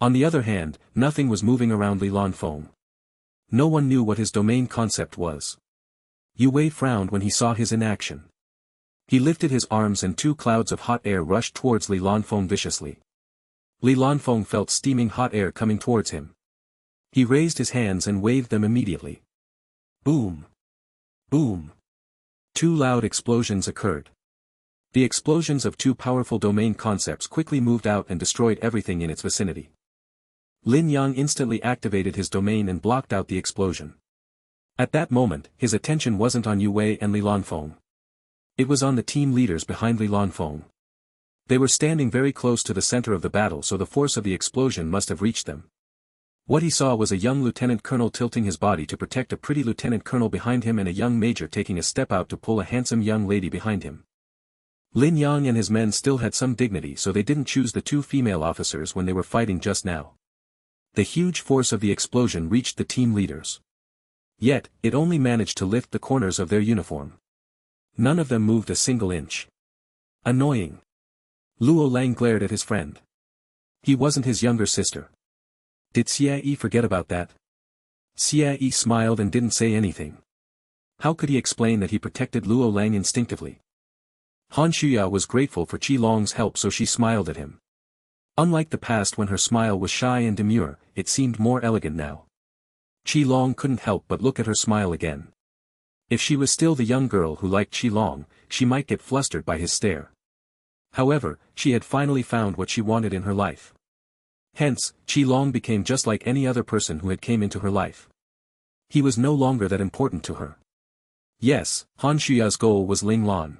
On the other hand, nothing was moving around Ling Lan. No one knew what his domain concept was. Yue Wei frowned when he saw his inaction. He lifted his arms and two clouds of hot air rushed towards Ling Lan viciously. Ling Lan felt steaming hot air coming towards him. He raised his hands and waved them immediately. Boom! Boom! Two loud explosions occurred. The explosions of two powerful domain concepts quickly moved out and destroyed everything in its vicinity. Lin Yang instantly activated his domain and blocked out the explosion. At that moment, his attention wasn't on Yue Wei and Ling Lan. It was on the team leaders behind Ling Lan. They were standing very close to the center of the battle, so the force of the explosion must have reached them. What he saw was a young lieutenant colonel tilting his body to protect a pretty lieutenant colonel behind him and a young major taking a step out to pull a handsome young lady behind him. Lin Yang and his men still had some dignity, so they didn't choose the two female officers when they were fighting just now. The huge force of the explosion reached the team leaders. Yet, it only managed to lift the corners of their uniform. None of them moved a single inch. Annoying. Luo Lang glared at his friend. He wasn't his younger sister. Did Xie forget about that? Xie smiled and didn't say anything. How could he explain that he protected Luo Lang instinctively? Han Shuya was grateful for Qi Long's help, so she smiled at him. Unlike the past when her smile was shy and demure, it seemed more elegant now. Qi Long couldn't help but look at her smile again. If she was still the young girl who liked Qi Long, she might get flustered by his stare. However, she had finally found what she wanted in her life. Hence, Qi Long became just like any other person who had came into her life. He was no longer that important to her. Yes, Han Shuya's goal was Ling Lan.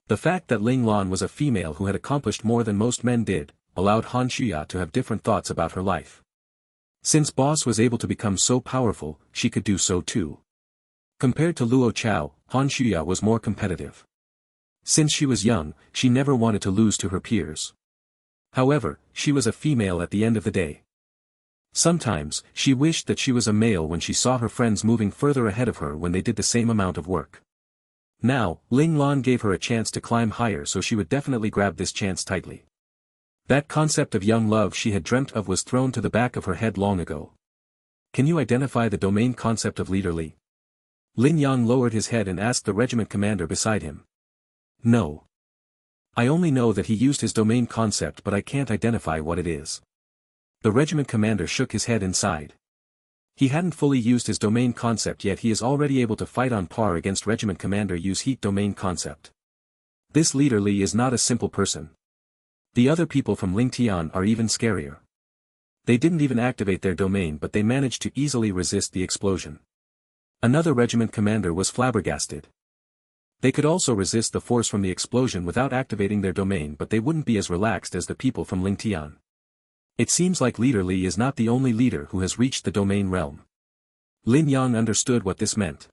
The fact that Ling Lan was a female who had accomplished more than most men did, allowed Han Shuya to have different thoughts about her life. Since Boss was able to become so powerful, she could do so too. Compared to Luo Chao, Han Shuya was more competitive. Since she was young, she never wanted to lose to her peers. However, she was a female at the end of the day. Sometimes, she wished that she was a male when she saw her friends moving further ahead of her when they did the same amount of work. Now, Ling Lan gave her a chance to climb higher, so she would definitely grab this chance tightly. That concept of young love she had dreamt of was thrown to the back of her head long ago. Can you identify the domain concept of Leader Li? Lin Yang lowered his head and asked the regiment commander beside him. No. I only know that he used his domain concept, but I can't identify what it is. The regiment commander shook his head and sighed. He hadn't fully used his domain concept yet. He is already able to fight on par against regiment commander Yu's heat domain concept. This Leader Li is not a simple person. The other people from Lingtian are even scarier. They didn't even activate their domain, but they managed to easily resist the explosion. Another regiment commander was flabbergasted. They could also resist the force from the explosion without activating their domain, but they wouldn't be as relaxed as the people from Lingtian. It seems like Leader Li is not the only leader who has reached the domain realm. Lin Yang understood what this meant.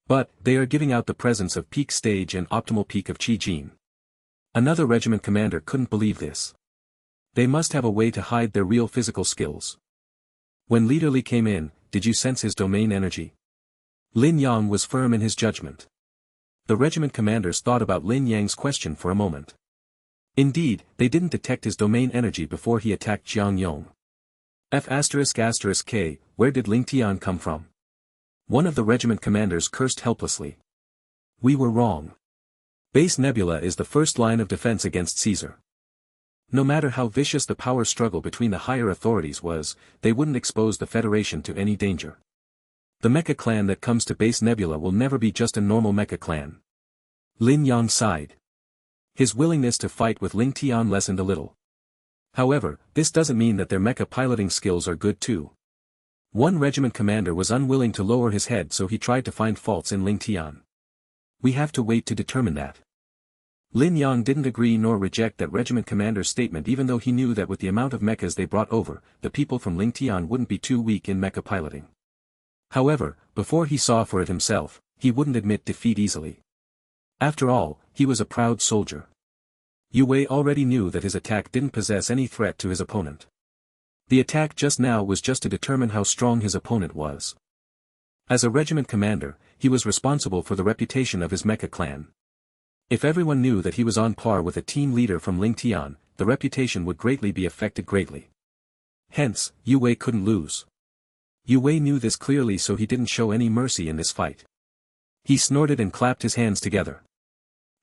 But, they are giving out the presence of peak stage and optimal peak of Qi Jin. Another regiment commander couldn't believe this. They must have a way to hide their real physical skills. When Leader Li came in, did you sense his domain energy? Lin Yang was firm in his judgment. The regiment commanders thought about Lin Yang's question for a moment. Indeed, they didn't detect his domain energy before he attacked Jiang Yong. F***K, where did Ling Tian come from? One of the regiment commanders cursed helplessly. We were wrong. Base Nebula is the first line of defense against Caesar. No matter how vicious the power struggle between the higher authorities was, they wouldn't expose the Federation to any danger. The mecha clan that comes to Base Nebula will never be just a normal mecha clan. Lin Yang sighed. His willingness to fight with Ling Tian lessened a little. However, this doesn't mean that their mecha piloting skills are good too. One regiment commander was unwilling to lower his head, so he tried to find faults in Ling Tian. We have to wait to determine that. Lin Yang didn't agree nor reject that regiment commander's statement, even though he knew that with the amount of mechas they brought over, the people from Ling Tian wouldn't be too weak in mecha piloting. However, before he saw for it himself, he wouldn't admit defeat easily. After all, he was a proud soldier. Yue Wei already knew that his attack didn't possess any threat to his opponent. The attack just now was just to determine how strong his opponent was. As a regiment commander, he was responsible for the reputation of his mecha clan. If everyone knew that he was on par with a team leader from Ling Tian, the reputation would greatly be affected greatly. Hence, Yue Wei couldn't lose. Yue Wei knew this clearly, so he didn't show any mercy in this fight. He snorted and clapped his hands together.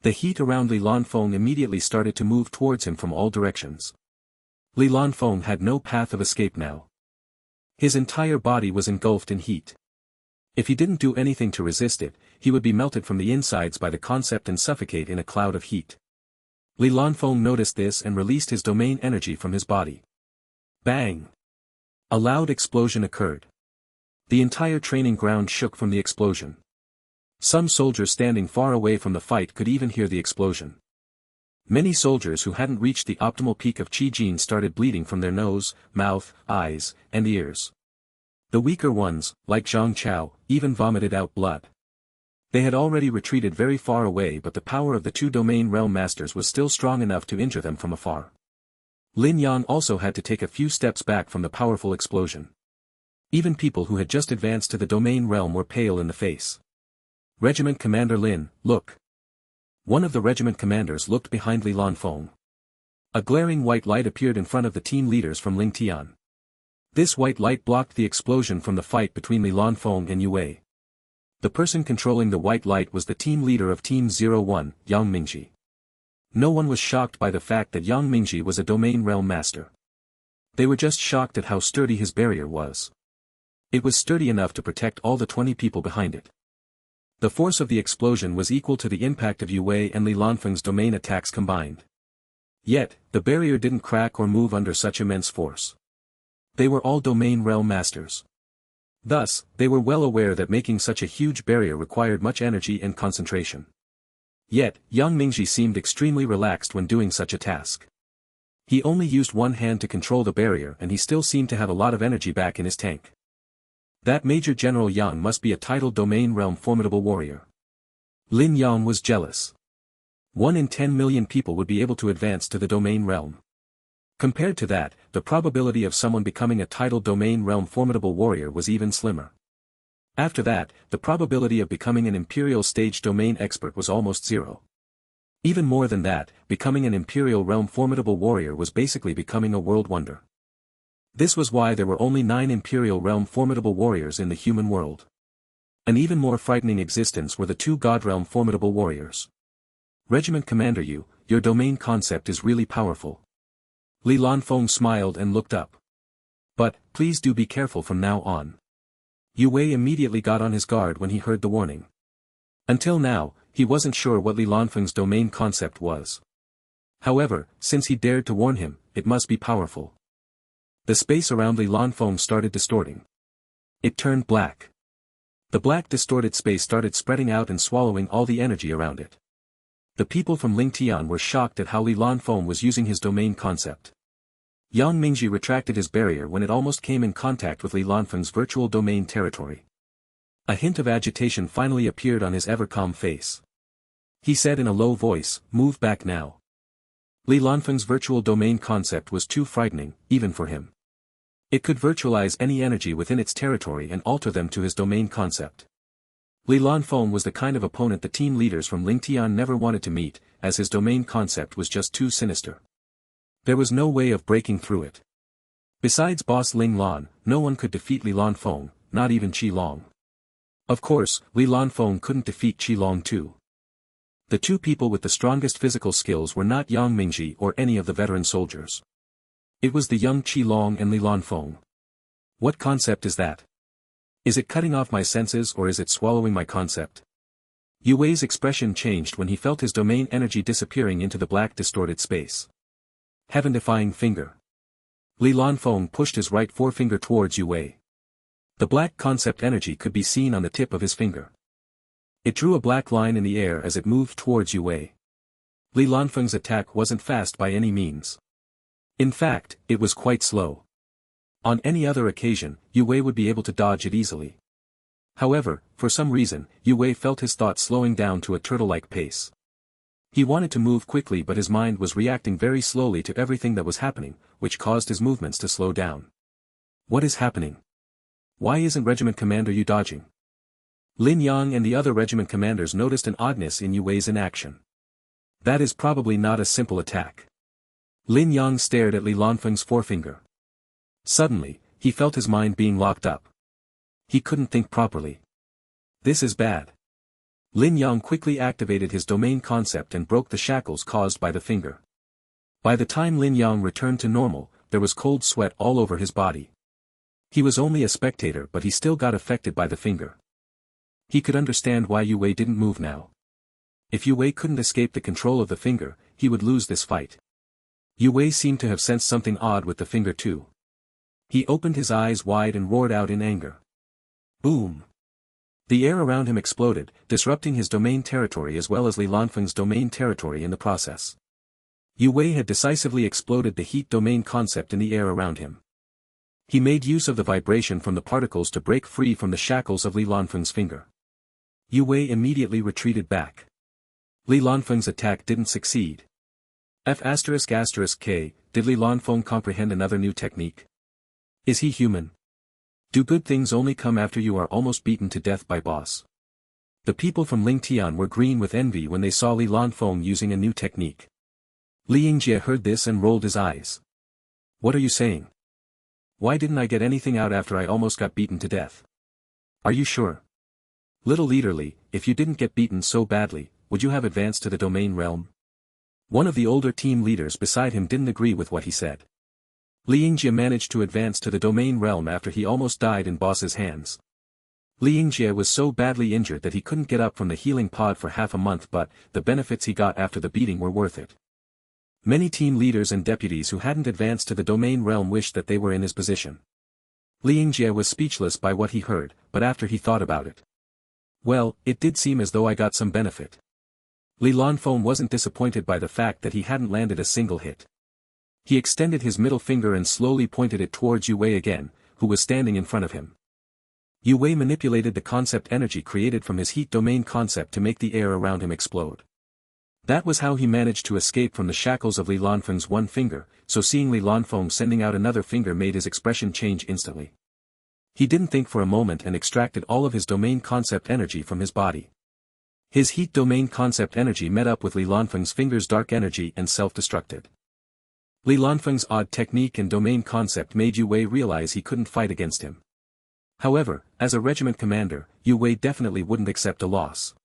The heat around Li Lanfeng immediately started to move towards him from all directions. Li Lanfeng had no path of escape now. His entire body was engulfed in heat. If he didn't do anything to resist it, he would be melted from the insides by the concept and suffocate in a cloud of heat. Li Lanfeng noticed this and released his domain energy from his body. Bang! A loud explosion occurred. The entire training ground shook from the explosion. Some soldiers standing far away from the fight could even hear the explosion. Many soldiers who hadn't reached the optimal peak of Qi Jin started bleeding from their nose, mouth, eyes, and ears. The weaker ones, like Zhang Chao, even vomited out blood. They had already retreated very far away, but the power of the two domain realm masters was still strong enough to injure them from afar. Lin Yang also had to take a few steps back from the powerful explosion. Even people who had just advanced to the domain realm were pale in the face. Regiment Commander Lin, look. One of the regiment commanders looked behind Li Lanfeng. A glaring white light appeared in front of the team leaders from Ling Tian. This white light blocked the explosion from the fight between Li Lanfeng and Yue Wei. The person controlling the white light was the team leader of Team 01, Yang Mingji. No one was shocked by the fact that Yang Mingji was a domain realm master. They were just shocked at how sturdy his barrier was. It was sturdy enough to protect all the 20 people behind it. The force of the explosion was equal to the impact of Yue Wei and Li Lanfeng's domain attacks combined. Yet, the barrier didn't crack or move under such immense force. They were all domain realm masters. Thus, they were well aware that making such a huge barrier required much energy and concentration. Yet, Yang Mingji seemed extremely relaxed when doing such a task. He only used one hand to control the barrier, and he still seemed to have a lot of energy back in his tank. That Major General Yang must be a titled domain realm formidable warrior. Lin Yang was jealous. 1 in 10 million people would be able to advance to the domain realm. Compared to that, the probability of someone becoming a titled domain realm formidable warrior was even slimmer. After that, the probability of becoming an imperial stage domain expert was almost zero. Even more than that, becoming an imperial realm formidable warrior was basically becoming a world wonder. This was why there were only 9 imperial realm formidable warriors in the human world. An even more frightening existence were the 2 god realm formidable warriors. Regiment Commander Yu, your domain concept is really powerful. Li Lanfeng smiled and looked up. But, please do be careful from now on. Yue Wei immediately got on his guard when he heard the warning. Until now, he wasn't sure what Li Lanfeng's domain concept was. However, since he dared to warn him, it must be powerful. The space around Li Lanfeng started distorting. It turned black. The black distorted space started spreading out and swallowing all the energy around it. The people from Ling Tian were shocked at how Li Lanfeng was using his domain concept. Yang Mingji retracted his barrier when it almost came in contact with Li Lanfeng's virtual domain territory. A hint of agitation finally appeared on his ever-calm face. He said in a low voice, "Move back now." Li Lanfeng's virtual domain concept was too frightening, even for him. It could virtualize any energy within its territory and alter them to his domain concept. Li Lanfeng was the kind of opponent the team leaders from Ling Tian never wanted to meet, as his domain concept was just too sinister. There was no way of breaking through it. Besides boss Ling Lan, no one could defeat Li Lanfeng, not even Qi Long. Of course, Li Lanfeng couldn't defeat Qi Long too. The 2 people with the strongest physical skills were not Yang Mingji or any of the veteran soldiers. It was the young Qi Long and Li Lanfeng. What concept is that? Is it cutting off my senses or is it swallowing my concept? Yue Wei's expression changed when he felt his domain energy disappearing into the black distorted space. Heaven-defying finger. Li Lanfeng pushed his right forefinger towards Yue Wei. The black concept energy could be seen on the tip of his finger. It drew a black line in the air as it moved towards Yue Wei. Li Lanfeng's attack wasn't fast by any means. In fact, it was quite slow. On any other occasion, Yue Wei would be able to dodge it easily. However, for some reason, Yue Wei felt his thoughts slowing down to a turtle-like pace. He wanted to move quickly, but his mind was reacting very slowly to everything that was happening, which caused his movements to slow down. What is happening? Why isn't Regiment Commander Yu dodging? Lin Yang and the other regiment commanders noticed an oddness in Yue Wei's inaction. That is probably not a simple attack. Lin Yang stared at Li Lanfeng's forefinger. Suddenly, he felt his mind being locked up. He couldn't think properly. This is bad. Lin Yang quickly activated his domain concept and broke the shackles caused by the finger. By the time Lin Yang returned to normal, there was cold sweat all over his body. He was only a spectator but he still got affected by the finger. He could understand why Yue Wei didn't move now. If Yue Wei couldn't escape the control of the finger, he would lose this fight. Yue Wei seemed to have sensed something odd with the finger too. He opened his eyes wide and roared out in anger. Boom! The air around him exploded, disrupting his domain territory as well as Li Lanfeng's domain territory in the process. Yue Wei had decisively exploded the heat domain concept in the air around him. He made use of the vibration from the particles to break free from the shackles of Li Lanfeng's finger. Yue Wei immediately retreated back. Li Lanfeng's attack didn't succeed. F***K, did Li Lanfeng comprehend another new technique? Is he human? Do good things only come after you are almost beaten to death by boss? The people from Lingtian were green with envy when they saw Li Lanfeng using a new technique. Li Yingjie heard this and rolled his eyes. What are you saying? Why didn't I get anything out after I almost got beaten to death? Are you sure? Little leader Li, if you didn't get beaten so badly, would you have advanced to the domain realm? One of the older team leaders beside him didn't agree with what he said. Li Yingjie managed to advance to the domain realm after he almost died in boss's hands. Li Yingjie was so badly injured that he couldn't get up from the healing pod for half a month, but the benefits he got after the beating were worth it. Many team leaders and deputies who hadn't advanced to the domain realm wished that they were in his position. Li Yingjie was speechless by what he heard, but after he thought about it. Well, it did seem as though I got some benefit. Li Lanfeng wasn't disappointed by the fact that he hadn't landed a single hit. He extended his middle finger and slowly pointed it towards Yue Wei again, who was standing in front of him. Yue Wei manipulated the concept energy created from his heat domain concept to make the air around him explode. That was how he managed to escape from the shackles of Li Lanfeng's one finger, so seeing Li Lanfeng sending out another finger made his expression change instantly. He didn't think for a moment and extracted all of his domain concept energy from his body. His heat domain concept energy met up with Li Lanfeng's finger's dark energy and self-destructed. Li Lanfeng's odd technique and domain concept made Yue Wei realize he couldn't fight against him. However, as a regiment commander, Yue Wei definitely wouldn't accept a loss.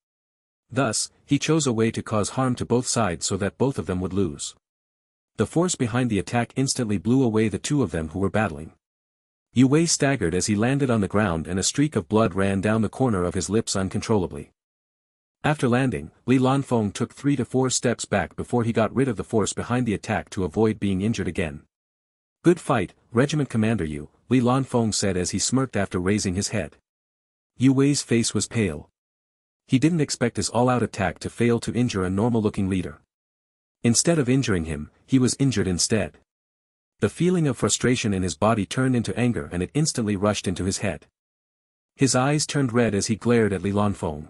Thus, he chose a way to cause harm to both sides so that both of them would lose. The force behind the attack instantly blew away the two of them who were battling. Yue Wei staggered as he landed on the ground and a streak of blood ran down the corner of his lips uncontrollably. After landing, Li Lanfeng took 3 to 4 steps back before he got rid of the force behind the attack to avoid being injured again. Good fight, Regiment Commander Yu, Li Lanfeng said as he smirked after raising his head. Yue Wei's face was pale. He didn't expect his all-out attack to fail to injure a normal-looking leader. Instead of injuring him, he was injured instead. The feeling of frustration in his body turned into anger and it instantly rushed into his head. His eyes turned red as he glared at Li Lanfeng.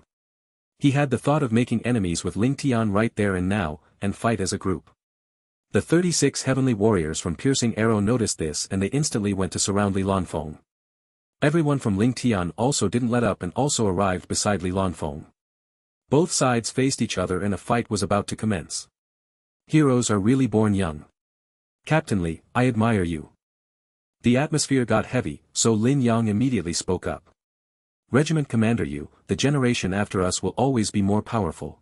He had the thought of making enemies with Ling Tian right there and now, and fight as a group. The 36 heavenly warriors from Piercing Arrow noticed this and they instantly went to surround Li Lanfeng. Everyone from Ling Tian also didn't let up and also arrived beside Li Lanfeng. Both sides faced each other and a fight was about to commence. Heroes are really born young. Captain Li, I admire you. The atmosphere got heavy, so Lin Yang immediately spoke up. Regiment Commander Yu, the generation after us will always be more powerful.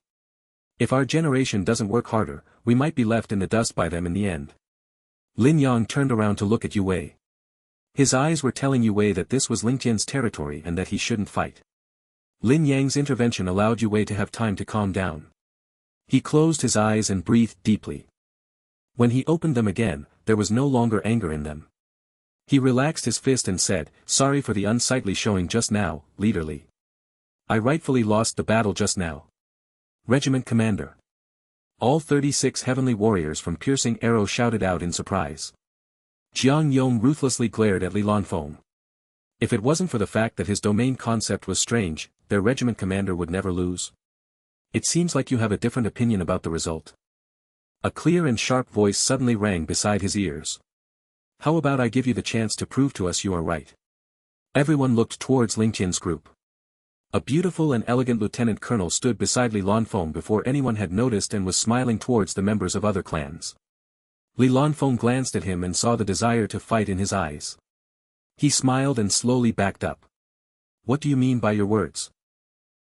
If our generation doesn't work harder, we might be left in the dust by them in the end. Lin Yang turned around to look at Yue Wei. His eyes were telling Yue Wei that this was Lingtian's territory and that he shouldn't fight. Lin Yang's intervention allowed Yue Wei to have time to calm down. He closed his eyes and breathed deeply. When he opened them again, there was no longer anger in them. He relaxed his fist and said, "Sorry for the unsightly showing just now, Leader Li. I rightfully lost the battle just now. Regiment Commander." All 36 heavenly warriors from Piercing Arrow shouted out in surprise. Jiang Yong ruthlessly glared at Li Lanfeng. If it wasn't for the fact that his domain concept was strange, their regiment commander would never lose. It seems like you have a different opinion about the result. A clear and sharp voice suddenly rang beside his ears. How about I give you the chance to prove to us you are right? Everyone looked towards Lingtian's group. A beautiful and elegant lieutenant colonel stood beside Li Lanfeng before anyone had noticed and was smiling towards the members of other clans. Li Lanfeng glanced at him and saw the desire to fight in his eyes. He smiled and slowly backed up. What do you mean by your words?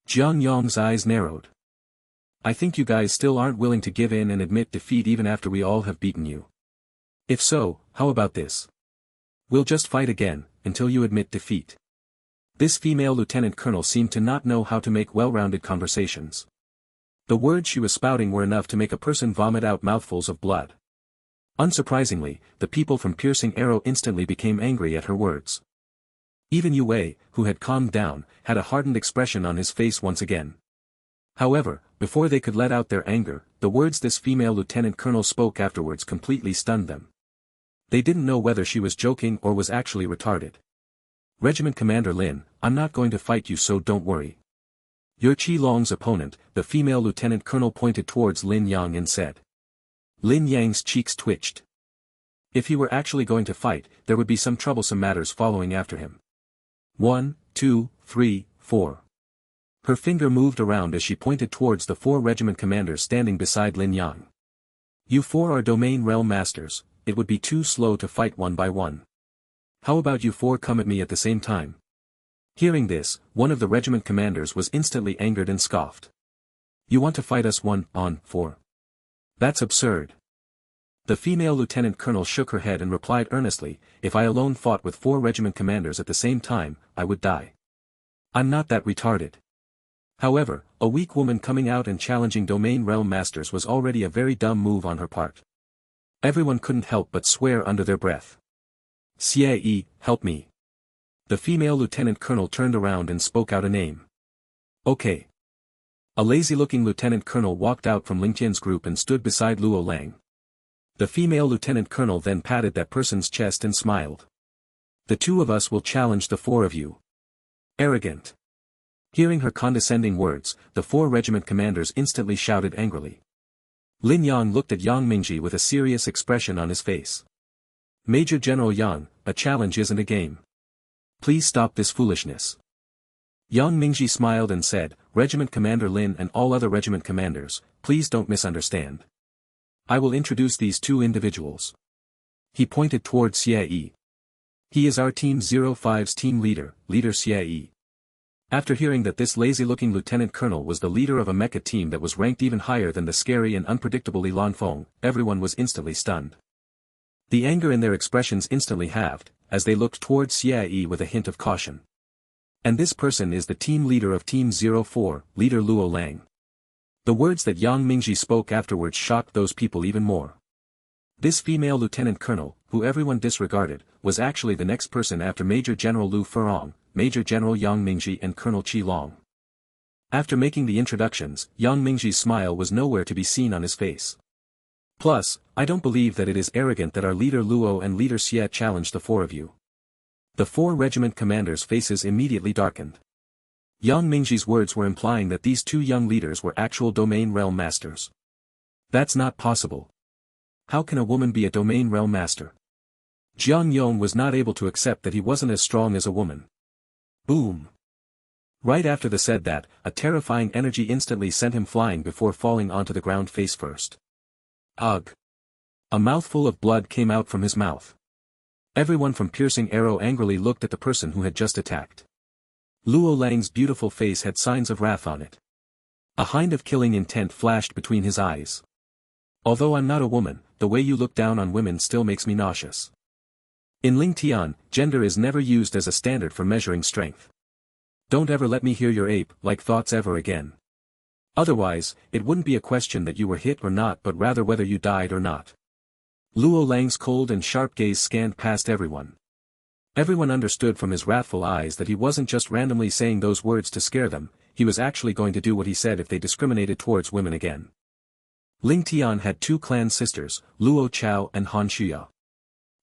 Jiang Yong's eyes narrowed. I think you guys still aren't willing to give in and admit defeat even after we all have beaten you. If so, how about this? We'll just fight again, until you admit defeat. This female lieutenant colonel seemed to not know how to make well-rounded conversations. The words she was spouting were enough to make a person vomit out mouthfuls of blood. Unsurprisingly, the people from Piercing Arrow instantly became angry at her words. Even Yue Wei, who had calmed down, had a hardened expression on his face once again. However, before they could let out their anger, the words this female lieutenant colonel spoke afterwards completely stunned them. They didn't know whether she was joking or was actually retarded. Regiment Commander Lin, I'm not going to fight you, so don't worry. You're Qi Long's opponent, the female lieutenant colonel pointed towards Lin Yang and said. Lin Yang's cheeks twitched. If he were actually going to fight, there would be some troublesome matters following after him. 1, 2, 3, 4. Her finger moved around as she pointed towards the 4 regiment commanders standing beside Lin Yang. You 4 are domain realm masters, it would be too slow to fight one by one. How about you 4 come at me at the same time? Hearing this, one of the regiment commanders was instantly angered and scoffed. You want to fight us 1-on-4? That's absurd. The female lieutenant colonel shook her head and replied earnestly, if I alone fought with 4 regiment commanders at the same time, I would die. I'm not that retarded. However, a weak woman coming out and challenging domain realm masters was already a very dumb move on her part. Everyone couldn't help but swear under their breath. Xie, help me. The female lieutenant colonel turned around and spoke out a name. Okay. A lazy-looking lieutenant colonel walked out from Ling Tian's group and stood beside Luo Lang. The female lieutenant colonel then patted that person's chest and smiled. The 2 of us will challenge the 4 of you. Arrogant. Hearing her condescending words, the 4 regiment commanders instantly shouted angrily. Lin Yang looked at Yang Mingji with a serious expression on his face. Major General Yang, a challenge isn't a game. Please stop this foolishness. Yang Mingji smiled and said, Regiment Commander Lin and all other regiment commanders, please don't misunderstand. I will introduce these 2 individuals. He pointed towards Xie. He is our Team 05's team leader, Leader Xie. After hearing that this lazy-looking lieutenant colonel was the leader of a mecha team that was ranked even higher than the scary and unpredictable Li Lanfeng, everyone was instantly stunned. The anger in their expressions instantly halved, as they looked towards Xie with a hint of caution. And this person is the team leader of Team 04, Leader Luo Lang. The words that Yang Mingji spoke afterwards shocked those people even more. This female lieutenant colonel, who everyone disregarded, was actually the next person after Major General Lu Furong, Major General Yang Mingji and Colonel Qi Long. After making the introductions, Yang Mingji's smile was nowhere to be seen on his face. Plus, I don't believe that it is arrogant that our leader Luo and leader Xie challenged the 4 of you. The 4 regiment commanders' faces immediately darkened. Yang Mingji's words were implying that these 2 young leaders were actual domain realm masters. That's not possible. How can a woman be a domain realm master? Jiang Yong was not able to accept that he wasn't as strong as a woman. Boom. Right after the said that, a terrifying energy instantly sent him flying before falling onto the ground face first. Ugh. A mouthful of blood came out from his mouth. Everyone from Piercing Arrow angrily looked at the person who had just attacked. Luo Lang's beautiful face had signs of wrath on it. A hint of killing intent flashed between his eyes. Although I'm not a woman, the way you look down on women still makes me nauseous. In Ling Tian, gender is never used as a standard for measuring strength. Don't ever let me hear your ape-like thoughts ever again. Otherwise, it wouldn't be a question that you were hit or not but rather whether you died or not. Luo Lang's cold and sharp gaze scanned past everyone. Everyone understood from his wrathful eyes that he wasn't just randomly saying those words to scare them, he was actually going to do what he said if they discriminated towards women again. Ling Tian had 2 clan sisters, Luo Chao and Han Shuya.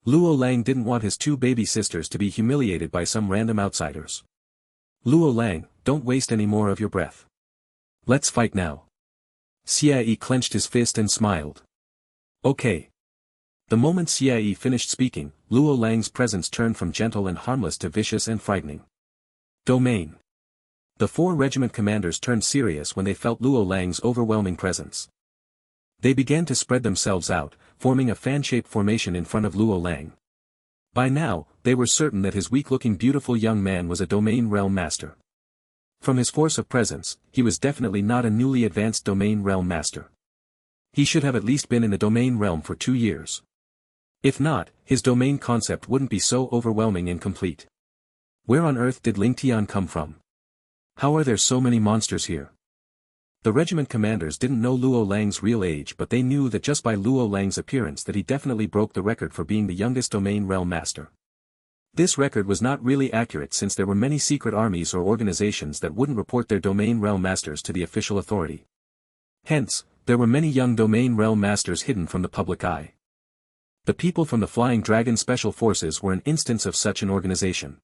Luo Lang didn't want his 2 baby sisters to be humiliated by some random outsiders. Luo Lang, don't waste any more of your breath. Let's fight now. Xie clenched his fist and smiled. Okay. The moment Xie finished speaking, Luo Lang's presence turned from gentle and harmless to vicious and frightening. Domain. The 4 regiment commanders turned serious when they felt Luo Lang's overwhelming presence. They began to spread themselves out, forming a fan-shaped formation in front of Luo Lang. By now, they were certain that his weak-looking beautiful young man was a domain realm master. From his force of presence, he was definitely not a newly advanced domain realm master. He should have at least been in the domain realm for 2 years. If not, his domain concept wouldn't be so overwhelming and complete. Where on earth did Ling Tian come from? How are there so many monsters here? The regiment commanders didn't know Luo Lang's real age, but they knew that just by Luo Lang's appearance that he definitely broke the record for being the youngest domain realm master. This record was not really accurate since there were many secret armies or organizations that wouldn't report their domain realm masters to the official authority. Hence, there were many young domain realm masters hidden from the public eye. The people from the Flying Dragon Special Forces were an instance of such an organization.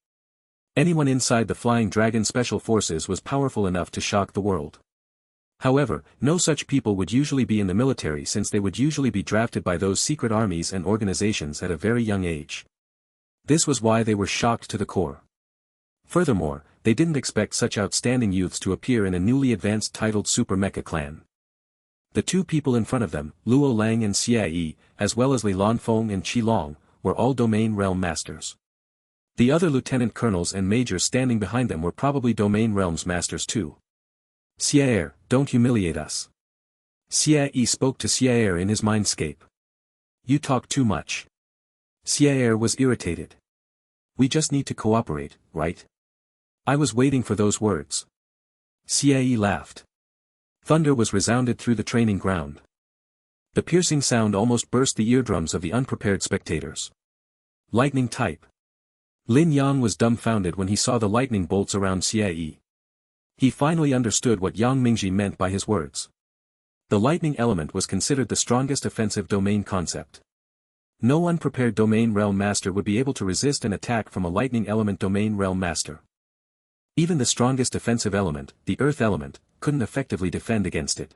Anyone inside the Flying Dragon Special Forces was powerful enough to shock the world. However, no such people would usually be in the military since they would usually be drafted by those secret armies and organizations at a very young age. This was why they were shocked to the core. Furthermore, they didn't expect such outstanding youths to appear in a newly advanced titled Super Mecha clan. The two people in front of them, Luo Lang and Xie Yi, as well as Li Lanfeng and Qi Long, were all domain realm masters. The other lieutenant colonels and majors standing behind them were probably domain realms masters too. Xie, don't humiliate us. Xie Yi spoke to Xie in his mindscape. You talk too much. Xie was irritated. We just need to cooperate, right? I was waiting for those words. Xie laughed. Thunder was resounded through the training ground. The piercing sound almost burst the eardrums of the unprepared spectators. Lightning type. Lin Yang was dumbfounded when he saw the lightning bolts around Xie Yi. He finally understood what Yang Mingji meant by his words. The lightning element was considered the strongest offensive domain concept. No unprepared domain realm master would be able to resist an attack from a lightning element domain realm master. Even the strongest offensive element, the earth element, couldn't effectively defend against it.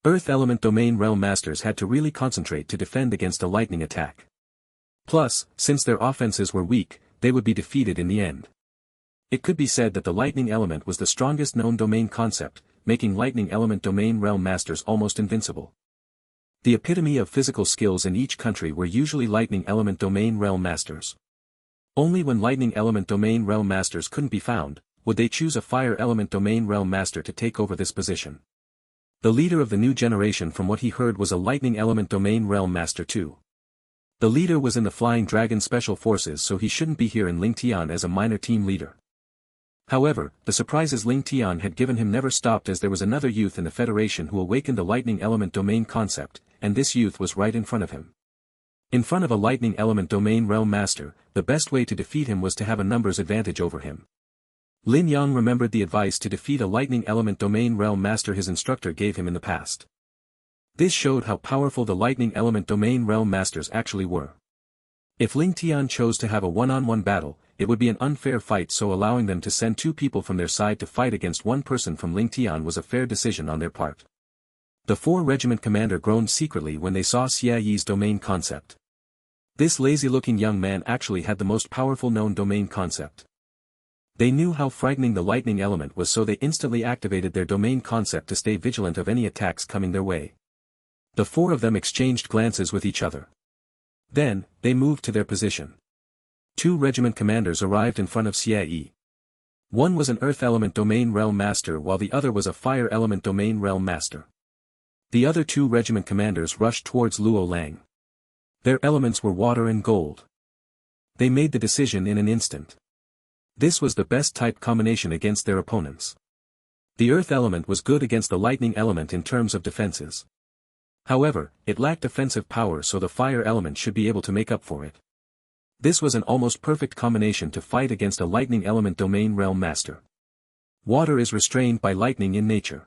Earth element domain realm masters had to really concentrate to defend against a lightning attack. Plus, since their offenses were weak, they would be defeated in the end. It could be said that the lightning element was the strongest known domain concept, making lightning element domain realm masters almost invincible. The epitome of physical skills in each country were usually lightning element domain realm masters. Only when lightning element domain realm masters couldn't be found, would they choose a fire element domain realm master to take over this position. The leader of the new generation, from what he heard, was a lightning element domain realm master too. The leader was in the Flying Dragon Special Forces, so he shouldn't be here in Ling Tian as a minor team leader. However, the surprises Ling Tian had given him never stopped, as there was another youth in the Federation who awakened the lightning element domain concept, and this youth was right in front of him. In front of a lightning element domain realm master, the best way to defeat him was to have a numbers advantage over him. Lin Yang remembered the advice to defeat a lightning element domain realm master his instructor gave him in the past. This showed how powerful the lightning element domain realm masters actually were. If Ling Tian chose to have a one-on-one battle, it would be an unfair fight, so allowing them to send 2 people from their side to fight against 1 person from Ling Tian was a fair decision on their part. The 4 regiment commander groaned secretly when they saw Xie Yi's domain concept. This lazy-looking young man actually had the most powerful known domain concept. They knew how frightening the lightning element was, so they instantly activated their domain concept to stay vigilant of any attacks coming their way. The 4 of them exchanged glances with each other. Then, they moved to their position. 2 regiment commanders arrived in front of Xie Yi. One was an earth element domain realm master while the other was a fire element domain realm master. The other 2 regiment commanders rushed towards Luo Lang. Their elements were water and gold. They made the decision in an instant. This was the best type combination against their opponents. The earth element was good against the lightning element in terms of defenses. However, it lacked offensive power, so the fire element should be able to make up for it. This was an almost perfect combination to fight against a lightning element domain realm master. Water is restrained by lightning in nature.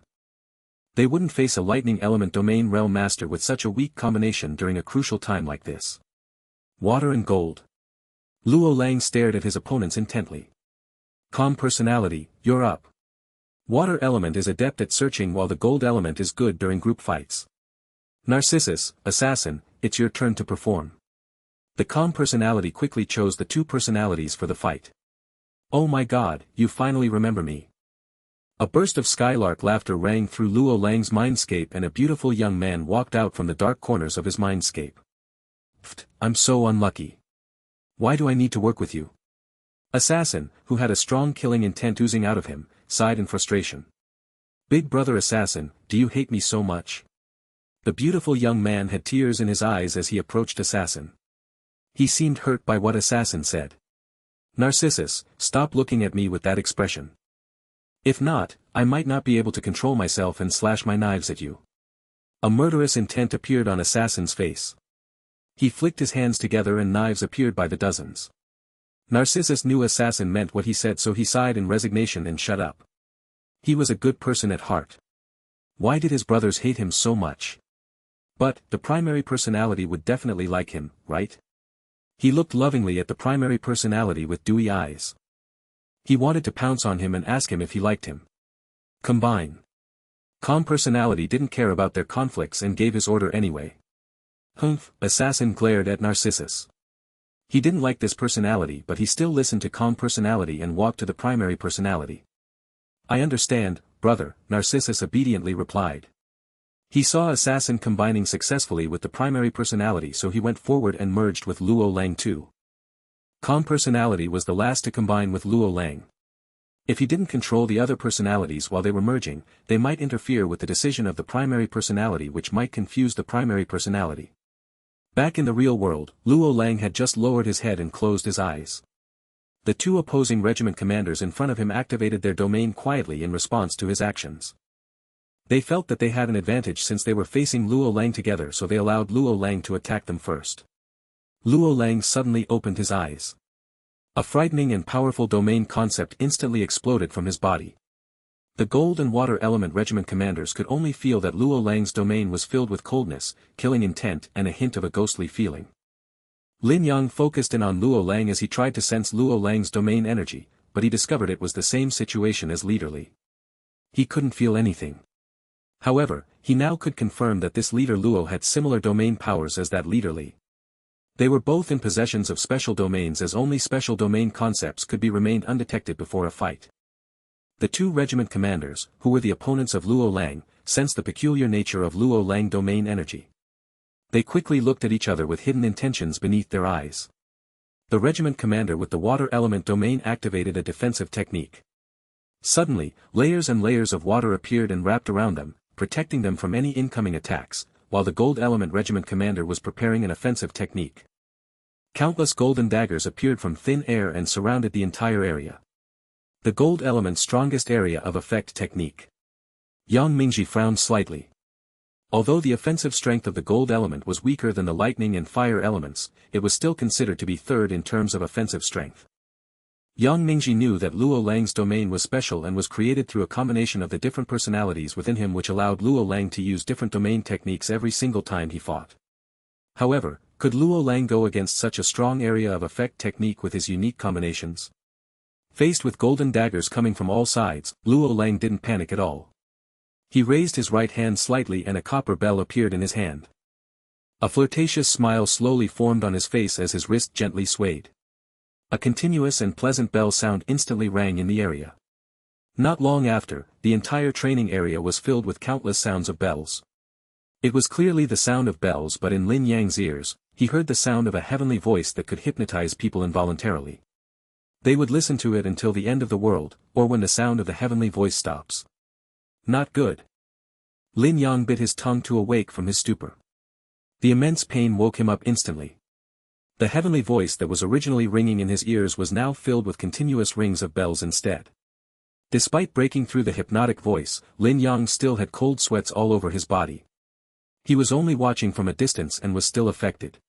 They wouldn't face a lightning element domain realm master with such a weak combination during a crucial time like this. Water and gold. Luo Lang stared at his opponents intently. Calm personality, you're up. Water element is adept at searching while the gold element is good during group fights. Narcissus, assassin, it's your turn to perform. The calm personality quickly chose the 2 personalities for the fight. Oh my god, you finally remember me. A burst of skylark laughter rang through Luo Lang's mindscape, and a beautiful young man walked out from the dark corners of his mindscape. Pfft, I'm so unlucky. Why do I need to work with you? Assassin, who had a strong killing intent oozing out of him, sighed in frustration. Big brother assassin, do you hate me so much? The beautiful young man had tears in his eyes as he approached Assassin. He seemed hurt by what Assassin said. Narcissus, stop looking at me with that expression. If not, I might not be able to control myself and slash my knives at you. A murderous intent appeared on Assassin's face. He flicked his hands together and knives appeared by the dozens. Narcissus knew Assassin meant what he said, so he sighed in resignation and shut up. He was a good person at heart. Why did his brothers hate him so much? But, the primary personality would definitely like him, right? He looked lovingly at the primary personality with dewy eyes. He wanted to pounce on him and ask him if he liked him. Combine. Calm personality didn't care about their conflicts and gave his order anyway. Humph, Assassin glared at Narcissus. He didn't like this personality, but he still listened to calm personality and walked to the primary personality. I understand, brother, Narcissus obediently replied. He saw Assassin combining successfully with the primary personality, so he went forward and merged with Luo Lang too. Calm personality was the last to combine with Luo Lang. If he didn't control the other personalities while they were merging, they might interfere with the decision of the primary personality, which might confuse the primary personality. Back in the real world, Luo Lang had just lowered his head and closed his eyes. The two opposing regiment commanders in front of him activated their domain quietly in response to his actions. They felt that they had an advantage since they were facing Luo Lang together, so they allowed Luo Lang to attack them first. Luo Lang suddenly opened his eyes. A frightening and powerful domain concept instantly exploded from his body. The gold and water element regiment commanders could only feel that Luo Lang's domain was filled with coldness, killing intent and a hint of a ghostly feeling. Lin Yang focused in on Luo Lang as he tried to sense Luo Lang's domain energy, but he discovered it was the same situation as Leader Li. He couldn't feel anything. However, he now could confirm that this Leader Luo had similar domain powers as that Leader Li. They were both in possessions of special domains, as only special domain concepts could be remained undetected before a fight. The two regiment commanders, who were the opponents of Luo Lang, sensed the peculiar nature of Luo Lang domain energy. They quickly looked at each other with hidden intentions beneath their eyes. The regiment commander with the water element domain activated a defensive technique. Suddenly, layers and layers of water appeared and wrapped around them, protecting them from any incoming attacks, while the gold element regiment commander was preparing an offensive technique. Countless golden daggers appeared from thin air and surrounded the entire area. The gold element's strongest area of effect technique. Yang Mingji frowned slightly. Although the offensive strength of the gold element was weaker than the lightning and fire elements, it was still considered to be third in terms of offensive strength. Yang Mingji knew that Luo Lang's domain was special and was created through a combination of the different personalities within him, which allowed Luo Lang to use different domain techniques every single time he fought. However, could Luo Lang go against such a strong area of effect technique with his unique combinations? Faced with golden daggers coming from all sides, Luo Lang didn't panic at all. He raised his right hand slightly and a copper bell appeared in his hand. A flirtatious smile slowly formed on his face as his wrist gently swayed. A continuous and pleasant bell sound instantly rang in the area. Not long after, the entire training area was filled with countless sounds of bells. It was clearly the sound of bells, but in Lin Yang's ears, he heard the sound of a heavenly voice that could hypnotize people involuntarily. They would listen to it until the end of the world, or when the sound of the heavenly voice stops. Not good. Lin Yang bit his tongue to awake from his stupor. The immense pain woke him up instantly. The heavenly voice that was originally ringing in his ears was now filled with continuous rings of bells instead. Despite breaking through the hypnotic voice, Lin Yang still had cold sweats all over his body. He was only watching from a distance and was still affected.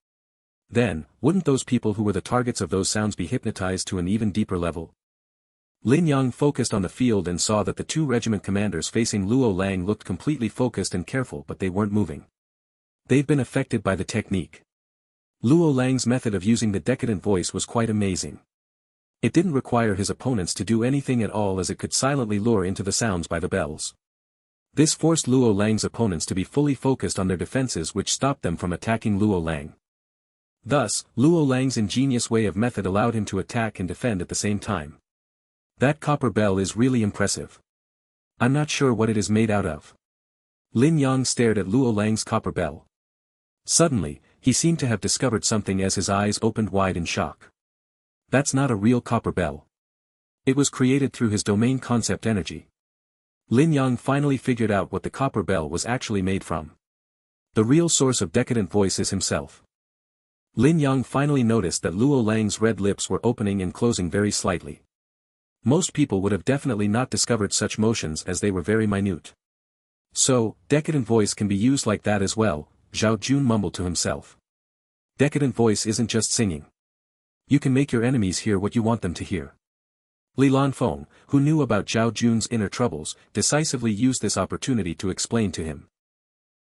Then, wouldn't those people who were the targets of those sounds be hypnotized to an even deeper level? Lin Yang focused on the field and saw that the two regiment commanders facing Luo Lang looked completely focused and careful, but they weren't moving. They'd been affected by the technique. Luo Lang's method of using the decadent voice was quite amazing. It didn't require his opponents to do anything at all, as it could silently lure into the sounds by the bells. This forced Luo Lang's opponents to be fully focused on their defenses, which stopped them from attacking Luo Lang. Thus, Luo Lang's ingenious way of method allowed him to attack and defend at the same time. That copper bell is really impressive. I'm not sure what it is made out of. Lin Yang stared at Luo Lang's copper bell. Suddenly, he seemed to have discovered something as his eyes opened wide in shock. That's not a real copper bell. It was created through his domain concept energy. Lin Yang finally figured out what the copper bell was actually made from. The real source of decadent voice is himself. Lin Yang finally noticed that Luo Lang's red lips were opening and closing very slightly. Most people would have definitely not discovered such motions as they were very minute. So, decadent voice can be used like that as well, Zhao Jun mumbled to himself. Decadent voice isn't just singing. You can make your enemies hear what you want them to hear. Li Lanfeng, who knew about Zhao Jun's inner troubles, decisively used this opportunity to explain to him.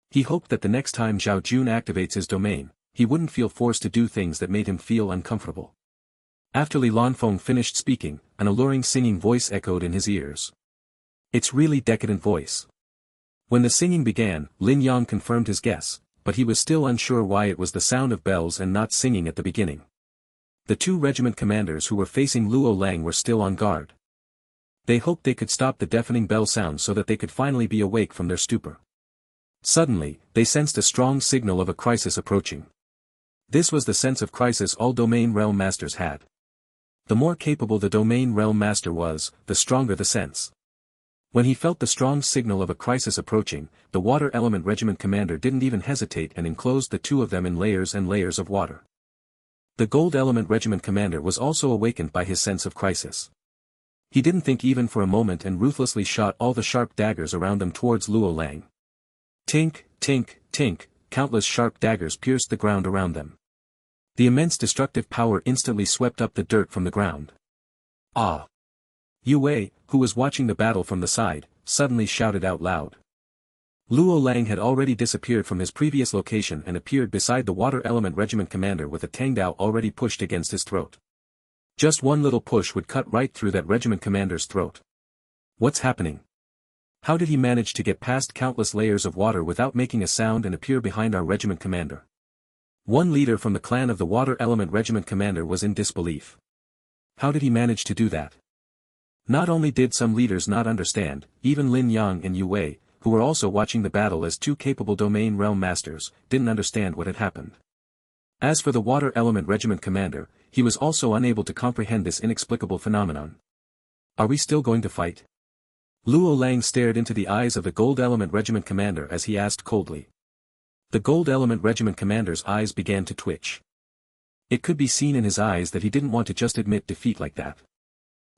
He hoped that the next time Zhao Jun activates his domain, he wouldn't feel forced to do things that made him feel uncomfortable. After Li Lanfeng finished speaking, an alluring singing voice echoed in his ears. It's really decadent voice. When the singing began, Lin Yang confirmed his guess, but he was still unsure why it was the sound of bells and not singing at the beginning. The two regiment commanders who were facing Luo Lang were still on guard. They hoped they could stop the deafening bell sound so that they could finally be awake from their stupor. Suddenly, they sensed a strong signal of a crisis approaching. This was the sense of crisis all domain realm masters had. The more capable the domain realm master was, the stronger the sense. When he felt the strong signal of a crisis approaching, the water element regiment commander didn't even hesitate and enclosed the two of them in layers and layers of water. The gold element regiment commander was also awakened by his sense of crisis. He didn't think even for a moment and ruthlessly shot all the sharp daggers around them towards Luo Lang. Tink, tink, tink, countless sharp daggers pierced the ground around them. The immense destructive power instantly swept up the dirt from the ground. Ah! Yu Wei, who was watching the battle from the side, suddenly shouted out loud. Luo Lang had already disappeared from his previous location and appeared beside the water element regiment commander with a Tangdao already pushed against his throat. Just one little push would cut right through that regiment commander's throat. What's happening? How did he manage to get past countless layers of water without making a sound and appear behind our regiment commander? One leader from the clan of the water element regiment commander was in disbelief. How did he manage to do that? Not only did some leaders not understand, even Lin Yang and Yu Wei, who were also watching the battle as two capable domain realm masters, didn't understand what had happened. As for the water element regiment commander, he was also unable to comprehend this inexplicable phenomenon. Are we still going to fight? Luo Lang stared into the eyes of the gold element regiment commander as he asked coldly. The gold element regiment commander's eyes began to twitch. It could be seen in his eyes that he didn't want to just admit defeat like that.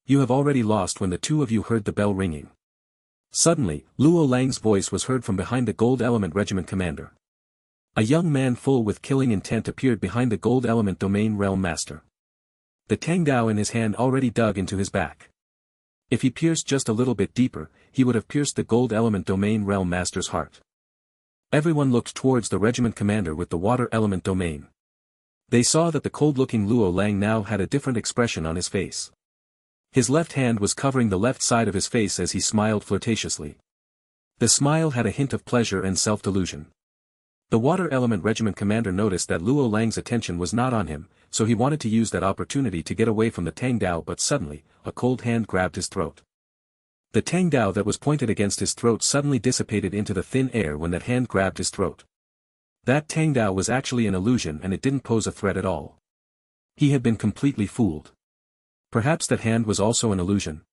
You have already lost when the two of you heard the bell ringing. Suddenly, Luo Lang's voice was heard from behind the gold element regiment commander. A young man full with killing intent appeared behind the gold element domain realm master. The Tangdao in his hand already dug into his back. If he pierced just a little bit deeper, he would have pierced the gold element domain realm master's heart. Everyone looked towards the regiment commander with the water element domain. They saw that the cold-looking Luo Lang now had a different expression on his face. His left hand was covering the left side of his face as he smiled flirtatiously. The smile had a hint of pleasure and self-delusion. The water element regiment commander noticed that Luo Lang's attention was not on him, so he wanted to use that opportunity to get away from the Tangdao, but suddenly, a cold hand grabbed his throat. The Tangdao that was pointed against his throat suddenly dissipated into the thin air when that hand grabbed his throat. That Tangdao was actually an illusion and it didn't pose a threat at all. He had been completely fooled. Perhaps that hand was also an illusion.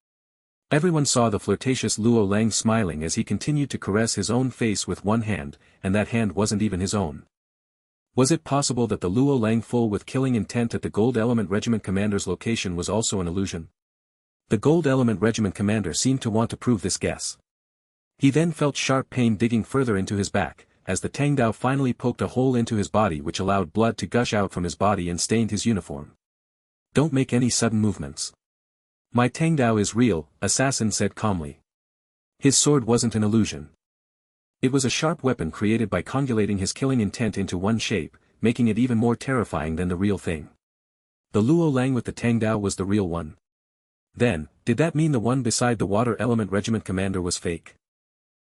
Everyone saw the flirtatious Luo Lang smiling as he continued to caress his own face with one hand, and that hand wasn't even his own. Was it possible that the Luo Lang full with killing intent at the Gold Element Regiment commander's location was also an illusion? The Gold Element Regiment commander seemed to want to prove this guess. He then felt sharp pain digging further into his back, as the Tangdao finally poked a hole into his body which allowed blood to gush out from his body and stained his uniform. Don't make any sudden movements. My Tangdao is real, assassin said calmly. His sword wasn't an illusion. It was a sharp weapon created by conjugating his killing intent into one shape, making it even more terrifying than the real thing. The Luo Lang with the Tangdao was the real one. Then, did that mean the one beside the Water Element Regiment commander was fake?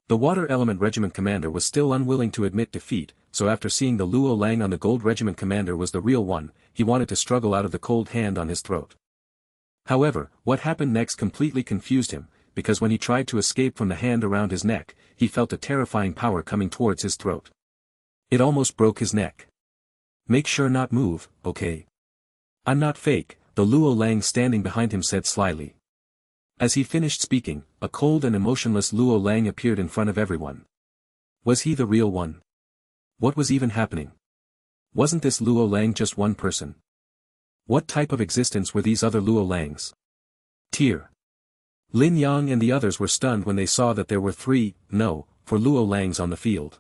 The Water Element Regiment commander was still unwilling to admit defeat, so after seeing the Luo Lang on the Gold Regiment commander was the real one, he wanted to struggle out of the cold hand on his throat. However, what happened next completely confused him, because when he tried to escape from the hand around his neck, he felt a terrifying power coming towards his throat. It almost broke his neck. Make sure not move, okay? I'm not fake, the Luo Lang standing behind him said slyly. As he finished speaking, a cold and emotionless Luo Lang appeared in front of everyone. Was he the real one? What was even happening? Wasn't this Luo Lang just one person? What type of existence were these other Luo Langs? Tear. Lin Yang and the others were stunned when they saw that there were 4 Luo Langs on the field.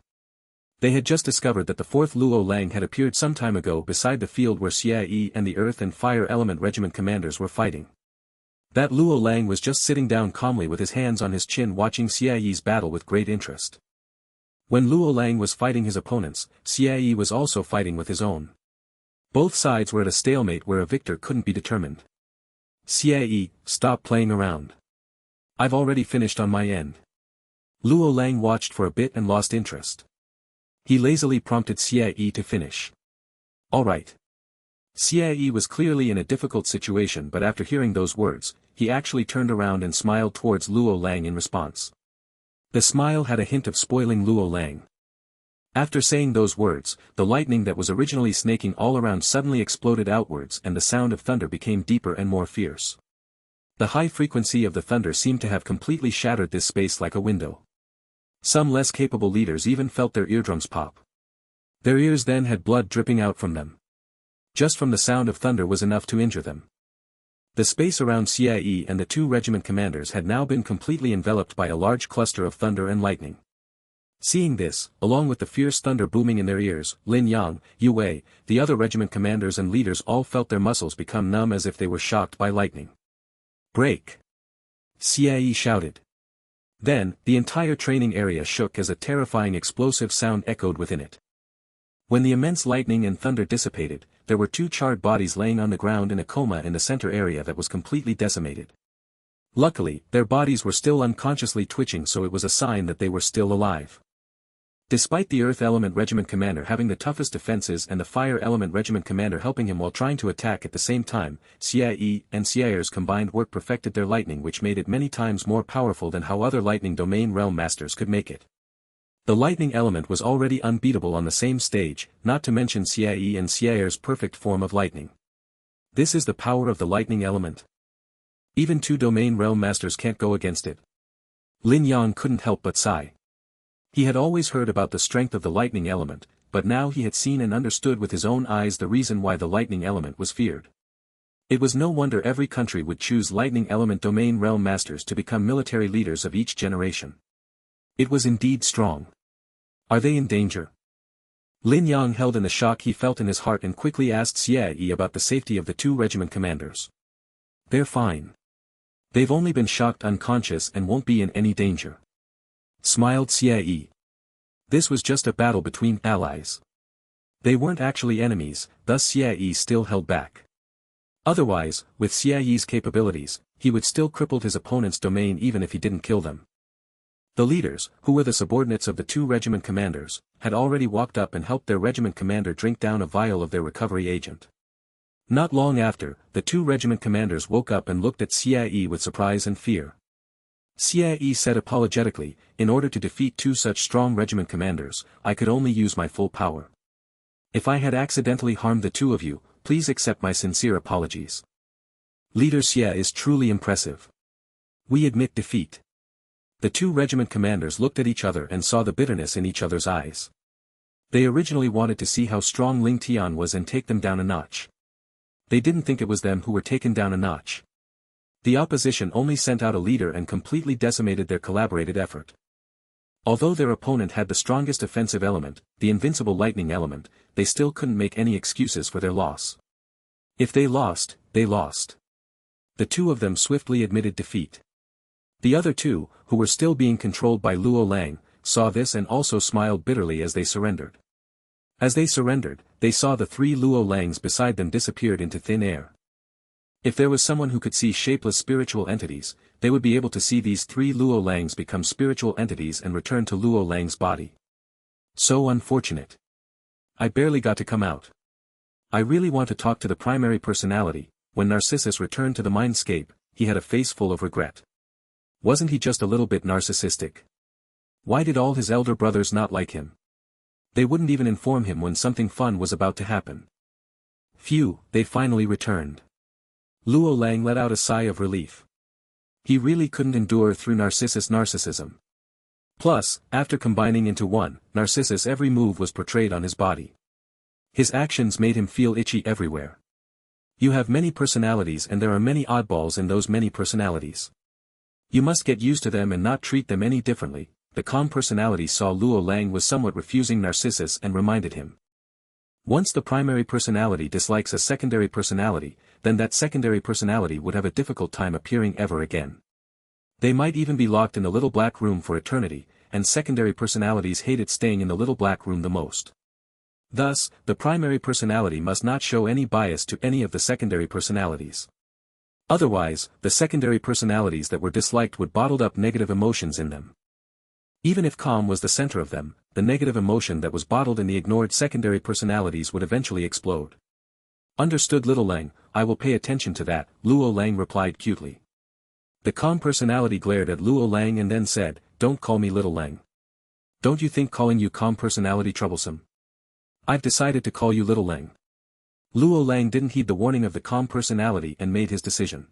They had just discovered that the 4th Luo Lang had appeared some time ago beside the field where Xie Yi and the Earth and Fire Element Regiment commanders were fighting. That Luo Lang was just sitting down calmly with his hands on his chin watching Xie Yi's battle with great interest. When Luo Lang was fighting his opponents, Xie Yi was also fighting with his own. Both sides were at a stalemate where a victor couldn't be determined. Xie Yi, stop playing around. I've already finished on my end. Luo Lang watched for a bit and lost interest. He lazily prompted Xie Yi to finish. All right. Xie Yi was clearly in a difficult situation, but after hearing those words, he actually turned around and smiled towards Luo Lang in response. The smile had a hint of spoiling Luo Lang. After saying those words, the lightning that was originally snaking all around suddenly exploded outwards and the sound of thunder became deeper and more fierce. The high frequency of the thunder seemed to have completely shattered this space like a window. Some less capable leaders even felt their eardrums pop. Their ears then had blood dripping out from them. Just from the sound of thunder was enough to injure them. The space around Xie Yi and the 2 regiment commanders had now been completely enveloped by a large cluster of thunder and lightning. Seeing this, along with the fierce thunder booming in their ears, Lin Yang, Yu Wei, the other regiment commanders and leaders all felt their muscles become numb as if they were shocked by lightning. Break! Xie Yi shouted. Then, the entire training area shook as a terrifying explosive sound echoed within it. When the immense lightning and thunder dissipated, there were 2 charred bodies laying on the ground in a coma in the center area that was completely decimated. Luckily, their bodies were still unconsciously twitching, so it was a sign that they were still alive. Despite the Earth Element Regiment commander having the toughest defenses and the Fire Element Regiment commander helping him while trying to attack at the same time, Xie Yi and Xie's combined work perfected their lightning, which made it many times more powerful than how other lightning domain realm masters could make it. The lightning element was already unbeatable on the same stage, not to mention Xie Yi and Xie's perfect form of lightning. This is the power of the lightning element. Even 2 domain realm masters can't go against it. Lin Yang couldn't help but sigh. He had always heard about the strength of the lightning element, but now he had seen and understood with his own eyes the reason why the lightning element was feared. It was no wonder every country would choose lightning element domain realm masters to become military leaders of each generation. It was indeed strong. Are they in danger? Lin Yang held in the shock he felt in his heart and quickly asked Xie Yi about the safety of the 2 regiment commanders. They're fine. They've only been shocked unconscious and won't be in any danger. Smiled Xie Yi. This was just a battle between allies. They weren't actually enemies, thus Xie Yi still held back. Otherwise, with Xie Yi's capabilities, he would still cripple his opponent's domain even if he didn't kill them. The leaders, who were the subordinates of the 2 regiment commanders, had already walked up and helped their regiment commander drink down a vial of their recovery agent. Not long after, the 2 regiment commanders woke up and looked at Xie Yi with surprise and fear. Xie Yi said apologetically, in order to defeat 2 such strong regiment commanders, I could only use my full power. If I had accidentally harmed the 2 of you, please accept my sincere apologies. Leader Xie is truly impressive. We admit defeat. The 2 regiment commanders looked at each other and saw the bitterness in each other's eyes. They originally wanted to see how strong Ling Tian was and take them down a notch. They didn't think it was them who were taken down a notch. The opposition only sent out a leader and completely decimated their collaborated effort. Although their opponent had the strongest offensive element, the invincible lightning element, they still couldn't make any excuses for their loss. If they lost, they lost. The 2 of them swiftly admitted defeat. The other 2, who were still being controlled by Luo Lang, saw this and also smiled bitterly as they surrendered. As they surrendered, they saw the 3 Luo Langs beside them disappeared into thin air. If there was someone who could see shapeless spiritual entities, they would be able to see these 3 Luo Langs become spiritual entities and return to Luo Lang's body. So unfortunate. I barely got to come out. I really want to talk to the primary personality. When Narcissus returned to the mindscape, he had a face full of regret. Wasn't he just a little bit narcissistic? Why did all his elder brothers not like him? They wouldn't even inform him when something fun was about to happen. Phew, they finally returned. Luo Lang let out a sigh of relief. He really couldn't endure through narcissism. Plus, after combining into one, Narcissus, every move was portrayed on his body. His actions made him feel itchy everywhere. You have many personalities and there are many oddballs in those many personalities. You must get used to them and not treat them any differently. The calm personality saw Luo Lang was somewhat refusing Narcissus and reminded him. Once the primary personality dislikes a secondary personality, then that secondary personality would have a difficult time appearing ever again. They might even be locked in the little black room for eternity, and secondary personalities hated staying in the little black room the most. Thus, the primary personality must not show any bias to any of the secondary personalities. Otherwise, the secondary personalities that were disliked would bottle up negative emotions in them. Even if calm was the center of them, the negative emotion that was bottled in the ignored secondary personalities would eventually explode. Understood, little Lang, I will pay attention to that, Luo Lang replied cutely. The calm personality glared at Luo Lang and then said, don't call me little Lang. Don't you think calling you calm personality troublesome? I've decided to call you little Lang. Luo Lang didn't heed the warning of the calm personality and made his decision.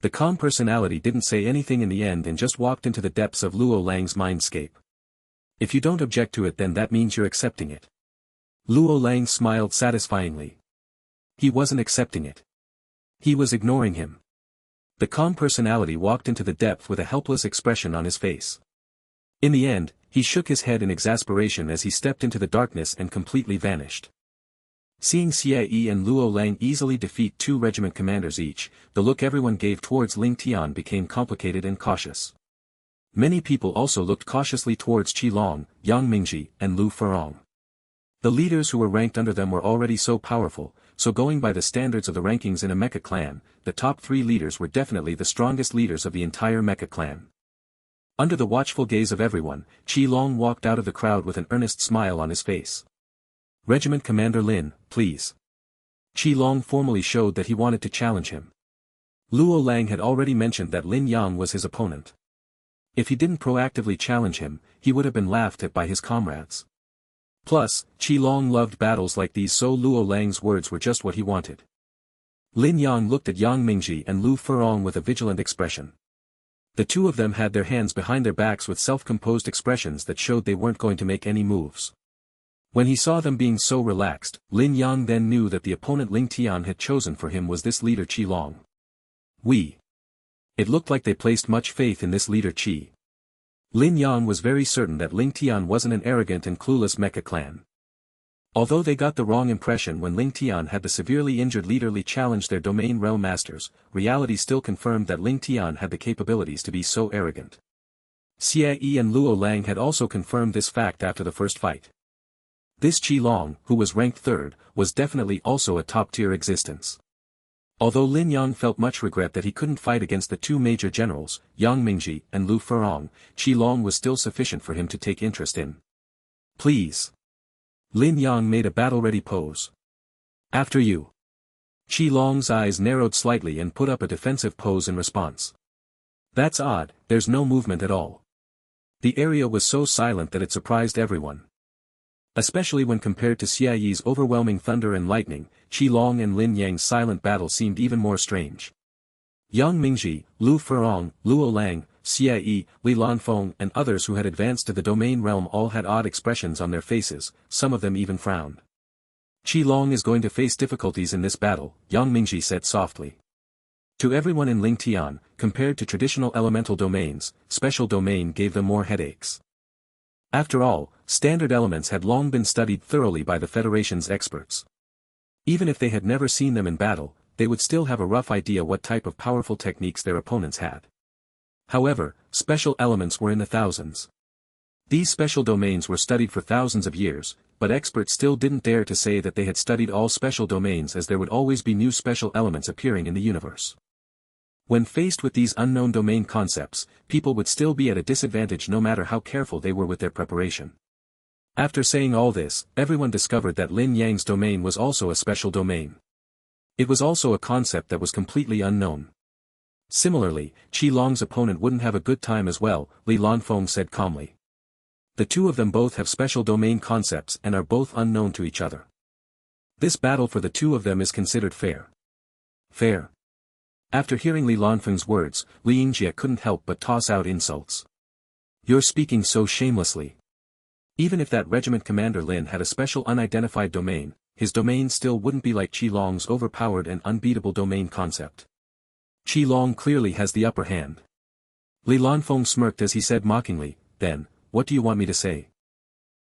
The calm personality didn't say anything in the end and just walked into the depths of Luo Lang's mindscape. If you don't object to it, then that means you're accepting it. Luo Lang smiled satisfyingly. He wasn't accepting it. He was ignoring him. The calm personality walked into the depth with a helpless expression on his face. In the end, he shook his head in exasperation as he stepped into the darkness and completely vanished. Seeing Xie and Luo Lang easily defeat 2 regiment commanders each, the look everyone gave towards Ling Tian became complicated and cautious. Many people also looked cautiously towards Qi Long, Yang Mingji, and Lu Furong. The leaders who were ranked under them were already so powerful, so going by the standards of the rankings in a mecha clan, the top 3 leaders were definitely the strongest leaders of the entire mecha clan. Under the watchful gaze of everyone, Qi Long walked out of the crowd with an earnest smile on his face. Regiment Commander Lin, please. Qi Long formally showed that he wanted to challenge him. Luo Lang had already mentioned that Lin Yang was his opponent. If he didn't proactively challenge him, he would have been laughed at by his comrades. Plus, Qi Long loved battles like these, so Luo Lang's words were just what he wanted. Lin Yang looked at Yang Mingji and Lu Furong with a vigilant expression. The two of them had their hands behind their backs with self-composed expressions that showed they weren't going to make any moves. When he saw them being so relaxed, Lin Yang then knew that the opponent Ling Tian had chosen for him was this leader Qi Long. It looked like they placed much faith in this leader Qi. Lin Yang was very certain that Ling Tian wasn't an arrogant and clueless mecha clan. Although they got the wrong impression when Ling Tian had the severely injured leader Li challenge their domain realm masters, reality still confirmed that Ling Tian had the capabilities to be so arrogant. Xie and Luo Lang had also confirmed this fact after the first fight. This Qi Long, who was ranked 3rd, was definitely also a top-tier existence. Although Lin Yang felt much regret that he couldn't fight against the 2 major generals, Yang Mingji and Lu Furong, Qi Long was still sufficient for him to take interest in. Please. Lin Yang made a battle-ready pose. After you. Qi Long's eyes narrowed slightly and put up a defensive pose in response. That's odd, there's no movement at all. The area was so silent that it surprised everyone. Especially when compared to Xie's overwhelming thunder and lightning, Qi Long and Lin Yang's silent battle seemed even more strange. Yang Mingji, Lu Furong, Luo Lang, Xie, Li Lanfeng and others who had advanced to the domain realm all had odd expressions on their faces, some of them even frowned. Qi Long is going to face difficulties in this battle, Yang Mingji said softly. To everyone in Ling Tian, compared to traditional elemental domains, special domain gave them more headaches. After all, standard elements had long been studied thoroughly by the Federation's experts. Even if they had never seen them in battle, they would still have a rough idea what type of powerful techniques their opponents had. However, special elements were in the thousands. These special domains were studied for thousands of years, but experts still didn't dare to say that they had studied all special domains, as there would always be new special elements appearing in the universe. When faced with these unknown domain concepts, people would still be at a disadvantage no matter how careful they were with their preparation. After saying all this, everyone discovered that Lin Yang's domain was also a special domain. It was also a concept that was completely unknown. Similarly, Qi Long's opponent wouldn't have a good time as well, Li Lanfeng said calmly. The two of them both have special domain concepts and are both unknown to each other. This battle for the two of them is considered fair. Fair. After hearing Li Lanfeng's words, Li Yingjie couldn't help but toss out insults. You're speaking so shamelessly. Even if that regiment commander Lin had a special unidentified domain, his domain still wouldn't be like Qilong's overpowered and unbeatable domain concept. Qilong clearly has the upper hand. Li Lanfeng smirked as he said mockingly, then, what do you want me to say?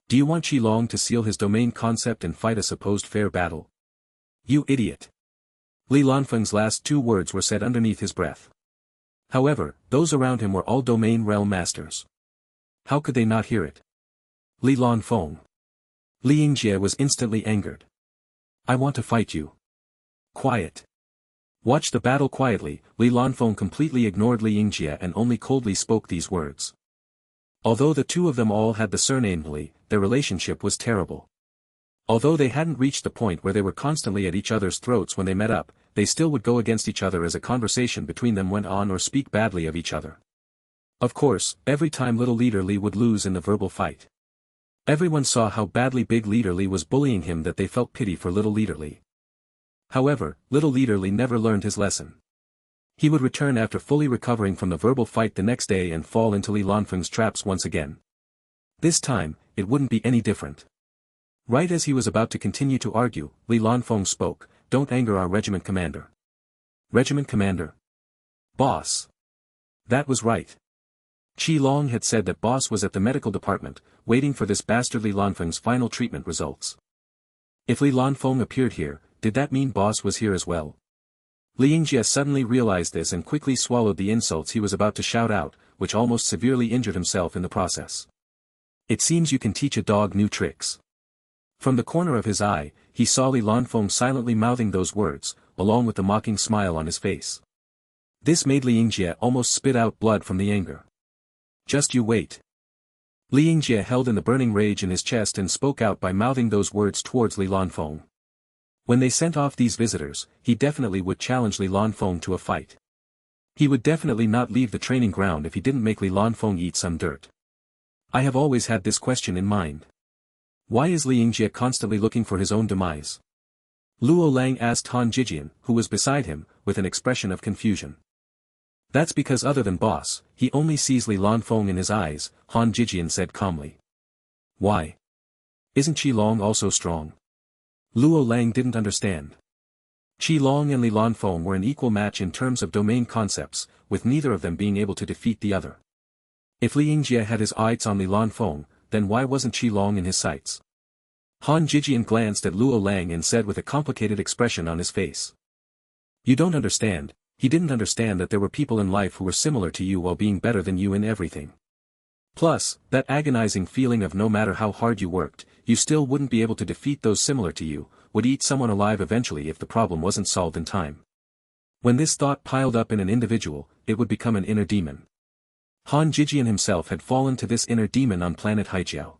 Do you want Qilong to seal his domain concept and fight a supposed fair battle? You idiot. Li Lanfeng's last two words were said underneath his breath. However, those around him were all domain realm masters. How could they not hear it? Li Lanfeng. Li Yingjie was instantly angered. I want to fight you. Quiet. Watch the battle quietly. Li Lanfeng completely ignored Li Yingjie and only coldly spoke these words. Although the two of them all had the surname Li, their relationship was terrible. Although they hadn't reached the point where they were constantly at each other's throats when they met up, they still would go against each other as a conversation between them went on or speak badly of each other. Of course, every time little leader Li would lose in the verbal fight. Everyone saw how badly big leader Li was bullying him that they felt pity for little leader Li. However, little leader Li never learned his lesson. He would return after fully recovering from the verbal fight the next day and fall into Li Lanfeng's traps once again. This time, it wouldn't be any different. Right as he was about to continue to argue, Li Lanfeng spoke, don't anger our regiment commander. Regiment commander? Boss. That was right. Qilong had said that boss was at the medical department, waiting for this bastard Li Lanfeng's final treatment results. If Li Lanfeng appeared here, did that mean boss was here as well? Li Yingjie suddenly realized this and quickly swallowed the insults he was about to shout out, which almost severely injured himself in the process. It seems you can teach a dog new tricks. From the corner of his eye, he saw Li Lanfeng silently mouthing those words, along with the mocking smile on his face. This made Li Yingjie almost spit out blood from the anger. Just you wait. Li Yingjie held in the burning rage in his chest and spoke out by mouthing those words towards Li Lanfeng. When they sent off these visitors, he definitely would challenge Li Lanfeng to a fight. He would definitely not leave the training ground if he didn't make Li Lanfeng eat some dirt. I have always had this question in mind. Why is Li Yingjie constantly looking for his own demise? Luo Lang asked Han Jijian, who was beside him, with an expression of confusion. That's because other than boss, he only sees Li Lanfeng in his eyes, Han Jijian said calmly. Why? Isn't Qilong also strong? Luo Lang didn't understand. Qilong and Li Lanfeng were an equal match in terms of domain concepts, with neither of them being able to defeat the other. If Li Yingjie had his eyes on Li Lanfeng, then why wasn't Qilong in his sights? Han Jijian glanced at Luo Lang and said with a complicated expression on his face. You don't understand. He didn't understand that there were people in life who were similar to you while being better than you in everything. Plus, that agonizing feeling of no matter how hard you worked, you still wouldn't be able to defeat those similar to you, would eat someone alive eventually if the problem wasn't solved in time. When this thought piled up in an individual, it would become an inner demon. Han Jijian himself had fallen to this inner demon on planet Haijiao.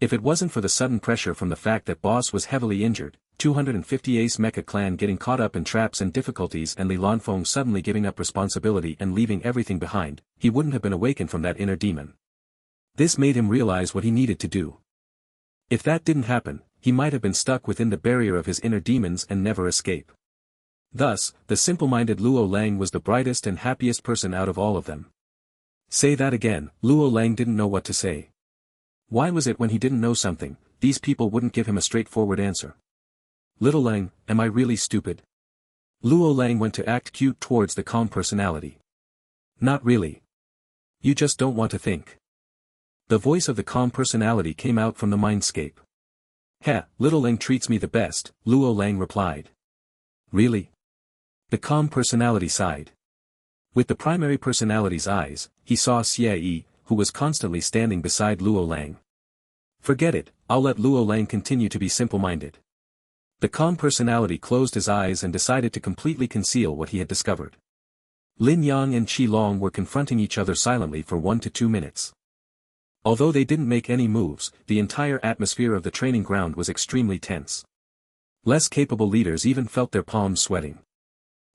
If it wasn't for the sudden pressure from the fact that boss was heavily injured, 250 Ace Mecha clan getting caught up in traps and difficulties and Li Lanfeng suddenly giving up responsibility and leaving everything behind, he wouldn't have been awakened from that inner demon. This made him realize what he needed to do. If that didn't happen, he might have been stuck within the barrier of his inner demons and never escape. Thus, the simple-minded Luo Lang was the brightest and happiest person out of all of them. Say that again. Luo Lang didn't know what to say. Why was it when he didn't know something, these people wouldn't give him a straightforward answer? Little Lang, am I really stupid? Luo Lang went to act cute towards the calm personality. Not really. You just don't want to think. The voice of the calm personality came out from the mindscape. Heh, Little Lang treats me the best, Luo Lang replied. Really? The calm personality sighed. With the primary personality's eyes, he saw Xie Yi, who was constantly standing beside Luo Lang. Forget it, I'll let Luo Lang continue to be simple-minded. The calm personality closed his eyes and decided to completely conceal what he had discovered. Lin Yang and Qilong were confronting each other silently for 1 to 2 minutes. Although they didn't make any moves, the entire atmosphere of the training ground was extremely tense. Less capable leaders even felt their palms sweating.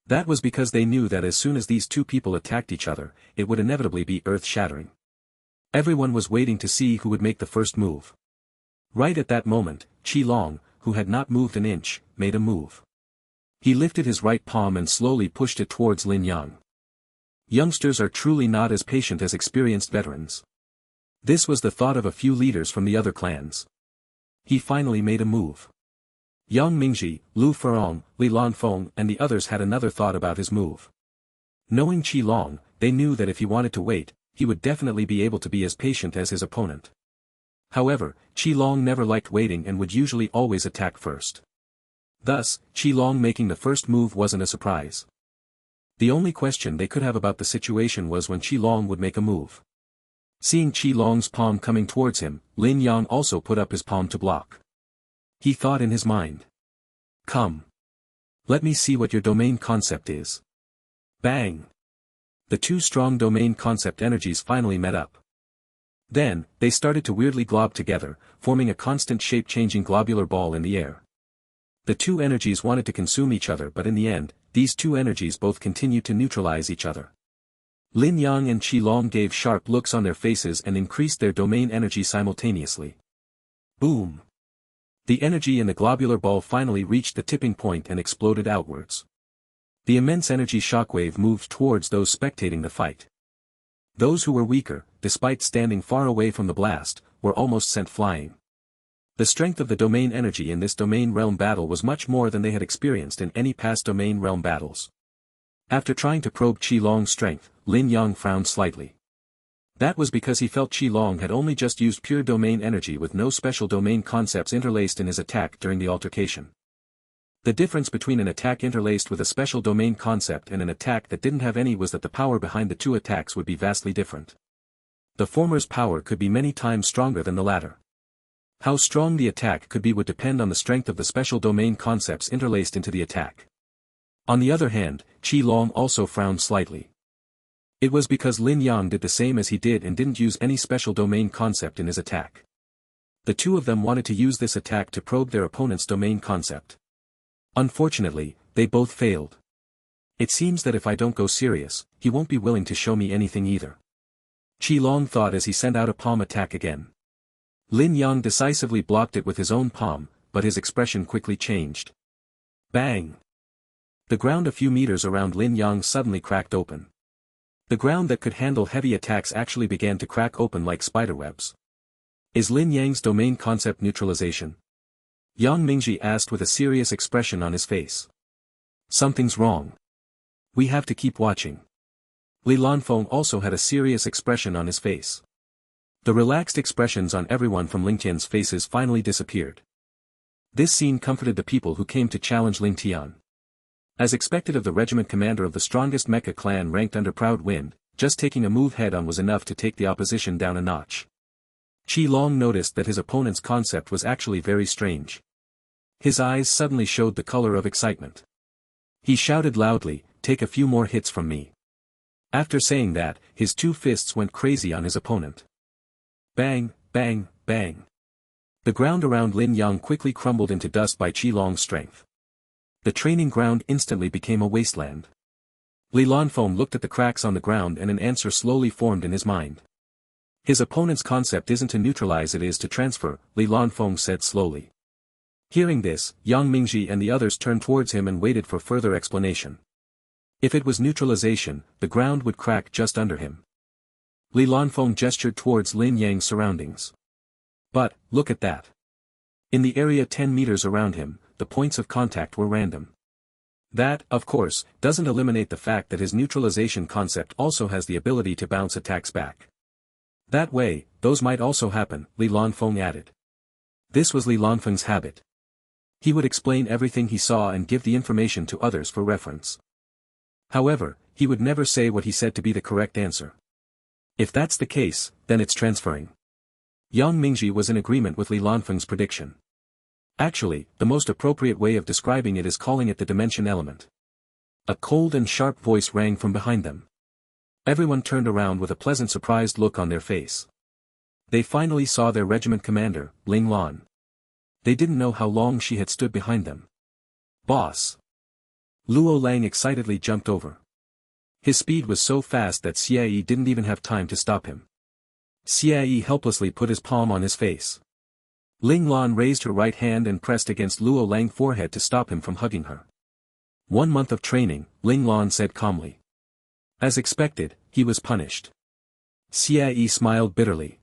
That was because they knew that as soon as these two people attacked each other, it would inevitably be earth-shattering. Everyone was waiting to see who would make the first move. Right at that moment, Qilong, who had not moved an inch, made a move. He lifted his right palm and slowly pushed it towards Lin Yang. Youngsters are truly not as patient as experienced veterans. This was the thought of a few leaders from the other clans. He finally made a move. Yang Mingji, Lu Furong, Li Lanfeng and the others had another thought about his move. Knowing Qi Long, they knew that if he wanted to wait, he would definitely be able to be as patient as his opponent. However, Qi Long never liked waiting and would usually always attack first. Thus, Qi Long making the first move wasn't a surprise. The only question they could have about the situation was when Qi Long would make a move. Seeing Qi Long's palm coming towards him, Lin Yang also put up his palm to block. He thought in his mind. Come. Let me see what your domain concept is. Bang! The two strong domain concept energies finally met up. Then, they started to weirdly glob together, forming a constant shape-changing globular ball in the air. The two energies wanted to consume each other, but in the end, these two energies both continued to neutralize each other. Lin Yang and Qi Long gave sharp looks on their faces and increased their domain energy simultaneously. Boom! The energy in the globular ball finally reached the tipping point and exploded outwards. The immense energy shockwave moved towards those spectating the fight. Those who were weaker, despite standing far away from the blast, were almost sent flying. The strength of the domain energy in this domain realm battle was much more than they had experienced in any past domain realm battles. After trying to probe Qi Long's strength, Lin Yang frowned slightly. That was because he felt Qi Long had only just used pure domain energy with no special domain concepts interlaced in his attack during the altercation. The difference between an attack interlaced with a special domain concept and an attack that didn't have any was that the power behind the two attacks would be vastly different. The former's power could be many times stronger than the latter. How strong the attack could be would depend on the strength of the special domain concepts interlaced into the attack. On the other hand, Qi Long also frowned slightly. It was because Lin Yang did the same as he did and didn't use any special domain concept in his attack. The two of them wanted to use this attack to probe their opponent's domain concept. Unfortunately, they both failed. It seems that if I don't go serious, he won't be willing to show me anything either. Qi Long thought as he sent out a palm attack again. Lin Yang decisively blocked it with his own palm, but his expression quickly changed. Bang! The ground a few meters around Lin Yang suddenly cracked open. The ground that could handle heavy attacks actually began to crack open like spiderwebs. Is Lin Yang's domain concept neutralization? Yang Mingji asked with a serious expression on his face. Something's wrong. We have to keep watching. Li Lanfeng also had a serious expression on his face. The relaxed expressions on everyone from Ling Tian's faces finally disappeared. This scene comforted the people who came to challenge Ling Tian. As expected of the regiment commander of the strongest mecha clan ranked under Proud Wind, just taking a move head-on was enough to take the opposition down a notch. Qi Long noticed that his opponent's concept was actually very strange. His eyes suddenly showed the color of excitement. He shouted loudly, "Take a few more hits from me." After saying that, his two fists went crazy on his opponent. Bang, bang, bang. The ground around Lin Yang quickly crumbled into dust by Qi Long's strength. The training ground instantly became a wasteland. Li Lanfeng looked at the cracks on the ground and an answer slowly formed in his mind. His opponent's concept isn't to neutralize, it is to transfer, Li Lanfeng said slowly. Hearing this, Yang Mingji and the others turned towards him and waited for further explanation. If it was neutralization, the ground would crack just under him. Li Lanfeng gestured towards Lin Yang's surroundings. But, look at that. In the area 10 meters around him, the points of contact were random. That, of course, doesn't eliminate the fact that his neutralization concept also has the ability to bounce attacks back. That way, those might also happen, Li Lanfeng added. This was Li Lanfeng's habit. He would explain everything he saw and give the information to others for reference. However, he would never say what he said to be the correct answer. If that's the case, then it's transferring. Yang Mingji was in agreement with Li Lanfeng's prediction. Actually, the most appropriate way of describing it is calling it the dimension element. A cold and sharp voice rang from behind them. Everyone turned around with a pleasant surprised look on their face. They finally saw their regiment commander, Ling Lan. They didn't know how long she had stood behind them. Boss! Luo Lang excitedly jumped over. His speed was so fast that Xie didn't even have time to stop him. Xie helplessly put his palm on his face. Ling Lan raised her right hand and pressed against Luo Lang's forehead to stop him from hugging her. 1 month of training, Ling Lan said calmly. As expected, he was punished. Xie smiled bitterly.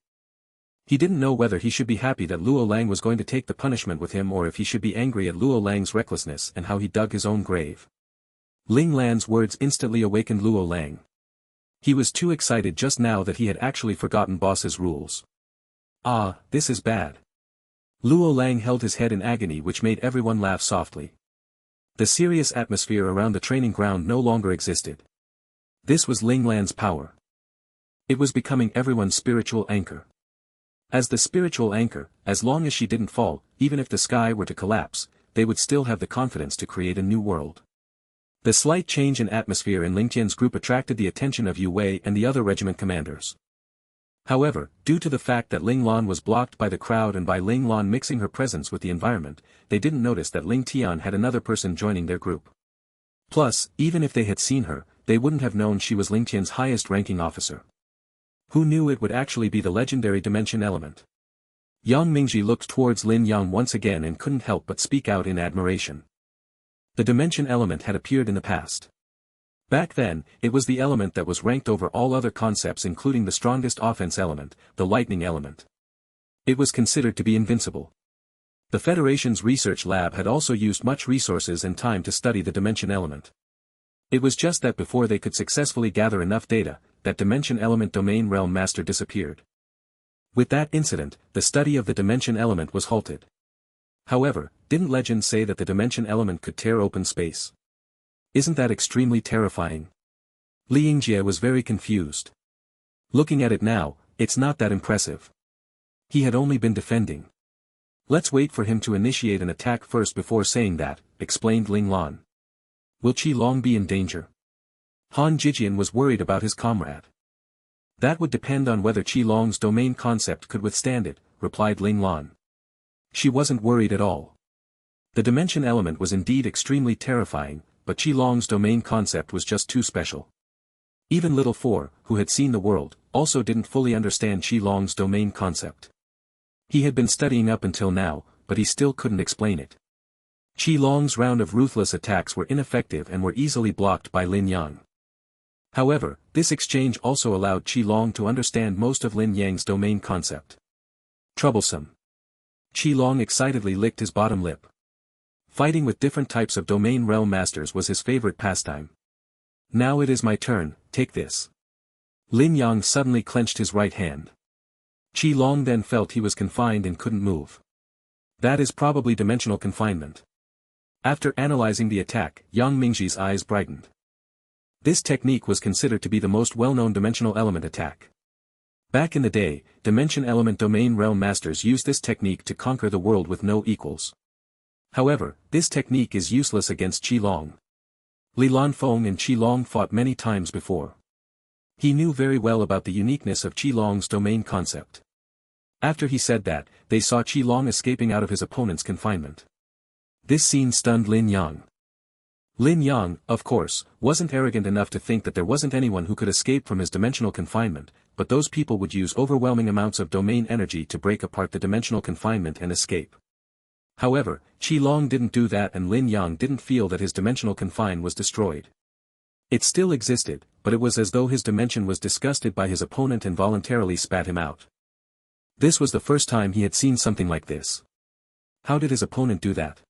He didn't know whether he should be happy that Luo Lang was going to take the punishment with him or if he should be angry at Luo Lang's recklessness and how he dug his own grave. Ling Lan's words instantly awakened Luo Lang. He was too excited just now that he had actually forgotten boss's rules. Ah, this is bad. Luo Lang held his head in agony, which made everyone laugh softly. The serious atmosphere around the training ground no longer existed. This was Ling Lan's power. It was becoming everyone's spiritual anchor. As the spiritual anchor, as long as she didn't fall, even if the sky were to collapse, they would still have the confidence to create a new world. The slight change in atmosphere in Ling Tian's group attracted the attention of Yu Wei and the other regiment commanders. However, due to the fact that Ling Lan was blocked by the crowd and by Ling Lan mixing her presence with the environment, they didn't notice that Ling Tian had another person joining their group. Plus, even if they had seen her, they wouldn't have known she was Ling Tian's highest-ranking officer. Who knew it would actually be the legendary dimension element? Yang Mingji looked towards Lin Yang once again and couldn't help but speak out in admiration. The dimension element had appeared in the past. Back then, it was the element that was ranked over all other concepts, including the strongest offense element, the lightning element. It was considered to be invincible. The Federation's research lab had also used much resources and time to study the dimension element. It was just that before they could successfully gather enough data, that dimension element domain realm master disappeared. With that incident, the study of the dimension element was halted. However, didn't legend say that the dimension element could tear open space? Isn't that extremely terrifying? Li Yingjie was very confused. Looking at it now, it's not that impressive. He had only been defending. Let's wait for him to initiate an attack first before saying that, explained Ling Lan. Will Qi Long be in danger? Han Jijian was worried about his comrade. That would depend on whether Qi Long's domain concept could withstand it, replied Ling Lan. She wasn't worried at all. The dimension element was indeed extremely terrifying, but Qi Long's domain concept was just too special. Even Little Four, who had seen the world, also didn't fully understand Qi Long's domain concept. He had been studying up until now, but he still couldn't explain it. Qi Long's round of ruthless attacks were ineffective and were easily blocked by Lin Yang. However, this exchange also allowed Qi Long to understand most of Lin Yang's domain concept. Troublesome. Qi Long excitedly licked his bottom lip. Fighting with different types of domain realm masters was his favorite pastime. Now it is my turn, take this. Lin Yang suddenly clenched his right hand. Qi Long then felt he was confined and couldn't move. That is probably dimensional confinement. After analyzing the attack, Yang Mingji's eyes brightened. This technique was considered to be the most well-known dimensional element attack. Back in the day, dimension element domain realm masters used this technique to conquer the world with no equals. However, this technique is useless against Qi Long. Li Lanfeng and Qi Long fought many times before. He knew very well about the uniqueness of Qi Long's domain concept. After he said that, they saw Qi Long escaping out of his opponent's confinement. This scene stunned Lin Yang. Lin Yang, of course, wasn't arrogant enough to think that there wasn't anyone who could escape from his dimensional confinement, but those people would use overwhelming amounts of domain energy to break apart the dimensional confinement and escape. However, Qi Long didn't do that, and Lin Yang didn't feel that his dimensional confine was destroyed. It still existed, but it was as though his dimension was disgusted by his opponent and voluntarily spat him out. This was the first time he had seen something like this. How did his opponent do that?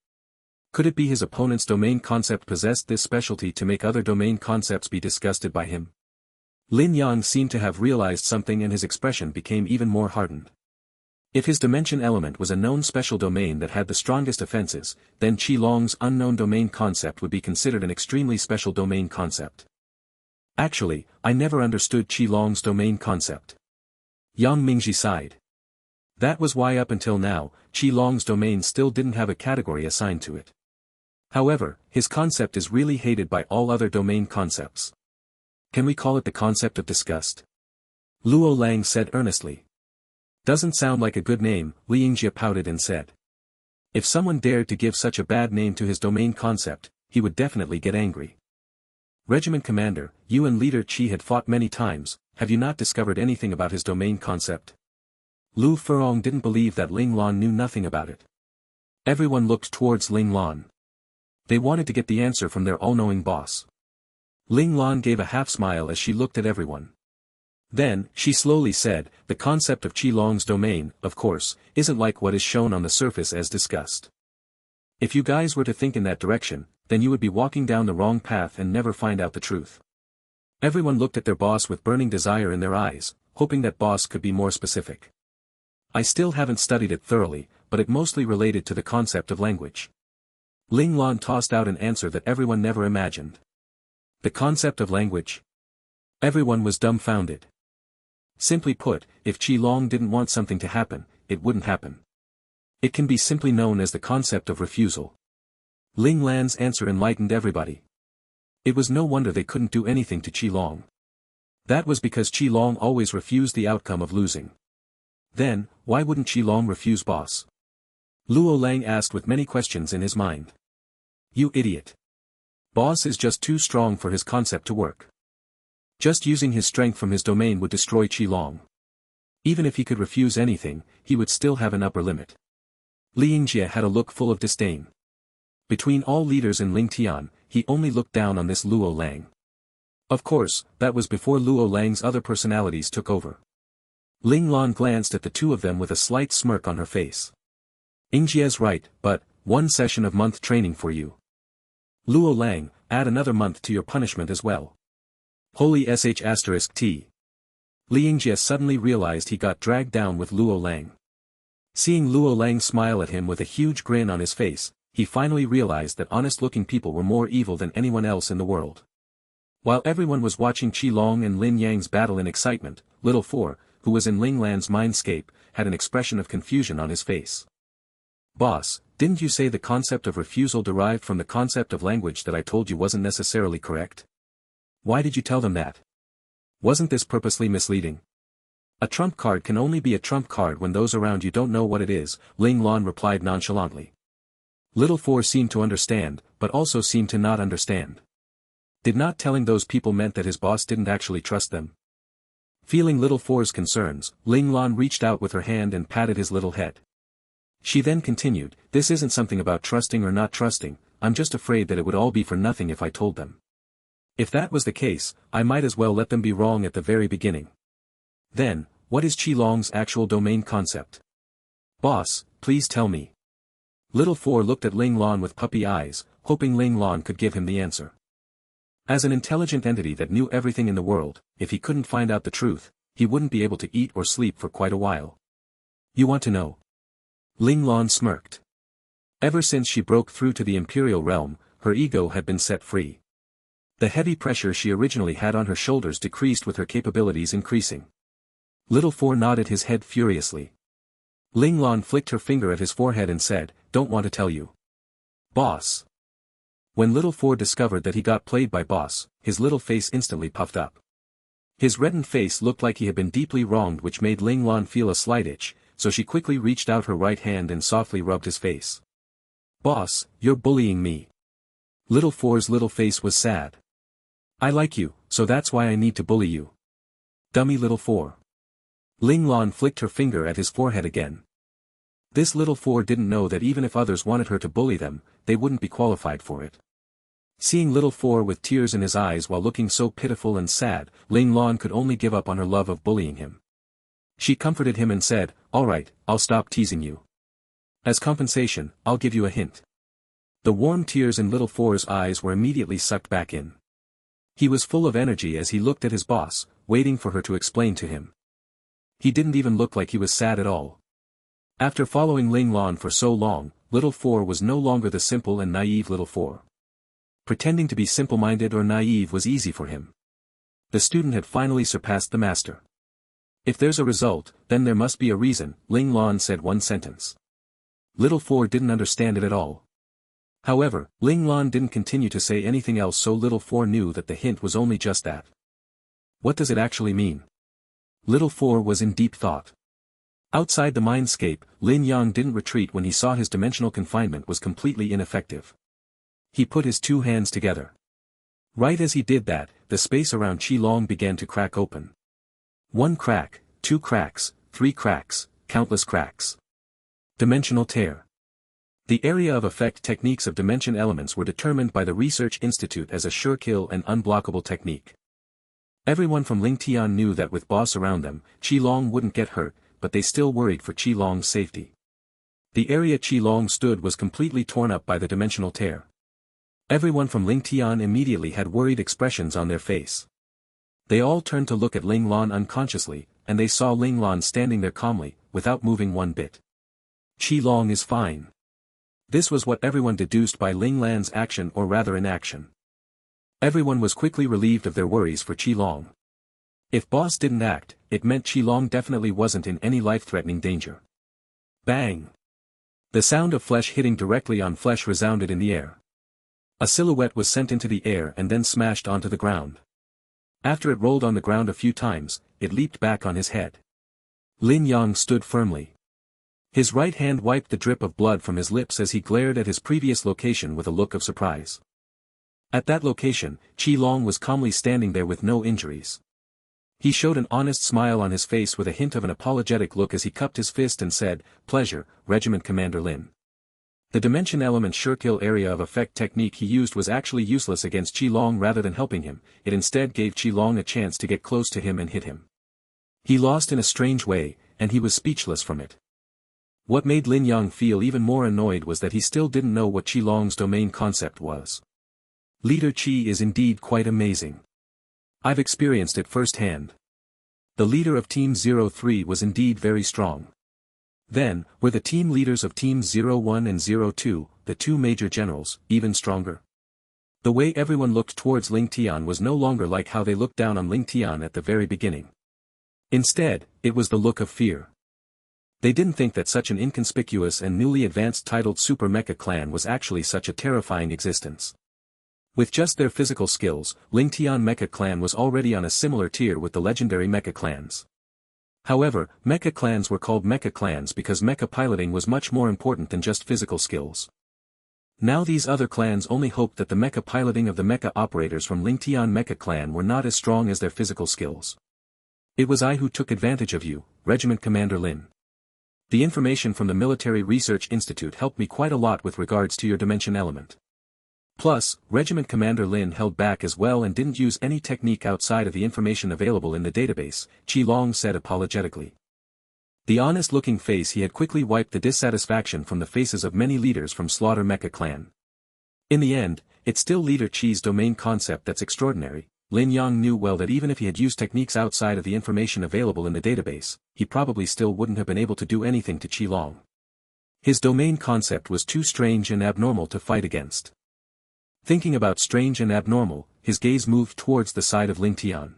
Could it be his opponent's domain concept possessed this specialty to make other domain concepts be disgusted by him? Lin Yang seemed to have realized something, and his expression became even more hardened. If his dimension element was a known special domain that had the strongest offenses, then Qi Long's unknown domain concept would be considered an extremely special domain concept. Actually, I never understood Qi Long's domain concept. Yang Mingji sighed. That was why up until now, Qi Long's domain still didn't have a category assigned to it. However, his concept is really hated by all other domain concepts. Can we call it the concept of disgust? Luo Lang said earnestly. Doesn't sound like a good name, Li Yingjie pouted and said. If someone dared to give such a bad name to his domain concept, he would definitely get angry. Regiment Commander, you and Leader Qi had fought many times, have you not discovered anything about his domain concept? Lu Furong didn't believe that Ling Lan knew nothing about it. Everyone looked towards Ling Lan. They wanted to get the answer from their all-knowing boss. Ling Lan gave a half-smile as she looked at everyone. Then, she slowly said, the concept of Qilong's domain, of course, isn't like what is shown on the surface as discussed. If you guys were to think in that direction, then you would be walking down the wrong path and never find out the truth. Everyone looked at their boss with burning desire in their eyes, hoping that boss could be more specific. I still haven't studied it thoroughly, but it mostly related to the concept of language. Ling Lan tossed out an answer that everyone never imagined. The concept of language? Everyone was dumbfounded. Simply put, if Qilong didn't want something to happen, it wouldn't happen. It can be simply known as the concept of refusal. Ling Lan's answer enlightened everybody. It was no wonder they couldn't do anything to Qilong. That was because Qilong always refused the outcome of losing. Then, why wouldn't Qilong refuse boss? Luo Lang asked with many questions in his mind. You idiot. Boss is just too strong for his concept to work. Just using his strength from his domain would destroy Qilong. Even if he could refuse anything, he would still have an upper limit. Li Yingjie had a look full of disdain. Between all leaders in Lingtian, he only looked down on this Luo Lang. Of course, that was before Luo Lang's other personalities took over. Ling Lan glanced at the two of them with a slight smirk on her face. Yingjie's right, but, one session of month training for you. Luo Lang, add another month to your punishment as well. Holy sh*t. Li Yingjie suddenly realized he got dragged down with Luo Lang. Seeing Luo Lang smile at him with a huge grin on his face, he finally realized that honest-looking people were more evil than anyone else in the world. While everyone was watching Qilong and Lin Yang's battle in excitement, Little Four, who was in Ling Lan's mindscape, had an expression of confusion on his face. Boss, didn't you say the concept of refusal derived from the concept of language that I told you wasn't necessarily correct? Why did you tell them that? Wasn't this purposely misleading? A trump card can only be a trump card when those around you don't know what it is, Ling Lan replied nonchalantly. Little Four seemed to understand, but also seemed to not understand. Did not telling those people meant that his boss didn't actually trust them? Feeling Little Four's concerns, Ling Lan reached out with her hand and patted his little head. She then continued, this isn't something about trusting or not trusting, I'm just afraid that it would all be for nothing if I told them. If that was the case, I might as well let them be wrong at the very beginning. Then, what is Qilong's actual domain concept? Boss, please tell me. Little Four looked at Ling Lan with puppy eyes, hoping Ling Lan could give him the answer. As an intelligent entity that knew everything in the world, if he couldn't find out the truth, he wouldn't be able to eat or sleep for quite a while. You want to know? Ling Lan smirked. Ever since she broke through to the Imperial realm, her ego had been set free. The heavy pressure she originally had on her shoulders decreased with her capabilities increasing. Little Four nodded his head furiously. Ling Lan flicked her finger at his forehead and said, don't want to tell you. Boss. When Little Four discovered that he got played by Boss, his little face instantly puffed up. His reddened face looked like he had been deeply wronged, which made Ling Lan feel a slight itch, so she quickly reached out her right hand and softly rubbed his face. Boss, you're bullying me. Little Four's little face was sad. I like you, so that's why I need to bully you. Dummy Little Four. Ling Lan flicked her finger at his forehead again. This Little Four didn't know that even if others wanted her to bully them, they wouldn't be qualified for it. Seeing Little Four with tears in his eyes while looking so pitiful and sad, Ling Lan could only give up on her love of bullying him. She comforted him and said, alright, I'll stop teasing you. As compensation, I'll give you a hint. The warm tears in Little Four's eyes were immediately sucked back in. He was full of energy as he looked at his boss, waiting for her to explain to him. He didn't even look like he was sad at all. After following Ling Lan for so long, Little Four was no longer the simple and naive Little Four. Pretending to be simple-minded or naive was easy for him. The student had finally surpassed the master. If there's a result, then there must be a reason, Ling Lan said one sentence. Little Four didn't understand it at all. However, Ling Lan didn't continue to say anything else, so Little Four knew that the hint was only just that. What does it actually mean? Little Four was in deep thought. Outside the mindscape, Lin Yang didn't retreat when he saw his dimensional confinement was completely ineffective. He put his two hands together. Right as he did that, the space around Qilong began to crack open. One crack, two cracks, three cracks, countless cracks. Dimensional tear. The area of effect techniques of dimension elements were determined by the Research Institute as a sure kill and unblockable technique. Everyone from Ling Tian knew that with boss around them, Qi-Long wouldn't get hurt, but they still worried for Qi-Long's safety. The area Qi-Long stood was completely torn up by the dimensional tear. Everyone from Ling Tian immediately had worried expressions on their face. They all turned to look at Ling Lan unconsciously, and they saw Ling Lan standing there calmly, without moving one bit. Qi-Long is fine. This was what everyone deduced by Ling Lan's action or rather inaction. Everyone was quickly relieved of their worries for Qi-Long. If boss didn't act, it meant Qi-Long definitely wasn't in any life-threatening danger. Bang! The sound of flesh hitting directly on flesh resounded in the air. A silhouette was sent into the air and then smashed onto the ground. After it rolled on the ground a few times, it leaped back on his head. Lin Yang stood firmly. His right hand wiped the drip of blood from his lips as he glared at his previous location with a look of surprise. At that location, Qi-Long was calmly standing there with no injuries. He showed an honest smile on his face with a hint of an apologetic look as he cupped his fist and said, "Pleasure, Regiment Commander Lin." The dimension element sure kill area of effect technique he used was actually useless against Qi-Long rather than helping him, it instead gave Qi-Long a chance to get close to him and hit him. He lost in a strange way, and he was speechless from it. What made Lin Yang feel even more annoyed was that he still didn't know what Qi-Long's domain concept was. Leader Qi is indeed quite amazing. I've experienced it firsthand. The leader of Team 03 was indeed very strong. Then, were the team leaders of Teams 01 and 02, the two major generals, even stronger? The way everyone looked towards Ling Tian was no longer like how they looked down on Ling Tian at the very beginning. Instead, it was the look of fear. They didn't think that such an inconspicuous and newly advanced titled Super Mecha clan was actually such a terrifying existence. With just their physical skills, Ling Tian Mecha clan was already on a similar tier with the legendary Mecha clans. However, Mecha clans were called Mecha clans because mecha piloting was much more important than just physical skills. Now these other clans only hoped that the mecha piloting of the mecha operators from Ling Tian Mecha clan were not as strong as their physical skills. It was I who took advantage of you, Regiment Commander Lin. The information from the Military Research Institute helped me quite a lot with regards to your dimension element. Plus, Regiment Commander Lin held back as well and didn't use any technique outside of the information available in the database, Qi-Long said apologetically. The honest-looking face he had quickly wiped the dissatisfaction from the faces of many leaders from Slaughter Mecha clan. In the end, it's still Leader Qi's domain concept that's extraordinary. Lin Yang knew well that even if he had used techniques outside of the information available in the database, he probably still wouldn't have been able to do anything to Qi-Long. His domain concept was too strange and abnormal to fight against. Thinking about strange and abnormal, his gaze moved towards the side of Ling Tian.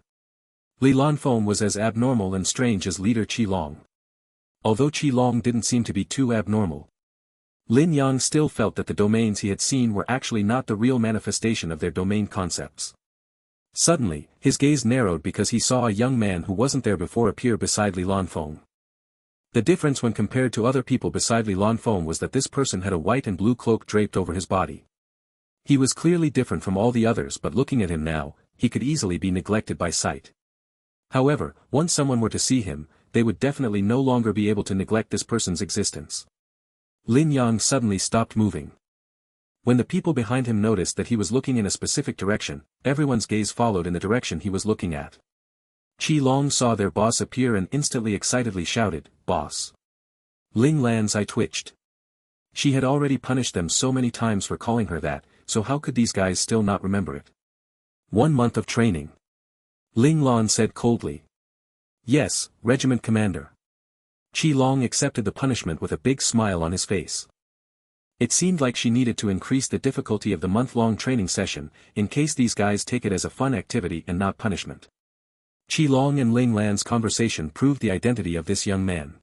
Li Lanfeng was as abnormal and strange as Leader Qi-Long. Although Qi-Long didn't seem to be too abnormal, Lin Yang still felt that the domains he had seen were actually not the real manifestation of their domain concepts. Suddenly, his gaze narrowed because he saw a young man who wasn't there before appear beside Li Lanfeng. The difference when compared to other people beside Li Lanfeng was that this person had a white and blue cloak draped over his body. He was clearly different from all the others, but looking at him now, he could easily be neglected by sight. However, once someone were to see him, they would definitely no longer be able to neglect this person's existence. Lin Yang suddenly stopped moving. When the people behind him noticed that he was looking in a specific direction, everyone's gaze followed in the direction he was looking at. Qi-Long saw their boss appear and instantly excitedly shouted, "Boss!" Ling Lan's eye twitched. She had already punished them so many times for calling her that, so how could these guys still not remember it? 1 month of training. Ling Lan said coldly. Yes, Regiment Commander. Qi-Long accepted the punishment with a big smile on his face. It seemed like she needed to increase the difficulty of the month-long training session, in case these guys take it as a fun activity and not punishment. Qi-Long and Ling Lan's conversation proved the identity of this young man.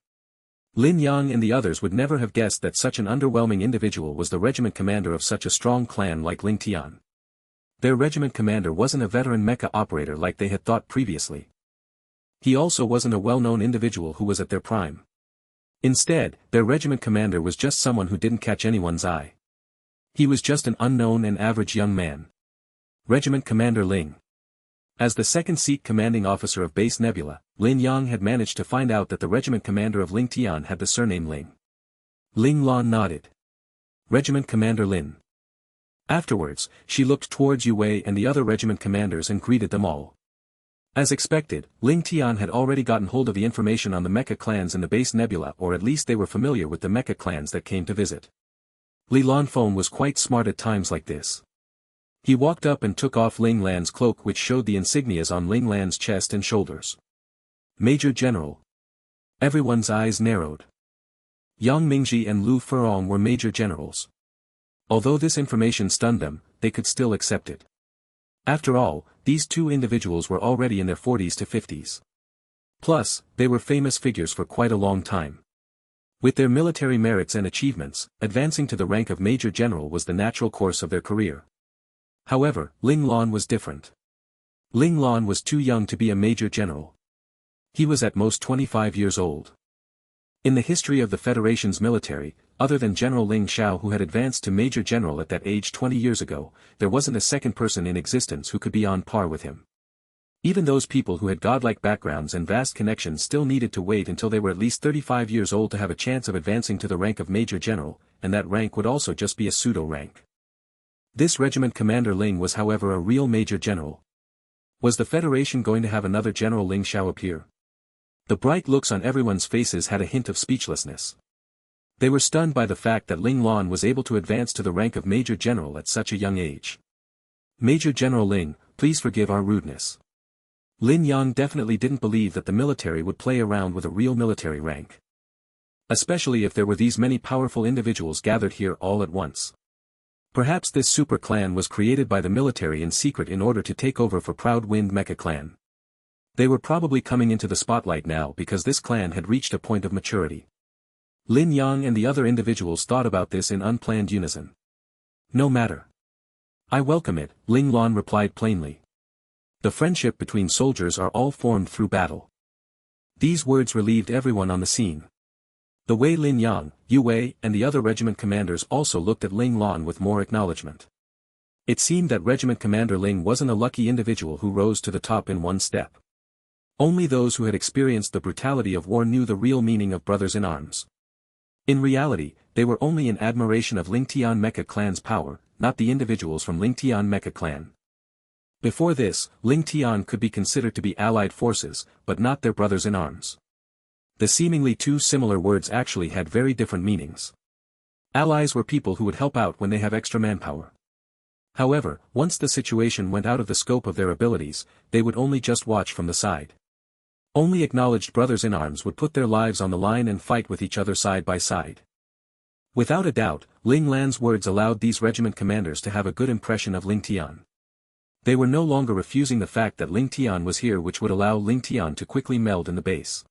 Lin Yang and the others would never have guessed that such an underwhelming individual was the regiment commander of such a strong clan like Ling Tian. Their regiment commander wasn't a veteran mecha operator like they had thought previously. He also wasn't a well-known individual who was at their prime. Instead, their regiment commander was just someone who didn't catch anyone's eye. He was just an unknown and average young man. Regiment Commander Ling. As the second-seat commanding officer of Base Nebula, Lin Yang had managed to find out that the regiment commander of Ling Tian had the surname Ling. Ling Lan nodded. Regiment Commander Lin. Afterwards, she looked towards Yue and the other regiment commanders and greeted them all. As expected, Ling Tian had already gotten hold of the information on the mecha clans in the base nebula, or at least they were familiar with the mecha clans that came to visit. Li Lanfeng was quite smart at times like this. He walked up and took off Ling Lan's cloak, which showed the insignias on Ling Lan's chest and shoulders. Major General. Everyone's eyes narrowed. Yang Mingji and Lu Furong were major generals. Although this information stunned them, they could still accept it. After all, these two individuals were already in their 40s to 50s. Plus, they were famous figures for quite a long time. With their military merits and achievements, advancing to the rank of Major General was the natural course of their career. However, Ling Lan was different. Ling Lan was too young to be a Major General. He was at most 25 years old. In the history of the Federation's military, other than General Ling Xiao, who had advanced to Major General at that age 20 years ago, there wasn't a second person in existence who could be on par with him. Even those people who had godlike backgrounds and vast connections still needed to wait until they were at least 35 years old to have a chance of advancing to the rank of Major General, and that rank would also just be a pseudo-rank. This regiment commander Ling was, however, a real Major General. Was the Federation going to have another General Ling Xiao appear? The bright looks on everyone's faces had a hint of speechlessness. They were stunned by the fact that Ling Lan was able to advance to the rank of Major General at such a young age. Major General Ling, please forgive our rudeness. Lin Yang definitely didn't believe that the military would play around with a real military rank. Especially if there were these many powerful individuals gathered here all at once. Perhaps this super clan was created by the military in secret in order to take over for Proud Wind Mecha Clan. They were probably coming into the spotlight now because this clan had reached a point of maturity. Lin Yang and the other individuals thought about this in unplanned unison. No matter. I welcome it, Ling Lan replied plainly. The friendship between soldiers are all formed through battle. These words relieved everyone on the scene. The Wei Lin Yang, Yue, and the other regiment commanders also looked at Ling Lan with more acknowledgement. It seemed that Regiment Commander Ling wasn't a lucky individual who rose to the top in one step. Only those who had experienced the brutality of war knew the real meaning of brothers in arms. In reality, they were only in admiration of Ling Tian Mecha Clan's power, not the individuals from Ling Tian Mecha Clan. Before this, Ling Tian could be considered to be allied forces, but not their brothers in arms. The seemingly two similar words actually had very different meanings. Allies were people who would help out when they have extra manpower. However, once the situation went out of the scope of their abilities, they would only just watch from the side. Only acknowledged brothers in arms would put their lives on the line and fight with each other side by side. Without a doubt, Ling Lan's words allowed these regiment commanders to have a good impression of Ling Tian. They were no longer refusing the fact that Ling Tian was here, which would allow Ling Tian to quickly meld in the base.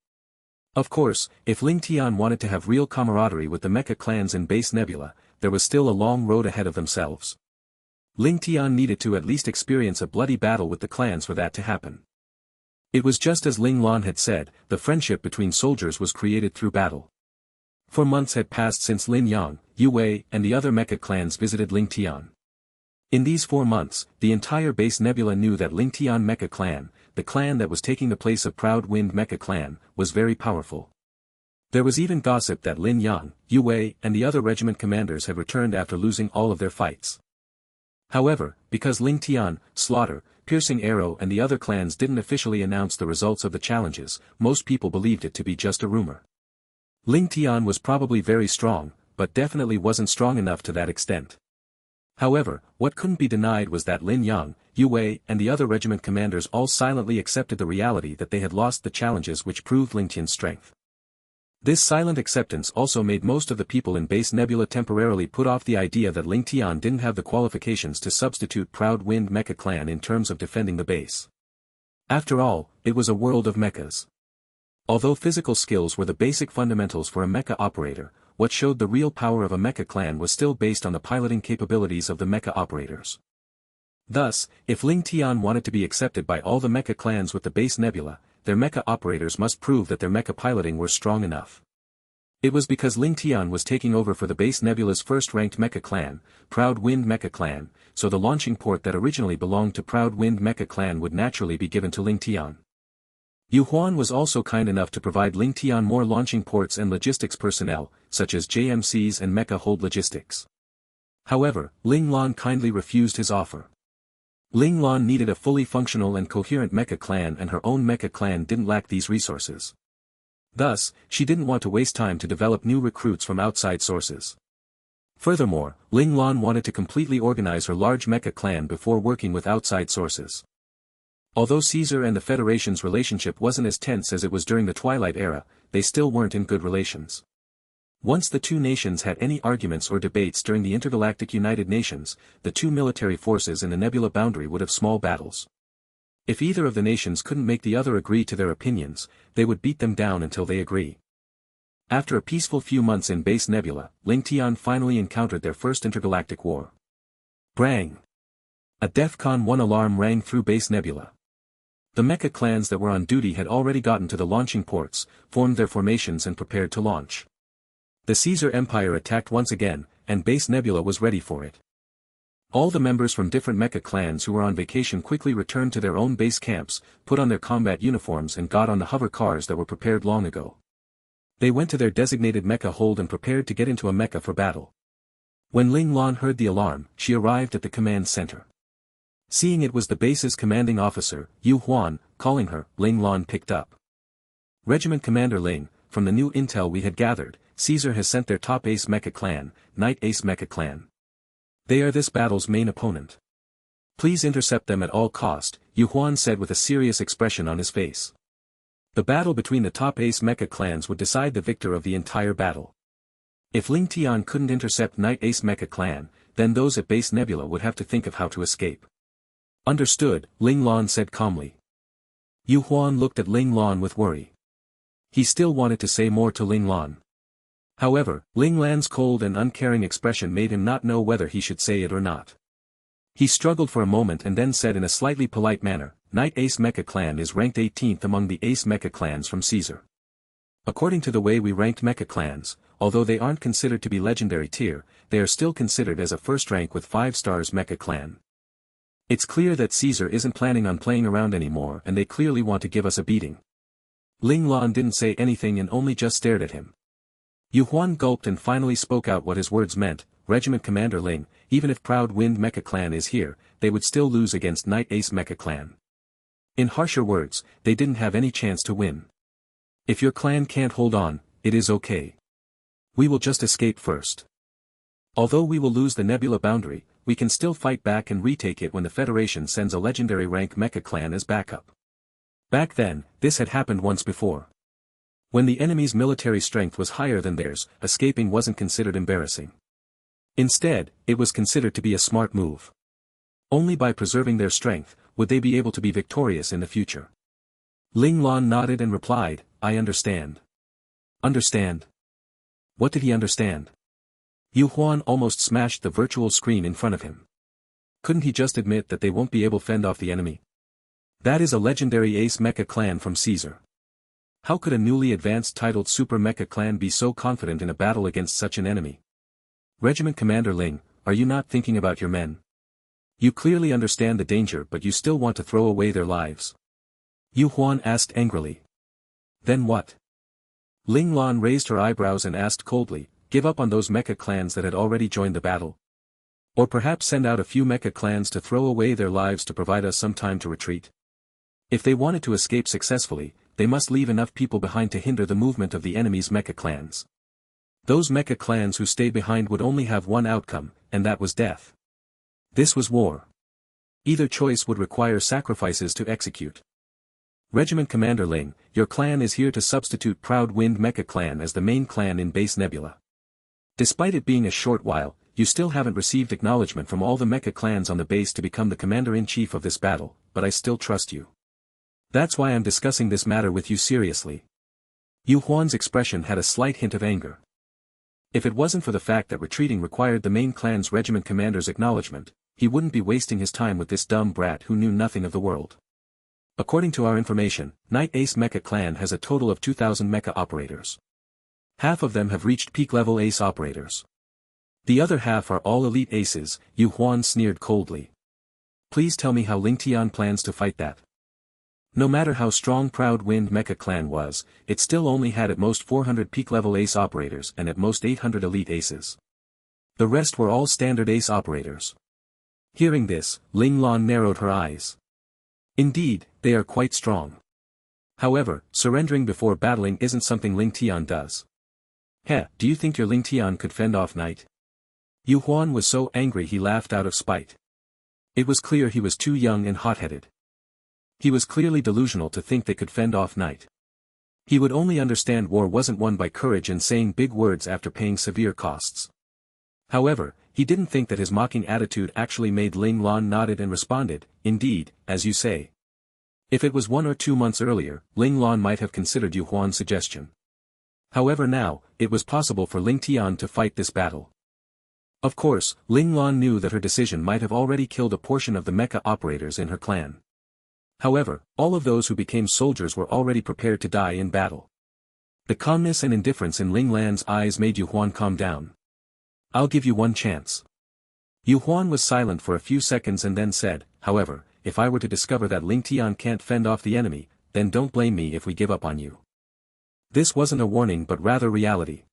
Of course, if Ling Tian wanted to have real camaraderie with the mecha clans in base Nebula, there was still a long road ahead of themselves. Ling Tian needed to at least experience a bloody battle with the clans for that to happen. It was just as Ling Lan had said, the friendship between soldiers was created through battle. 4 months had passed since Lin Yang, Yue, and the other mecha clans visited Ling Tian. In these 4 months, the entire base Nebula knew that Ling Tian Mecha Clan, the clan that was taking the place of Proud Wind Mecha Clan, was very powerful. There was even gossip that Lin Yang, Yue, and the other regiment commanders had returned after losing all of their fights. However, because Ling Tian, Slaughter, Piercing Arrow and the other clans didn't officially announce the results of the challenges, most people believed it to be just a rumor. Ling Tian was probably very strong, but definitely wasn't strong enough to that extent. However, what couldn't be denied was that Lin Yang, Yue, and the other regiment commanders all silently accepted the reality that they had lost the challenges, which proved Ling Tian's strength. This silent acceptance also made most of the people in base Nebula temporarily put off the idea that Ling Tian didn't have the qualifications to substitute Proud Wind Mecha Clan in terms of defending the base. After all, it was a world of mechas. Although physical skills were the basic fundamentals for a mecha operator, what showed the real power of a mecha clan was still based on the piloting capabilities of the mecha operators. Thus, if Ling Tian wanted to be accepted by all the mecha clans with the base Nebula, their mecha operators must prove that their mecha piloting were strong enough. It was because Ling Tian was taking over for the base Nebula's first-ranked mecha clan, Proud Wind Mecha Clan, so the launching port that originally belonged to Proud Wind Mecha Clan would naturally be given to Ling Tian. Yu Huan was also kind enough to provide Ling Tian more launching ports and logistics personnel, such as JMCs and Mecha Hold Logistics. However, Ling Lan kindly refused his offer. Ling Lan needed a fully functional and coherent mecha clan, and her own mecha clan didn't lack these resources. Thus, she didn't want to waste time to develop new recruits from outside sources. Furthermore, Ling Lan wanted to completely organize her large mecha clan before working with outside sources. Although Caesar and the Federation's relationship wasn't as tense as it was during the Twilight Era, they still weren't in good relations. Once the two nations had any arguments or debates during the Intergalactic United Nations, the two military forces in the nebula boundary would have small battles. If either of the nations couldn't make the other agree to their opinions, they would beat them down until they agree. After a peaceful few months in Base Nebula, Ling Tian finally encountered their first intergalactic war. Brang! A DEFCON 1 alarm rang through Base Nebula. The mecha clans that were on duty had already gotten to the launching ports, formed their formations and prepared to launch. The Caesar Empire attacked once again, and Base Nebula was ready for it. All the members from different mecha clans who were on vacation quickly returned to their own base camps, put on their combat uniforms and got on the hover cars that were prepared long ago. They went to their designated mecha hold and prepared to get into a mecha for battle. When Ling Lan heard the alarm, she arrived at the command center. Seeing it was the base's commanding officer, Yu Huan, calling her, Ling Lan picked up. Regiment Commander Ling, from the new intel we had gathered, Caesar has sent their top ace mecha clan, Knight Ace Mecha Clan. They are this battle's main opponent. Please intercept them at all cost, Yu Huan said with a serious expression on his face. The battle between the top ace mecha clans would decide the victor of the entire battle. If Ling Tian couldn't intercept Knight Ace Mecha Clan, then those at Base Nebula would have to think of how to escape. Understood, Ling Lan said calmly. Yu Huan looked at Ling Lan with worry. He still wanted to say more to Ling Lan. However, Ling Lan's cold and uncaring expression made him not know whether he should say it or not. He struggled for a moment and then said in a slightly polite manner, Knight Ace Mecha Clan is ranked 18th among the Ace Mecha Clans from Caesar. According to the way we ranked mecha clans, although they aren't considered to be legendary tier, they are still considered as a first rank with 5 stars mecha clan. It's clear that Caesar isn't planning on playing around anymore and they clearly want to give us a beating. Ling Lan didn't say anything and only just stared at him. Yu Huan gulped and finally spoke out what his words meant, Regiment Commander Ling, even if Proud Wind Mecha Clan is here, they would still lose against Knight Ace Mecha Clan. In harsher words, they didn't have any chance to win. If your clan can't hold on, it is okay. We will just escape first. Although we will lose the nebula boundary, we can still fight back and retake it when the Federation sends a legendary rank mecha clan as backup. Back then, this had happened once before. When the enemy's military strength was higher than theirs, escaping wasn't considered embarrassing. Instead, it was considered to be a smart move. Only by preserving their strength, would they be able to be victorious in the future. Ling Lan nodded and replied, I understand. Understand? What did he understand? Yu Huan almost smashed the virtual screen in front of him. Couldn't he just admit that they won't be able to fend off the enemy? That is a legendary ace mecha clan from Caesar. How could a newly advanced titled super mecha clan be so confident in a battle against such an enemy? Regiment Commander Ling, are you not thinking about your men? You clearly understand the danger but you still want to throw away their lives. Yu Huan asked angrily. Then what? Ling Lan raised her eyebrows and asked coldly, give up on those mecha clans that had already joined the battle? Or perhaps send out a few mecha clans to throw away their lives to provide us some time to retreat? If they wanted to escape successfully, they must leave enough people behind to hinder the movement of the enemy's mecha clans. Those mecha clans who stayed behind would only have one outcome, and that was death. This was war. Either choice would require sacrifices to execute. Regiment Commander Ling, your clan is here to substitute Proud Wind Mecha Clan as the main clan in Base Nebula. Despite it being a short while, you still haven't received acknowledgement from all the mecha clans on the base to become the commander-in-chief of this battle, but I still trust you. That's why I'm discussing this matter with you seriously. Yu Huan's expression had a slight hint of anger. If it wasn't for the fact that retreating required the main clan's regiment commander's acknowledgement, he wouldn't be wasting his time with this dumb brat who knew nothing of the world. According to our information, Knight Ace Mecha Clan has a total of 2,000 mecha operators. Half of them have reached peak-level ace operators. The other half are all elite aces, Yu Huan sneered coldly. Please tell me how Ling Tian plans to fight that. No matter how strong Proud Wind Mecha Clan was, it still only had at most 400 peak-level ace operators and at most 800 elite aces. The rest were all standard ace operators. Hearing this, Ling Lan narrowed her eyes. Indeed, they are quite strong. However, surrendering before battling isn't something Ling Tian does. Heh, do you think your Ling Tian could fend off Knight? Yu Huan was so angry he laughed out of spite. It was clear he was too young and hot-headed. He was clearly delusional to think they could fend off Knight. He would only understand war wasn't won by courage and saying big words after paying severe costs. However, he didn't think that his mocking attitude actually made Ling Lan nodded and responded, indeed, as you say. If it was 1 or 2 months earlier, Ling Lan might have considered Yu Huan's suggestion. However now, it was possible for Ling Tian to fight this battle. Of course, Ling Lan knew that her decision might have already killed a portion of the mecha operators in her clan. However, all of those who became soldiers were already prepared to die in battle. The calmness and indifference in Ling Lan's eyes made Yu Huan calm down. I'll give you one chance. Yu Huan was silent for a few seconds and then said, however, if I were to discover that Ling Tian can't fend off the enemy, then don't blame me if we give up on you. This wasn't a warning but rather reality.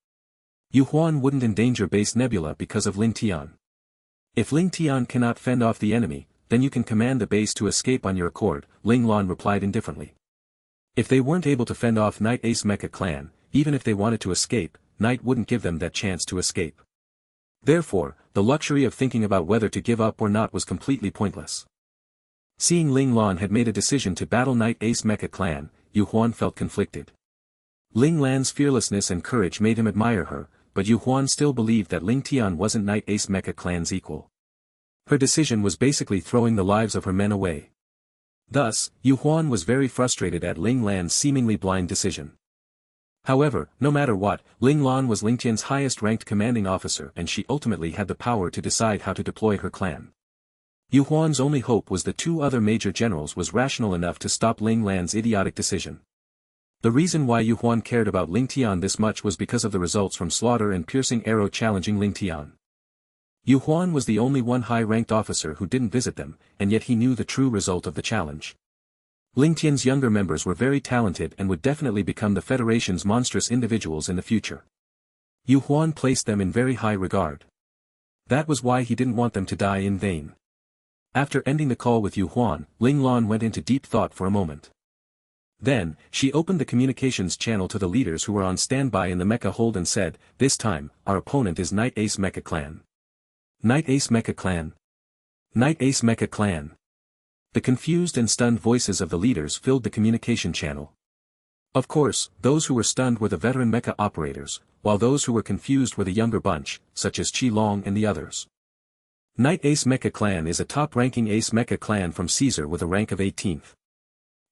Yu Huan wouldn't endanger base Nebula because of Ling Tian. If Ling Tian cannot fend off the enemy, then you can command the base to escape on your accord, Ling Lan replied indifferently. If they weren't able to fend off Knight Ace Mecha Clan, even if they wanted to escape, Knight wouldn't give them that chance to escape. Therefore, the luxury of thinking about whether to give up or not was completely pointless. Seeing Ling Lan had made a decision to battle Knight Ace Mecha Clan, Yu Huan felt conflicted. Ling Lan's fearlessness and courage made him admire her, but Yu Huan still believed that Ling Tian wasn't Knight Ace Mecha Clan's equal. Her decision was basically throwing the lives of her men away. Thus, Yu Huan was very frustrated at Ling Lan's seemingly blind decision. However, no matter what, Ling Lan was Ling Tian's highest-ranked commanding officer and she ultimately had the power to decide how to deploy her clan. Yu Huan's only hope was the 2 other major generals was rational enough to stop Ling Lan's idiotic decision. The reason why Yu Huan cared about Ling Tian this much was because of the results from Slaughter and Piercing Arrow challenging Ling Tian. Yu Huan was the only one high-ranked officer who didn't visit them, and yet he knew the true result of the challenge. Ling Tian's younger members were very talented and would definitely become the Federation's monstrous individuals in the future. Yu Huan placed them in very high regard. That was why he didn't want them to die in vain. After ending the call with Yu Huan, Ling Lan went into deep thought for a moment. Then, she opened the communications channel to the leaders who were on standby in the mecha hold and said, this time, our opponent is Knight Ace Mecha Clan. Knight Ace Mecha Clan. Knight Ace Mecha Clan. The confused and stunned voices of the leaders filled the communication channel. Of course, those who were stunned were the veteran mecha operators, while those who were confused were the younger bunch, such as Qi Long and the others. Knight Ace Mecha Clan is a top-ranking Ace Mecha Clan from Caesar with a rank of 18th.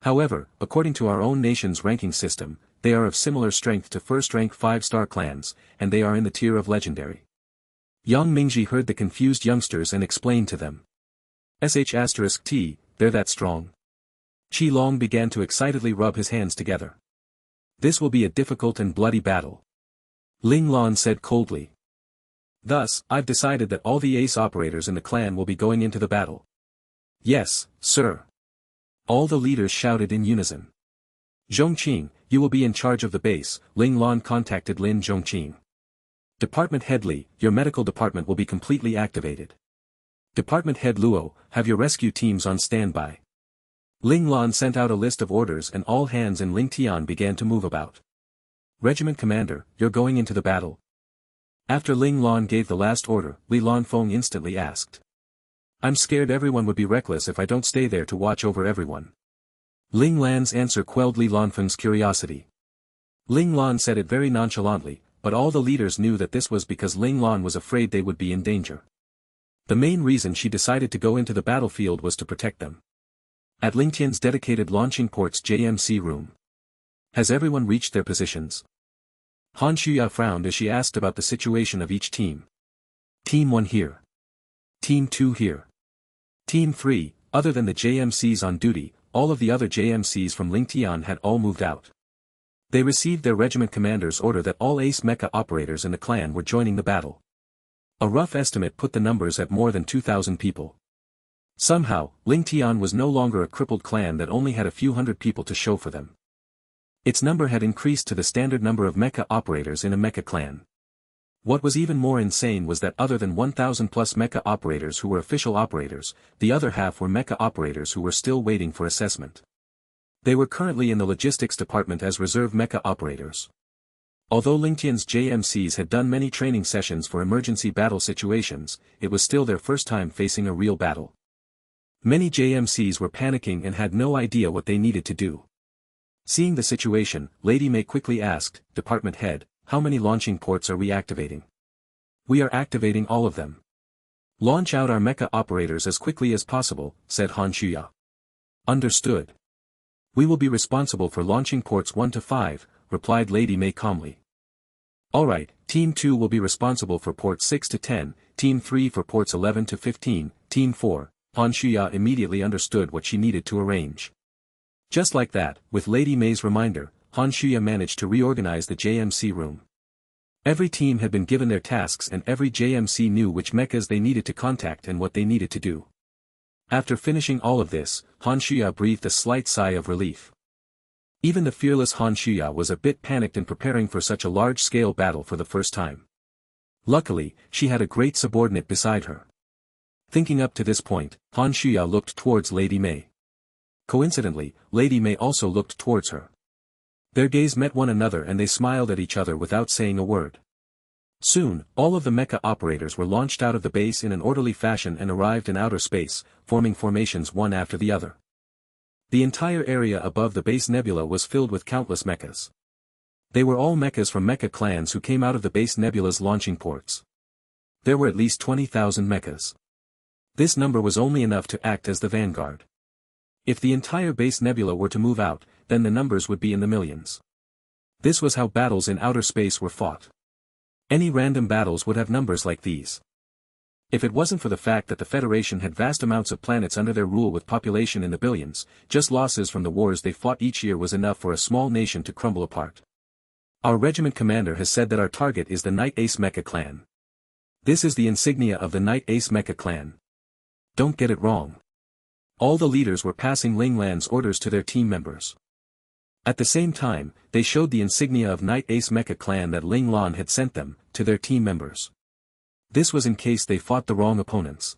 However, according to our own nation's ranking system, they are of similar strength to first-rank 5-star clans, and they are in the tier of legendary. Yang Mingji heard the confused youngsters and explained to them. *T, they're that strong. Qi Long began to excitedly rub his hands together. This will be a difficult and bloody battle. Ling Lan said coldly. Thus, I've decided that all the ace operators in the clan will be going into the battle. Yes, sir. All the leaders shouted in unison. Zhongqing, you will be in charge of the base, Ling Lan contacted Lin Zhongqing. Department Head Li, your medical department will be completely activated. Department Head Luo, have your rescue teams on standby. Ling Lan sent out a list of orders and all hands in Ling Tian began to move about. Regiment Commander, you're going into the battle. After Ling Lan gave the last order, Li Lanfeng instantly asked. I'm scared everyone would be reckless if I don't stay there to watch over everyone. Ling Lan's answer quelled Li Lanfeng's curiosity. Ling Lan said it very nonchalantly, but all the leaders knew that this was because Ling Lan was afraid they would be in danger. The main reason she decided to go into the battlefield was to protect them. At Ling Tian's dedicated launching port's JMC room. Has everyone reached their positions? Han Shuya frowned as she asked about the situation of each team. Team 1 here. Team 2 here. Team 3, other than the JMCs on duty, all of the other JMCs from Ling Tian had all moved out. They received their regiment commander's order that all ace mecha operators in the clan were joining the battle. A rough estimate put the numbers at more than 2,000 people. Somehow, Ling Tian was no longer a crippled clan that only had a few hundred people to show for them. Its number had increased to the standard number of mecha operators in a mecha clan. What was even more insane was that other than 1,000 plus mecha operators who were official operators, the other half were mecha operators who were still waiting for assessment. They were currently in the logistics department as reserve mecha operators. Although Ling Tian's JMCs had done many training sessions for emergency battle situations, it was still their first time facing a real battle. Many JMCs were panicking and had no idea what they needed to do. Seeing the situation, Lady May quickly asked, "Department head, how many launching ports are we activating?" "We are activating all of them. Launch out our mecha operators as quickly as possible," said Han Shuya. "Understood. We will be responsible for launching ports 1 to 5, replied Lady May calmly. "Alright, Team 2 will be responsible for ports 6 to 10, Team 3 for ports 11 to 15, Team 4, Han Shuya immediately understood what she needed to arrange. Just like that, with Lady May's reminder, Han Shuya managed to reorganize the JMC room. Every team had been given their tasks and every JMC knew which mechas they needed to contact and what they needed to do. After finishing all of this, Han Shuya breathed a slight sigh of relief. Even the fearless Han Shuya was a bit panicked in preparing for such a large-scale battle for the first time. Luckily, she had a great subordinate beside her. Thinking up to this point, Han Shuya looked towards Lady May. Coincidentally, Lady May also looked towards her. Their gaze met one another and they smiled at each other without saying a word. Soon, all of the mecha operators were launched out of the base in an orderly fashion and arrived in outer space, forming formations one after the other. The entire area above the base nebula was filled with countless mechas. They were all mechas from mecha clans who came out of the base nebula's launching ports. There were at least 20,000 mechas. This number was only enough to act as the vanguard. If the entire base nebula were to move out, then the numbers would be in the millions. This was how battles in outer space were fought. Any random battles would have numbers like these. If it wasn't for the fact that the Federation had vast amounts of planets under their rule with population in the billions, just losses from the wars they fought each year was enough for a small nation to crumble apart. Our regiment commander has said that our target is the Knight Ace Mecha Clan. This is the insignia of the Knight Ace Mecha Clan. Don't get it wrong. All the leaders were passing Ling Lan's orders to their team members. At the same time, they showed the insignia of Knight Ace Mecha Clan that Ling Lan had sent them, to their team members. This was in case they fought the wrong opponents.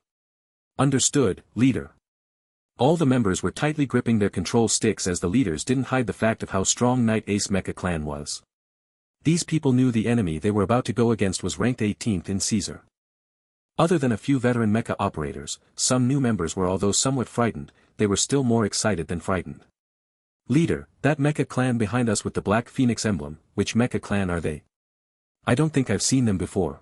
Understood, leader. All the members were tightly gripping their control sticks as the leaders didn't hide the fact of how strong Knight Ace Mecha Clan was. These people knew the enemy they were about to go against was ranked 18th in Caesar. Other than a few veteran mecha operators, some new members were although somewhat frightened, they were still more excited than frightened. "Leader, that mecha clan behind us with the black phoenix emblem, which mecha clan are they? I don't think I've seen them before."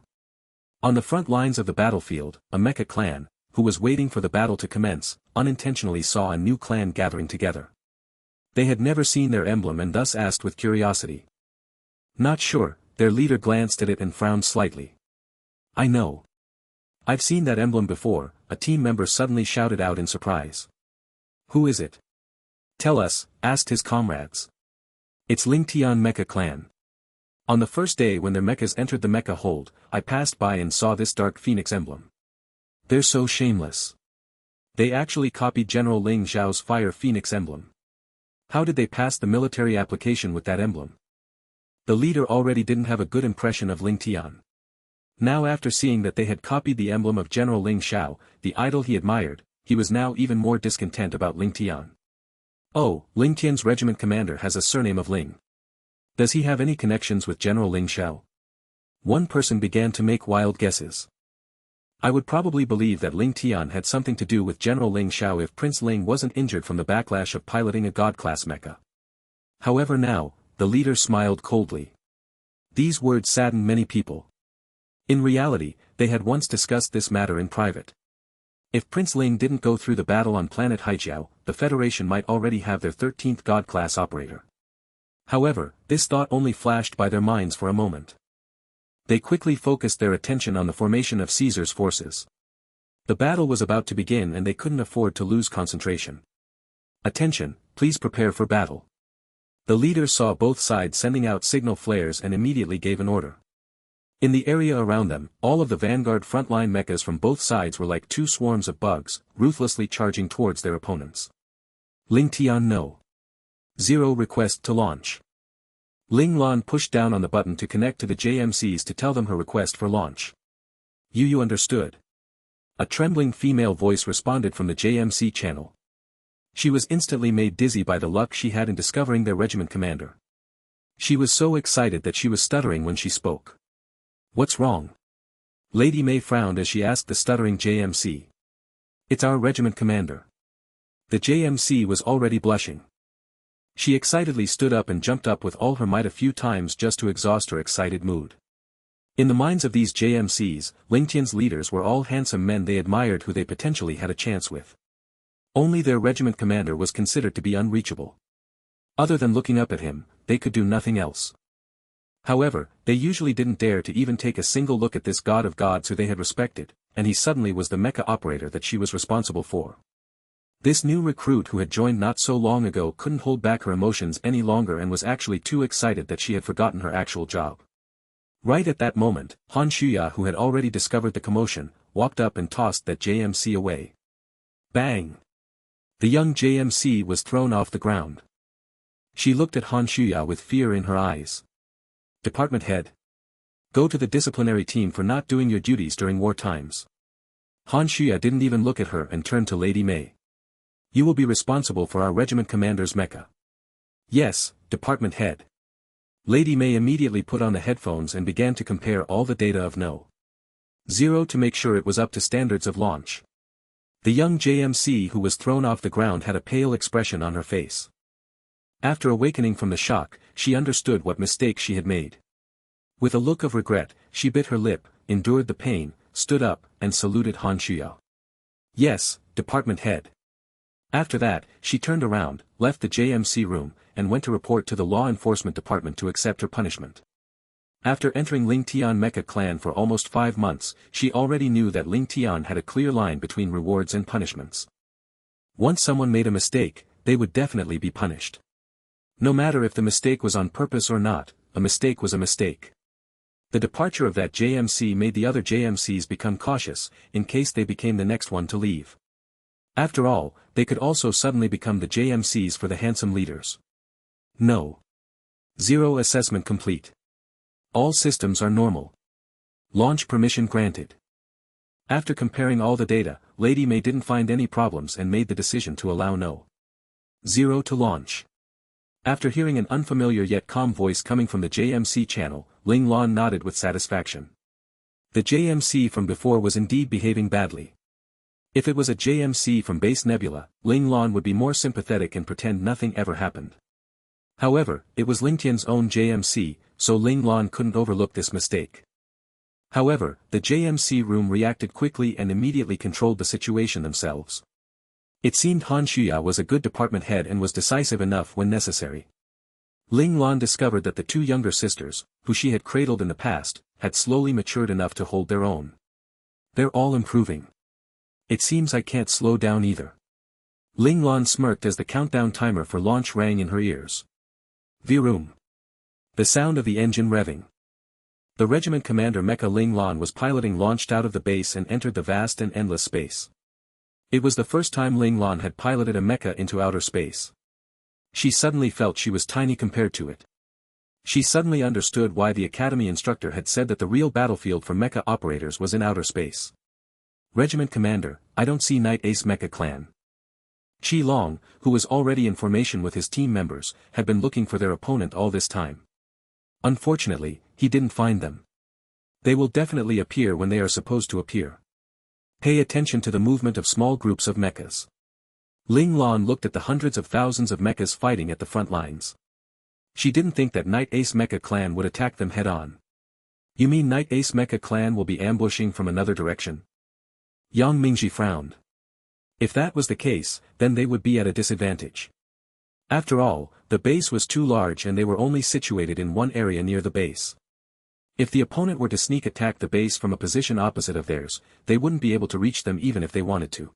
On the front lines of the battlefield, a mecha clan, who was waiting for the battle to commence, unintentionally saw a new clan gathering together. They had never seen their emblem and thus asked with curiosity. "Not sure," their leader glanced at it and frowned slightly. "I know. I've seen that emblem before," a team member suddenly shouted out in surprise. "Who is it? Tell us," asked his comrades. "It's Ling Tian Mecha Clan. On the first day when their mechas entered the mecha hold, I passed by and saw this dark phoenix emblem. They're so shameless. They actually copied General Ling Zhao's fire phoenix emblem. How did they pass the military application with that emblem?" The leader already didn't have a good impression of Ling Tian. Now after seeing that they had copied the emblem of General Ling Zhao, the idol he admired, he was now even more discontent about Ling Tian. "Oh, Ling Tian's regiment commander has a surname of Ling. Does he have any connections with General Ling Zhao?" One person began to make wild guesses. "I would probably believe that Ling Tian had something to do with General Ling Zhao if Prince Ling wasn't injured from the backlash of piloting a god-class mecha." However now, the leader smiled coldly. These words saddened many people. In reality, they had once discussed this matter in private. If Prince Ling didn't go through the battle on planet Haijiao, the Federation might already have their 13th god-class operator. However, this thought only flashed by their minds for a moment. They quickly focused their attention on the formation of Caesar's forces. The battle was about to begin and they couldn't afford to lose concentration. "Attention, please prepare for battle." The leader saw both sides sending out signal flares and immediately gave an order. In the area around them, all of the vanguard frontline mechas from both sides were like two swarms of bugs, ruthlessly charging towards their opponents. Ling Tian No. 0 request to launch. Ling Lan pushed down on the button to connect to the JMCs to tell them her request for launch. You understood. A trembling female voice responded from the JMC channel. She was instantly made dizzy by the luck she had in discovering their regiment commander. She was so excited that she was stuttering when she spoke. What's wrong? Lady May frowned as she asked the stuttering JMC. It's our regiment commander. The JMC was already blushing. She excitedly stood up and jumped up with all her might a few times just to exhaust her excited mood. In the minds of these JMCs, Ling Tian's leaders were all handsome men they admired who they potentially had a chance with. Only their regiment commander was considered to be unreachable. Other than looking up at him, they could do nothing else. However, they usually didn't dare to even take a single look at this god of gods who they had respected, and he suddenly was the mecha operator that she was responsible for. This new recruit who had joined not so long ago couldn't hold back her emotions any longer and was actually too excited that she had forgotten her actual job. Right at that moment, Han Shuya, who had already discovered the commotion, walked up and tossed that JMC away. Bang! The young JMC was thrown off the ground. She looked at Han Shuya with fear in her eyes. Department head. Go to the disciplinary team for not doing your duties during war times. Han Shuya didn't even look at her and turned to Lady May. You will be responsible for our regiment commander's mecha. Yes, department head. Lady May immediately put on the headphones and began to compare all the data of No. 0 to make sure it was up to standards of launch. The young JMC who was thrown off the ground had a pale expression on her face. After awakening from the shock, she understood what mistake she had made. With a look of regret, she bit her lip, endured the pain, stood up, and saluted Han Shuya. Yes, department head. After that, she turned around, left the JMC room, and went to report to the law enforcement department to accept her punishment. After entering Ling Tian Mecha clan for almost 5 months, she already knew that Ling Tian had a clear line between rewards and punishments. Once someone made a mistake, they would definitely be punished. No matter if the mistake was on purpose or not, a mistake was a mistake. The departure of that JMC made the other JMCs become cautious, in case they became the next one to leave. After all, they could also suddenly become the JMCs for the handsome leaders. No. 0 assessment complete. All systems are normal. Launch permission granted. After comparing all the data, Lady May didn't find any problems and made the decision to allow No. 0 to launch. After hearing an unfamiliar yet calm voice coming from the JMC channel, Ling Lan nodded with satisfaction. The JMC from before was indeed behaving badly. If it was a JMC from Base Nebula, Ling Lan would be more sympathetic and pretend nothing ever happened. However, it was Ling Tian's own JMC, so Ling Lan couldn't overlook this mistake. However, the JMC room reacted quickly and immediately controlled the situation themselves. It seemed Han Shuya was a good department head and was decisive enough when necessary. Ling Lan discovered that the 2 younger sisters, who she had cradled in the past, had slowly matured enough to hold their own. They're all improving. It seems I can't slow down either. Ling Lan smirked as the countdown timer for launch rang in her ears. Vroom. The sound of the engine revving. The regiment commander Mecha Ling Lan was piloting launched out of the base and entered the vast and endless space. It was the first time Ling Lan had piloted a mecha into outer space. She suddenly felt she was tiny compared to it. She suddenly understood why the academy instructor had said that the real battlefield for mecha operators was in outer space. Regiment commander, I don't see Night Ace Mecha clan. Qi Long, who was already in formation with his team members, had been looking for their opponent all this time. Unfortunately, he didn't find them. They will definitely appear when they are supposed to appear. Pay attention to the movement of small groups of mechas. Ling Lan looked at the hundreds of thousands of mechas fighting at the front lines. She didn't think that Night Ace Mecha clan would attack them head-on. You mean Night Ace Mecha clan will be ambushing from another direction? Yang Mingji frowned. If that was the case, then they would be at a disadvantage. After all, the base was too large and they were only situated in one area near the base. If the opponent were to sneak attack the base from a position opposite of theirs, they wouldn't be able to reach them even if they wanted to.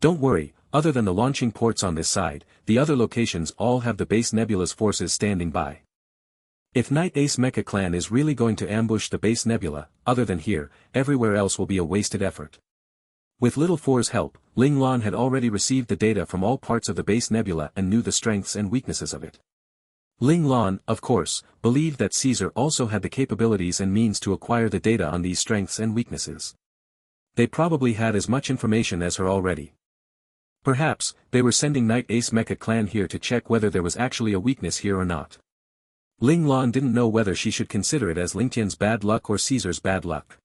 Don't worry, other than the launching ports on this side, the other locations all have the base nebula's forces standing by. If Night Ace Mecha clan is really going to ambush the base nebula, other than here, everywhere else will be a wasted effort. With Little Four's help, Ling Lan had already received the data from all parts of the base nebula and knew the strengths and weaknesses of it. Ling Lan, of course, believed that Caesar also had the capabilities and means to acquire the data on these strengths and weaknesses. They probably had as much information as her already. Perhaps, they were sending Knight Ace Mecha Clan here to check whether there was actually a weakness here or not. Ling Lan didn't know whether she should consider it as Ling Tian's bad luck or Caesar's bad luck.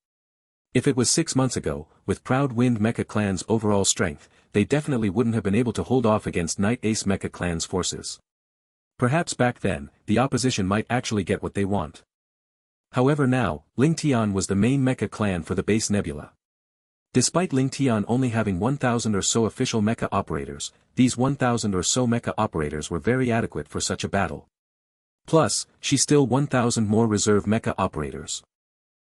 If it was 6 months ago, with Proud Wind Mecha Clan's overall strength, they definitely wouldn't have been able to hold off against Knight Ace Mecha Clan's forces. Perhaps back then, the opposition might actually get what they want. However now, Ling Tian was the main mecha clan for the base nebula. Despite Ling Tian only having 1,000 or so official mecha operators, these 1,000 or so mecha operators were very adequate for such a battle. Plus, she still 1,000 more reserve mecha operators.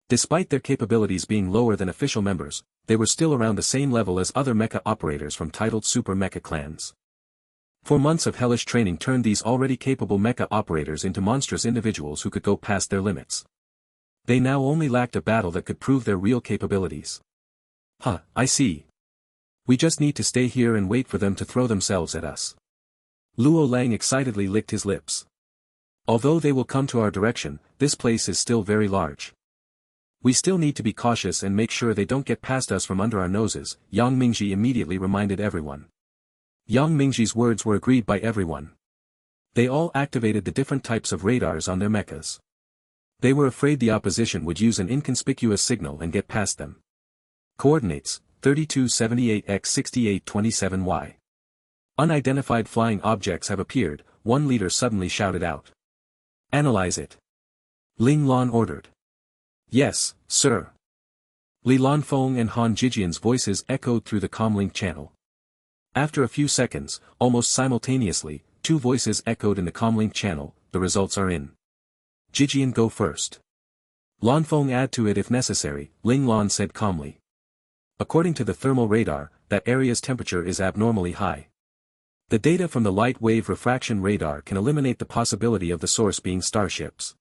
Despite their capabilities being lower than official members, they were still around the same level as other mecha operators from titled super mecha clans. 4 months of hellish training turned these already capable mecha operators into monstrous individuals who could go past their limits. They now only lacked a battle that could prove their real capabilities. I see. We just need to stay here and wait for them to throw themselves at us. Luo Lang excitedly licked his lips. Although they will come to our direction, this place is still very large. We still need to be cautious and make sure they don't get past us from under our noses, Yang Mingji immediately reminded everyone. Yang Mingji's words were agreed by everyone. They all activated the different types of radars on their mechas. They were afraid the opposition would use an inconspicuous signal and get past them. Coordinates, 3278x6827y. Unidentified flying objects have appeared, one leader suddenly shouted out. Analyze it. Ling Lan ordered. Yes, sir. Li Lanfeng and Han Jijian's voices echoed through the comlink channel. After a few seconds, almost simultaneously, 2 voices echoed in the comlink channel, the results are in. Jijian go first. Lanfeng add to it if necessary, Ling Lan said calmly. According to the thermal radar, that area's temperature is abnormally high. The data from the light wave refraction radar can eliminate the possibility of the source being starships.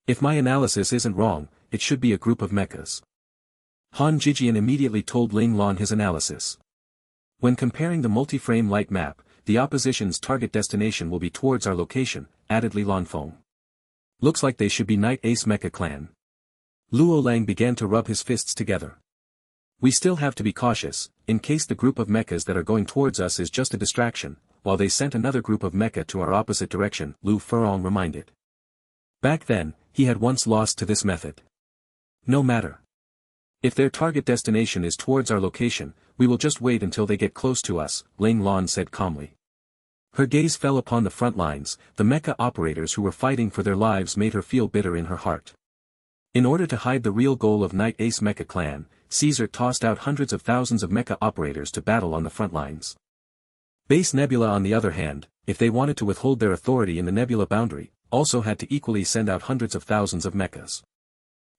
If my analysis isn't wrong, it should be a group of mechas. Han Jijian immediately told Ling Lan his analysis. When comparing the multi-frame light map, the opposition's target destination will be towards our location, added Li Lanfeng. Looks like they should be Knight Ace Mecha Clan. Luo Lang began to rub his fists together. We still have to be cautious, in case the group of mechas that are going towards us is just a distraction, while they sent another group of mecha to our opposite direction, Lu Furong reminded. Back then, he had once lost to this method. No matter. If their target destination is towards our location, we will just wait until they get close to us, Ling Lan said calmly. Her gaze fell upon the front lines, the mecha operators who were fighting for their lives made her feel bitter in her heart. In order to hide the real goal of Knight Ace Mecha Clan, Caesar tossed out hundreds of thousands of mecha operators to battle on the front lines. Base Nebula on the other hand, if they wanted to withhold their authority in the nebula boundary, also had to equally send out hundreds of thousands of mechas.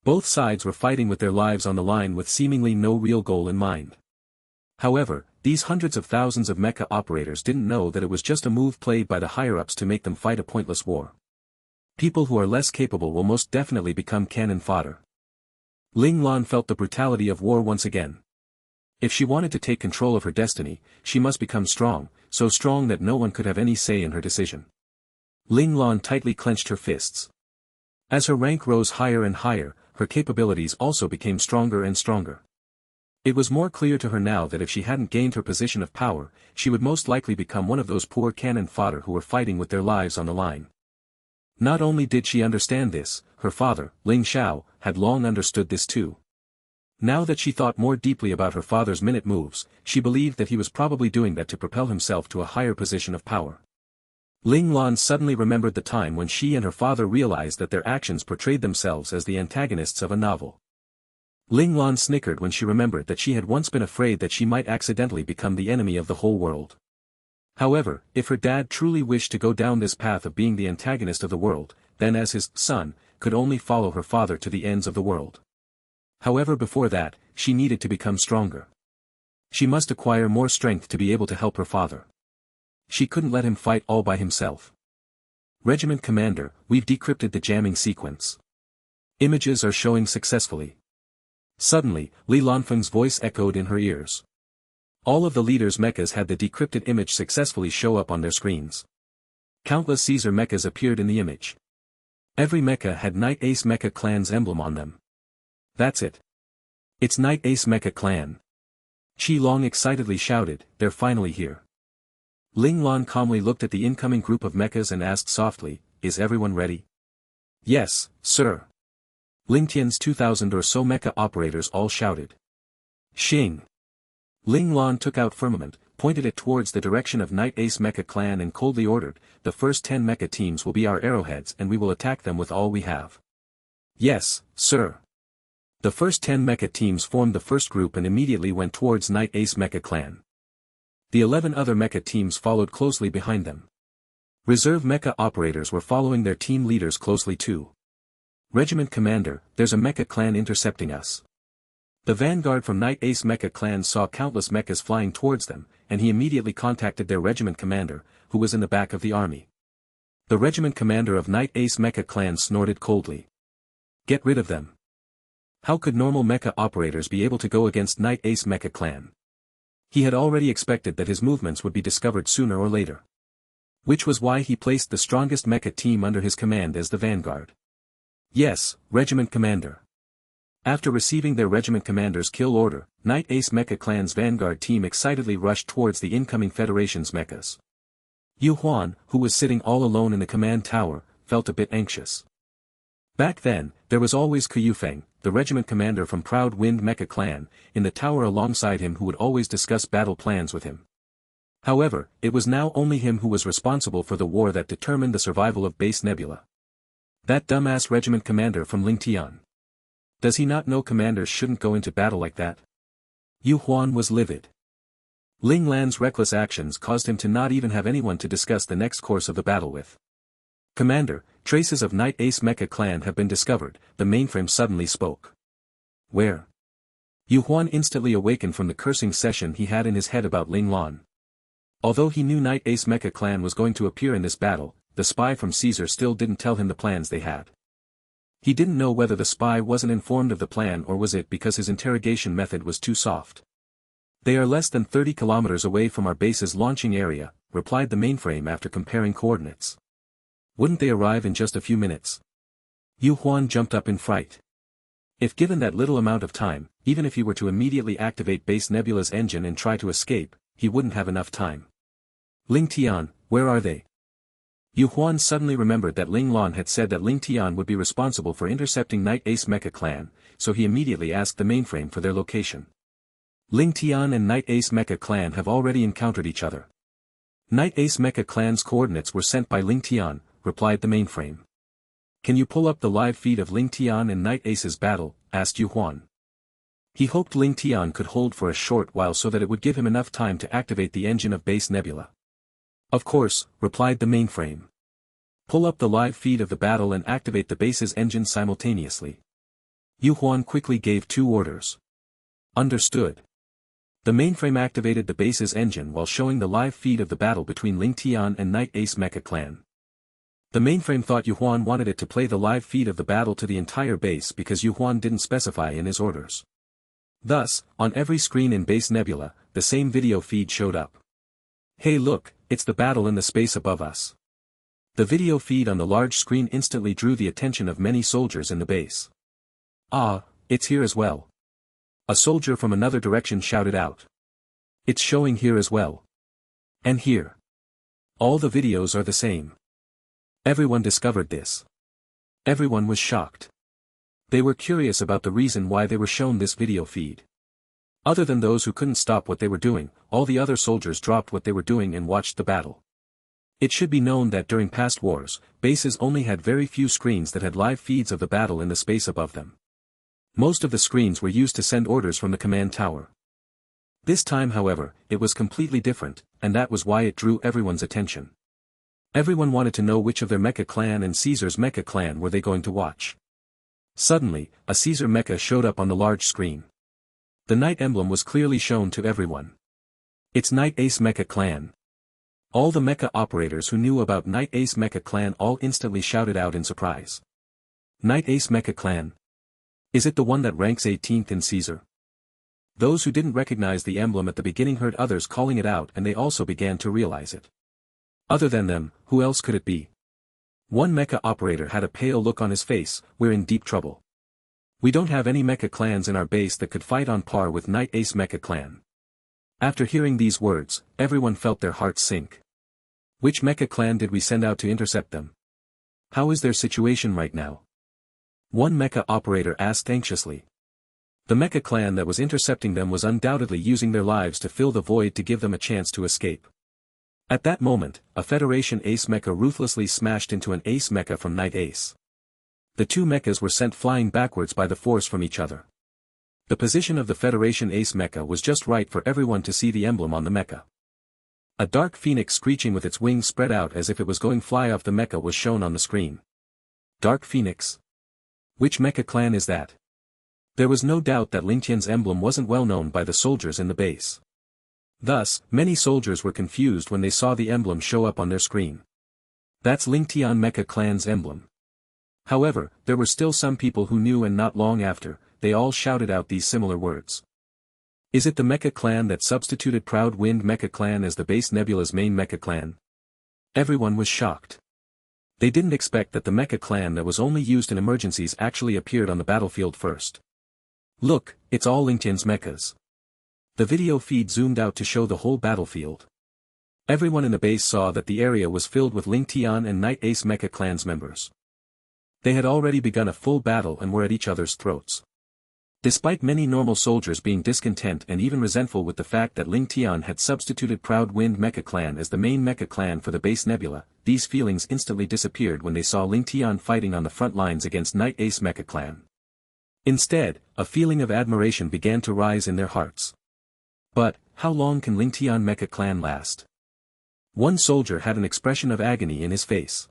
Both sides were fighting with their lives on the line with seemingly no real goal in mind. However, these hundreds of thousands of mecha operators didn't know that it was just a move played by the higher-ups to make them fight a pointless war. People who are less capable will most definitely become cannon fodder. Ling Lan felt the brutality of war once again. If she wanted to take control of her destiny, she must become strong, so strong that no one could have any say in her decision. Ling Lan tightly clenched her fists. As her rank rose higher and higher, her capabilities also became stronger and stronger. It was more clear to her now that if she hadn't gained her position of power, she would most likely become one of those poor cannon fodder who were fighting with their lives on the line. Not only did she understand this, her father, Ling Xiao, had long understood this too. Now that she thought more deeply about her father's minute moves, she believed that he was probably doing that to propel himself to a higher position of power. Ling Lan suddenly remembered the time when she and her father realized that their actions portrayed themselves as the antagonists of a novel. Ling Lan snickered when she remembered that she had once been afraid that she might accidentally become the enemy of the whole world. However, if her dad truly wished to go down this path of being the antagonist of the world, then as his son, could only follow her father to the ends of the world. However, before that, she needed to become stronger. She must acquire more strength to be able to help her father. She couldn't let him fight all by himself. Regiment Commander, we've decrypted the jamming sequence. Images are showing successfully. Suddenly, Li Lanfeng's voice echoed in her ears. All of the leaders' mechas had the decrypted image successfully show up on their screens. Countless Caesar mechas appeared in the image. Every mecha had Knight Ace Mecha Clan's emblem on them. That's it. It's Knight Ace Mecha Clan. Qi Long excitedly shouted, they're finally here. Ling Lan calmly looked at the incoming group of mechas and asked softly, is everyone ready? Yes, sir. Ling Tian's 2,000 or so mecha operators all shouted. Xing. Ling Lan took out Firmament, pointed it towards the direction of Knight Ace Mecha Clan and coldly ordered, the first 10 mecha teams will be our arrowheads and we will attack them with all we have. Yes, sir. The first 10 mecha teams formed the first group and immediately went towards Knight Ace Mecha Clan. The 11 other mecha teams followed closely behind them. Reserve mecha operators were following their team leaders closely too. Regiment Commander, there's a mecha clan intercepting us. The vanguard from Knight Ace Mecha Clan saw countless mechas flying towards them, and he immediately contacted their regiment commander, who was in the back of the army. The regiment commander of Knight Ace Mecha Clan snorted coldly. Get rid of them. How could normal mecha operators be able to go against Knight Ace Mecha Clan? He had already expected that his movements would be discovered sooner or later. Which was why he placed the strongest mecha team under his command as the vanguard. Yes, regiment commander. After receiving their regiment commander's kill order, Knight Ace Mecha Clan's vanguard team excitedly rushed towards the incoming Federation's mechas. Yu Huan, who was sitting all alone in the command tower, felt a bit anxious. Back then, there was always Ku Yufeng, the regiment commander from Proud Wind Mecha Clan, in the tower alongside him who would always discuss battle plans with him. However, it was now only him who was responsible for the war that determined the survival of Base Nebula. That dumbass regiment commander from Ling Tian. Does he not know commanders shouldn't go into battle like that? Yu Huan was livid. Ling Lan's reckless actions caused him to not even have anyone to discuss the next course of the battle with. Commander, traces of Knight Ace Mecha Clan have been discovered, the mainframe suddenly spoke. Where? Yu Huan instantly awakened from the cursing session he had in his head about Ling Lan. Although he knew Knight Ace Mecha Clan was going to appear in this battle, the spy from Caesar still didn't tell him the plans they had. He didn't know whether the spy wasn't informed of the plan or was it because his interrogation method was too soft. They are less than 30 kilometers away from our base's launching area, replied the mainframe after comparing coordinates. Wouldn't they arrive in just a few minutes? Yu Huan jumped up in fright. If given that little amount of time, even if he were to immediately activate Base Nebula's engine and try to escape, he wouldn't have enough time. Ling Tian, where are they? Yu Huan suddenly remembered that Ling Lan had said that Ling Tian would be responsible for intercepting Knight Ace Mecha Clan, so he immediately asked the mainframe for their location. Ling Tian and Knight Ace Mecha Clan have already encountered each other. Knight Ace Mecha Clan's coordinates were sent by Ling Tian, replied the mainframe. Can you pull up the live feed of Ling Tian and Knight Ace's battle? Asked Yu Huan. He hoped Ling Tian could hold for a short while so that it would give him enough time to activate the engine of Base Nebula. Of course, replied the mainframe. Pull up the live feed of the battle and activate the base's engine simultaneously. Yu Huan quickly gave 2 orders. Understood. The mainframe activated the base's engine while showing the live feed of the battle between Ling Tian and Knight Ace Mecha Clan. The mainframe thought Yu Huan wanted it to play the live feed of the battle to the entire base because Yu Huan didn't specify in his orders. Thus, on every screen in Base Nebula, the same video feed showed up. Hey look, it's the battle in the space above us. The video feed on the large screen instantly drew the attention of many soldiers in the base. Ah, it's here as well. A soldier from another direction shouted out. It's showing here as well. And here. All the videos are the same. Everyone discovered this. Everyone was shocked. They were curious about the reason why they were shown this video feed. Other than those who couldn't stop what they were doing, all the other soldiers dropped what they were doing and watched the battle. It should be known that during past wars, bases only had very few screens that had live feeds of the battle in the space above them. Most of the screens were used to send orders from the command tower. This time however, it was completely different, and that was why it drew everyone's attention. Everyone wanted to know which of their mecha clan and Caesar's mecha clan were they going to watch. Suddenly, a Caesar mecha showed up on the large screen. The knight emblem was clearly shown to everyone. It's Knight Ace Mecha Clan. All the mecha operators who knew about Knight Ace Mecha Clan all instantly shouted out in surprise. Knight Ace Mecha Clan? Is it the one that ranks 18th in Caesar? Those who didn't recognize the emblem at the beginning heard others calling it out and they also began to realize it. Other than them, who else could it be? One mecha operator had a pale look on his face. We're in deep trouble. We don't have any mecha clans in our base that could fight on par with Night Ace Mecha Clan. After hearing these words, everyone felt their hearts sink. Which mecha clan did we send out to intercept them? How is their situation right now? One mecha operator asked anxiously. The mecha clan that was intercepting them was undoubtedly using their lives to fill the void to give them a chance to escape. At that moment, a Federation Ace mecha ruthlessly smashed into an Ace mecha from Night Ace. The two mechas were sent flying backwards by the force from each other. The position of the Federation Ace mecha was just right for everyone to see the emblem on the mecha. A dark phoenix screeching with its wings spread out as if it was going fly off the mecha was shown on the screen. Dark Phoenix? Which mecha clan is that? There was no doubt that Ling Tian's emblem wasn't well known by the soldiers in the base. Thus, many soldiers were confused when they saw the emblem show up on their screen. That's Ling Tian Mecha Clan's emblem. However, there were still some people who knew, and not long after, they all shouted out these similar words. Is it the Mecha Clan that substituted Proud Wind Mecha Clan as the base Nebula's main Mecha Clan? Everyone was shocked. They didn't expect that the Mecha Clan that was only used in emergencies actually appeared on the battlefield first. Look, it's all Ling Tian's mechas. The video feed zoomed out to show the whole battlefield. Everyone in the base saw that the area was filled with Ling Tian and Night Ace Mecha Clan's members. They had already begun a full battle and were at each other's throats. Despite many normal soldiers being discontent and even resentful with the fact that Ling Tian had substituted Proud Wind Mecha Clan as the main Mecha Clan for the base Nebula, these feelings instantly disappeared when they saw Ling Tian fighting on the front lines against Night Ace Mecha Clan. Instead, a feeling of admiration began to rise in their hearts. But, how long can Ling Tian Mecha Clan last? One soldier had an expression of agony in his face.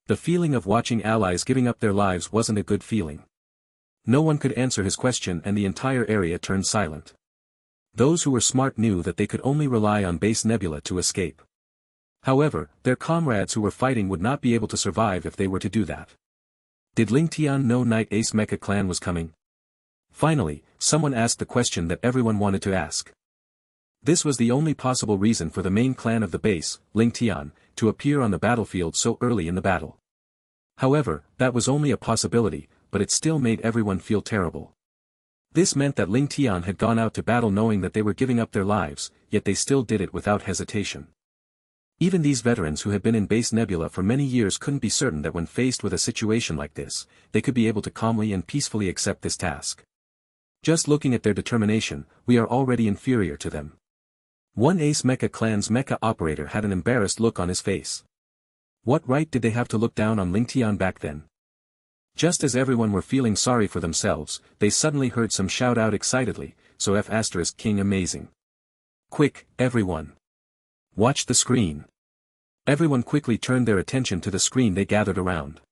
The feeling of watching allies giving up their lives wasn't a good feeling. No one could answer his question and the entire area turned silent. Those who were smart knew that they could only rely on base Nebula to escape. However, their comrades who were fighting would not be able to survive if they were to do that. Did Ling Tian know Night Ace Mecha Clan was coming? Finally, someone asked the question that everyone wanted to ask. This was the only possible reason for the main clan of the base, Ling Tian, to appear on the battlefield so early in the battle. However, that was only a possibility, but it still made everyone feel terrible. This meant that Ling Tian had gone out to battle knowing that they were giving up their lives, yet they still did it without hesitation. Even these veterans who had been in base Nebula for many years couldn't be certain that when faced with a situation like this, they could be able to calmly and peacefully accept this task. Just looking at their determination, we are already inferior to them. One Ace Mecha Clan's mecha operator had an embarrassed look on his face. What right did they have to look down on Ling Tian back then? Just as everyone were feeling sorry for themselves, they suddenly heard some shout out excitedly, "So F** King amazing. Quick, everyone. Watch the screen." Everyone quickly turned their attention to the screen they gathered around.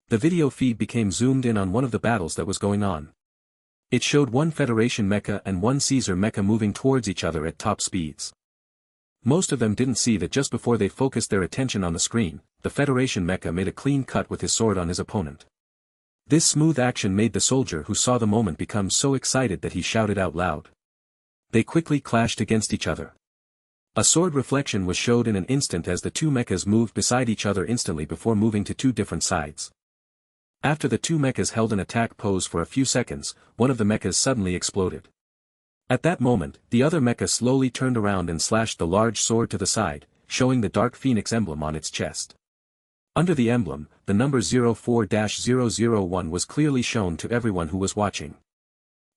The video feed became zoomed in on one of the battles that was going on. It showed one Federation mecha and one Caesar mecha moving towards each other at top speeds. Most of them didn't see that just before they focused their attention on the screen, the Federation mecha made a clean cut with his sword on his opponent. This smooth action made the soldier who saw the moment become so excited that he shouted out loud. They quickly clashed against each other. A sword reflection was showed in an instant as the two mechas moved beside each other instantly before moving to two different sides. After the two mechas held an attack pose for a few seconds, one of the mechas suddenly exploded. At that moment, the other mecha slowly turned around and slashed the large sword to the side, showing the Dark Phoenix emblem on its chest. Under the emblem, the number 04-001 was clearly shown to everyone who was watching.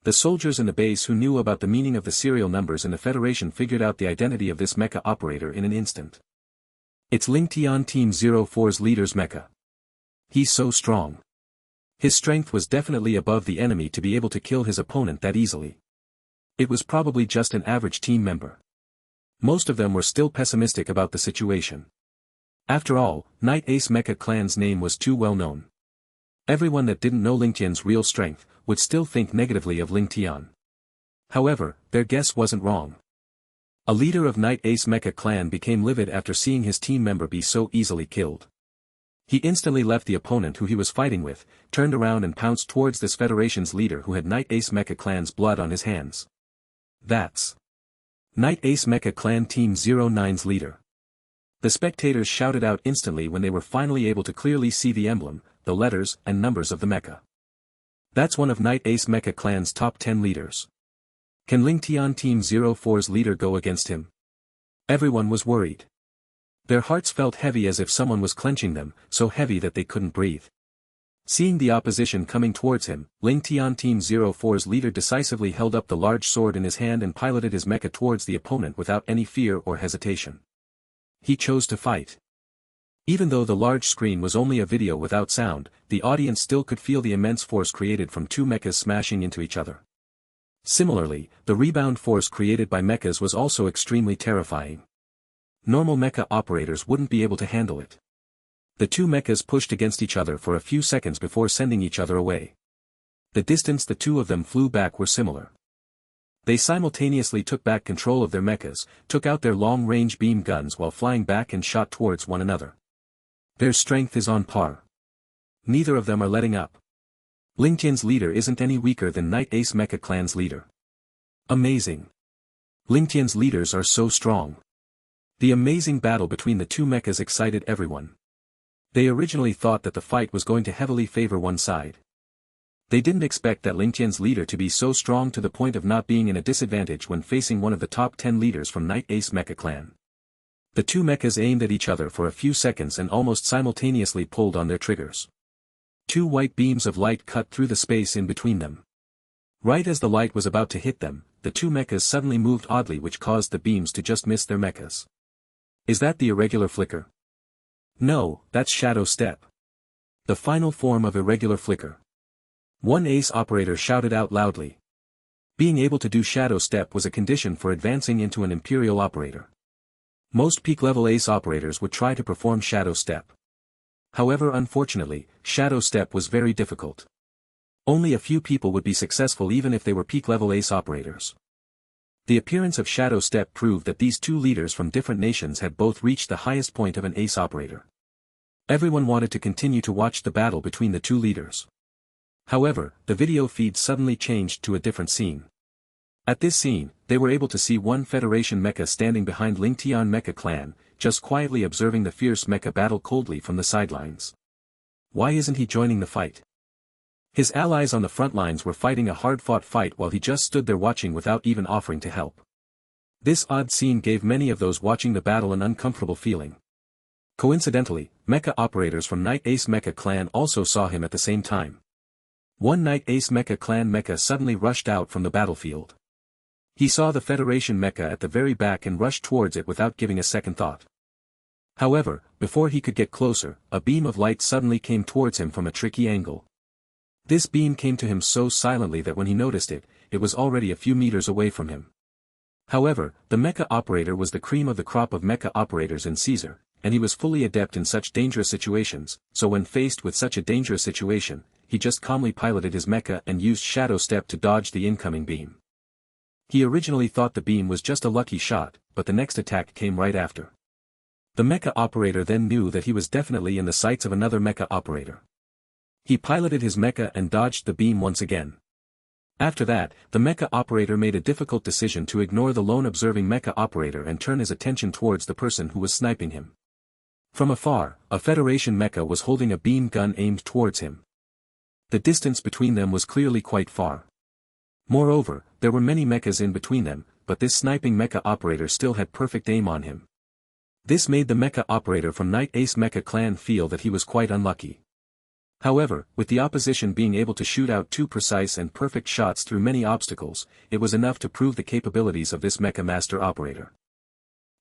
The soldiers in the base who knew about the meaning of the serial numbers in the Federation figured out the identity of this mecha operator in an instant. It's Ling Tian Team 04's leader's mecha. He's so strong. His strength was definitely above the enemy to be able to kill his opponent that easily. It was probably just an average team member. Most of them were still pessimistic about the situation. After all, Night Ace Mecha Clan's name was too well known. Everyone that didn't know Ling Tian's real strength would still think negatively of Ling Tian. However, their guess wasn't wrong. A leader of Night Ace Mecha Clan became livid after seeing his team member be so easily killed. He instantly left the opponent who he was fighting with, turned around and pounced towards this Federation's leader who had Night Ace Mecha Clan's blood on his hands. That's Night Ace Mecha Clan Team 09's leader. The spectators shouted out instantly when they were finally able to clearly see the emblem, the letters and numbers of the mecha. That's one of Night Ace Mecha Clan's top 10 leaders. Can Ling Tian Team 04's leader go against him? Everyone was worried. Their hearts felt heavy as if someone was clenching them, so heavy that they couldn't breathe. Seeing the opposition coming towards him, Ling Tian Team 04's leader decisively held up the large sword in his hand and piloted his mecha towards the opponent without any fear or hesitation. He chose to fight. Even though the large screen was only a video without sound, the audience still could feel the immense force created from two mechas smashing into each other. Similarly, the rebound force created by mechas was also extremely terrifying. Normal mecha operators wouldn't be able to handle it. The two mechas pushed against each other for a few seconds before sending each other away. The distance the two of them flew back were similar. They simultaneously took back control of their mechas, took out their long-range beam guns while flying back and shot towards one another. Their strength is on par. Neither of them are letting up. Ling Tian's leader isn't any weaker than Night Ace Mecha Clan's leader. Amazing. Ling Tian's leaders are so strong. The amazing battle between the two mechas excited everyone. They originally thought that the fight was going to heavily favor one side. They didn't expect that Ling Tian's leader to be so strong to the point of not being in a disadvantage when facing one of the top 10 leaders from Night Ace Mecha Clan. The two mechas aimed at each other for a few seconds and almost simultaneously pulled on their triggers. Two white beams of light cut through the space in between them. Right as the light was about to hit them, the two mechas suddenly moved oddly, which caused the beams to just miss their mechas. Is that the irregular flicker? No, that's shadow step. The final form of irregular flicker. One ace operator shouted out loudly. Being able to do shadow step was a condition for advancing into an imperial operator. Most peak-level ace operators would try to perform shadow step. However, unfortunately, shadow step was very difficult. Only a few people would be successful even if they were peak-level ace operators. The appearance of shadow step proved that these two leaders from different nations had both reached the highest point of an ace operator. Everyone wanted to continue to watch the battle between the two leaders. However, the video feed suddenly changed to a different scene. At this scene, they were able to see one Federation mecha standing behind Ling Tian Mecha Clan, just quietly observing the fierce mecha battle coldly from the sidelines. Why isn't he joining the fight? His allies on the front lines were fighting a hard-fought fight while he just stood there watching without even offering to help. This odd scene gave many of those watching the battle an uncomfortable feeling. Coincidentally, mecha operators from Night Ace Mecha Clan also saw him at the same time. One Night Ace Mecha Clan mecha suddenly rushed out from the battlefield. He saw the Federation mecha at the very back and rushed towards it without giving a second thought. However, before he could get closer, a beam of light suddenly came towards him from a tricky angle. This beam came to him so silently that when he noticed it, it was already a few meters away from him. However, the mecha operator was the cream of the crop of mecha operators in Caesar, and he was fully adept in such dangerous situations, so when faced with such a dangerous situation, he just calmly piloted his mecha and used shadow step to dodge the incoming beam. He originally thought the beam was just a lucky shot, but the next attack came right after. The mecha operator then knew that he was definitely in the sights of another mecha operator. He piloted his mecha and dodged the beam once again. After that, the mecha operator made a difficult decision to ignore the lone observing mecha operator and turn his attention towards the person who was sniping him. From afar, a Federation mecha was holding a beam gun aimed towards him. The distance between them was clearly quite far. Moreover, there were many mechas in between them, but this sniping mecha operator still had perfect aim on him. This made the mecha operator from Night Ace Mecha Clan feel that he was quite unlucky. However, with the opposition being able to shoot out two precise and perfect shots through many obstacles, it was enough to prove the capabilities of this mecha master operator.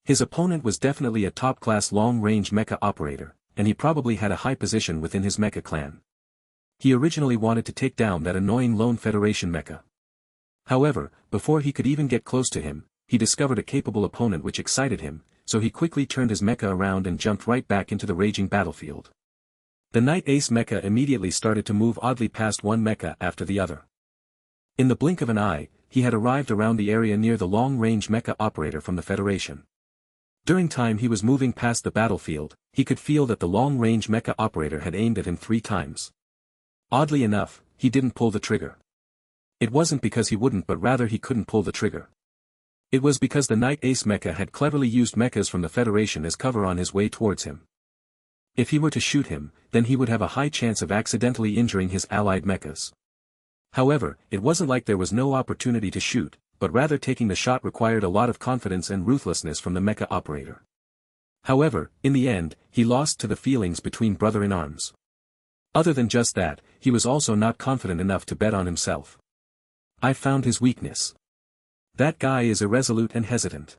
His opponent was definitely a top-class long-range mecha operator, and he probably had a high position within his mecha clan. He originally wanted to take down that annoying lone Federation mecha. However, before he could even get close to him, he discovered a capable opponent which excited him, so he quickly turned his mecha around and jumped right back into the raging battlefield. The Night Ace mecha immediately started to move oddly past one mecha after the other. In the blink of an eye, he had arrived around the area near the long-range mecha operator from the Federation. During time he was moving past the battlefield, he could feel that the long-range mecha operator had aimed at him 3 times. Oddly enough, he didn't pull the trigger. It wasn't because he wouldn't, but rather he couldn't pull the trigger. It was because the Knight Ace mecha had cleverly used mechas from the Federation as cover on his way towards him. If he were to shoot him, then he would have a high chance of accidentally injuring his allied mechas. However, it wasn't like there was no opportunity to shoot, but rather taking the shot required a lot of confidence and ruthlessness from the mecha operator. However, in the end, he lost to the feelings between brother-in-arms. Other than just that, he was also not confident enough to bet on himself. I found his weakness. That guy is irresolute and hesitant.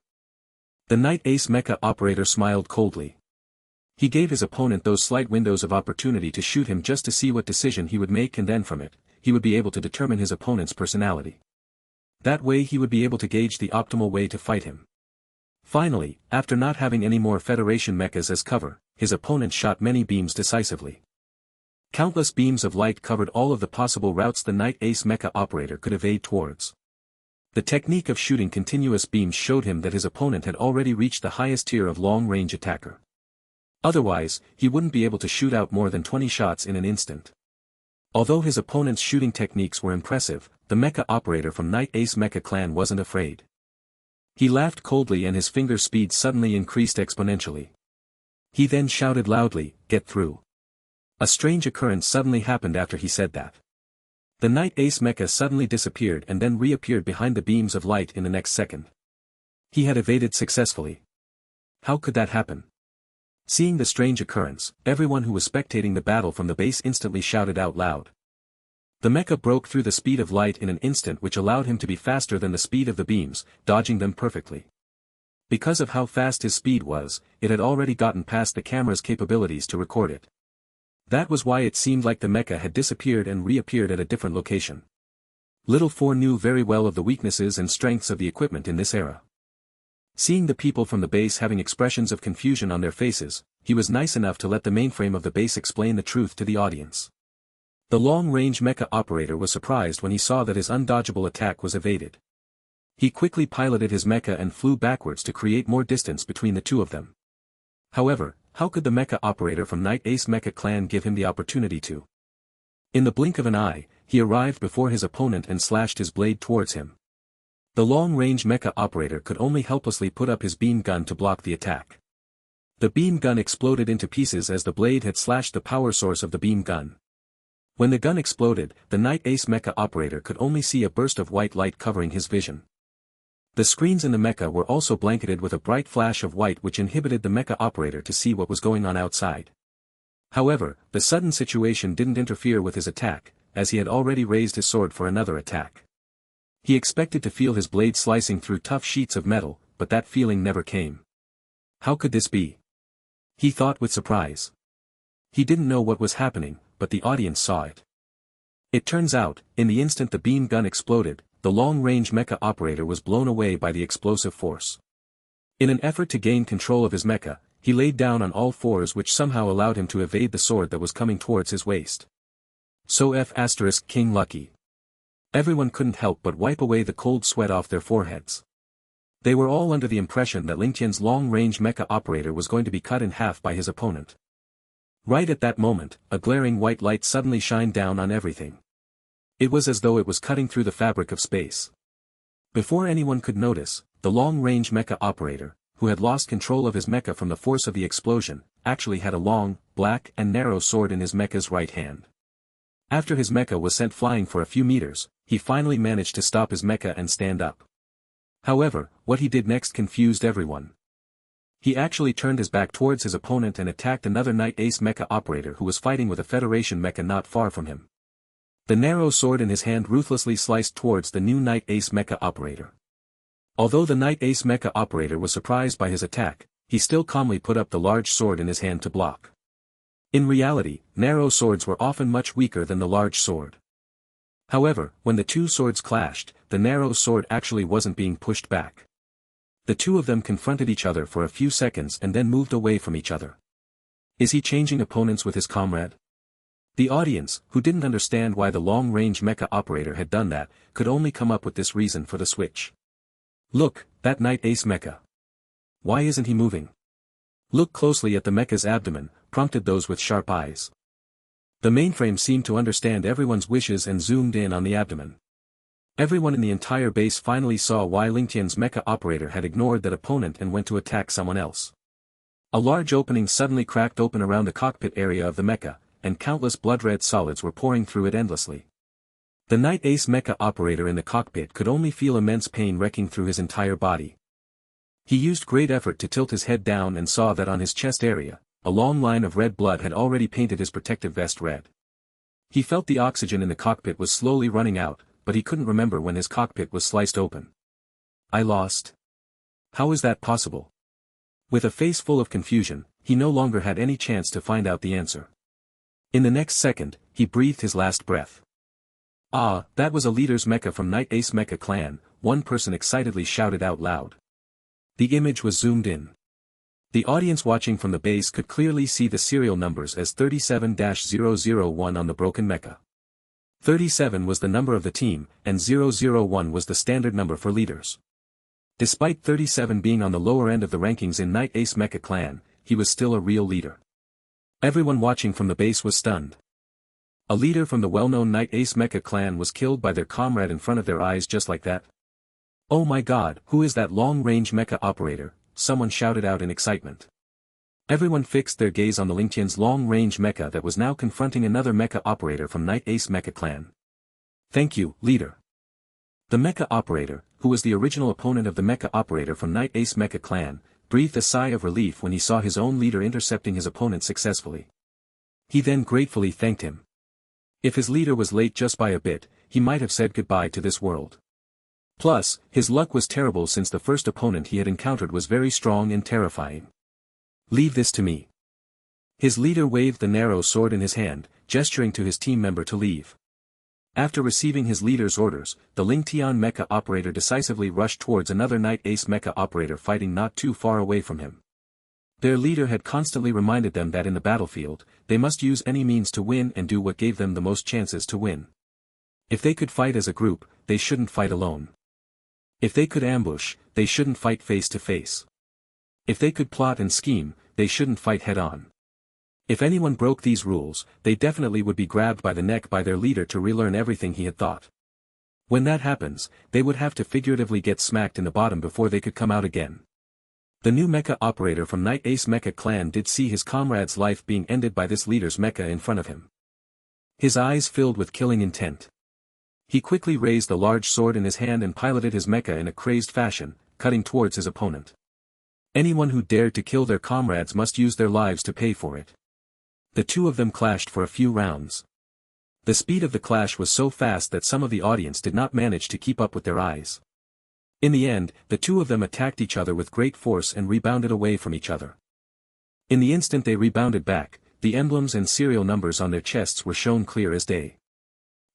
The Knight Ace mecha operator smiled coldly. He gave his opponent those slight windows of opportunity to shoot him just to see what decision he would make, and then from it, he would be able to determine his opponent's personality. That way he would be able to gauge the optimal way to fight him. Finally, after not having any more Federation mechas as cover, his opponent shot many beams decisively. Countless beams of light covered all of the possible routes the Knight Ace mecha operator could evade towards. The technique of shooting continuous beams showed him that his opponent had already reached the highest tier of long-range attacker. Otherwise, he wouldn't be able to shoot out more than 20 shots in an instant. Although his opponent's shooting techniques were impressive, the mecha operator from Knight Ace mecha clan wasn't afraid. He laughed coldly and his finger speed suddenly increased exponentially. He then shouted loudly, "Get through." A strange occurrence suddenly happened after he said that. The Knight Ace mecha suddenly disappeared and then reappeared behind the beams of light in the next second. He had evaded successfully. How could that happen? Seeing the strange occurrence, everyone who was spectating the battle from the base instantly shouted out loud. The mecha broke through the speed of light in an instant, which allowed him to be faster than the speed of the beams, dodging them perfectly. Because of how fast his speed was, it had already gotten past the camera's capabilities to record it. That was why it seemed like the mecha had disappeared and reappeared at a different location. Little Four knew very well of the weaknesses and strengths of the equipment in this era. Seeing the people from the base having expressions of confusion on their faces, he was nice enough to let the mainframe of the base explain the truth to the audience. The long-range mecha operator was surprised when he saw that his undodgeable attack was evaded. He quickly piloted his mecha and flew backwards to create more distance between the two of them. However, how could the mecha operator from Knight Ace mecha clan give him the opportunity to? In the blink of an eye, he arrived before his opponent and slashed his blade towards him. The long-range mecha operator could only helplessly put up his beam gun to block the attack. The beam gun exploded into pieces as the blade had slashed the power source of the beam gun. When the gun exploded, the Knight Ace mecha operator could only see a burst of white light covering his vision. The screens in the mecha were also blanketed with a bright flash of white which inhibited the mecha operator to see what was going on outside. However, the sudden situation didn't interfere with his attack, as he had already raised his sword for another attack. He expected to feel his blade slicing through tough sheets of metal, but that feeling never came. How could this be? He thought with surprise. He didn't know what was happening, but the audience saw it. It turns out, in the instant the beam gun exploded, the long-range mecha operator was blown away by the explosive force. In an effort to gain control of his mecha, he laid down on all fours, which somehow allowed him to evade the sword that was coming towards his waist. So King lucky. Everyone couldn't help but wipe away the cold sweat off their foreheads. They were all under the impression that Ling Tian's long-range mecha operator was going to be cut in half by his opponent. Right at that moment, a glaring white light suddenly shined down on everything. It was as though it was cutting through the fabric of space. Before anyone could notice, the long-range mecha operator, who had lost control of his mecha from the force of the explosion, actually had a long, black and narrow sword in his mecha's right hand. After his mecha was sent flying for a few meters, he finally managed to stop his mecha and stand up. However, what he did next confused everyone. He actually turned his back towards his opponent and attacked another Knight Ace mecha operator who was fighting with a Federation mecha not far from him. The narrow sword in his hand ruthlessly sliced towards the new Knight Ace mecha operator. Although the Knight Ace mecha operator was surprised by his attack, he still calmly put up the large sword in his hand to block. In reality, narrow swords were often much weaker than the large sword. However, when the two swords clashed, the narrow sword actually wasn't being pushed back. The two of them confronted each other for a few seconds and then moved away from each other. Is he changing opponents with his comrade? The audience, who didn't understand why the long-range mecha operator had done that, could only come up with this reason for the switch. Look, that Knight Ace mecha. Why isn't he moving? Look closely at the mecha's abdomen, prompted those with sharp eyes. The mainframe seemed to understand everyone's wishes and zoomed in on the abdomen. Everyone in the entire base finally saw why Ling Tian's mecha operator had ignored that opponent and went to attack someone else. A large opening suddenly cracked open around the cockpit area of the mecha, and countless blood-red solids were pouring through it endlessly. The Night Ace mecha operator in the cockpit could only feel immense pain wrecking through his entire body. He used great effort to tilt his head down and saw that on his chest area, a long line of red blood had already painted his protective vest red. He felt the oxygen in the cockpit was slowly running out, but he couldn't remember when his cockpit was sliced open. I lost. How is that possible? With a face full of confusion, he no longer had any chance to find out the answer. In the next second, he breathed his last breath. Ah, that was a leader's mecha from Night Ace Mecha Clan, one person excitedly shouted out loud. The image was zoomed in. The audience watching from the base could clearly see the serial numbers as 37-001 on the broken mecha. 37 was the number of the team, and 001 was the standard number for leaders. Despite 37 being on the lower end of the rankings in Night Ace Mecha Clan, he was still a real leader. Everyone watching from the base was stunned. A leader from the well-known Night Ace Mecha Clan was killed by their comrade in front of their eyes just like that. Oh my god, who is that long-range mecha operator? Someone shouted out in excitement. Everyone fixed their gaze on the Ling Tian's long-range mecha that was now confronting another mecha operator from Night Ace Mecha Clan. Thank you, leader. The mecha operator, who was the original opponent of the mecha operator from Night Ace Mecha Clan, breathed a sigh of relief when he saw his own leader intercepting his opponent successfully. He then gratefully thanked him. If his leader was late just by a bit, he might have said goodbye to this world. Plus, his luck was terrible since the first opponent he had encountered was very strong and terrifying. Leave this to me. His leader waved the narrow sword in his hand, gesturing to his team member to leave. After receiving his leader's orders, the Ling Tian mecha operator decisively rushed towards another Night Ace mecha operator fighting not too far away from him. Their leader had constantly reminded them that in the battlefield, they must use any means to win and do what gave them the most chances to win. If they could fight as a group, they shouldn't fight alone. If they could ambush, they shouldn't fight face to face. If they could plot and scheme, they shouldn't fight head-on. If anyone broke these rules, they definitely would be grabbed by the neck by their leader to relearn everything he had thought. When that happens, they would have to figuratively get smacked in the bottom before they could come out again. The new mecha operator from Night Ace Mecha Clan did see his comrade's life being ended by this leader's mecha in front of him. His eyes filled with killing intent. He quickly raised the large sword in his hand and piloted his mecha in a crazed fashion, cutting towards his opponent. Anyone who dared to kill their comrades must use their lives to pay for it. The two of them clashed for a few rounds. The speed of the clash was so fast that some of the audience did not manage to keep up with their eyes. In the end, the two of them attacked each other with great force and rebounded away from each other. In the instant they rebounded back, the emblems and serial numbers on their chests were shown clear as day.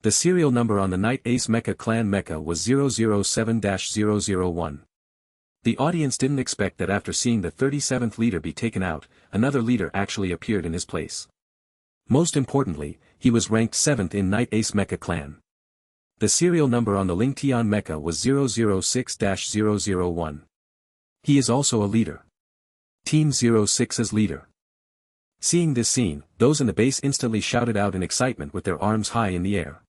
The serial number on the Night Ace Mecha Clan mecha was 007-001. The audience didn't expect that after seeing the 37th leader be taken out, another leader actually appeared in his place. Most importantly, he was ranked 7th in Night Ace Mecha Clan. The serial number on the Ling Tian mecha was 006-001. He is also a leader. Team 06's leader. Seeing this scene, those in the base instantly shouted out in excitement with their arms high in the air.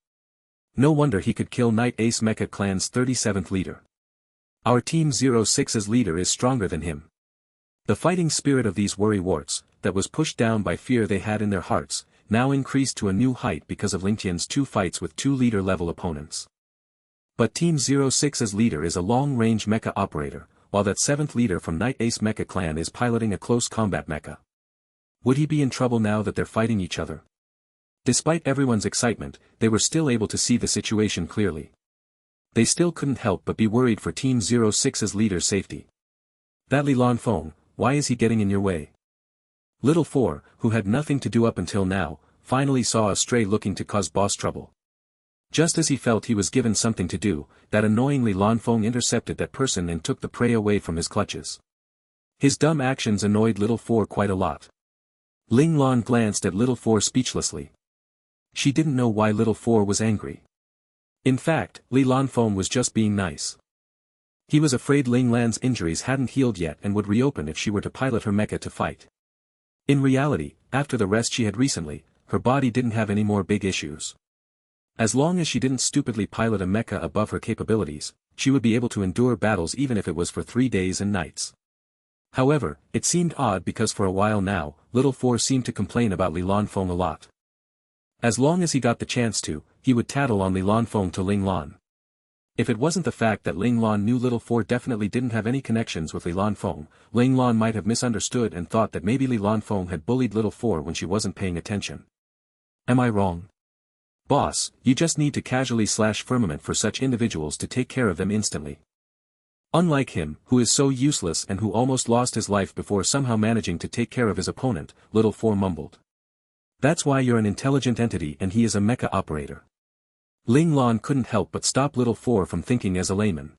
No wonder he could kill Night Ace Mecha Clan's 37th leader. Our Team 06's leader is stronger than him. The fighting spirit of these worrywarts, that was pushed down by fear they had in their hearts, now increased to a new height because of Ling Tian's 2 fights with 2 leader-level opponents. But Team 06's leader is a long-range mecha operator, while that 7th leader from Night Ace Mecha Clan is piloting a close combat mecha. Would he be in trouble now that they're fighting each other? Despite everyone's excitement, they were still able to see the situation clearly. They still couldn't help but be worried for Team 06's leader's safety. That Li Lanfeng, why is he getting in your way? Little Four, who had nothing to do up until now, finally saw a stray looking to cause boss trouble. Just as he felt he was given something to do, that annoying Li Lanfeng intercepted that person and took the prey away from his clutches. His dumb actions annoyed Little Four quite a lot. Ling Lan glanced at Little Four speechlessly. She didn't know why Little Four was angry. In fact, Li Lanfeng was just being nice. He was afraid Ling Lan's injuries hadn't healed yet and would reopen if she were to pilot her mecha to fight. In reality, after the rest she had recently, her body didn't have any more big issues. As long as she didn't stupidly pilot a mecha above her capabilities, she would be able to endure battles even if it was for 3 days and nights. However, it seemed odd because for a while now, Little Four seemed to complain about Li Lanfeng a lot. As long as he got the chance to, he would tattle on Li Lanfeng to Ling Lan. If it wasn't the fact that Ling Lan knew Little Four definitely didn't have any connections with Li Lanfeng, Ling Lan might have misunderstood and thought that maybe Li Lanfeng had bullied Little Four when she wasn't paying attention. Am I wrong? Boss, you just need to casually slash firmament for such individuals to take care of them instantly. Unlike him, who is so useless and who almost lost his life before somehow managing to take care of his opponent, Little Four mumbled. That's why you're an intelligent entity and he is a mecha operator. Ling Lan couldn't help but stop Little Four from thinking as a layman.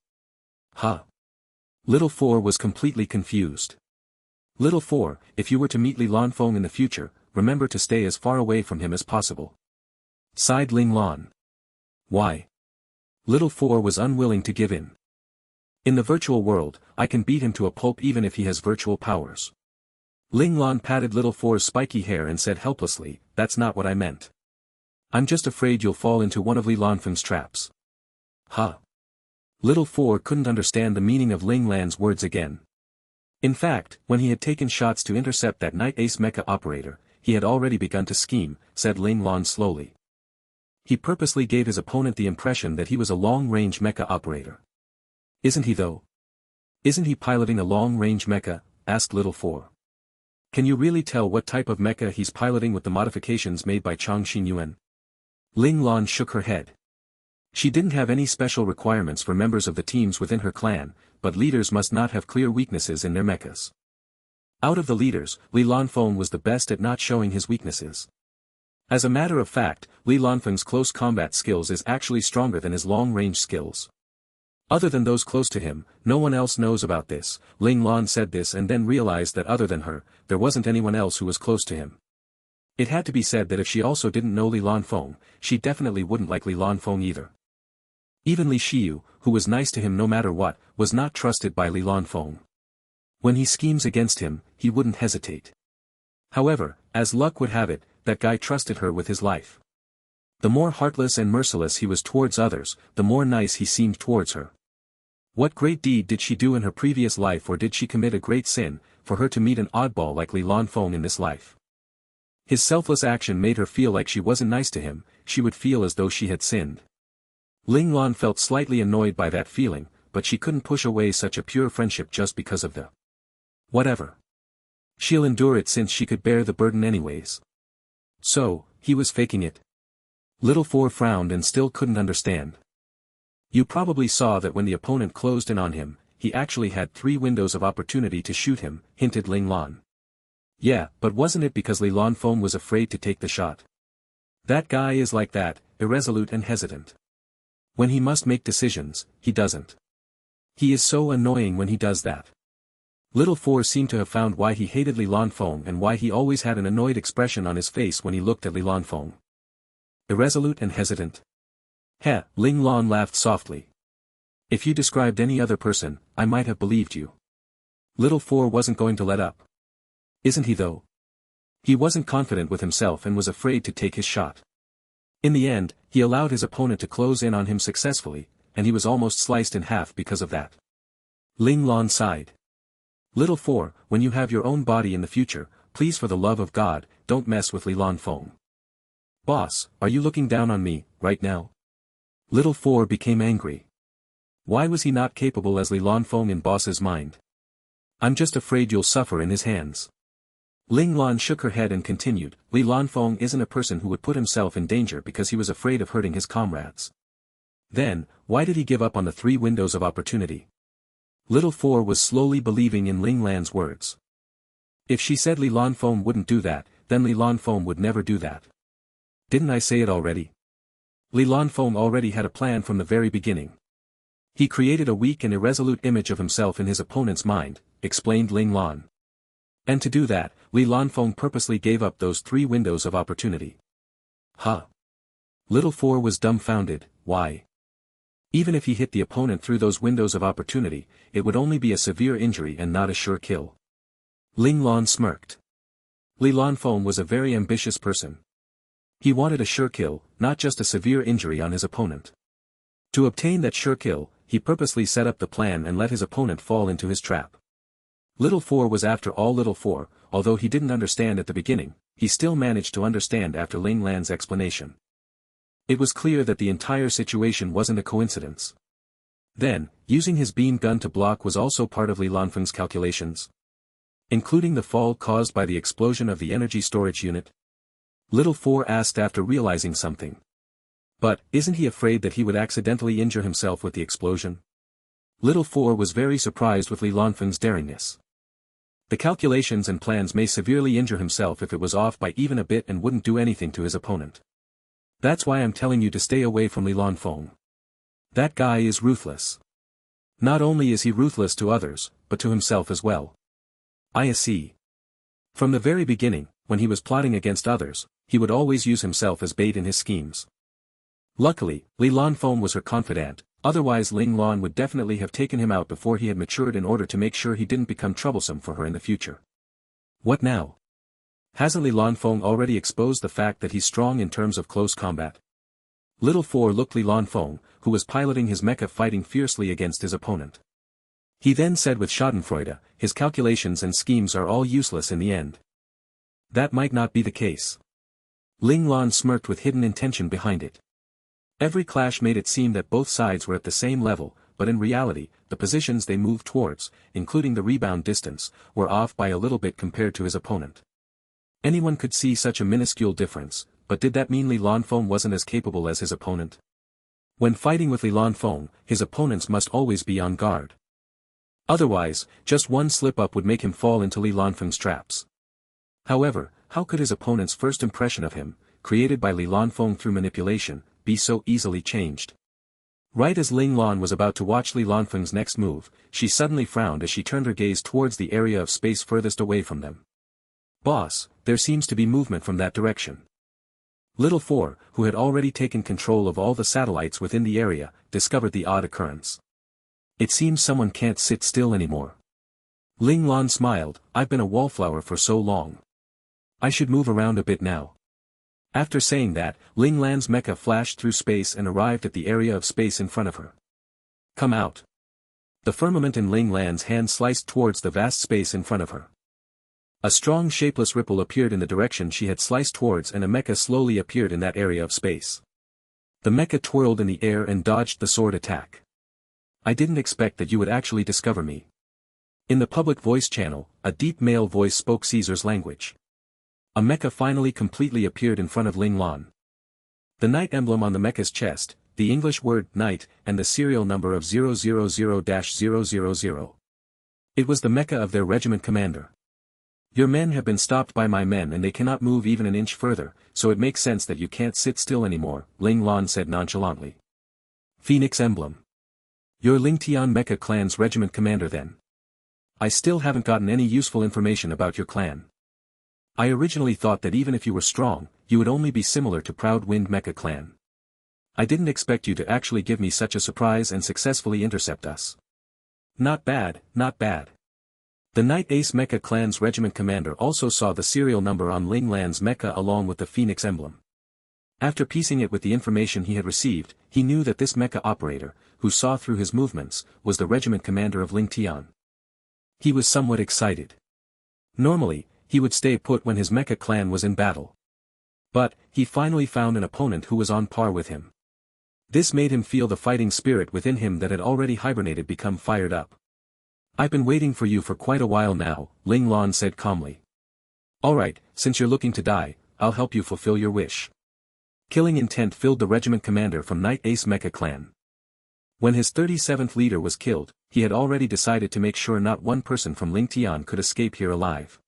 Huh? Little Four was completely confused. Little Four, if you were to meet Li Lanfeng in the future, remember to stay as far away from him as possible. Sighed Ling Lan. Why? Little Four was unwilling to give in. In the virtual world, I can beat him to a pulp even if he has virtual powers. Ling Lan patted Little Four's spiky hair and said helplessly, that's not what I meant. I'm just afraid you'll fall into one of Li Lanfeng's traps. Huh? Little Four couldn't understand the meaning of Ling Lan's words again. In fact, when he had taken shots to intercept that Night Ace mecha operator, he had already begun to scheme, said Ling Lan slowly. He purposely gave his opponent the impression that he was a long-range mecha operator. Isn't he though? Isn't he piloting a long-range mecha? Asked Little Four. Can you really tell what type of mecha he's piloting with the modifications made by Chang Xinyuan? Ling Lan shook her head. She didn't have any special requirements for members of the teams within her clan, but leaders must not have clear weaknesses in their mechas. Out of the leaders, Li Lanfeng was the best at not showing his weaknesses. As a matter of fact, Li Lanfeng's close combat skills is actually stronger than his long-range skills. Other than those close to him, no one else knows about this. Ling Lan said this and then realized that other than her, there wasn't anyone else who was close to him. It had to be said that if she also didn't know Li Lanfeng, she definitely wouldn't like Li Lanfeng either. Even Li Xiu, who was nice to him no matter what, was not trusted by Li Lanfeng. When he schemes against him, he wouldn't hesitate. However, as luck would have it, that guy trusted her with his life. The more heartless and merciless he was towards others, the more nice he seemed towards her. What great deed did she do in her previous life, or did she commit a great sin, for her to meet an oddball like Li Lanfeng in this life? His selfless action made her feel like she wasn't nice to him, she would feel as though she had sinned. Ling Lan felt slightly annoyed by that feeling, but she couldn't push away such a pure friendship just because of the whatever. She'll endure it since she could bear the burden anyways. So, he was faking it. Little Four frowned and still couldn't understand. You probably saw that when the opponent closed in on him, he actually had 3 windows of opportunity to shoot him, hinted Ling Lan. Yeah, but wasn't it because Li Lanfeng was afraid to take the shot? That guy is like that, irresolute and hesitant. When he must make decisions, he doesn't. He is so annoying when he does that. Little Four seemed to have found why he hated Li Lanfeng and why he always had an annoyed expression on his face when he looked at Li Lanfeng. Irresolute and hesitant. Heh, Ling Lan laughed softly. If you described any other person, I might have believed you. Little Four wasn't going to let up. Isn't he though? He wasn't confident with himself and was afraid to take his shot. In the end, he allowed his opponent to close in on him successfully, and he was almost sliced in half because of that. Ling Lan sighed. Little Four, when you have your own body in the future, please for the love of God, don't mess with Li Lanfeng. Boss, are you looking down on me, right now? Little Four became angry. Why was he not capable as Li Lanfeng in Boss's mind? I'm just afraid you'll suffer in his hands. Ling Lan shook her head and continued, Li Lanfeng isn't a person who would put himself in danger because he was afraid of hurting his comrades. Then, why did he give up on the 3 windows of opportunity? Little Four was slowly believing in Ling Lan's words. If she said Li Lanfeng wouldn't do that, then Li Lanfeng would never do that. Didn't I say it already? Li Lanfeng already had a plan from the very beginning. He created a weak and irresolute image of himself in his opponent's mind, explained Ling Lan. And to do that, Li Lanfeng purposely gave up those 3 windows of opportunity. Huh? Little Four was dumbfounded. Why? Even if he hit the opponent through those windows of opportunity, it would only be a severe injury and not a sure kill. Ling Lan smirked. Li Lanfeng was a very ambitious person. He wanted a sure kill, not just a severe injury on his opponent. To obtain that sure kill, he purposely set up the plan and let his opponent fall into his trap. Little 4 was after all. Little 4, although he didn't understand at the beginning, he still managed to understand after Ling Lan's explanation. It was clear that the entire situation wasn't a coincidence. Then, using his beam gun to block was also part of Li Lanfeng's calculations, including the fall caused by the explosion of the energy storage unit. Little 4 asked after realizing something. But, isn't he afraid that he would accidentally injure himself with the explosion? Little 4 was very surprised with Li Lanfeng's daringness. The calculations and plans may severely injure himself if it was off by even a bit and wouldn't do anything to his opponent. That's why I'm telling you to stay away from Li Lanfeng. That guy is ruthless. Not only is he ruthless to others, but to himself as well. I see. From the very beginning, when he was plotting against others, he would always use himself as bait in his schemes. Luckily, Li Lanfeng was her confidant, otherwise Ling Lan would definitely have taken him out before he had matured in order to make sure he didn't become troublesome for her in the future. What now? Hasn't Li Lanfeng already exposed the fact that he's strong in terms of close combat? Little 4 looked Li Lanfeng, who was piloting his mecha fighting fiercely against his opponent. He then said with schadenfreude, his calculations and schemes are all useless in the end. That might not be the case. Ling Lan smirked with hidden intention behind it. Every clash made it seem that both sides were at the same level, but in reality, the positions they moved towards, including the rebound distance, were off by a little bit compared to his opponent. Anyone could see such a minuscule difference, but did that mean Li Lanfeng wasn't as capable as his opponent? When fighting with Li Lanfeng, his opponents must always be on guard. Otherwise, just one slip-up would make him fall into Li Lanfeng's traps. However, how could his opponent's first impression of him, created by Li Lanfeng through manipulation, be so easily changed? Right as Ling Lan was about to watch Li Lanfeng's next move, she suddenly frowned as she turned her gaze towards the area of space furthest away from them. Boss, there seems to be movement from that direction. Little 4, who had already taken control of all the satellites within the area, discovered the odd occurrence. It seems someone can't sit still anymore. Ling Lan smiled, I've been a wallflower for so long. I should move around a bit now. After saying that, Ling Lan's mecha flashed through space and arrived at the area of space in front of her. Come out. The firmament in Ling Lan's hand sliced towards the vast space in front of her. A strong shapeless ripple appeared in the direction she had sliced towards and a mecha slowly appeared in that area of space. The mecha twirled in the air and dodged the sword attack. I didn't expect that you would actually discover me. In the public voice channel, a deep male voice spoke Caesar's language. A mecha finally completely appeared in front of Ling Lan. The knight emblem on the mecha's chest, the English word knight, and the serial number of 000-000. It was the mecha of their regiment commander. Your men have been stopped by my men and they cannot move even an inch further, so it makes sense that you can't sit still anymore, Ling Lan said nonchalantly. Phoenix emblem. You're Ling Tian Mecha clan's regiment commander then. I still haven't gotten any useful information about your clan. I originally thought that even if you were strong, you would only be similar to Proud Wind Mecha clan. I didn't expect you to actually give me such a surprise and successfully intercept us. Not bad, not bad. The Knight Ace Mecha clan's regiment commander also saw the serial number on Ling Lan's mecha along with the phoenix emblem. After piecing it with the information he had received, he knew that this mecha operator, who saw through his movements, was the regiment commander of Ling Tian. He was somewhat excited. Normally, he would stay put when his mecha clan was in battle. But, he finally found an opponent who was on par with him. This made him feel the fighting spirit within him that had already hibernated become fired up. I've been waiting for you for quite a while now, Ling Lan said calmly. Alright, since you're looking to die, I'll help you fulfill your wish. Killing intent filled the regiment commander from Knight Ace Mecha clan. When his 37th leader was killed, he had already decided to make sure not one person from Ling Tian could escape here alive.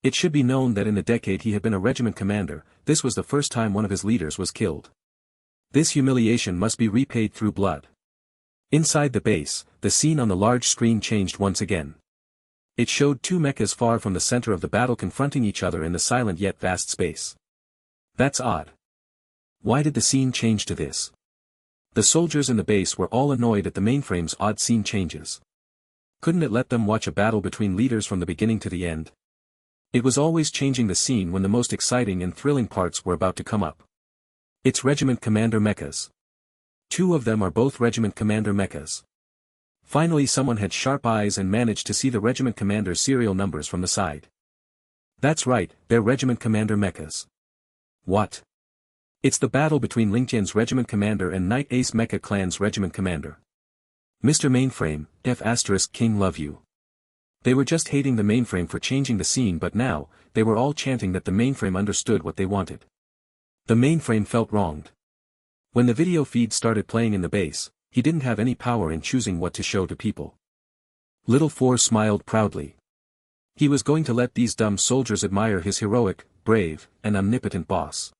It should be known that in the decade he had been a regiment commander, this was the first time one of his leaders was killed. This humiliation must be repaid through blood. Inside the base, the scene on the large screen changed once again. It showed two mechas far from the center of the battle confronting each other in the silent yet vast space. That's odd. Why did the scene change to this? The soldiers in the base were all annoyed at the mainframe's odd scene changes. Couldn't it let them watch a battle between leaders from the beginning to the end? It was always changing the scene when the most exciting and thrilling parts were about to come up. It's Regiment Commander mechas. Two of them are both Regiment Commander mechas. Finally someone had sharp eyes and managed to see the Regiment Commander's serial numbers from the side. That's right, they're Regiment Commander mechas. What? It's the battle between Ling Tian's Regiment Commander and Night Ace Mecha Clan's Regiment Commander. Mr. Mainframe, King love you. They were just hating the mainframe for changing the scene, but now, they were all chanting that the mainframe understood what they wanted. The mainframe felt wronged. When the video feed started playing in the base, he didn't have any power in choosing what to show to people. Little Four smiled proudly. He was going to let these dumb soldiers admire his heroic, brave, and omnipotent boss.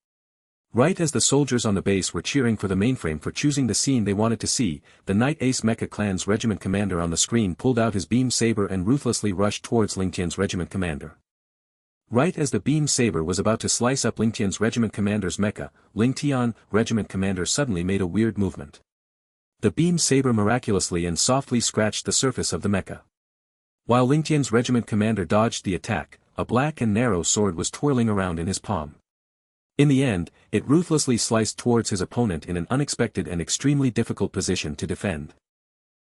Right as the soldiers on the base were cheering for the mainframe for choosing the scene they wanted to see, the Night Ace Mecha Clan's Regiment Commander on the screen pulled out his beam saber and ruthlessly rushed towards Ling Tian's Regiment Commander. Right as the beam saber was about to slice up Ling Tian's Regiment Commander's mecha, Ling Tian, Regiment Commander suddenly made a weird movement. The beam saber miraculously and softly scratched the surface of the mecha. While Ling Tian's Regiment Commander dodged the attack, a black and narrow sword was twirling around in his palm. In the end, it ruthlessly sliced towards his opponent in an unexpected and extremely difficult position to defend.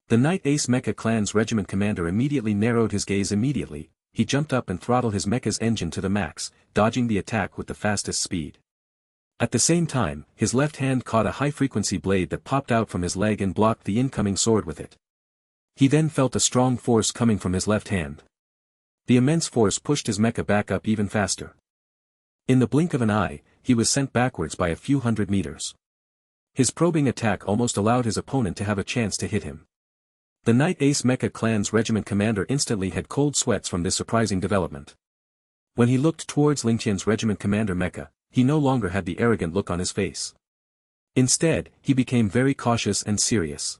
The Night Ace Mecha Clan's Regiment Commander immediately narrowed his gaze immediately. He jumped up and throttled his mecha's engine to the max, dodging the attack with the fastest speed. At the same time, his left hand caught a high-frequency blade that popped out from his leg and blocked the incoming sword with it. He then felt a strong force coming from his left hand. The immense force pushed his mecha back up even faster. In the blink of an eye, he was sent backwards by a few hundred meters. His probing attack almost allowed his opponent to have a chance to hit him. The Night Ace Mecha Clan's Regiment Commander instantly had cold sweats from this surprising development. When he looked towards Ling Tian's Regiment Commander mecha, he no longer had the arrogant look on his face. Instead, he became very cautious and serious.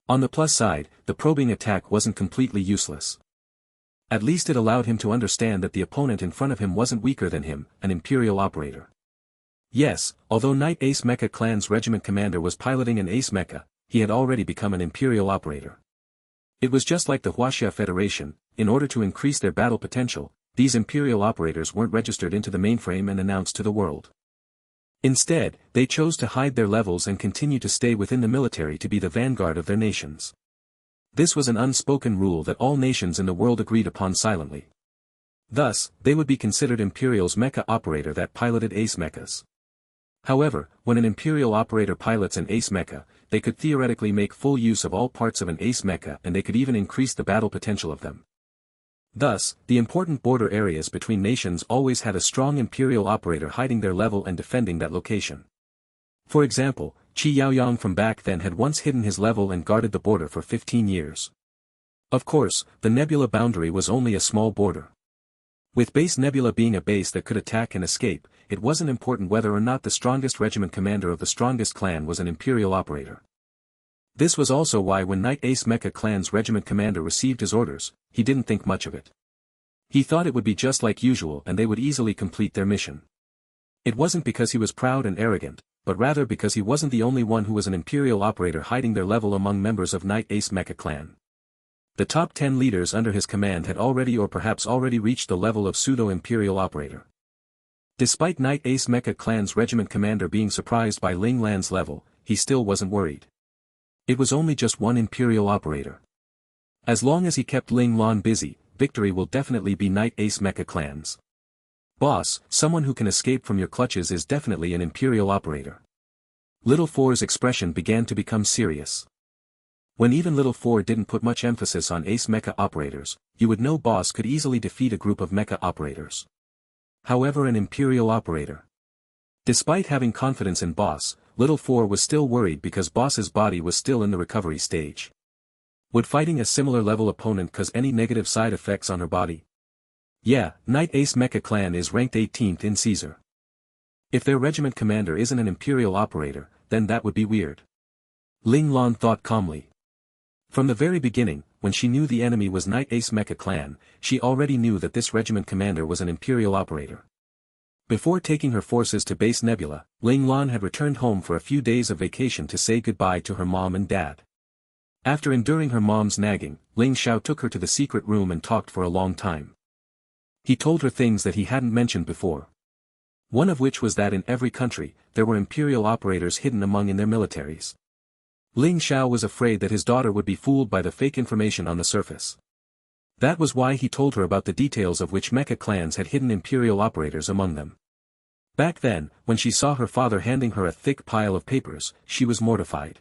On the plus side, the probing attack wasn't completely useless. At least it allowed him to understand that the opponent in front of him wasn't weaker than him, an Imperial operator. Yes, although Night Ace Mecha Clan's Regiment Commander was piloting an Ace Mecha, he had already become an Imperial operator. It was just like the Huaxia Federation. In order to increase their battle potential, these Imperial operators weren't registered into the mainframe and announced to the world. Instead, they chose to hide their levels and continue to stay within the military to be the vanguard of their nations. This was an unspoken rule that all nations in the world agreed upon silently. Thus, they would be considered Imperial's mecha operator that piloted Ace mechas. However, when an Imperial operator pilots an Ace mecha, they could theoretically make full use of all parts of an Ace mecha and they could even increase the battle potential of them. Thus, the important border areas between nations always had a strong Imperial operator hiding their level and defending that location. For example, Qi Yaoyang from back then had once hidden his level and guarded the border for 15 years. Of course, the nebula boundary was only a small border. With base nebula being a base that could attack and escape, it wasn't important whether or not the strongest regiment commander of the strongest clan was an Imperial operator. This was also why when Night Ace Mecha Clan's regiment commander received his orders, he didn't think much of it. He thought it would be just like usual and they would easily complete their mission. It wasn't because he was proud and arrogant, but rather because he wasn't the only one who was an Imperial operator hiding their level among members of Night Ace Mecha Clan. The top 10 leaders under his command had already or perhaps already reached the level of pseudo-Imperial operator. Despite Night Ace Mecha Clan's regiment commander being surprised by Ling Lan's level, he still wasn't worried. It was only just one Imperial operator. As long as he kept Ling Lan busy, victory will definitely be Night Ace Mecha Clan's. Boss, someone who can escape from your clutches is definitely an Imperial operator. Little Four's expression began to become serious. When even Little Four didn't put much emphasis on Ace Mecha operators, you would know Boss could easily defeat a group of Mecha operators. However, an Imperial operator. Despite having confidence in Boss, Little Four was still worried because Boss's body was still in the recovery stage. Would fighting a similar level opponent cause any negative side effects on her body? Yeah, Night Ace Mecha Clan is ranked 18th in Caesar. If their regiment commander isn't an Imperial operator, then that would be weird. Ling Lan thought calmly. From the very beginning, when she knew the enemy was Night Ace Mecha Clan, she already knew that this regiment commander was an Imperial operator. Before taking her forces to base Nebula, Ling Lan had returned home for a few days of vacation to say goodbye to her mom and dad. After enduring her mom's nagging, Ling Xiao took her to the secret room and talked for a long time. He told her things that he hadn't mentioned before. One of which was that in every country, there were Imperial operators hidden among in their militaries. Ling Xiao was afraid that his daughter would be fooled by the fake information on the surface. That was why he told her about the details of which mecha clans had hidden Imperial operators among them. Back then, when she saw her father handing her a thick pile of papers, she was mortified.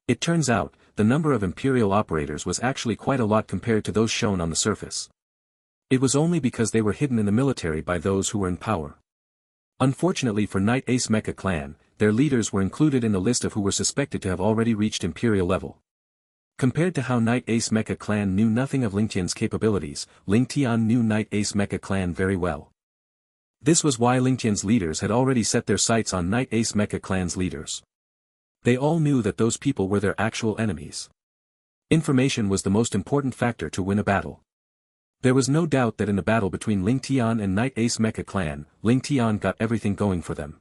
It turns out, the number of Imperial operators was actually quite a lot compared to those shown on the surface. It was only because they were hidden in the military by those who were in power. Unfortunately for Night Ace Mecha Clan, their leaders were included in the list of who were suspected to have already reached Imperial level. Compared to how Night Ace Mecha Clan knew nothing of Ling Tian's capabilities, Ling Tian knew Night Ace Mecha Clan very well. This was why Ling Tian's leaders had already set their sights on Night Ace Mecha Clan's leaders. They all knew that those people were their actual enemies. Information was the most important factor to win a battle. There was no doubt that in the battle between Ling Tian and Night Ace Mecha Clan, Ling Tian got everything going for them.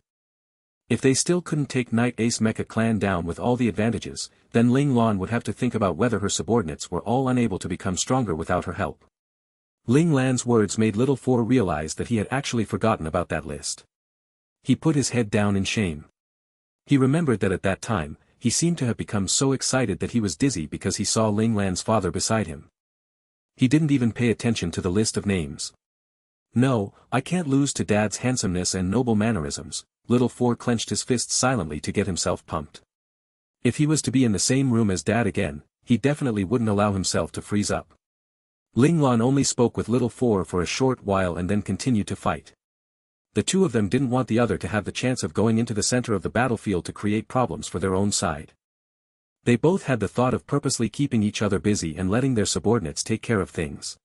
If they still couldn't take Night Ace Mecha Clan down with all the advantages, then Ling Lan would have to think about whether her subordinates were all unable to become stronger without her help. Ling Lan's words made Little Four realize that he had actually forgotten about that list. He put his head down in shame. He remembered that at that time, he seemed to have become so excited that he was dizzy because he saw Ling Lan's father beside him. He didn't even pay attention to the list of names. No, I can't lose to Dad's handsomeness and noble mannerisms. Little Four clenched his fists silently to get himself pumped. If he was to be in the same room as Dad again, he definitely wouldn't allow himself to freeze up. Ling Lan only spoke with Little Four for a short while and then continued to fight. The two of them didn't want the other to have the chance of going into the center of the battlefield to create problems for their own side. They both had the thought of purposely keeping each other busy and letting their subordinates take care of things.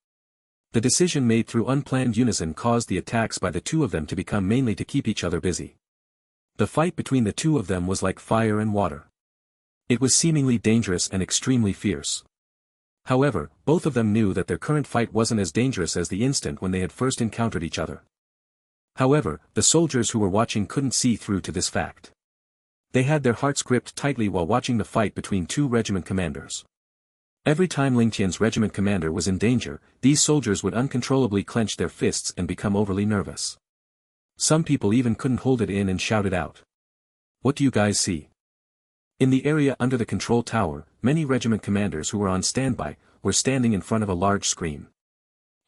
The decision made through unplanned unison caused the attacks by the two of them to become mainly to keep each other busy. The fight between the two of them was like fire and water. It was seemingly dangerous and extremely fierce. However, both of them knew that their current fight wasn't as dangerous as the instant when they had first encountered each other. However, the soldiers who were watching couldn't see through to this fact. They had their hearts gripped tightly while watching the fight between two regiment commanders. Every time Ling Tian's regiment commander was in danger, these soldiers would uncontrollably clench their fists and become overly nervous. Some people even couldn't hold it in and shouted out. "What do you guys see?" In the area under the control tower, many regiment commanders who were on standby, were standing in front of a large screen.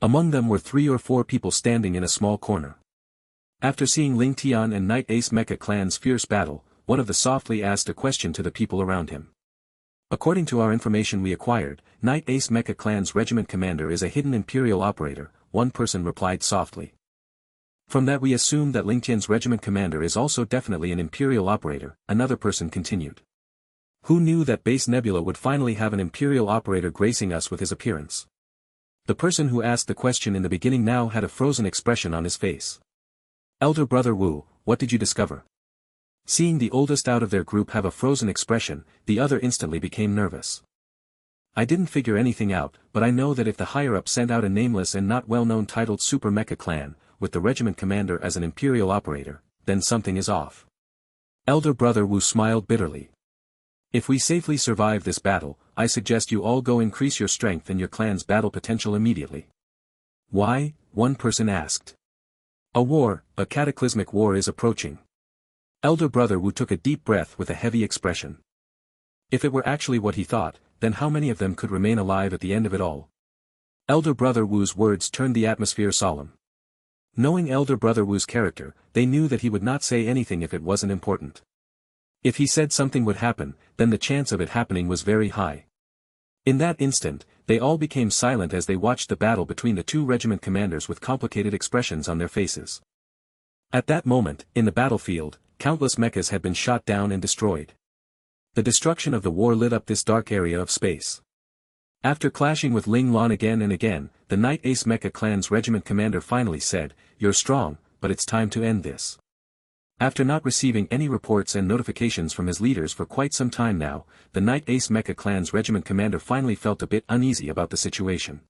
Among them were 3 or 4 people standing in a small corner. After seeing Ling Tian and Night Ace Mecha Clan's fierce battle, one of them softly asked a question to the people around him. According to our information we acquired, Night Ace Mecha Clan's regiment commander is a hidden Imperial operator, one person replied softly. From that we assume that Ling Tian's regiment commander is also definitely an Imperial operator, another person continued. Who knew that Base Nebula would finally have an Imperial operator gracing us with his appearance? The person who asked the question in the beginning now had a frozen expression on his face. Elder Brother Wu, what did you discover? Seeing the oldest out of their group have a frozen expression, the other instantly became nervous. I didn't figure anything out, but I know that if the higher-up sent out a nameless and not well-known titled Super Mecha Clan, with the regiment commander as an Imperial operator, then something is off. Elder Brother Wu smiled bitterly. If we safely survive this battle, I suggest you all go increase your strength and your clan's battle potential immediately. Why? One person asked. A cataclysmic war is approaching. Elder Brother Wu took a deep breath with a heavy expression. If it were actually what he thought, then how many of them could remain alive at the end of it all? Elder Brother Wu's words turned the atmosphere solemn. Knowing Elder Brother Wu's character, they knew that he would not say anything if it wasn't important. If he said something would happen, then the chance of it happening was very high. In that instant, they all became silent as they watched the battle between the two regiment commanders with complicated expressions on their faces. At that moment, in the battlefield, countless mechas had been shot down and destroyed. The destruction of the war lit up this dark area of space. After clashing with Ling Lan again and again, the Night Ace Mecha Clan's regiment commander finally said, "You're strong, but it's time to end this." After not receiving any reports and notifications from his leaders for quite some time now, the Night Ace Mecha Clan's regiment commander finally felt a bit uneasy about the situation.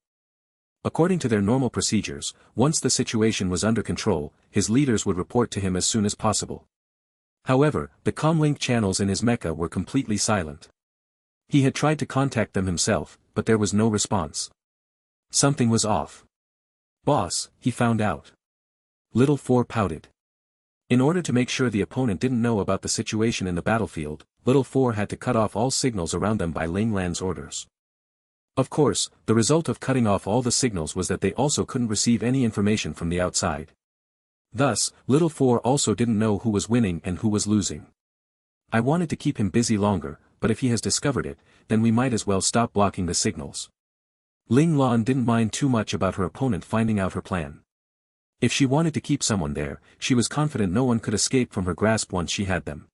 According to their normal procedures, once the situation was under control, his leaders would report to him as soon as possible. However, the comlink channels in his mecha were completely silent. He had tried to contact them himself, but there was no response. Something was off. Boss, he found out. Little Four pouted. In order to make sure the opponent didn't know about the situation in the battlefield, Little Four had to cut off all signals around them by Ling Lan's orders. Of course, the result of cutting off all the signals was that they also couldn't receive any information from the outside. Thus, Little Four also didn't know who was winning and who was losing. I wanted to keep him busy longer, but if he has discovered it, then we might as well stop blocking the signals. Ling Lan didn't mind too much about her opponent finding out her plan. If she wanted to keep someone there, she was confident no one could escape from her grasp once she had them.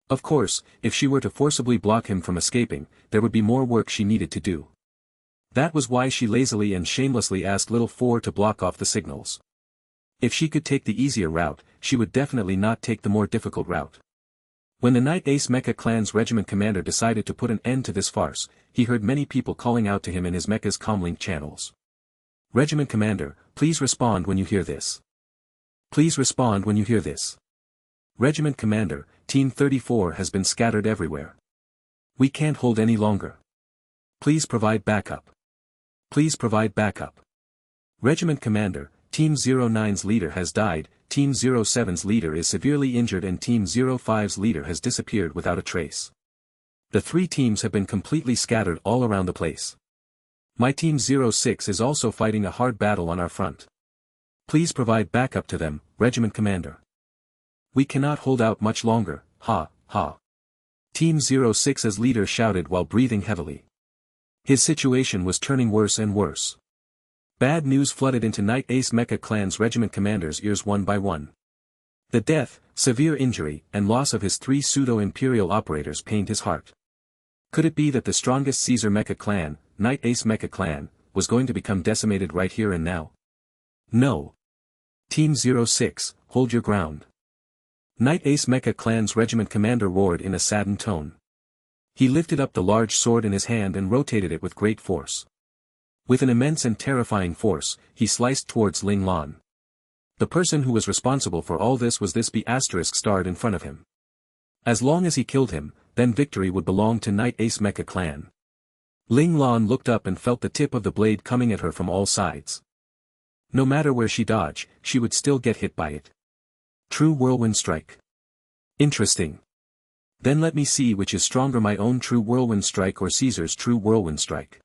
Of course, if she were to forcibly block him from escaping, there would be more work she needed to do. That was why she lazily and shamelessly asked Little Four to block off the signals. If she could take the easier route, she would definitely not take the more difficult route. When the Night Ace Mecha Clan's regiment commander decided to put an end to this farce, he heard many people calling out to him in his mecha's comlink channels. "Regiment commander, please respond when you hear this. Please respond when you hear this. Regiment commander, Team 34 has been scattered everywhere. We can't hold any longer. Please provide backup. Please provide backup. Regiment commander, Team 09's leader has died, Team 07's leader is severely injured and Team 05's leader has disappeared without a trace. The three teams have been completely scattered all around the place. My Team 06 is also fighting a hard battle on our front. Please provide backup to them, Regiment Commander. We cannot hold out much longer, ha, ha." Team 06's leader shouted while breathing heavily. His situation was turning worse and worse. Bad news flooded into Night Ace Mecha Clan's regiment commander's ears one by one. The death, severe injury, and loss of his three pseudo-imperial operators pained his heart. Could it be that the strongest Caesar Mecha Clan, Night Ace Mecha Clan, was going to become decimated right here and now? No. Team 06, hold your ground. Night Ace Mecha Clan's regiment commander roared in a saddened tone. He lifted up the large sword in his hand and rotated it with great force. With an immense and terrifying force, he sliced towards Ling Lan. The person who was responsible for all this was this B** starred in front of him. As long as he killed him, then victory would belong to Night Ace Mecha Clan. Ling Lan looked up and felt the tip of the blade coming at her from all sides. No matter where she dodged, she would still get hit by it. True Whirlwind Strike. Interesting. Then let me see which is stronger, my own True Whirlwind Strike or Caesar's True Whirlwind Strike.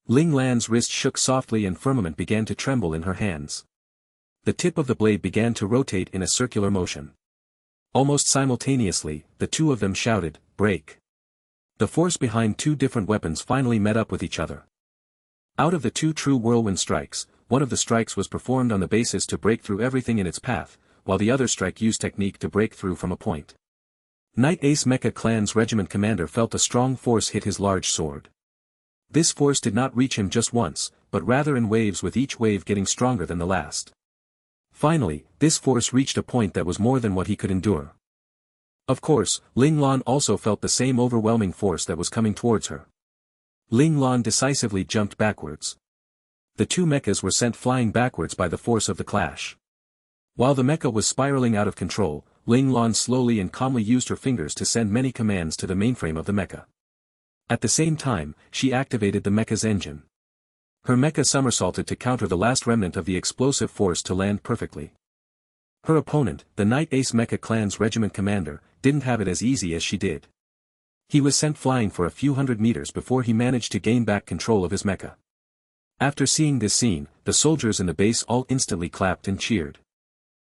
Ling Lan's wrist shook softly and firmament began to tremble in her hands. The tip of the blade began to rotate in a circular motion. Almost simultaneously, the two of them shouted, "Break!" The force behind two different weapons finally met up with each other. Out of the two True Whirlwind Strikes, one of the strikes was performed on the basis to break through everything in its path, while the other strike used technique to break through from a point. Night Ace Mecha Clan's regiment commander felt a strong force hit his large sword. This force did not reach him just once, but rather in waves, with each wave getting stronger than the last. Finally, this force reached a point that was more than what he could endure. Of course, Ling Lan also felt the same overwhelming force that was coming towards her. Ling Lan decisively jumped backwards. The two mechas were sent flying backwards by the force of the clash. While the mecha was spiraling out of control, Ling Lan slowly and calmly used her fingers to send many commands to the mainframe of the mecha. At the same time, she activated the mecha's engine. Her mecha somersaulted to counter the last remnant of the explosive force to land perfectly. Her opponent, the Night Ace Mecha Clan's regiment commander, didn't have it as easy as she did. He was sent flying for a few hundred meters before he managed to gain back control of his mecha. After seeing this scene, the soldiers in the base all instantly clapped and cheered.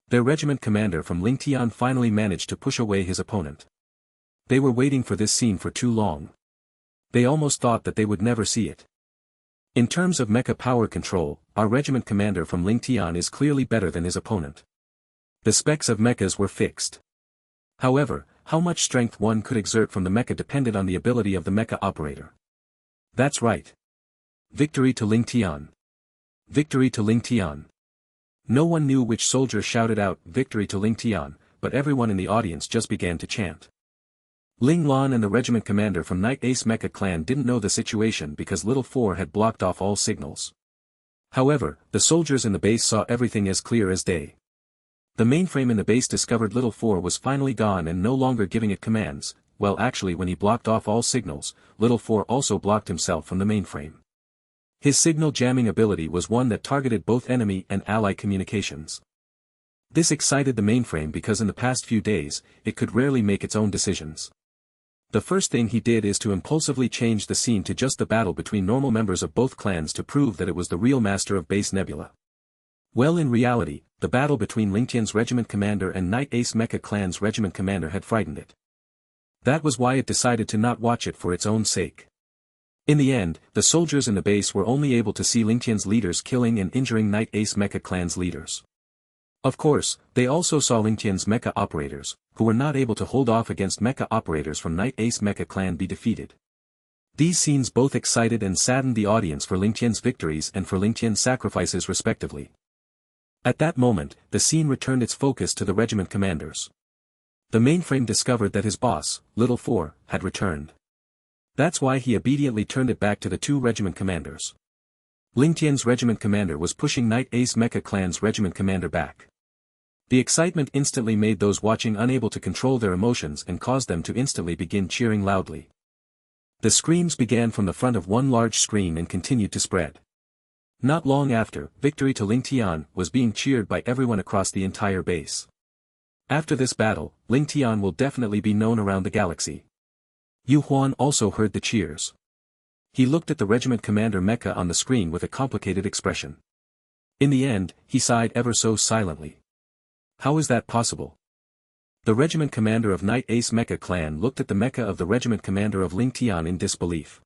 Their regiment commander from Ling Tian finally managed to push away his opponent. They were waiting for this scene for too long. They almost thought that they would never see it. In terms of mecha power control, our regiment commander from Ling Tian is clearly better than his opponent. The specs of mechas were fixed. However, how much strength one could exert from the mecha depended on the ability of the mecha operator. That's right. Victory to Ling Tian. Victory to Ling Tian. No one knew which soldier shouted out "Victory to Ling Tian," but everyone in the audience just began to chant. Ling Lan and the regiment commander from Night Ace Mecha Clan didn't know the situation because Little Four had blocked off all signals. However, the soldiers in the base saw everything as clear as day. The mainframe in the base discovered Little Four was finally gone and no longer giving it commands. Well, actually, when he blocked off all signals, Little Four also blocked himself from the mainframe. His signal jamming ability was one that targeted both enemy and ally communications. This excited the mainframe because in the past few days, it could rarely make its own decisions. The first thing he did is to impulsively change the scene to just the battle between normal members of both clans to prove that it was the real master of Base Nebula. Well, in reality, the battle between Ling Tian's regiment commander and Night Ace Mecha Clan's regiment commander had frightened it. That was why it decided to not watch it for its own sake. In the end, the soldiers in the base were only able to see Ling Tian's leaders killing and injuring Night Ace Mecha Clan's leaders. Of course, they also saw Ling Tian's mecha operators, who were not able to hold off against mecha operators from Night Ace Mecha Clan be defeated. These scenes both excited and saddened the audience for Ling Tian's victories and for Ling Tian's sacrifices respectively. At that moment, the scene returned its focus to the regiment commanders. The mainframe discovered that his boss, Little Four, had returned. That's why he obediently turned it back to the two regiment commanders. Ling Tian's regiment commander was pushing Night Ace Mecha Clan's regiment commander back. The excitement instantly made those watching unable to control their emotions and caused them to instantly begin cheering loudly. The screams began from the front of one large screen and continued to spread. Not long after, victory to Ling Tian was being cheered by everyone across the entire base. After this battle, Ling Tian will definitely be known around the galaxy. Yu Huan also heard the cheers. He looked at the regiment commander mecha on the screen with a complicated expression. In the end, he sighed ever so silently. How is that possible? The regiment commander of Night Ace Mecha Clan looked at the mecha of the regiment commander of Ling Tian in disbelief.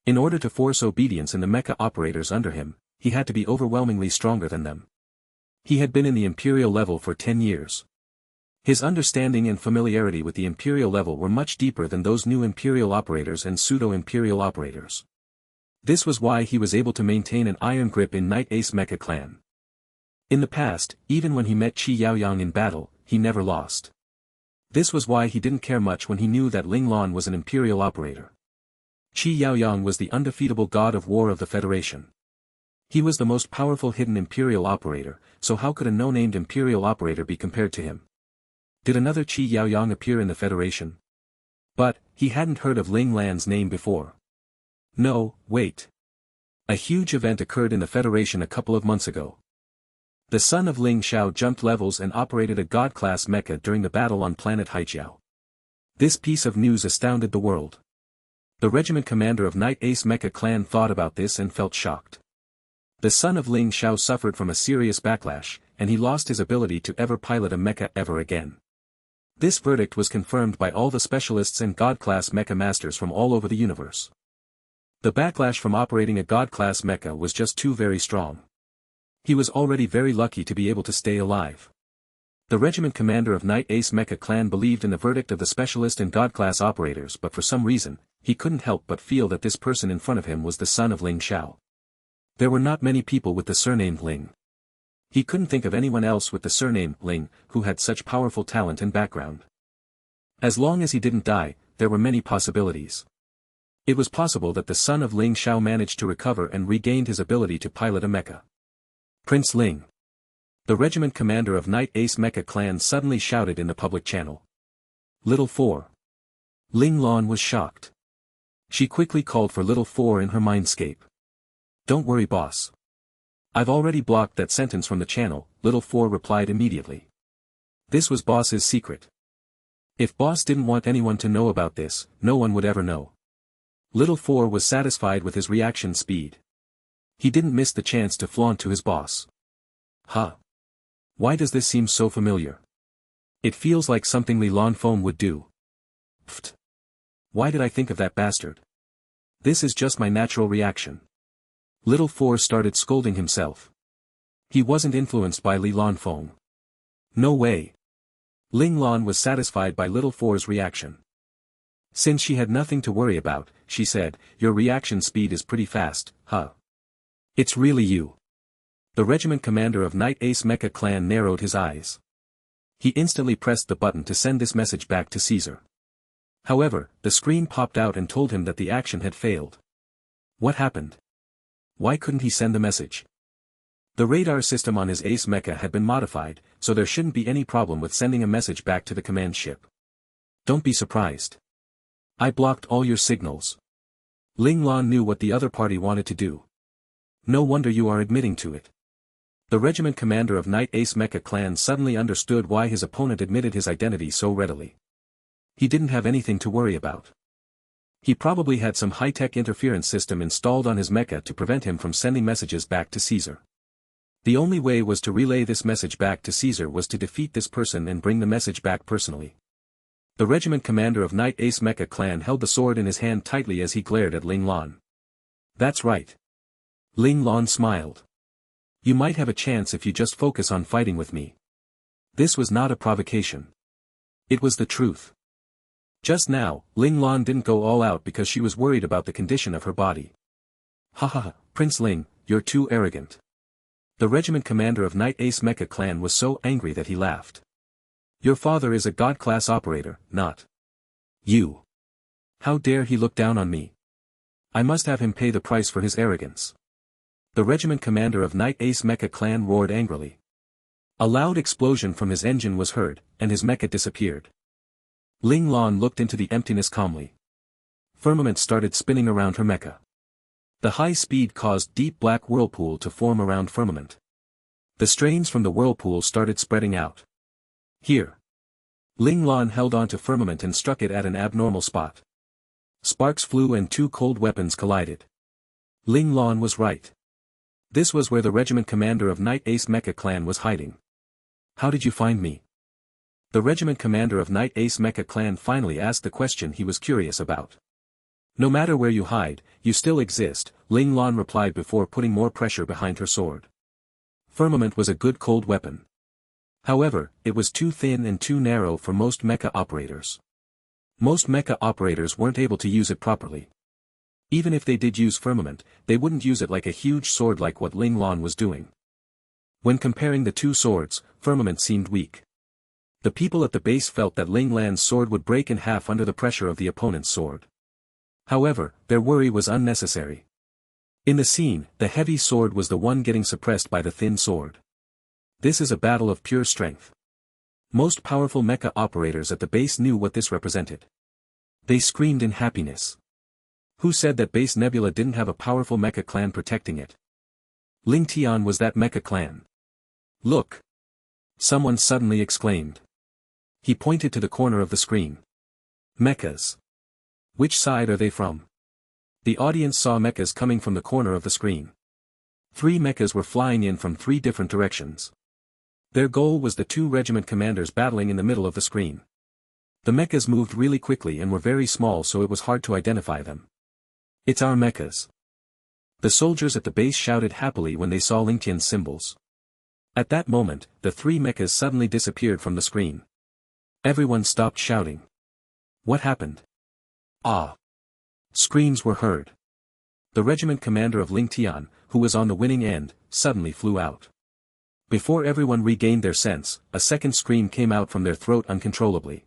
In order to force obedience in the mecha operators under him, he had to be overwhelmingly stronger than them. He had been in the Imperial level for 10 years. His understanding and familiarity with the Imperial level were much deeper than those new Imperial operators and pseudo-Imperial operators. This was why he was able to maintain an iron grip in Night Ace Mecha Clan. In the past, even when he met Qi Yaoyang in battle, he never lost. This was why he didn't care much when he knew that Ling Lan was an Imperial operator. Qi Yaoyang was the undefeatable god of war of the Federation. He was the most powerful hidden Imperial operator, so how could a no-named Imperial operator be compared to him? Did another Qi Yaoyang appear in the Federation? But, he hadn't heard of Ling Lan's name before. No, wait. A huge event occurred in the Federation a couple of months ago. The son of Ling Xiao jumped levels and operated a god-class mecha during the battle on planet Haijiao. This piece of news astounded the world. The regiment commander of Night Ace Mecha Clan thought about this and felt shocked. The son of Ling Xiao suffered from a serious backlash, and he lost his ability to ever pilot a mecha ever again. This verdict was confirmed by all the specialists and god-class mecha masters from all over the universe. The backlash from operating a god-class mecha was just too very strong. He was already very lucky to be able to stay alive. The regiment commander of Night Ace Mecha Clan believed in the verdict of the specialist and god-class operators, but for some reason, he couldn't help but feel that this person in front of him was the son of Ling Xiao. There were not many people with the surname Ling. He couldn't think of anyone else with the surname Ling, who had such powerful talent and background. As long as he didn't die, there were many possibilities. It was possible that the son of Ling Xiao managed to recover and regained his ability to pilot a mecha. Prince Ling. The regiment commander of Night Ace Mecha Clan suddenly shouted in the public channel. Little Four. Ling Lan was shocked. She quickly called for Little Four in her mindscape. Don't worry, boss. I've already blocked that sentence from the channel, Little Four replied immediately. This was boss's secret. If boss didn't want anyone to know about this, no one would ever know. Little Four was satisfied with his reaction speed. He didn't miss the chance to flaunt to his boss. Huh. Why does this seem so familiar? It feels like something Li Lanfeng would do. Pfft. Why did I think of that bastard? This is just my natural reaction. Little Four started scolding himself. He wasn't influenced by Li Lanfeng. No way. Ling Lan was satisfied by Little Four's reaction. Since she had nothing to worry about, she said, your reaction speed is pretty fast, huh? It's really you. The regiment commander of Night Ace Mecha Clan narrowed his eyes. He instantly pressed the button to send this message back to Caesar. However, the screen popped out and told him that the action had failed. What happened? Why couldn't he send the message? The radar system on his Ace Mecha had been modified, so there shouldn't be any problem with sending a message back to the command ship. Don't be surprised. I blocked all your signals. Ling Lan knew what the other party wanted to do. No wonder you are admitting to it. The regiment commander of Night Ace Mecha Clan suddenly understood why his opponent admitted his identity so readily. He didn't have anything to worry about. He probably had some high-tech interference system installed on his mecha to prevent him from sending messages back to Caesar. The only way was to relay this message back to Caesar was to defeat this person and bring the message back personally. The regiment commander of Night Ace Mecha Clan held the sword in his hand tightly as he glared at Ling Lan. That's right. Ling Lan smiled. You might have a chance if you just focus on fighting with me. This was not a provocation. It was the truth. Just now, Ling Lan didn't go all out because she was worried about the condition of her body. Haha, Prince Ling, you're too arrogant. The regiment commander of Night Ace Mecha Clan was so angry that he laughed. Your father is a god-class operator, not you. How dare he look down on me? I must have him pay the price for his arrogance. The regiment commander of Night Ace Mecha Clan roared angrily. A loud explosion from his engine was heard, and his mecha disappeared. Ling Lan looked into the emptiness calmly. Firmament started spinning around her mecha. The high speed caused deep black whirlpool to form around Firmament. The strains from the whirlpool started spreading out. Here. Ling Lan held on to Firmament and struck it at an abnormal spot. Sparks flew and two cold weapons collided. Ling Lan was right. This was where the regiment commander of Night Ace Mecha Clan was hiding. How did you find me? The regiment commander of Night Ace Mecha Clan finally asked the question he was curious about. No matter where you hide, you still exist, Ling Lan replied before putting more pressure behind her sword. Firmament was a good cold weapon. However, it was too thin and too narrow for most mecha operators. Most mecha operators weren't able to use it properly. Even if they did use Firmament, they wouldn't use it like a huge sword like what Ling Lan was doing. When comparing the two swords, Firmament seemed weak. The people at the base felt that Ling Lan's sword would break in half under the pressure of the opponent's sword. However, their worry was unnecessary. In the scene, the heavy sword was the one getting suppressed by the thin sword. This is a battle of pure strength. Most powerful mecha operators at the base knew what this represented. They screamed in happiness. Who said that base Nebula didn't have a powerful mecha clan protecting it? Ling Tian was that mecha clan. Look! Someone suddenly exclaimed. He pointed to the corner of the screen. Mechas. Which side are they from? The audience saw mechas coming from the corner of the screen. 3 mechas were flying in from 3 different directions. Their goal was the 2 regiment commanders battling in the middle of the screen. The mechas moved really quickly and were very small, so it was hard to identify them. It's our mechas. The soldiers at the base shouted happily when they saw Ling Tian's symbols. At that moment, the 3 mechas suddenly disappeared from the screen. Everyone stopped shouting. What happened? Ah! Screams were heard. The regiment commander of Ling Tian, who was on the winning end, suddenly flew out. Before everyone regained their sense, a second scream came out from their throat uncontrollably.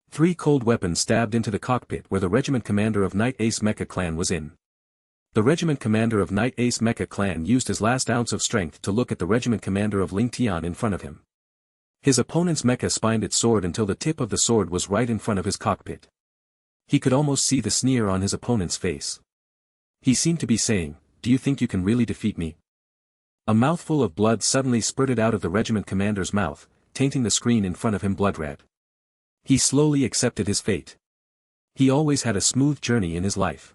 3 cold weapons stabbed into the cockpit where the regiment commander of Night Ace Mecha Clan was in. The regiment commander of Night Ace Mecha Clan used his last ounce of strength to look at the regiment commander of Ling Tian in front of him. His opponent's mecha spined its sword until the tip of the sword was right in front of his cockpit. He could almost see the sneer on his opponent's face. He seemed to be saying, "Do you think you can really defeat me?" A mouthful of blood suddenly spurted out of the regiment commander's mouth, tainting the screen in front of him blood red. He slowly accepted his fate. He always had a smooth journey in his life.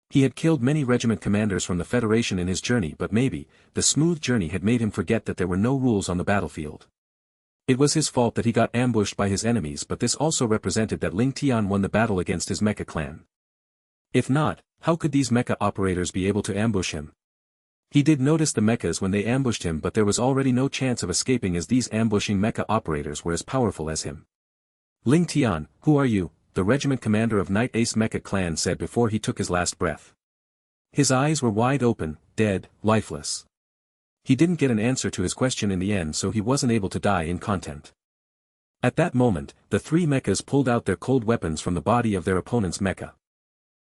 He had killed many regiment commanders from the Federation in his journey, but maybe, the smooth journey had made him forget that there were no rules on the battlefield. It was his fault that he got ambushed by his enemies, but this also represented that Ling Tian won the battle against his mecha clan. If not, how could these mecha operators be able to ambush him? He did notice the mechas when they ambushed him, but there was already no chance of escaping as these ambushing mecha operators were as powerful as him. Ling Tian, who are you? The regiment commander of Night Ace Mecha Clan said before he took his last breath. His eyes were wide open, dead, lifeless. He didn't get an answer to his question in the end, so he wasn't able to die in content. At that moment, the 3 mechas pulled out their cold weapons from the body of their opponent's mecha.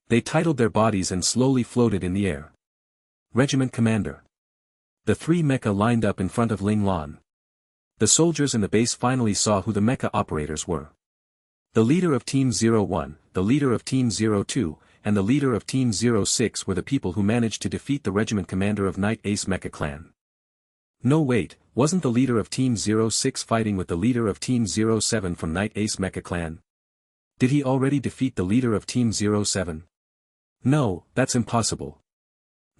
They titled their bodies and slowly floated in the air. Regiment Commander. The 3 mecha lined up in front of Ling Lan. The soldiers in the base finally saw who the mecha operators were. The leader of Team 01, the leader of Team 02, and the leader of Team 06 were the people who managed to defeat the regiment commander of Night Ace Mecha Clan. No wait, wasn't the leader of Team 06 fighting with the leader of Team 07 from Night Ace Mecha Clan? Did he already defeat the leader of Team 07? No, that's impossible.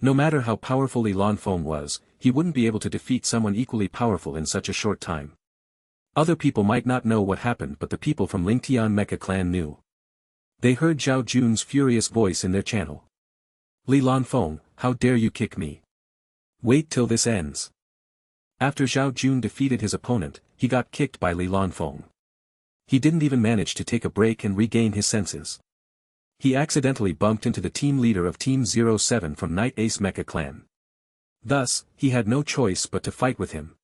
No matter how powerful Li Lanfeng was, he wouldn't be able to defeat someone equally powerful in such a short time. Other people might not know what happened, but the people from Ling Tian Mecha Clan knew. They heard Zhao Jun's furious voice in their channel. Li Lanfeng, how dare you kick me? Wait till this ends. After Zhao Jun defeated his opponent, he got kicked by Li Lanfeng. He didn't even manage to take a break and regain his senses. He accidentally bumped into the team leader of Team 07 from Night Ace Mecha Clan. Thus, he had no choice but to fight with him.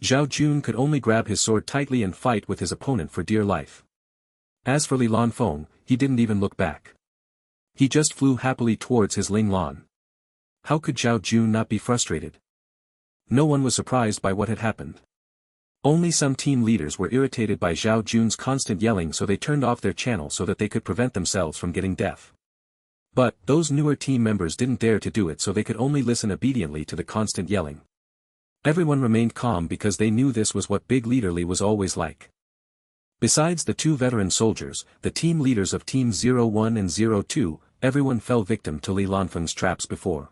Zhao Jun could only grab his sword tightly and fight with his opponent for dear life. As for Li Lanfeng, he didn't even look back. He just flew happily towards his Ling Lan. How could Zhao Jun not be frustrated? No one was surprised by what had happened. Only some team leaders were irritated by Zhao Jun's constant yelling, so they turned off their channel so that they could prevent themselves from getting deaf. But, those newer team members didn't dare to do it, so they could only listen obediently to the constant yelling. Everyone remained calm because they knew this was what Big Leader Li was always like. Besides the two veteran soldiers, the team leaders of Team 01 and 02, everyone fell victim to Li Lanfeng's traps before.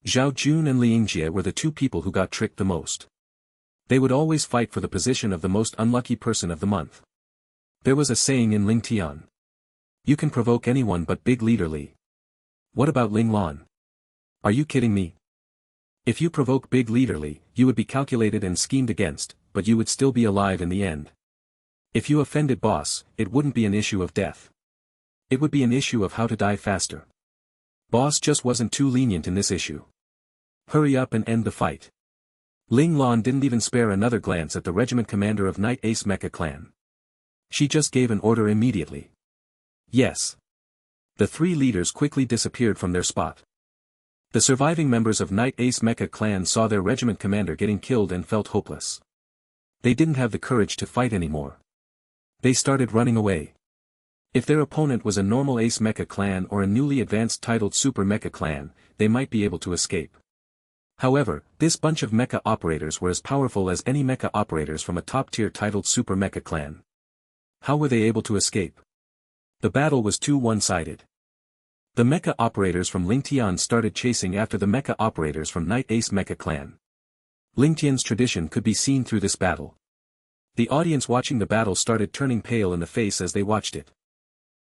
Zhao Jun and Li Yingjie were the two people who got tricked the most. They would always fight for the position of the most unlucky person of the month. There was a saying in Ling Tian. You can provoke anyone but Big Leader Li. What about Ling Lan? Are you kidding me? If you provoke Big Leader Li, you would be calculated and schemed against, but you would still be alive in the end. If you offended boss, it wouldn't be an issue of death. It would be an issue of how to die faster. Boss just wasn't too lenient in this issue. Hurry up and end the fight. Ling Lan didn't even spare another glance at the regiment commander of Night Ace Mecha Clan. She just gave an order immediately. Yes. The three leaders quickly disappeared from their spot. The surviving members of Night Ace Mecha Clan saw their regiment commander getting killed and felt hopeless. They didn't have the courage to fight anymore. They started running away. If their opponent was a normal Ace Mecha Clan or a newly advanced titled Super Mecha Clan, they might be able to escape. However, this bunch of mecha operators were as powerful as any mecha operators from a top-tier titled Super Mecha Clan. How were they able to escape? The battle was too one-sided. The mecha operators from Ling Tian started chasing after the mecha operators from Night Ace Mecha Clan. Ling Tian's tradition could be seen through this battle. The audience watching the battle started turning pale in the face as they watched it.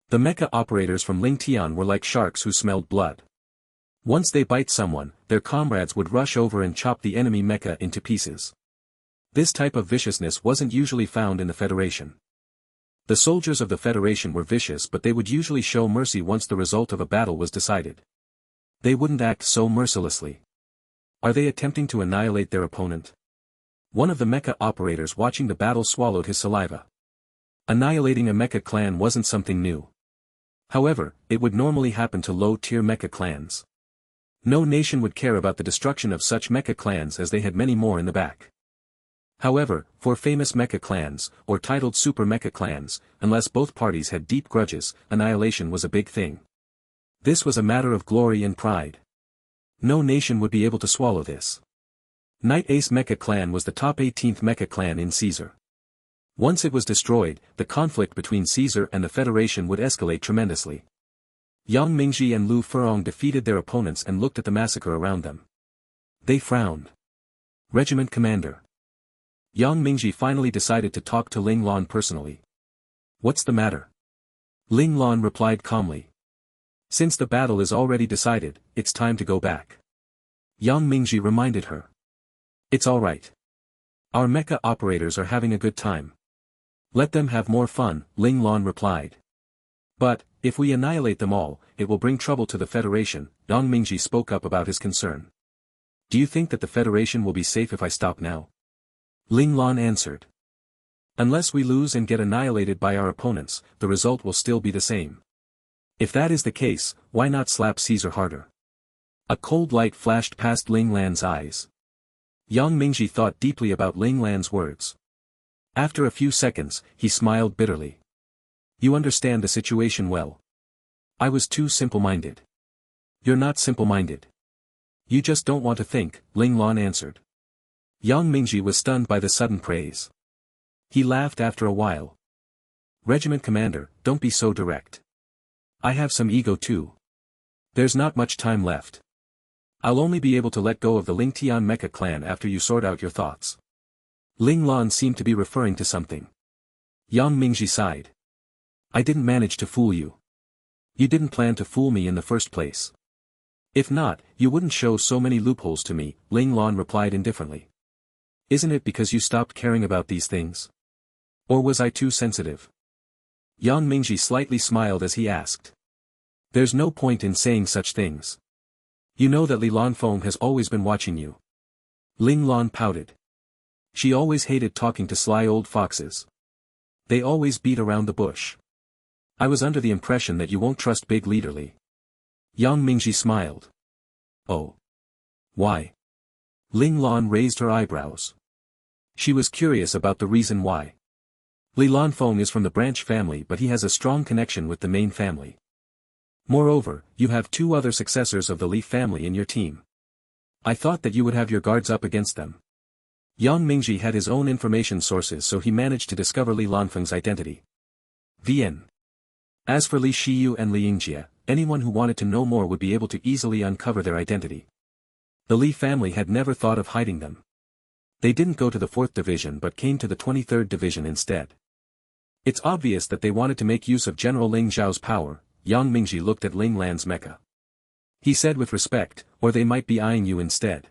The mecha operators from Ling Tian were like sharks who smelled blood. Once they bite someone, their comrades would rush over and chop the enemy mecha into pieces. This type of viciousness wasn't usually found in the Federation. The soldiers of the Federation were vicious, but they would usually show mercy once the result of a battle was decided. They wouldn't act so mercilessly. Are they attempting to annihilate their opponent? One of the mecha operators watching the battle swallowed his saliva. Annihilating a mecha clan wasn't something new. However, it would normally happen to low-tier mecha clans. No nation would care about the destruction of such mecha clans as they had many more in the back. However, for famous mecha clans, or titled super mecha clans, unless both parties had deep grudges, annihilation was a big thing. This was a matter of glory and pride. No nation would be able to swallow this. Night Ace Mecha Clan was the top 18th mecha clan in Caesar. Once it was destroyed, the conflict between Caesar and the Federation would escalate tremendously. Yang Mingji and Lu Furong defeated their opponents and looked at the massacre around them. They frowned. Regiment Commander. Yang Mingji finally decided to talk to Ling Lan personally. What's the matter? Ling Lan replied calmly. Since the battle is already decided, it's time to go back. Yang Mingji reminded her. It's alright. Our mecha operators are having a good time. Let them have more fun, Ling Lan replied. But, if we annihilate them all, it will bring trouble to the Federation, Yang Mingji spoke up about his concern. Do you think that the Federation will be safe if I stop now? Ling Lan answered. Unless we lose and get annihilated by our opponents, the result will still be the same. If that is the case, why not slap Caesar harder? A cold light flashed past Ling Lan's eyes. Yang Mingji thought deeply about Ling Lan's words. After a few seconds, he smiled bitterly. You understand the situation well. I was too simple-minded. You're not simple-minded. You just don't want to think, Ling Lan answered. Yang Mingji was stunned by the sudden praise. He laughed after a while. Regiment commander, don't be so direct. I have some ego too. There's not much time left. I'll only be able to let go of the Ling Tian mecha clan after you sort out your thoughts. Ling Lan seemed to be referring to something. Yang Mingji sighed. I didn't manage to fool you. You didn't plan to fool me in the first place. If not, you wouldn't show so many loopholes to me, Ling Lan replied indifferently. Isn't it because you stopped caring about these things? Or was I too sensitive? Yang Mingji slightly smiled as he asked. There's no point in saying such things. You know that Li Lanfeng has always been watching you. Ling Lan pouted. She always hated talking to sly old foxes. They always beat around the bush. I was under the impression that you won't trust big leader Li. Yang Mingji smiled. Oh. Why? Ling Lan raised her eyebrows. She was curious about the reason why. Li Lanfeng is from the branch family, but he has a strong connection with the main family. Moreover, you have two other successors of the Li family in your team. I thought that you would have your guards up against them. Yang Mingji had his own information sources, so he managed to discover Li Lanfeng's identity. VN. As for Li Shiyu and Li Yingjie, anyone who wanted to know more would be able to easily uncover their identity. The Li family had never thought of hiding them. They didn't go to the 4th Division but came to the 23rd Division instead. It's obvious that they wanted to make use of General Ling Zhao's power. Yang Mingji looked at Ling Lan's mecha. He said with respect, or they might be eyeing you instead.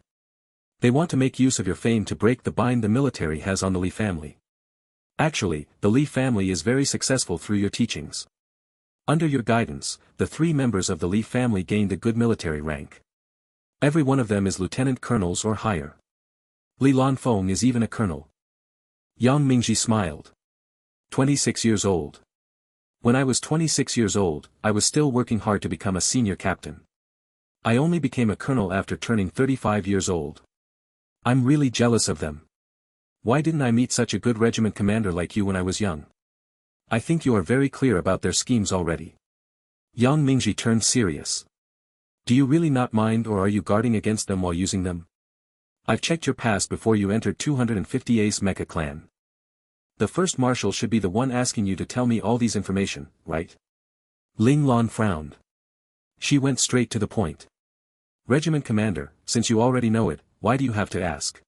They want to make use of your fame to break the bind the military has on the Li family. Actually, the Li family is very successful through your teachings. Under your guidance, the 3 members of the Li family gained a good military rank. Every one of them is lieutenant colonels or higher. Li Lanfeng is even a colonel. Yang Mingji smiled. 26 years old. When I was 26 years old, I was still working hard to become a senior captain. I only became a colonel after turning 35 years old. I'm really jealous of them. Why didn't I meet such a good regiment commander like you when I was young? I think you are very clear about their schemes already. Yang Mingji turned serious. Do you really not mind, or are you guarding against them while using them? I've checked your past before you entered 250 Ace Mecha Clan. The first marshal should be the one asking you to tell me all these information, right? Ling Lan frowned. She went straight to the point. Regiment commander, since you already know it, why do you have to ask?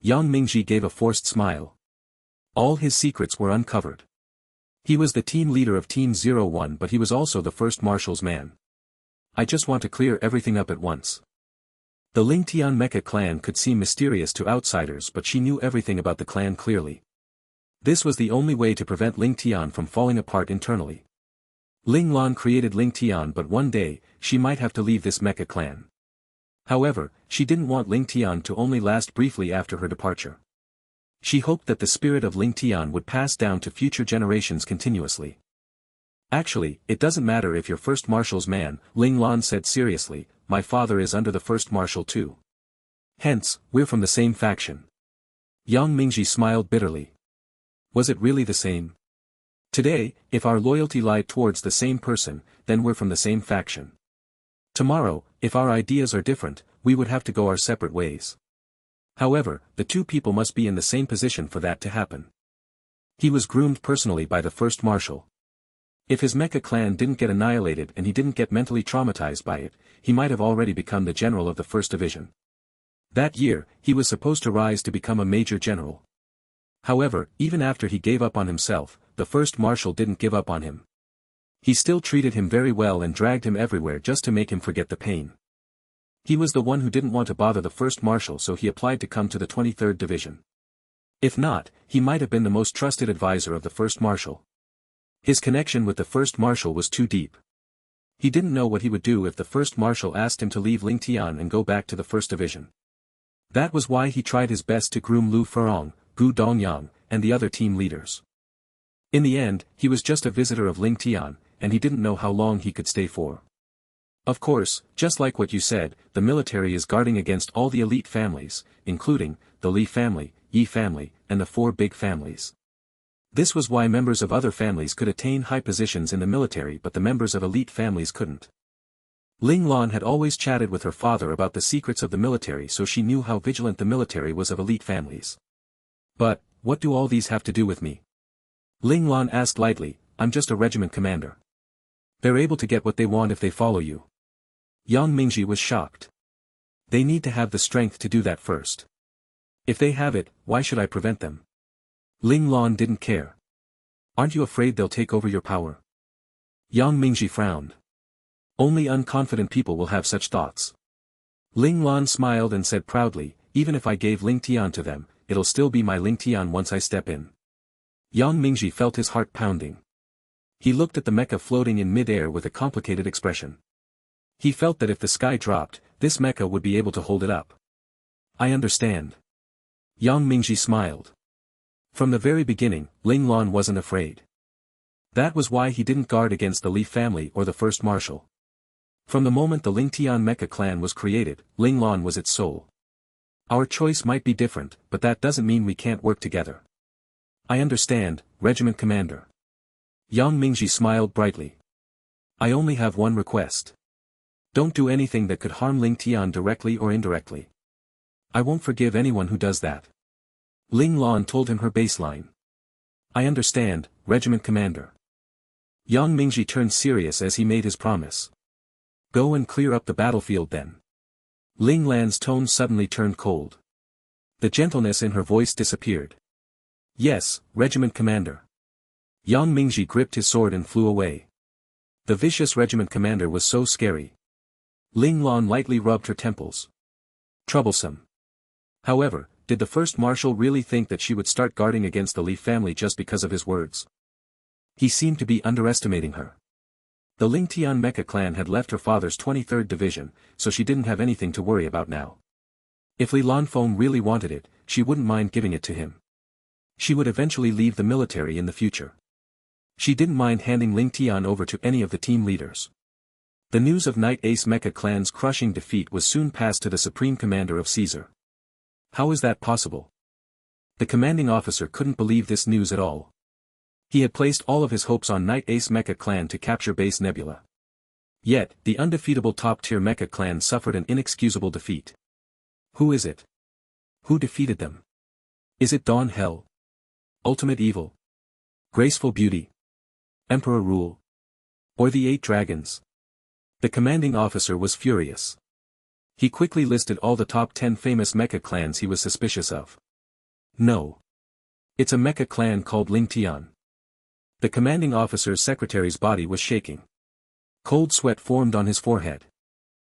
Yang Mingji gave a forced smile. All his secrets were uncovered. He was the team leader of Team 01, but he was also the first marshal's man. I just want to clear everything up at once. The Ling Tian Mecha clan could seem mysterious to outsiders, but she knew everything about the clan clearly. This was the only way to prevent Ling Tian from falling apart internally. Ling Lan created Ling Tian, but one day, she might have to leave this mecha clan. However, she didn't want Ling Tian to only last briefly after her departure. She hoped that the spirit of Ling Tian would pass down to future generations continuously. Actually, it doesn't matter if you're first marshal's man, Ling Lan said seriously, my father is under the first marshal too. Hence, we're from the same faction. Yang Mingji smiled bitterly. Was it really the same? Today, if our loyalty lied towards the same person, then we're from the same faction. Tomorrow, if our ideas are different, we would have to go our separate ways. However, the two people must be in the same position for that to happen. He was groomed personally by the first marshal. If his mecha clan didn't get annihilated and he didn't get mentally traumatized by it, he might have already become the general of the first division. That year, he was supposed to rise to become a major general. However, even after he gave up on himself, the first marshal didn't give up on him. He still treated him very well and dragged him everywhere just to make him forget the pain. He was the one who didn't want to bother the first marshal, so he applied to come to the 23rd Division. If not, he might have been the most trusted advisor of the first marshal. His connection with the first marshal was too deep. He didn't know what he would do if the first marshal asked him to leave Ling Tian and go back to the first division. That was why he tried his best to groom Lu Furong, Gu Dongyang, and the other team leaders. In the end, he was just a visitor of Ling Tian, and he didn't know how long he could stay for. Of course, just like what you said, the military is guarding against all the elite families, including the Li family, Yi family, and the 4 big families. This was why members of other families could attain high positions in the military, but the members of elite families couldn't. Ling Lan had always chatted with her father about the secrets of the military, so she knew how vigilant the military was of elite families. But, what do all these have to do with me? Ling Lan asked lightly, I'm just a regiment commander. They're able to get what they want if they follow you. Yang Mingji was shocked. They need to have the strength to do that first. If they have it, why should I prevent them? Ling Lan didn't care. Aren't you afraid they'll take over your power? Yang Mingji frowned. Only unconfident people will have such thoughts. Ling Lan smiled and said proudly, even if I gave Ling Tian to them, it'll still be my Ling Tian once I step in. Yang Mingji felt his heart pounding. He looked at the mecha floating in mid-air with a complicated expression. He felt that if the sky dropped, this mecha would be able to hold it up. I understand. Yang Mingji smiled. From the very beginning, Ling Lan wasn't afraid. That was why he didn't guard against the Li family or the first marshal. From the moment the Ling Tian mecha clan was created, Ling Lan was its soul. Our choice might be different, but that doesn't mean we can't work together. I understand, Regiment Commander. Yang Mingji smiled brightly. I only have one request. Don't do anything that could harm Ling Tian directly or indirectly. I won't forgive anyone who does that. Ling Lan told him her baseline. I understand, Regiment Commander. Yang Mingji turned serious as he made his promise. Go and clear up the battlefield then. Ling Lan's tone suddenly turned cold. The gentleness in her voice disappeared. Yes, Regiment Commander. Yang Mingji gripped his sword and flew away. The vicious Regiment Commander was so scary. Ling Lan lightly rubbed her temples. Troublesome. However, did the first marshal really think that she would start guarding against the Li family just because of his words? He seemed to be underestimating her. The Ling Tian mecha clan had left her father's 23rd division, so she didn't have anything to worry about now. If Li Lanfeng really wanted it, she wouldn't mind giving it to him. She would eventually leave the military in the future. She didn't mind handing Ling Tian over to any of the team leaders. The news of Night Ace mecha clan's crushing defeat was soon passed to the supreme commander of Caesar. How is that possible? The commanding officer couldn't believe this news at all. He had placed all of his hopes on Night Ace mecha clan to capture Base Nebula. Yet, the undefeatable top-tier mecha clan suffered an inexcusable defeat. Who is it? Who defeated them? Is it Dawn Hell? Ultimate Evil? Graceful Beauty? Emperor Rule? Or the 8 Dragons? The commanding officer was furious. He quickly listed all the top 10 famous mecha clans he was suspicious of. No. It's a mecha clan called Ling Tian. The commanding officer's secretary's body was shaking. Cold sweat formed on his forehead.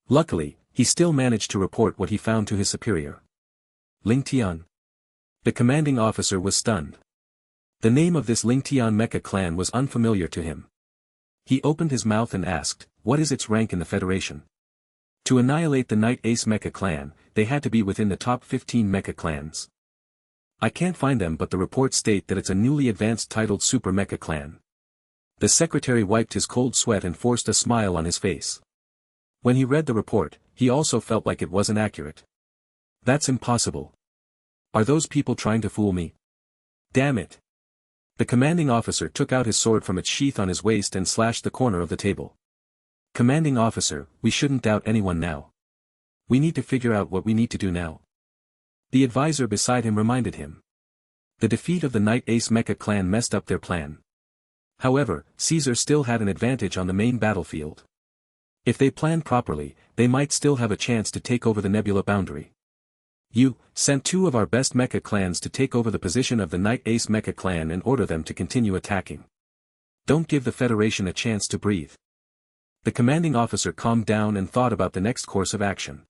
Luckily, he still managed to report what he found to his superior. Ling Tian. The commanding officer was stunned. The name of this Ling Tian mecha clan was unfamiliar to him. He opened his mouth and asked, what is its rank in the Federation? To annihilate the Night Ace mecha clan, they had to be within the top 15 mecha clans. I can't find them, but the reports state that it's a newly advanced titled Super Mecha Clan. The secretary wiped his cold sweat and forced a smile on his face. When he read the report, he also felt like it wasn't accurate. That's impossible. Are those people trying to fool me? Damn it. The commanding officer took out his sword from its sheath on his waist and slashed the corner of the table. Commanding officer, we shouldn't doubt anyone now. We need to figure out what we need to do now. The advisor beside him reminded him. The defeat of the Night Ace mecha clan messed up their plan. However, Caesar still had an advantage on the main battlefield. If they planned properly, they might still have a chance to take over the Nebula boundary. You sent 2 of our best mecha clans to take over the position of the Night Ace mecha clan and order them to continue attacking. Don't give the Federation a chance to breathe. The commanding officer calmed down and thought about the next course of action.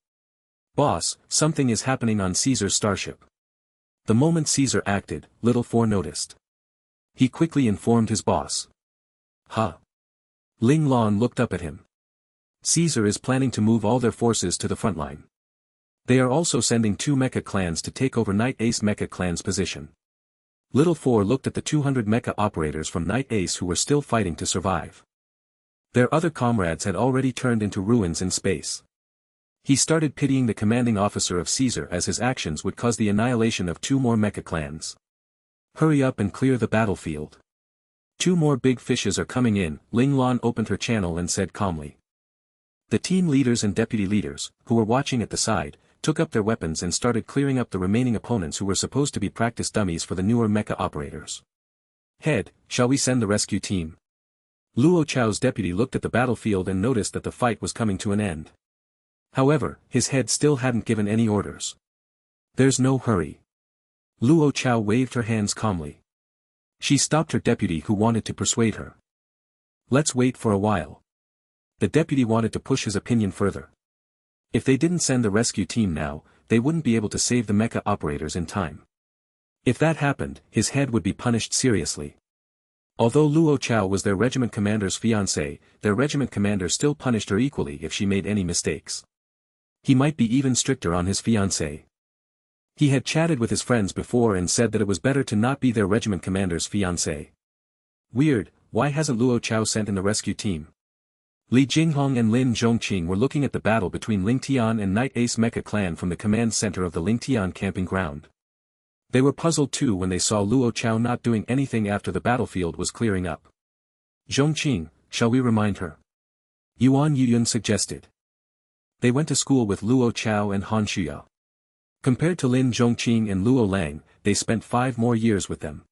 Boss, something is happening on Caesar's starship. The moment Caesar acted, Little Four noticed. He quickly informed his boss. Huh? Ling Lan looked up at him. Caesar is planning to move all their forces to the front line. They are also sending 2 mecha clans to take over Night Ace mecha clan's position. Little Four looked at the 200 mecha operators from Night Ace who were still fighting to survive. Their other comrades had already turned into ruins in space. He started pitying the commanding officer of Caesar as his actions would cause the annihilation of 2 more mecha clans. Hurry up and clear the battlefield. 2 more big fishes are coming in, Ling Lan opened her channel and said calmly. The team leaders and deputy leaders, who were watching at the side, took up their weapons and started clearing up the remaining opponents who were supposed to be practice dummies for the newer mecha operators. Head, shall we send the rescue team? Luo Chao's deputy looked at the battlefield and noticed that the fight was coming to an end. However, his head still hadn't given any orders. There's no hurry. Luo Chao waved her hands calmly. She stopped her deputy who wanted to persuade her. Let's wait for a while. The deputy wanted to push his opinion further. If they didn't send the rescue team now, they wouldn't be able to save the mecha operators in time. If that happened, his head would be punished seriously. Although Luo Chao was their regiment commander's fiancée, their regiment commander still punished her equally if she made any mistakes. He might be even stricter on his fiancée. He had chatted with his friends before and said that it was better to not be their regiment commander's fiancée. Weird, why hasn't Luo Chao sent in the rescue team? Li Jinghong and Lin Zhongqing were looking at the battle between Ling Tian and Night Ace Mecha Clan from the command center of the Ling Tian camping ground. They were puzzled too when they saw Luo Chao not doing anything after the battlefield was clearing up. Zhongqing, shall we remind her? Yuan Yuyun suggested. They went to school with Luo Chao and Han Shuya. Compared to Lin Zhongqing and Luo Lang, they spent 5 more years with them.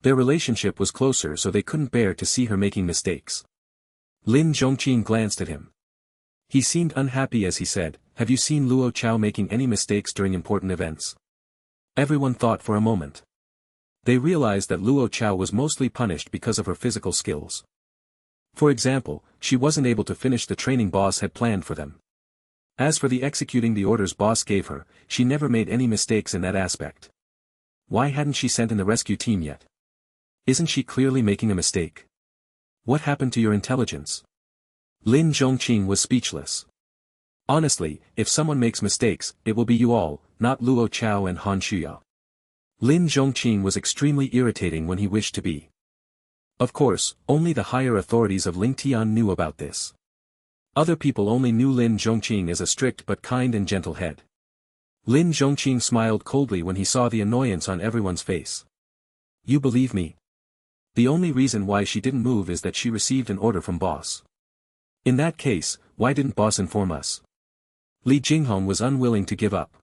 Their relationship was closer so they couldn't bear to see her making mistakes. Lin Zhongqing glanced at him. He seemed unhappy as he said, "Have you seen Luo Chao making any mistakes during important events?" Everyone thought for a moment. They realized that Luo Chao was mostly punished because of her physical skills. For example, she wasn't able to finish the training boss had planned for them. As for the executing the orders boss gave her, she never made any mistakes in that aspect. Why hadn't she sent in the rescue team yet? Isn't she clearly making a mistake? What happened to your intelligence? Lin Zhongqing was speechless. Honestly, if someone makes mistakes, it will be you all, not Luo Chao and Han Shuya. Lin Zhongqing was extremely irritating when he wished to be. Of course, only the higher authorities of Ling Tian knew about this. Other people only knew Lin Zhongqing as a strict but kind and gentle head. Lin Zhongqing smiled coldly when he saw the annoyance on everyone's face. You believe me? The only reason why she didn't move is that she received an order from boss. In that case, why didn't boss inform us? Li Jinghong was unwilling to give up.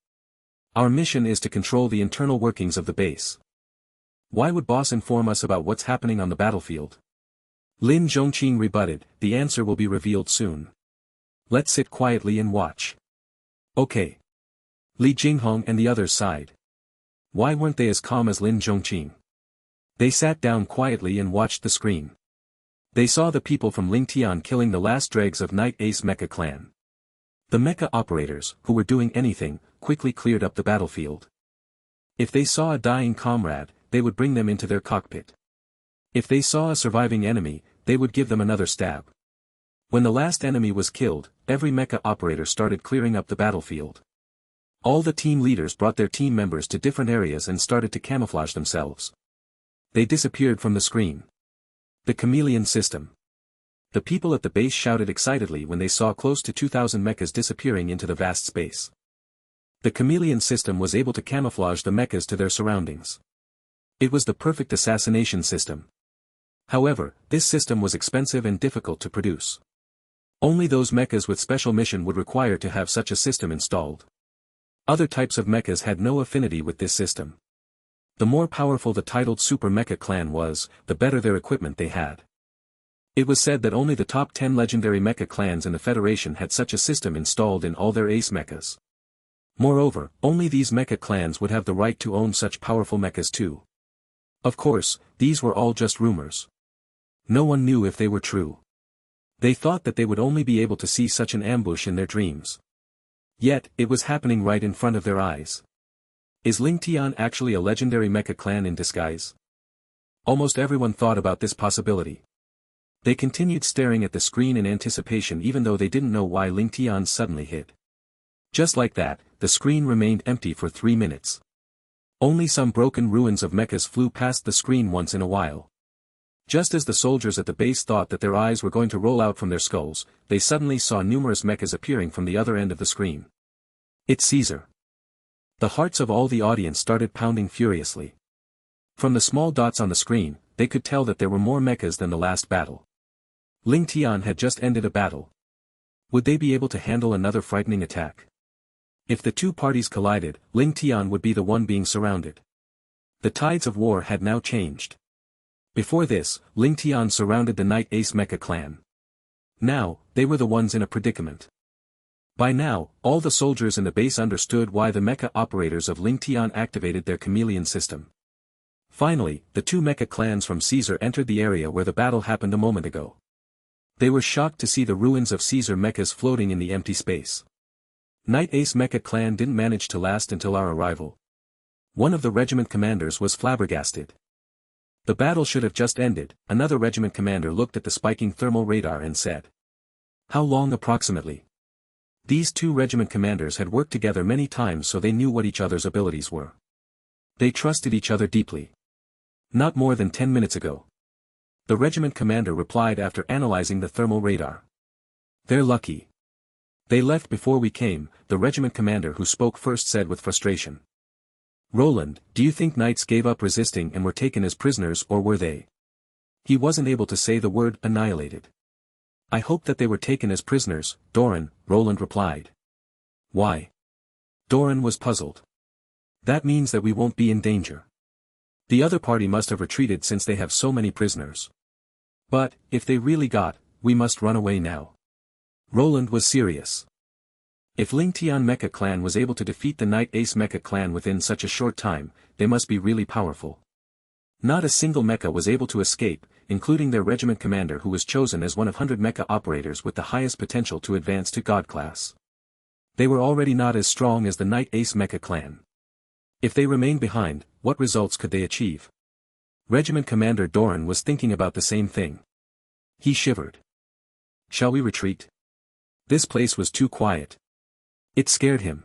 Our mission is to control the internal workings of the base. Why would boss inform us about what's happening on the battlefield? Lin Zhongqing rebutted, the answer will be revealed soon. Let's sit quietly and watch. Okay. Li Jinghong and the others sighed. Why weren't they as calm as Lin Zhongqing? They sat down quietly and watched the screen. They saw the people from Ling Tian killing the last dregs of Night Ace Mecha Clan. The mecha operators, who were doing anything, quickly cleared up the battlefield. If they saw a dying comrade, they would bring them into their cockpit. If they saw a surviving enemy, they would give them another stab. When the last enemy was killed, every mecha operator started clearing up the battlefield. All the team leaders brought their team members to different areas and started to camouflage themselves. They disappeared from the screen. The chameleon system. The people at the base shouted excitedly when they saw close to 2,000 mechas disappearing into the vast space. The chameleon system was able to camouflage the mechas to their surroundings. It was the perfect assassination system. However, this system was expensive and difficult to produce. Only those mechas with special mission would require to have such a system installed. Other types of mechas had no affinity with this system. The more powerful the titled Super Mecha Clan was, the better their equipment they had. It was said that only the top 10 legendary mecha clans in the Federation had such a system installed in all their ace mechas. Moreover, only these mecha clans would have the right to own such powerful mechas too. Of course, these were all just rumors. No one knew if they were true. They thought that they would only be able to see such an ambush in their dreams. Yet, it was happening right in front of their eyes. Is Ling Tian actually a legendary mecha clan in disguise? Almost everyone thought about this possibility. They continued staring at the screen in anticipation even though they didn't know why Ling Tian suddenly hid. Just like that, the screen remained empty for 3 minutes. Only some broken ruins of mechas flew past the screen once in a while. Just as the soldiers at the base thought that their eyes were going to roll out from their skulls, they suddenly saw numerous mechas appearing from the other end of the screen. It's Caesar. The hearts of all the audience started pounding furiously. From the small dots on the screen, they could tell that there were more mechas than the last battle. Ling Tian had just ended a battle. Would they be able to handle another frightening attack? If the two parties collided, Ling Tian would be the one being surrounded. The tides of war had now changed. Before this, Ling Tian surrounded the Night Ace Mecha clan. Now, they were the ones in a predicament. By now, all the soldiers in the base understood why the mecha operators of Ling Tian activated their chameleon system. Finally, the two mecha clans from Caesar entered the area where the battle happened a moment ago. They were shocked to see the ruins of Caesar mechas floating in the empty space. Night Ace Mecha clan didn't manage to last until our arrival. One of the regiment commanders was flabbergasted. The battle should have just ended. Another regiment commander looked at the spiking thermal radar and said. How long approximately? These two regiment commanders had worked together many times, so they knew what each other's abilities were. They trusted each other deeply. Not more than 10 minutes ago. The regiment commander replied after analyzing the thermal radar. They're lucky. They left before we came, the regiment commander who spoke first said with frustration. Roland, do you think knights gave up resisting and were taken as prisoners, or were they? He wasn't able to say the word annihilated. I hope that they were taken as prisoners, Doran, Roland replied. Why? Doran was puzzled. That means that we won't be in danger. The other party must have retreated since they have so many prisoners. But, if they really got, we must run away now. Roland was serious. If Ling Tian Mecha clan was able to defeat the Night Ace Mecha clan within such a short time, they must be really powerful. Not a single mecha was able to escape, including their regiment commander who was chosen as one of 100 mecha operators with the highest potential to advance to God class. They were already not as strong as the Night Ace Mecha clan. If they remained behind, what results could they achieve? Regiment Commander Doran was thinking about the same thing. He shivered. Shall we retreat? This place was too quiet. It scared him.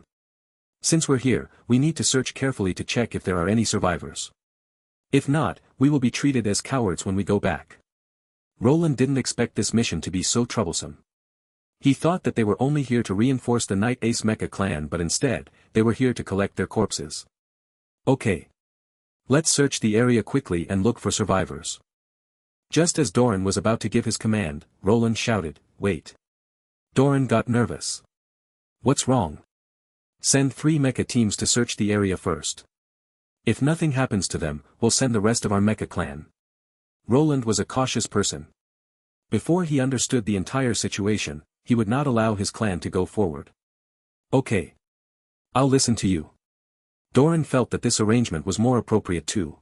Since we're here, we need to search carefully to check if there are any survivors. If not, we will be treated as cowards when we go back. Roland didn't expect this mission to be so troublesome. He thought that they were only here to reinforce the Night Ace Mecha clan, but instead, they were here to collect their corpses. Okay. Let's search the area quickly and look for survivors. Just as Doran was about to give his command, Roland shouted, wait. Doran got nervous. What's wrong? Send 3 mecha teams to search the area first. If nothing happens to them, we'll send the rest of our mecha clan. Roland was a cautious person. Before he understood the entire situation, he would not allow his clan to go forward. Okay. I'll listen to you. Doran felt that this arrangement was more appropriate too.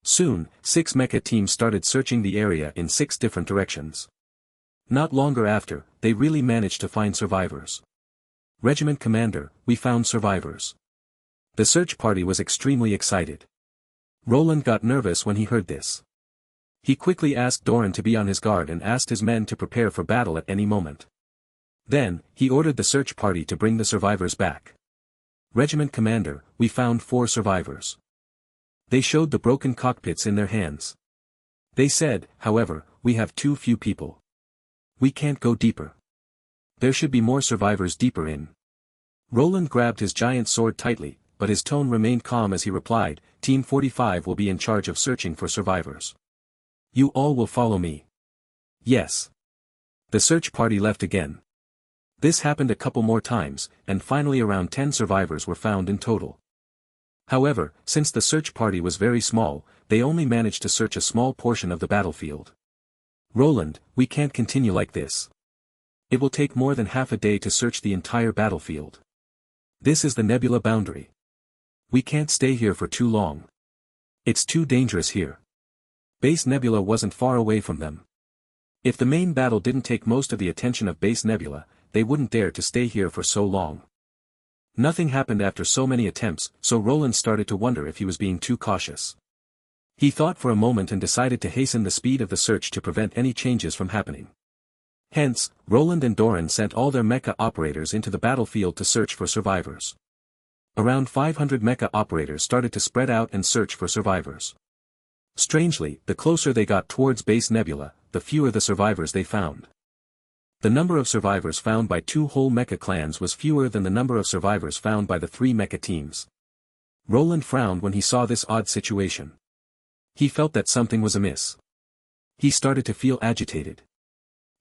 Soon, 6 mecha teams started searching the area in 6 different directions. Not longer after, they really managed to find survivors. Regiment Commander, we found survivors. The search party was extremely excited. Roland got nervous when he heard this. He quickly asked Doran to be on his guard and asked his men to prepare for battle at any moment. Then, he ordered the search party to bring the survivors back. Regiment Commander, we found 4 survivors. They showed the broken cockpits in their hands. They said, however, we have too few people. We can't go deeper. There should be more survivors deeper in. Roland grabbed his giant sword tightly, but his tone remained calm as he replied, Team 45 will be in charge of searching for survivors. You all will follow me. Yes. The search party left again. This happened a couple more times, and finally around 10 survivors were found in total. However, since the search party was very small, they only managed to search a small portion of the battlefield. Roland, we can't continue like this. It will take more than half a day to search the entire battlefield. This is the nebula boundary. We can't stay here for too long. It's too dangerous here. Base Nebula wasn't far away from them. If the main battle didn't take most of the attention of Base Nebula, they wouldn't dare to stay here for so long. Nothing happened after so many attempts, so Roland started to wonder if he was being too cautious. He thought for a moment and decided to hasten the speed of the search to prevent any changes from happening. Hence, Roland and Doran sent all their mecha operators into the battlefield to search for survivors. Around 500 mecha operators started to spread out and search for survivors. Strangely, the closer they got towards Base Nebula, the fewer the survivors they found. The number of survivors found by 2 whole mecha clans was fewer than the number of survivors found by the 3 mecha teams. Roland frowned when he saw this odd situation. He felt that something was amiss. He started to feel agitated.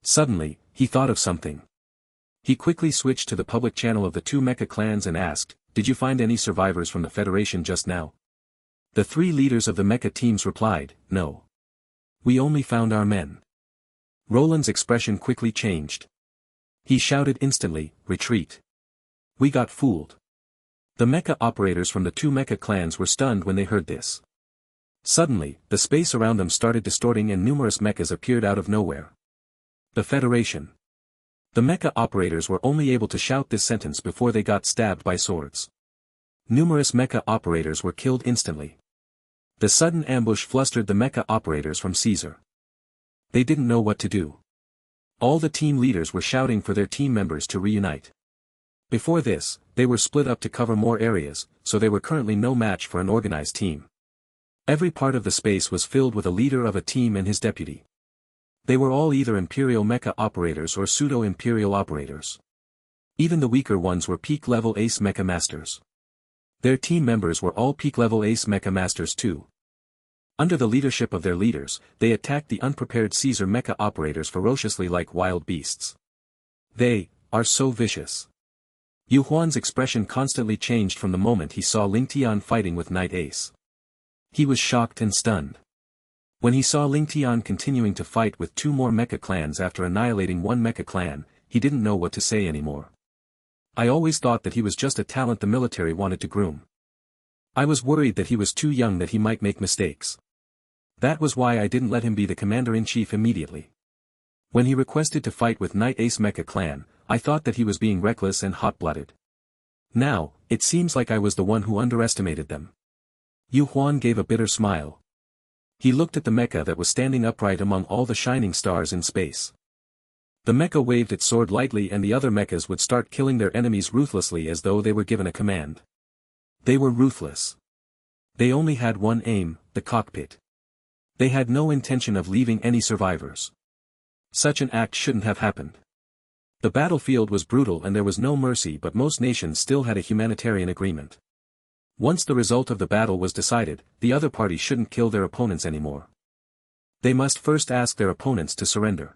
Suddenly, he thought of something. He quickly switched to the public channel of the two mecha clans and asked, "Did you find any survivors from the Federation just now?" The three leaders of the mecha teams replied, "No. We only found our men." Roland's expression quickly changed. He shouted instantly, "Retreat. We got fooled." The mecha operators from the two mecha clans were stunned when they heard this. Suddenly, the space around them started distorting and numerous mechas appeared out of nowhere. The Federation. The mecha operators were only able to shout this sentence before they got stabbed by swords. Numerous mecha operators were killed instantly. The sudden ambush flustered the mecha operators from Caesar. They didn't know what to do. All the team leaders were shouting for their team members to reunite. Before this, they were split up to cover more areas, so they were currently no match for an organized team. Every part of the space was filled with a leader of a team and his deputy. They were all either Imperial Mecha operators or Pseudo-Imperial operators. Even the weaker ones were peak-level Ace Mecha Masters. Their team members were all peak-level Ace Mecha Masters too. Under the leadership of their leaders, they attacked the unprepared Caesar Mecha operators ferociously like wild beasts. They are so vicious. Yu Huan's expression constantly changed from the moment he saw Ling Tian fighting with Knight Ace. He was shocked and stunned. When he saw Ling Tian continuing to fight with two more mecha clans after annihilating one mecha clan, he didn't know what to say anymore. "I always thought that he was just a talent the military wanted to groom. I was worried that he was too young, that he might make mistakes. That was why I didn't let him be the commander-in-chief immediately. When he requested to fight with Knight Ace Mecha Clan, I thought that he was being reckless and hot-blooded. Now, it seems like I was the one who underestimated them." Yu Huan gave a bitter smile. He looked at the mecha that was standing upright among all the shining stars in space. The mecha waved its sword lightly and the other mechas would start killing their enemies ruthlessly as though they were given a command. They were ruthless. They only had one aim, the cockpit. They had no intention of leaving any survivors. Such an act shouldn't have happened. The battlefield was brutal and there was no mercy, but most nations still had a humanitarian agreement. Once the result of the battle was decided, the other party shouldn't kill their opponents anymore. They must first ask their opponents to surrender.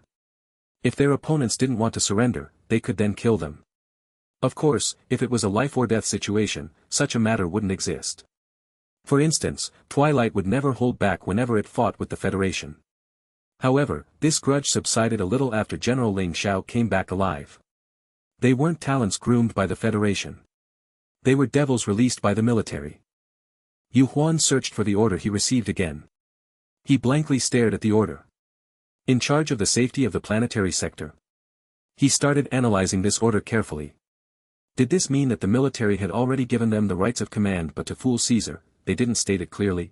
If their opponents didn't want to surrender, they could then kill them. Of course, if it was a life-or-death situation, such a matter wouldn't exist. For instance, Twilight would never hold back whenever it fought with the Federation. However, this grudge subsided a little after General Ling Xiao came back alive. They weren't talents groomed by the Federation. They were devils released by the military. Yu Huan searched for the order he received again. He blankly stared at the order. In charge of the safety of the planetary sector. He started analyzing this order carefully. Did this mean that the military had already given them the rights of command, but to fool Caesar, they didn't state it clearly?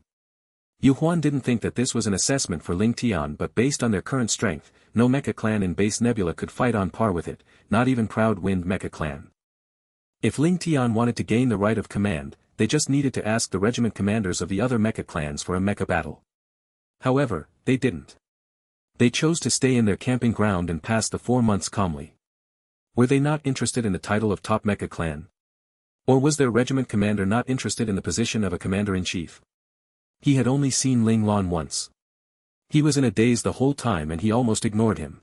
Yu Huan didn't think that this was an assessment for Ling Tian, but based on their current strength, no mecha clan in Base Nebula could fight on par with it, not even Proud Wind Mecha Clan. If Ling Tian wanted to gain the right of command, they just needed to ask the regiment commanders of the other mecha clans for a mecha battle. However, they didn't. They chose to stay in their camping ground and pass the 4 months calmly. Were they not interested in the title of top mecha clan? Or was their regiment commander not interested in the position of a commander-in-chief? He had only seen Ling Lan once. He was in a daze the whole time and he almost ignored him.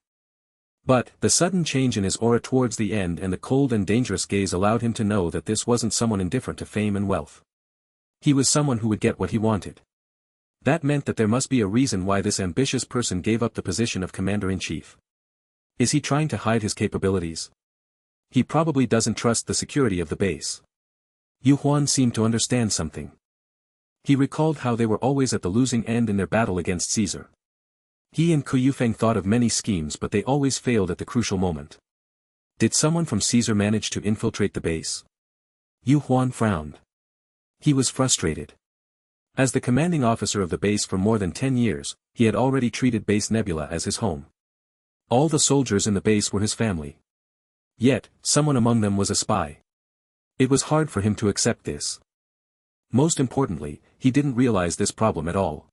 But, the sudden change in his aura towards the end and the cold and dangerous gaze allowed him to know that this wasn't someone indifferent to fame and wealth. He was someone who would get what he wanted. That meant that there must be a reason why this ambitious person gave up the position of commander-in-chief. Is he trying to hide his capabilities? He probably doesn't trust the security of the base. Yu Huan seemed to understand something. He recalled how they were always at the losing end in their battle against Caesar. He and Ku Yufeng thought of many schemes, but they always failed at the crucial moment. Did someone from Caesar manage to infiltrate the base? Yu Huan frowned. He was frustrated. As the commanding officer of the base for more than 10 years, he had already treated Base Nebula as his home. All the soldiers in the base were his family. Yet, someone among them was a spy. It was hard for him to accept this. Most importantly, he didn't realize this problem at all.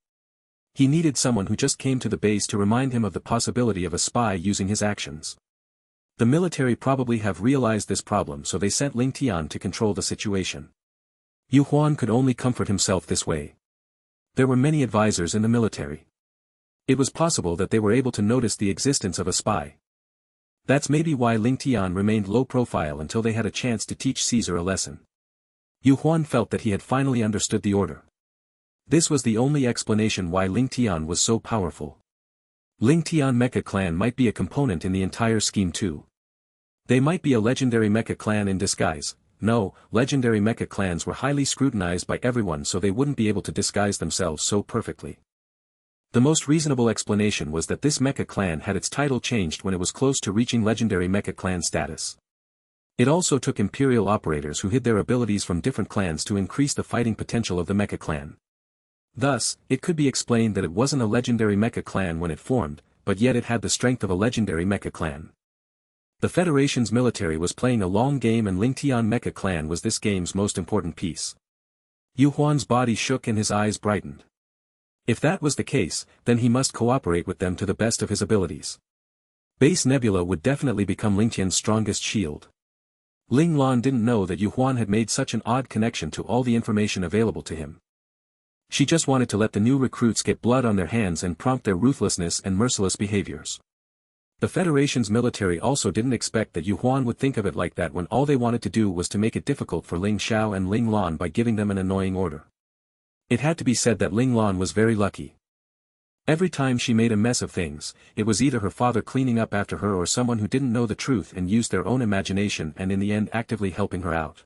He needed someone who just came to the base to remind him of the possibility of a spy using his actions. The military probably have realized this problem, so they sent Ling Tian to control the situation. Yu Huan could only comfort himself this way. There were many advisors in the military. It was possible that they were able to notice the existence of a spy. That's maybe why Ling Tian remained low profile until they had a chance to teach Caesar a lesson. Yu Huan felt that he had finally understood the order. This was the only explanation why Ling Tian was so powerful. Ling Tian Mecha Clan might be a component in the entire scheme too. They might be a legendary mecha clan in disguise. No, legendary mecha clans were highly scrutinized by everyone, so they wouldn't be able to disguise themselves so perfectly. The most reasonable explanation was that this mecha clan had its title changed when it was close to reaching legendary mecha clan status. It also took imperial operators who hid their abilities from different clans to increase the fighting potential of the mecha clan. Thus, it could be explained that it wasn't a legendary mecha clan when it formed, but yet it had the strength of a legendary mecha clan. The Federation's military was playing a long game, and Ling Tian Mecha Clan was this game's most important piece. Yu Huan's body shook and his eyes brightened. If that was the case, then he must cooperate with them to the best of his abilities. Base Nebula would definitely become Ling Tian's strongest shield. Ling Lan didn't know that Yu Huan had made such an odd connection to all the information available to him. She just wanted to let the new recruits get blood on their hands and prompt their ruthlessness and merciless behaviors. The Federation's military also didn't expect that Yu Huan would think of it like that when all they wanted to do was to make it difficult for Ling Xiao and Ling Lan by giving them an annoying order. It had to be said that Ling Lan was very lucky. Every time she made a mess of things, it was either her father cleaning up after her or someone who didn't know the truth and used their own imagination and in the end actively helping her out.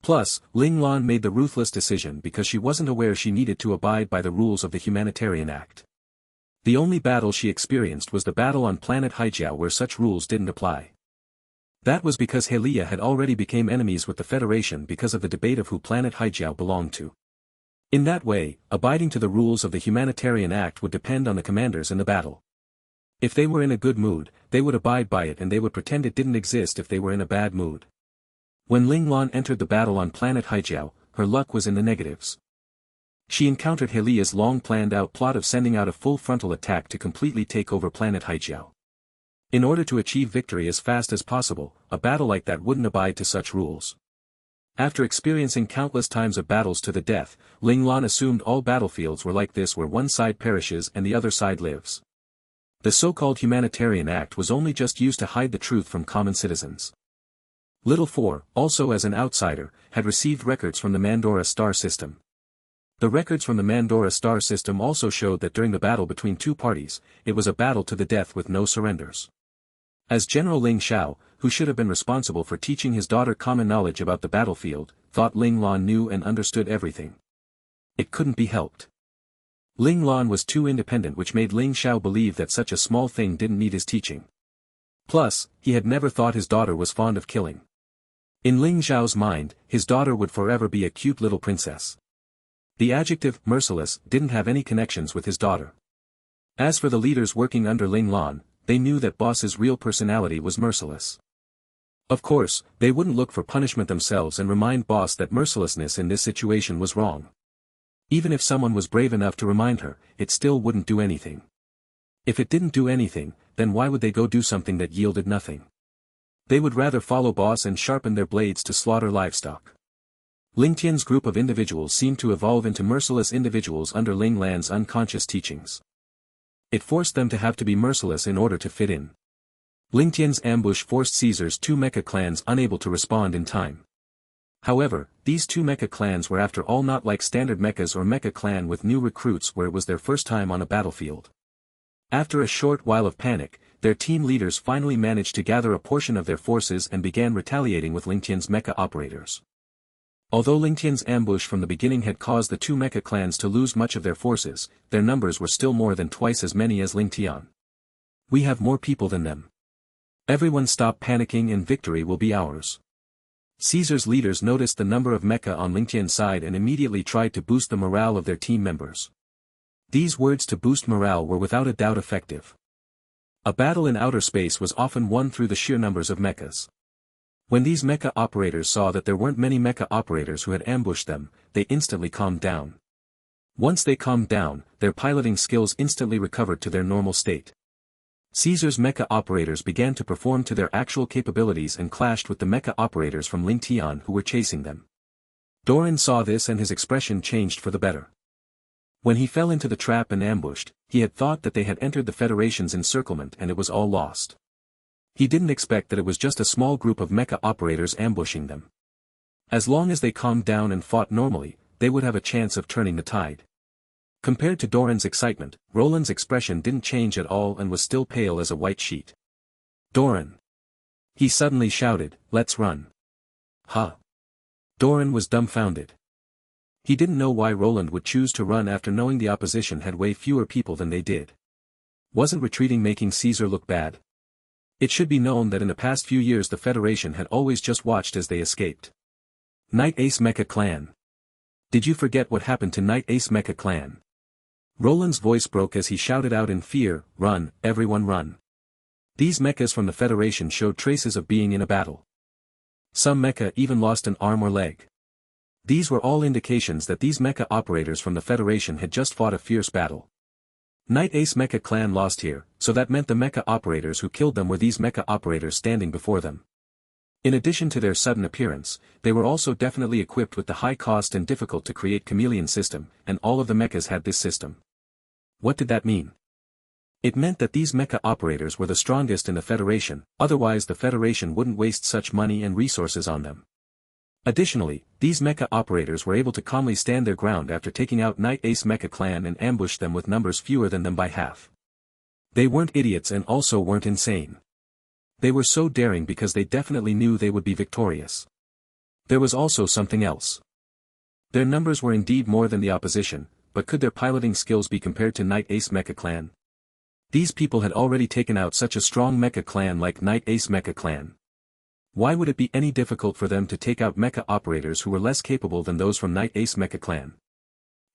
Plus, Ling Lan made the ruthless decision because she wasn't aware she needed to abide by the rules of the Humanitarian Act. The only battle she experienced was the battle on planet Haijiao, where such rules didn't apply. That was because Helia had already become enemies with the Federation because of the debate of who planet Haijiao belonged to. In that way, abiding to the rules of the Humanitarian Act would depend on the commanders in the battle. If they were in a good mood, they would abide by it, and they would pretend it didn't exist if they were in a bad mood. When Ling Lan entered the battle on planet Haijiao, her luck was in the negatives. She encountered Helia's long-planned-out plot of sending out a full frontal attack to completely take over planet Haijiao. In order to achieve victory as fast as possible, a battle like that wouldn't abide to such rules. After experiencing countless times of battles to the death, Ling Lan assumed all battlefields were like this, where one side perishes and the other side lives. The so-called Humanitarian Act was only just used to hide the truth from common citizens. Little Four, also as an outsider, had received records from the Mandora star system. The records from the Mandora star system also showed that during the battle between two parties, it was a battle to the death with no surrenders. As General Ling Xiao, who should have been responsible for teaching his daughter common knowledge about the battlefield, thought Ling Lan knew and understood everything. It couldn't be helped. Ling Lan was too independent, which made Ling Xiao believe that such a small thing didn't need his teaching. Plus, he had never thought his daughter was fond of killing. In Ling Xiao's mind, his daughter would forever be a cute little princess. The adjective, merciless, didn't have any connections with his daughter. As for the leaders working under Ling Lan, they knew that boss's real personality was merciless. Of course, they wouldn't look for punishment themselves and remind boss that mercilessness in this situation was wrong. Even if someone was brave enough to remind her, it still wouldn't do anything. If it didn't do anything, then why would they go do something that yielded nothing? They would rather follow boss and sharpen their blades to slaughter livestock. Ling Tian's group of individuals seemed to evolve into merciless individuals under Ling Lan's unconscious teachings. It forced them to have to be merciless in order to fit in. Ling Tian's ambush forced Caesar's two mecha clans unable to respond in time. However, these two mecha clans were after all not like standard mechas or mecha clan with new recruits where it was their first time on a battlefield. After a short while of panic, their team leaders finally managed to gather a portion of their forces and began retaliating with Ling Tian's mecha operators. Although Ling Tian's ambush from the beginning had caused the two mecha clans to lose much of their forces, their numbers were still more than twice as many as Ling Tian. We have more people than them. Everyone stop panicking and victory will be ours. Caesar's leaders noticed the number of mecha on Ling Tian's side and immediately tried to boost the morale of their team members. These words to boost morale were without a doubt effective. A battle in outer space was often won through the sheer numbers of mechas. When these mecha operators saw that there weren't many mecha operators who had ambushed them, they instantly calmed down. Once they calmed down, their piloting skills instantly recovered to their normal state. Caesar's mecha operators began to perform to their actual capabilities and clashed with the mecha operators from Ling Tian who were chasing them. Doran saw this and his expression changed for the better. When he fell into the trap and ambushed, he had thought that they had entered the Federation's encirclement and it was all lost. He didn't expect that it was just a small group of mecha operators ambushing them. As long as they calmed down and fought normally, they would have a chance of turning the tide. Compared to Doran's excitement, Roland's expression didn't change at all and was still pale as a white sheet. Doran! He suddenly shouted, "Let's run." Huh? Doran was dumbfounded. He didn't know why Roland would choose to run after knowing the opposition had way fewer people than they did. Wasn't retreating making Caesar look bad? It should be known that in the past few years the Federation had always just watched as they escaped. Night Ace Mecha Clan. Did you forget what happened to Night Ace Mecha Clan? Roland's voice broke as he shouted out in fear, "Run, everyone run." These mechas from the Federation showed traces of being in a battle. Some mecha even lost an arm or leg. These were all indications that these mecha operators from the Federation had just fought a fierce battle. Night Ace Mecha Clan lost here, so that meant the mecha operators who killed them were these mecha operators standing before them. In addition to their sudden appearance, they were also definitely equipped with the high cost and difficult to create chameleon system, and all of the mechas had this system. What did that mean? It meant that these mecha operators were the strongest in the Federation, otherwise the Federation wouldn't waste such money and resources on them. Additionally, these mecha operators were able to calmly stand their ground after taking out Night Ace Mecha Clan and ambushed them with numbers fewer than them by half. They weren't idiots and also weren't insane. They were so daring because they definitely knew they would be victorious. There was also something else. Their numbers were indeed more than the opposition, but could their piloting skills be compared to Night Ace Mecha Clan? These people had already taken out such a strong mecha clan like Night Ace Mecha Clan. Why would it be any difficult for them to take out mecha operators who were less capable than those from Night Ace Mecha Clan?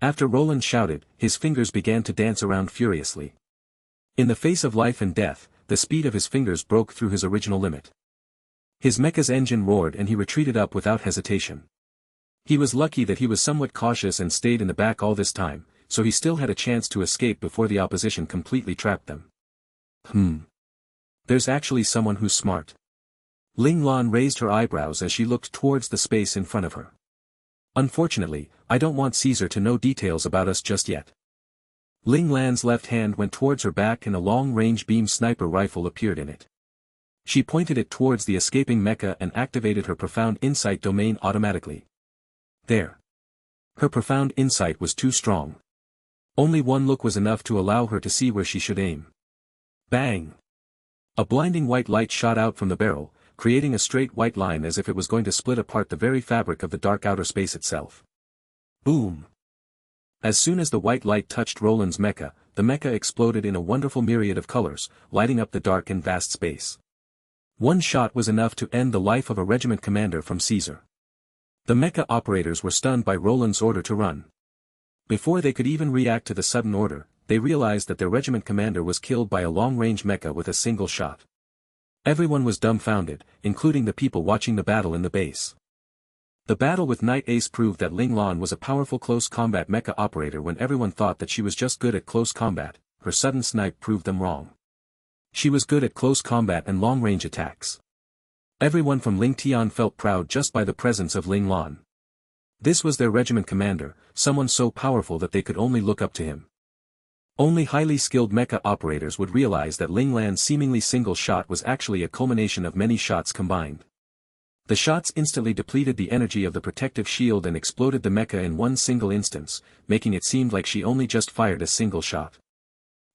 After Roland shouted, his fingers began to dance around furiously. In the face of life and death, the speed of his fingers broke through his original limit. His mecha's engine roared and he retreated up without hesitation. He was lucky that he was somewhat cautious and stayed in the back all this time, so he still had a chance to escape before the opposition completely trapped them. There's actually someone who's smart. Ling Lan raised her eyebrows as she looked towards the space in front of her. Unfortunately, I don't want Caesar to know details about us just yet. Ling Lan's left hand went towards her back and a long-range beam sniper rifle appeared in it. She pointed it towards the escaping mecha and activated her profound insight domain automatically. There. Her profound insight was too strong. Only one look was enough to allow her to see where she should aim. Bang! A blinding white light shot out from the barrel, creating a straight white line as if it was going to split apart the very fabric of the dark outer space itself. Boom! As soon as the white light touched Roland's mecha, the mecha exploded in a wonderful myriad of colors, lighting up the dark and vast space. One shot was enough to end the life of a regiment commander from Caesar. The mecha operators were stunned by Roland's order to run. Before they could even react to the sudden order, they realized that their regiment commander was killed by a long-range mecha with a single shot. Everyone was dumbfounded, including the people watching the battle in the base. The battle with Night Ace proved that Ling Lan was a powerful close combat mecha operator when everyone thought that she was just good at close combat. Her sudden snipe proved them wrong. She was good at close combat and long-range attacks. Everyone from Ling Tian felt proud just by the presence of Ling Lan. This was their regiment commander, someone so powerful that they could only look up to him. Only highly skilled mecha operators would realize that Ling Lan's seemingly single shot was actually a culmination of many shots combined. The shots instantly depleted the energy of the protective shield and exploded the mecha in one single instance, making it seem like she only just fired a single shot.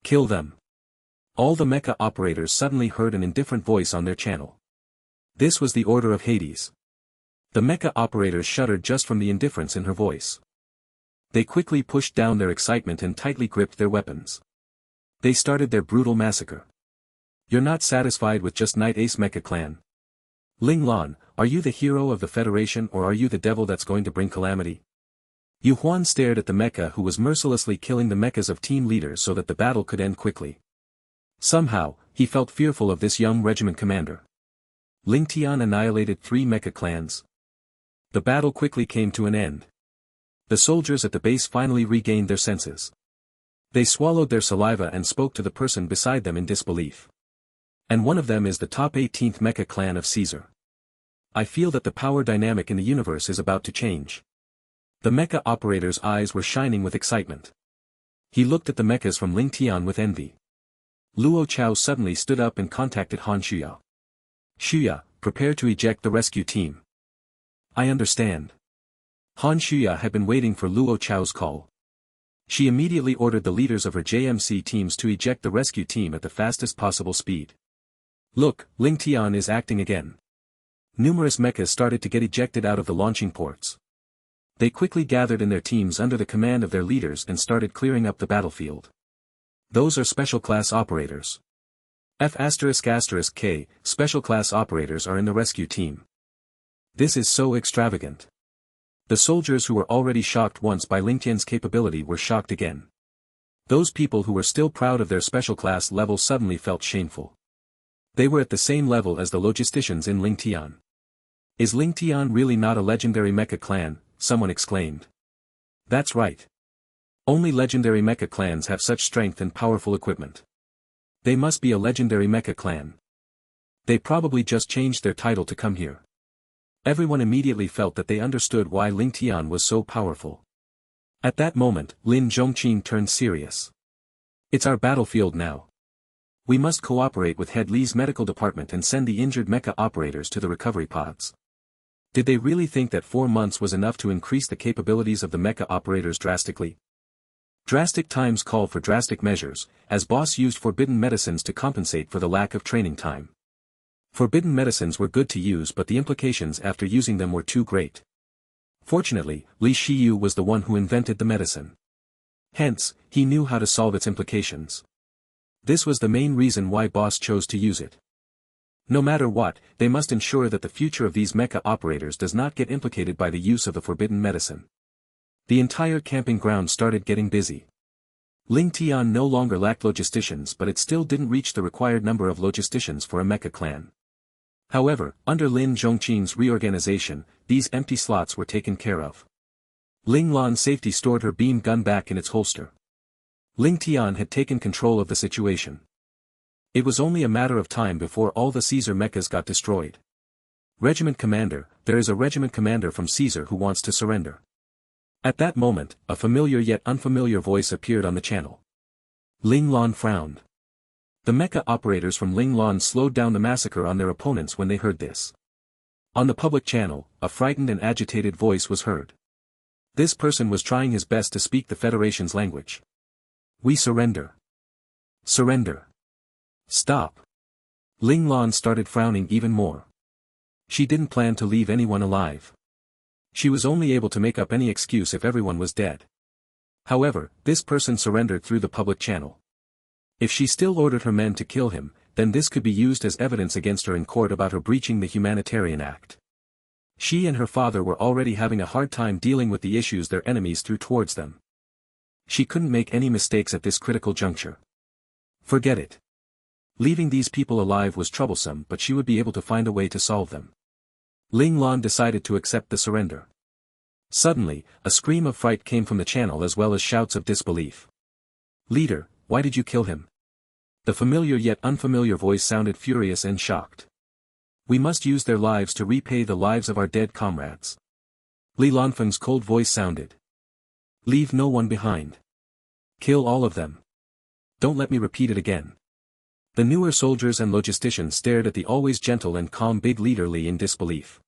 Kill them. All the mecha operators suddenly heard an indifferent voice on their channel. This was the order of Hades. The mecha operators shuddered just from the indifference in her voice. They quickly pushed down their excitement and tightly gripped their weapons. They started their brutal massacre. You're not satisfied with just Night Ace Mecha Clan. Ling Lan, are you the hero of the Federation or are you the devil that's going to bring calamity? Yu Huan stared at the mecha who was mercilessly killing the mechas of team leaders so that the battle could end quickly. Somehow, he felt fearful of this young regiment commander. Ling Tian annihilated 3 mecha clans. The battle quickly came to an end. The soldiers at the base finally regained their senses. They swallowed their saliva and spoke to the person beside them in disbelief. And one of them is the top 18th mecha clan of Caesar. I feel that the power dynamic in the universe is about to change. The mecha operator's eyes were shining with excitement. He looked at the mechas from Ling Tian with envy. Luo Chao suddenly stood up and contacted Han Shuya. Shuya, prepare to eject the rescue team. I understand. Han Shuya had been waiting for Luo Chao's call. She immediately ordered the leaders of her JMC teams to eject the rescue team at the fastest possible speed. Look, Ling Tian is acting again. Numerous mechas started to get ejected out of the launching ports. They quickly gathered in their teams under the command of their leaders and started clearing up the battlefield. Those are special class operators. F***K, special class operators are in the rescue team. This is so extravagant. The soldiers who were already shocked once by Ling Tian's capability were shocked again. Those people who were still proud of their special class level suddenly felt shameful. They were at the same level as the logisticians in Ling Tian. Is Ling Tian really not a legendary mecha clan? Someone exclaimed. That's right. Only legendary mecha clans have such strength and powerful equipment. They must be a legendary mecha clan. They probably just changed their title to come here. Everyone immediately felt that they understood why Ling Tian was so powerful. At that moment, Lin Zhongqing turned serious. It's our battlefield now. We must cooperate with Head Li's medical department and send the injured mecha operators to the recovery pods. Did they really think that 4 months was enough to increase the capabilities of the mecha operators drastically? Drastic times call for drastic measures, as boss used forbidden medicines to compensate for the lack of training time. Forbidden medicines were good to use, but the implications after using them were too great. Fortunately, Li Shiyu was the one who invented the medicine. Hence, he knew how to solve its implications. This was the main reason why boss chose to use it. No matter what, they must ensure that the future of these mecha operators does not get implicated by the use of the forbidden medicine. The entire camping ground started getting busy. Ling Tian no longer lacked logisticians, but it still didn't reach the required number of logisticians for a mecha clan. However, under Lin Zhongqing's reorganization, these empty slots were taken care of. Ling Lan safely stored her beam gun back in its holster. Ling Tian had taken control of the situation. It was only a matter of time before all the Caesar mechas got destroyed. Regiment Commander, there is a regiment commander from Caesar who wants to surrender. At that moment, a familiar yet unfamiliar voice appeared on the channel. Ling Lan frowned. The mecha operators from Ling Lan slowed down the massacre on their opponents when they heard this. On the public channel, a frightened and agitated voice was heard. This person was trying his best to speak the Federation's language. We surrender. Surrender. Stop. Ling Lan started frowning even more. She didn't plan to leave anyone alive. She was only able to make up any excuse if everyone was dead. However, this person surrendered through the public channel. If she still ordered her men to kill him, then this could be used as evidence against her in court about her breaching the Humanitarian Act. She and her father were already having a hard time dealing with the issues their enemies threw towards them. She couldn't make any mistakes at this critical juncture. Forget it. Leaving these people alive was troublesome, but she would be able to find a way to solve them. Ling Lan decided to accept the surrender. Suddenly, a scream of fright came from the channel as well as shouts of disbelief. Leader, why did you kill him? The familiar yet unfamiliar voice sounded furious and shocked. We must use their lives to repay the lives of our dead comrades. Li Lanfeng's cold voice sounded. Leave no one behind. Kill all of them. Don't let me repeat it again. The newer soldiers and logisticians stared at the always gentle and calm big leader Li in disbelief.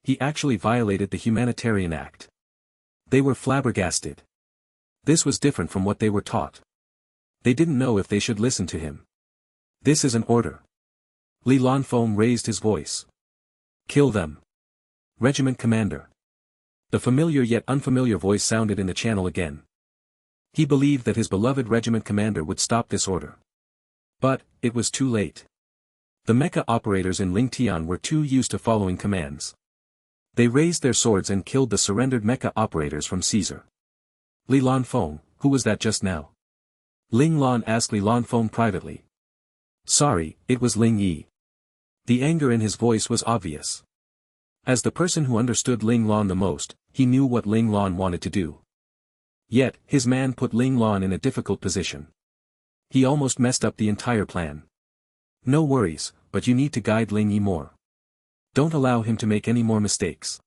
He actually violated the Humanitarian Act. They were flabbergasted. This was different from what they were taught. They didn't know if they should listen to him. This is an order. Li Lanfeng raised his voice. Kill them. Regiment Commander. The familiar yet unfamiliar voice sounded in the channel again. He believed that his beloved regiment commander would stop this order. But, it was too late. The mecha operators in Ling Tian were too used to following commands. They raised their swords and killed the surrendered mecha operators from Caesar. Li Lanfeng, who was that just now? Ling Lan asked Li Lanfeng privately. Sorry, it was Ling Yi. The anger in his voice was obvious. As the person who understood Ling Lan the most, he knew what Ling Lan wanted to do. Yet, his man put Ling Lan in a difficult position. He almost messed up the entire plan. No worries, but you need to guide Ling Yi more. Don't allow him to make any more mistakes.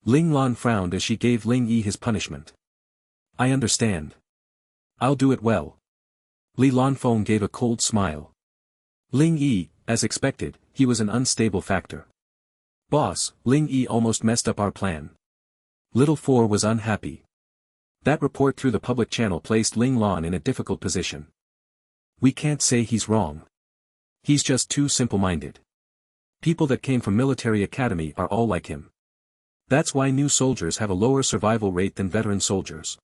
Ling Lan frowned as she gave Ling Yi his punishment. I understand. I'll do it well. Li Lanfeng gave a cold smile. Ling Yi, as expected, he was an unstable factor. "Boss, Ling Yi almost messed up our plan." Little Four was unhappy. That report through the public channel placed Ling Lan in a difficult position. "We can't say he's wrong. He's just too simple-minded. People that came from military academy are all like him. That's why new soldiers have a lower survival rate than veteran soldiers.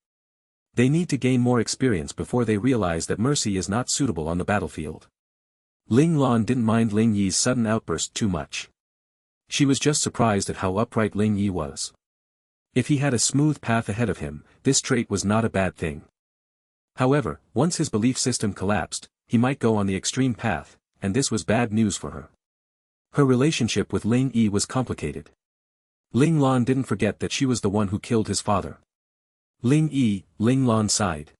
They need to gain more experience before they realize that mercy is not suitable on the battlefield." Ling Lan didn't mind Ling Yi's sudden outburst too much. She was just surprised at how upright Ling Yi was. If he had a smooth path ahead of him, this trait was not a bad thing. However, once his belief system collapsed, he might go on the extreme path, and this was bad news for her. Her relationship with Ling Yi was complicated. Ling Lan didn't forget that she was the one who killed his father. Ling Lan sighed.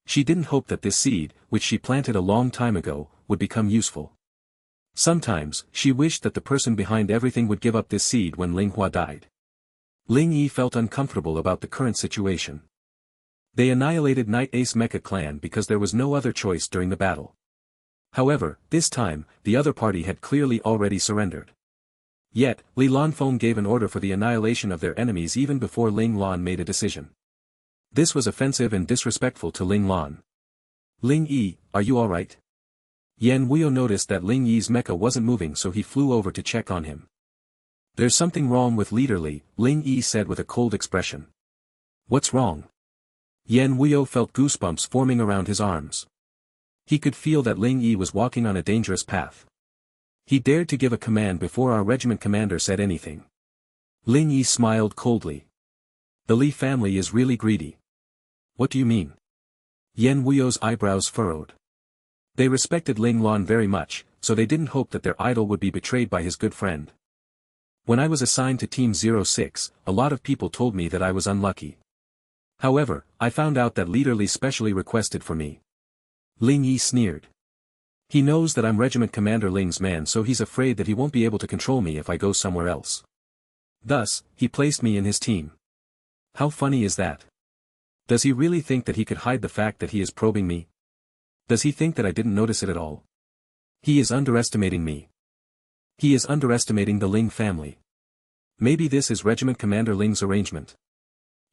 She didn't hope that this seed, which she planted a long time ago, would become useful. Sometimes, she wished that the person behind everything would give up this seed when Ling Hua died. Ling Yi felt uncomfortable about the current situation. They annihilated Night Ace Mecha Clan because there was no other choice during the battle. However, this time, the other party had clearly already surrendered. Yet, Li Lanfeng gave an order for the annihilation of their enemies even before Ling Lan made a decision. This was offensive and disrespectful to Ling Lan. "Ling Yi, are you alright?" Yan Wuyo noticed that Ling Yi's mecha wasn't moving, so he flew over to check on him. "There's something wrong with Leader Li," Ling Yi said with a cold expression. "What's wrong?" Yan Wuyo felt goosebumps forming around his arms. He could feel that Ling Yi was walking on a dangerous path. He dared to give a command before our regiment commander said anything. Ling Yi smiled coldly. "The Li family is really greedy." "What do you mean?" Yan Wuyo's eyebrows furrowed. They respected Ling Lan very much, so they didn't hope that their idol would be betrayed by his good friend. "When I was assigned to Team 06, a lot of people told me that I was unlucky. However, I found out that Leader Li specially requested for me." Ling Yi sneered. "He knows that I'm Regiment Commander Ling's man, so he's afraid that he won't be able to control me if I go somewhere else. Thus, he placed me in his team. How funny is that? Does he really think that he could hide the fact that he is probing me? Does he think that I didn't notice it at all? He is underestimating me. He is underestimating the Ling family. Maybe this is Regiment Commander Ling's arrangement."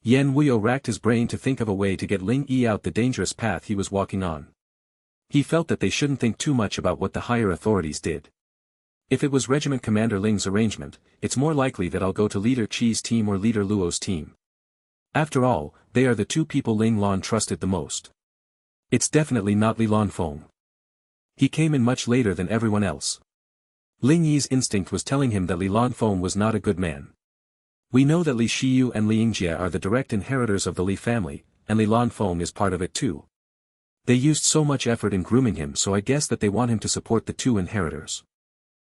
Yan Wuyo racked his brain to think of a way to get Ling Yi out the dangerous path he was walking on. He felt that they shouldn't think too much about what the higher authorities did. If it was Regiment Commander Ling's arrangement, it's more likely that I'll go to Leader Qi's team or Leader Luo's team. After all, they are the two people Ling Lan trusted the most. It's definitely not Li Lanfeng. He came in much later than everyone else. Ling Yi's instinct was telling him that Li Lanfeng was not a good man. We know that Li Shiyu and Li Yingjie are the direct inheritors of the Li family, and Li Lanfeng is part of it too. They used so much effort in grooming him, so I guess that they want him to support the two inheritors.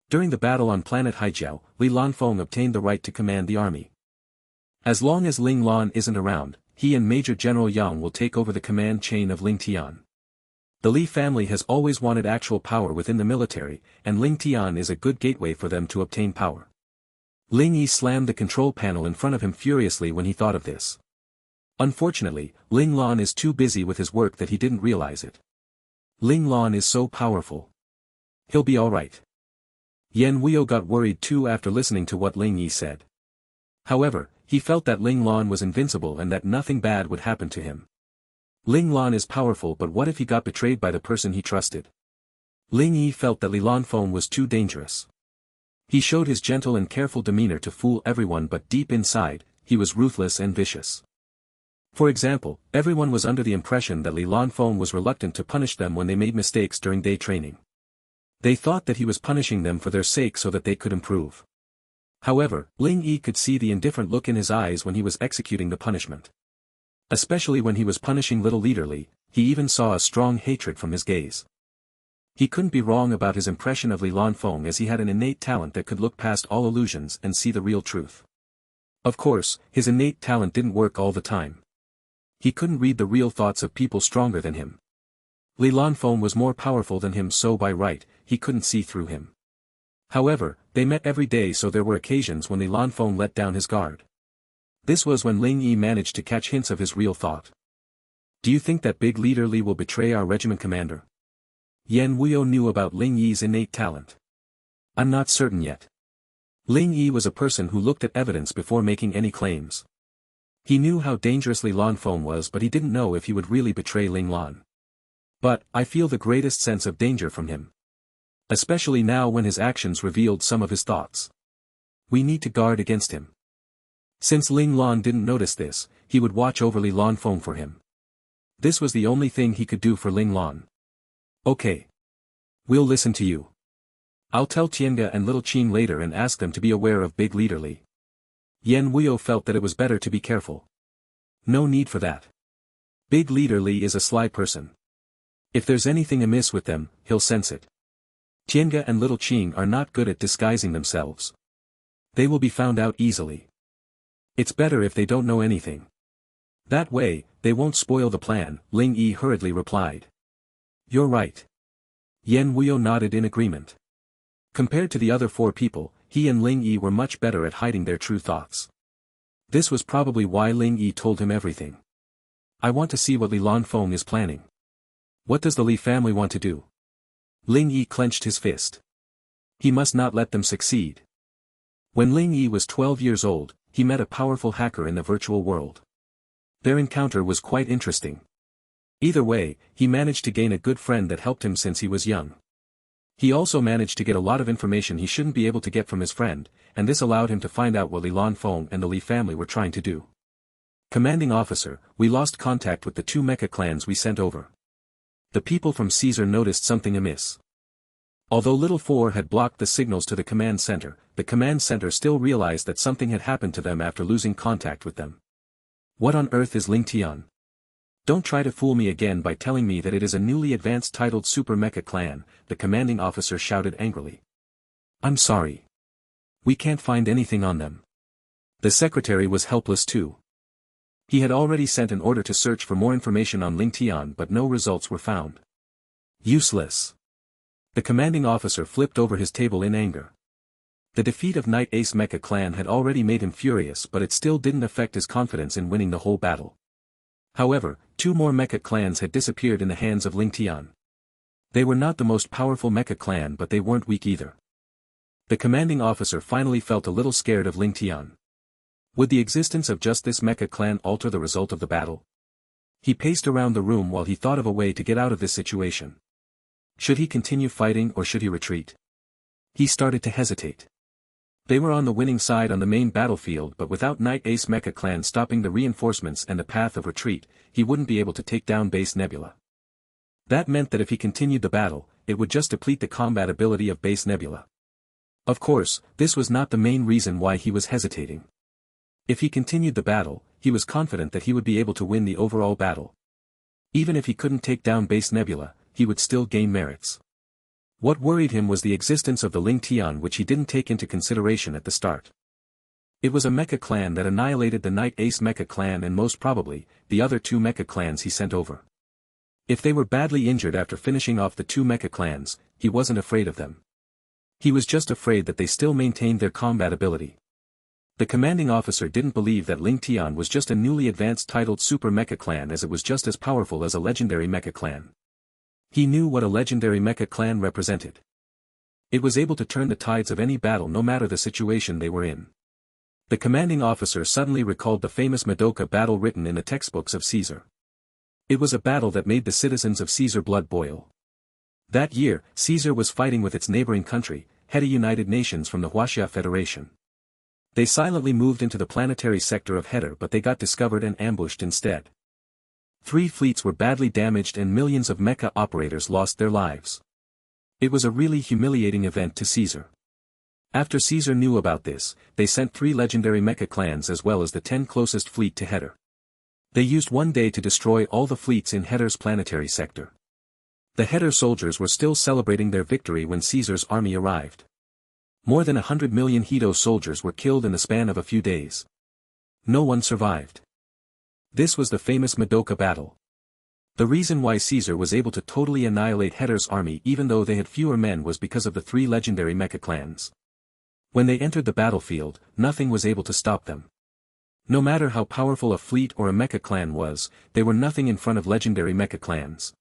During the battle on planet Haijiao, Li Lanfeng obtained the right to command the army. As long as Ling Lan isn't around, he and Major General Yang will take over the command chain of Ling Tian. The Li family has always wanted actual power within the military, and Ling Tian is a good gateway for them to obtain power. Ling Yi slammed the control panel in front of him furiously when he thought of this. Unfortunately, Ling Lan is too busy with his work that he didn't realize it. Ling Lan is so powerful. He'll be alright. Yan Wuyo got worried too after listening to what Ling Yi said. However, he felt that Ling Lan was invincible and that nothing bad would happen to him. Ling Lan is powerful, but what if he got betrayed by the person he trusted? Ling Yi felt that Li Lanfeng was too dangerous. He showed his gentle and careful demeanor to fool everyone, but deep inside, he was ruthless and vicious. For example, everyone was under the impression that Li Lanfeng was reluctant to punish them when they made mistakes during day training. They thought that he was punishing them for their sake so that they could improve. However, Ling Yi could see the indifferent look in his eyes when he was executing the punishment. Especially when he was punishing little Leader Li, he even saw a strong hatred from his gaze. He couldn't be wrong about his impression of Li Lanfeng, as he had an innate talent that could look past all illusions and see the real truth. Of course, his innate talent didn't work all the time. He couldn't read the real thoughts of people stronger than him. Li Lanfeng was more powerful than him, so by right, he couldn't see through him. However, they met every day, so there were occasions when Li Lanfeng let down his guard. This was when Ling Yi managed to catch hints of his real thought. "Do you think that big Leader Li will betray our regiment commander?" Yan Wuyo knew about Ling Yi's innate talent. I'm not certain yet. Ling Yi was a person who looked at evidence before making any claims. He knew how dangerously Lan Feng was, but he didn't know if he would really betray Ling Lan. But, I feel the greatest sense of danger from him. Especially now when his actions revealed some of his thoughts. We need to guard against him. Since Ling Lan didn't notice this, he would watch over Lan Feng for him. This was the only thing he could do for Ling Lan. Okay. We'll listen to you. I'll tell Tiange and Little Qing later and ask them to be aware of Big Leader Li. Yan Wuyo felt that it was better to be careful. No need for that. Big Leader Li is a sly person. If there's anything amiss with them, he'll sense it. Tiange and Little Qing are not good at disguising themselves. They will be found out easily. It's better if they don't know anything. That way, they won't spoil the plan, Ling Yi hurriedly replied. You're right. Yan Wuyo nodded in agreement. Compared to the other 4 people, he and Ling Yi were much better at hiding their true thoughts. This was probably why Ling Yi told him everything. I want to see what Lan Feng is planning. What does the Li family want to do? Ling Yi clenched his fist. He must not let them succeed. When Ling Yi was 12 years old, he met a powerful hacker in the virtual world. Their encounter was quite interesting. Either way, he managed to gain a good friend that helped him since he was young. He also managed to get a lot of information he shouldn't be able to get from his friend, and this allowed him to find out what Lan Feng and the Li family were trying to do. Commanding officer, we lost contact with the 2 mecha clans we sent over. The people from Caesar noticed something amiss. Although Little 4 had blocked the signals to the command center still realized that something had happened to them after losing contact with them. What on earth is Ling Tian? Don't try to fool me again by telling me that it is a newly advanced titled Super Mecha Clan, the commanding officer shouted angrily. I'm sorry. We can't find anything on them. The secretary was helpless too. He had already sent an order to search for more information on Ling Tian but no results were found. Useless. The commanding officer flipped over his table in anger. The defeat of Night Ace Mecha Clan had already made him furious, but it still didn't affect his confidence in winning the whole battle. However, 2 more mecha clans had disappeared in the hands of Ling Tian. They were not the most powerful mecha clan, but they weren't weak either. The commanding officer finally felt a little scared of Ling Tian. Would the existence of just this mecha clan alter the result of the battle? He paced around the room while he thought of a way to get out of this situation. Should he continue fighting or should he retreat? He started to hesitate. They were on the winning side on the main battlefield, but without Night Ace Mecha Clan stopping the reinforcements and the path of retreat, he wouldn't be able to take down Base Nebula. That meant that if he continued the battle, it would just deplete the combat ability of Base Nebula. Of course, this was not the main reason why he was hesitating. If he continued the battle, he was confident that he would be able to win the overall battle. Even if he couldn't take down Base Nebula, he would still gain merits. What worried him was the existence of the Ling Tian, which he didn't take into consideration at the start. It was a mecha clan that annihilated the Night Ace Mecha Clan and most probably, the other 2 mecha clans he sent over. If they were badly injured after finishing off the 2 mecha clans, he wasn't afraid of them. He was just afraid that they still maintained their combat ability. The commanding officer didn't believe that Ling Tian was just a newly advanced titled Super Mecha Clan, as it was just as powerful as a legendary mecha clan. He knew what a legendary mecha clan represented. It was able to turn the tides of any battle no matter the situation they were in. The commanding officer suddenly recalled the famous Madoka battle written in the textbooks of Caesar. It was a battle that made the citizens of Caesar blood boil. That year, Caesar was fighting with its neighboring country, head of United Nations from the Huaxia Federation. They silently moved into the planetary sector of Heder, but they got discovered and ambushed instead. 3 fleets were badly damaged and millions of mecha operators lost their lives. It was a really humiliating event to Caesar. After Caesar knew about this, they sent 3 legendary mecha clans as well as the 10 closest fleet to Heder. They used one day to destroy all the fleets in Heder's planetary sector. The Heder soldiers were still celebrating their victory when Caesar's army arrived. More than 100 million Hedo soldiers were killed in the span of a few days. No one survived. This was the famous Madoka battle. The reason why Caesar was able to totally annihilate Hetter's army even though they had fewer men was because of the 3 legendary mecha clans. When they entered the battlefield, nothing was able to stop them. No matter how powerful a fleet or a mecha clan was, they were nothing in front of legendary mecha clans.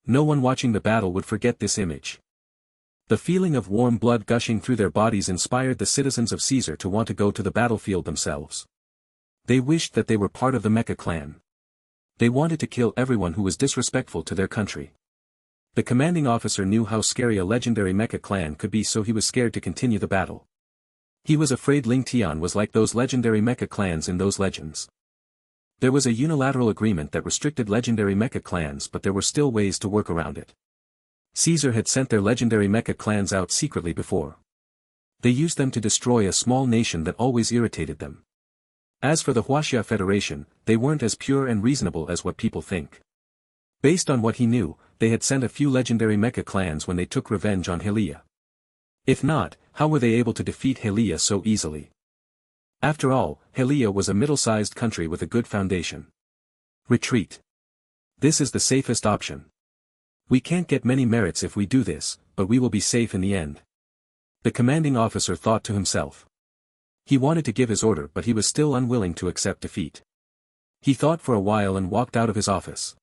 No one watching the battle would forget this image. The feeling of warm blood gushing through their bodies inspired the citizens of Caesar to want to go to the battlefield themselves. They wished that they were part of the Mecha clan. They wanted to kill everyone who was disrespectful to their country. The commanding officer knew how scary a legendary Mecha clan could be, so he was scared to continue the battle. He was afraid Ling Tian was like those legendary Mecha clans in those legends. There was a unilateral agreement that restricted legendary Mecha clans, but there were still ways to work around it. Caesar had sent their legendary Mecha clans out secretly before. They used them to destroy a small nation that always irritated them. As for the Huaxia Federation, they weren't as pure and reasonable as what people think. Based on what he knew, they had sent a few legendary Mecha clans when they took revenge on Helia. If not, how were they able to defeat Helia so easily? After all, Helia was a middle-sized country with a good foundation. Retreat. This is the safest option. We can't get many merits if we do this, but we will be safe in the end. The commanding officer thought to himself. He wanted to give his order, but he was still unwilling to accept defeat. He thought for a while and walked out of his office.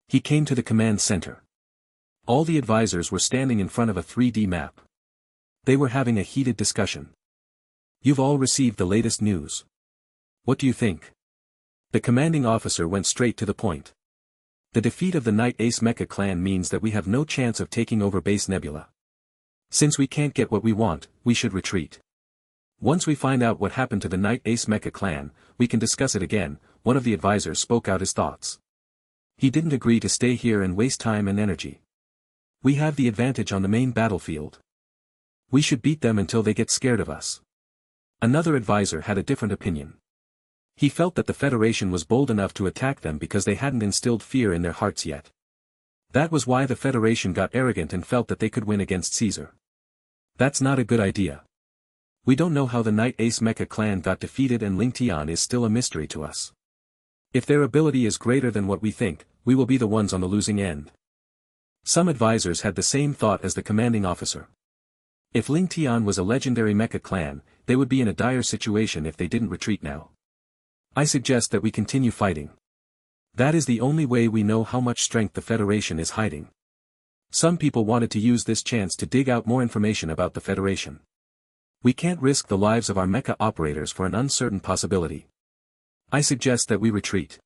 He came to the command center. All the advisors were standing in front of a 3D map. They were having a heated discussion. You've all received the latest news. What do you think? The commanding officer went straight to the point. The defeat of the Night Ace Mecha clan means that we have no chance of taking over Base Nebula. Since we can't get what we want, we should retreat. Once we find out what happened to the Night Ace Mecha clan, we can discuss it again. One of the advisors spoke out his thoughts. He didn't agree to stay here and waste time and energy. We have the advantage on the main battlefield. We should beat them until they get scared of us. Another advisor had a different opinion. He felt that the Federation was bold enough to attack them because they hadn't instilled fear in their hearts yet. That was why the Federation got arrogant and felt that they could win against Caesar. That's not a good idea. We don't know how the Night Ace Mecha clan got defeated, and Ling Tian is still a mystery to us. If their ability is greater than what we think, we will be the ones on the losing end. Some advisors had the same thought as the commanding officer. If Ling Tian was a legendary Mecha clan, they would be in a dire situation if they didn't retreat now. I suggest that we continue fighting. That is the only way we know how much strength the Federation is hiding. Some people wanted to use this chance to dig out more information about the Federation. We can't risk the lives of our mecha operators for an uncertain possibility. I suggest that we retreat.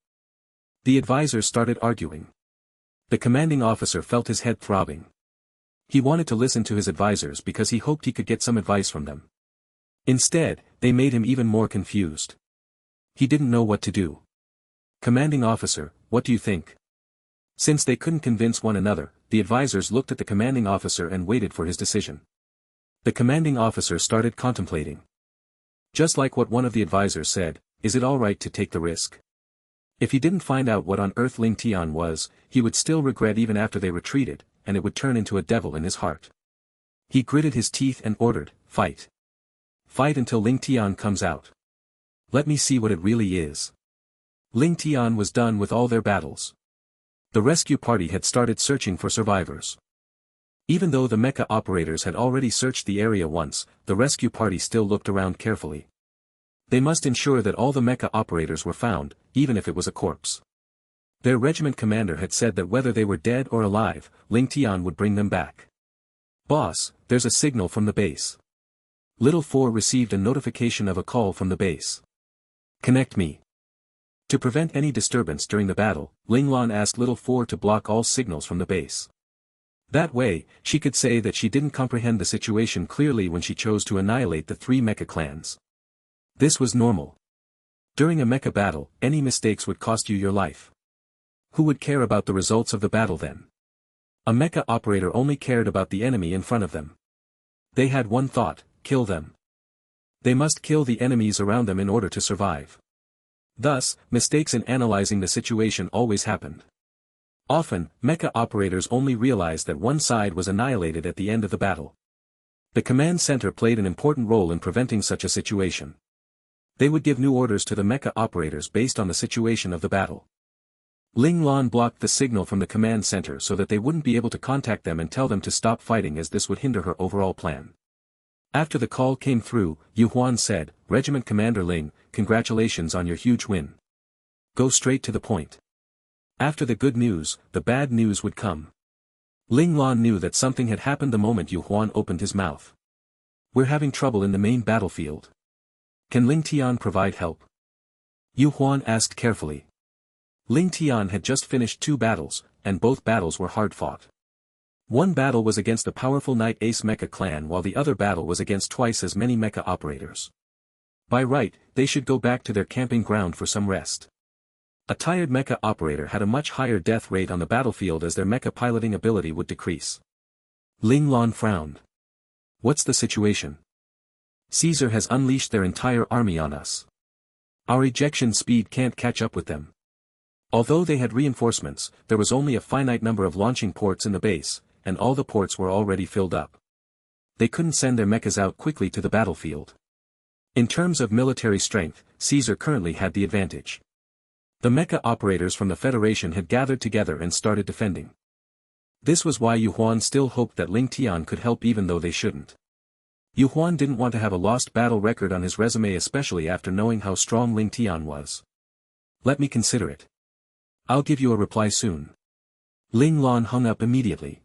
The advisors started arguing. The commanding officer felt his head throbbing. He wanted to listen to his advisors because he hoped he could get some advice from them. Instead, they made him even more confused. He didn't know what to do. Commanding officer, what do you think? Since they couldn't convince one another, the advisors looked at the commanding officer and waited for his decision. The commanding officer started contemplating. Just like what one of the advisors said, is it alright to take the risk? If he didn't find out what on earth Ling Tian was, he would still regret even after they retreated, and it would turn into a devil in his heart. He gritted his teeth and ordered, fight. Fight until Ling Tian comes out. Let me see what it really is. Ling Tian was done with all their battles. The rescue party had started searching for survivors. Even though the mecha operators had already searched the area once, the rescue party still looked around carefully. They must ensure that all the mecha operators were found, even if it was a corpse. Their regiment commander had said that whether they were dead or alive, Ling Tian would bring them back. Boss, there's a signal from the base. Little Four received a notification of a call from the base. Connect me. To prevent any disturbance during the battle, Ling Lan asked Little Four to block all signals from the base. That way, she could say that she didn't comprehend the situation clearly when she chose to annihilate the 3 mecha clans. This was normal. During a mecha battle, any mistakes would cost you your life. Who would care about the results of the battle then? A mecha operator only cared about the enemy in front of them. They had one thought, kill them. They must kill the enemies around them in order to survive. Thus, mistakes in analyzing the situation always happened. Often, mecha operators only realized that one side was annihilated at the end of the battle. The command center played an important role in preventing such a situation. They would give new orders to the mecha operators based on the situation of the battle. Ling Lan blocked the signal from the command center so that they wouldn't be able to contact them and tell them to stop fighting, as this would hinder her overall plan. After the call came through, Yu Huan said, Regiment Commander Ling, congratulations on your huge win. Go straight to the point. After the good news, the bad news would come. Ling Lan knew that something had happened the moment Yu Huan opened his mouth. We're having trouble in the main battlefield. Can Ling Tian provide help? Yu Huan asked carefully. Ling Tian had just finished 2 battles, and both battles were hard fought. One battle was against the powerful Knight Ace Mecha clan while the other battle was against twice as many mecha operators. By right, they should go back to their camping ground for some rest. A tired mecha operator had a much higher death rate on the battlefield as their mecha piloting ability would decrease. Ling Lan frowned. What's the situation? Caesar has unleashed their entire army on us. Our ejection speed can't catch up with them. Although they had reinforcements, there was only a finite number of launching ports in the base, and all the ports were already filled up. They couldn't send their mechas out quickly to the battlefield. In terms of military strength, Caesar currently had the advantage. The mecha operators from the Federation had gathered together and started defending. This was why Yu Huan still hoped that Ling Tian could help even though they shouldn't. Yu Huan didn't want to have a lost battle record on his resume, especially after knowing how strong Ling Tian was. Let me consider it. I'll give you a reply soon. Ling Lan hung up immediately.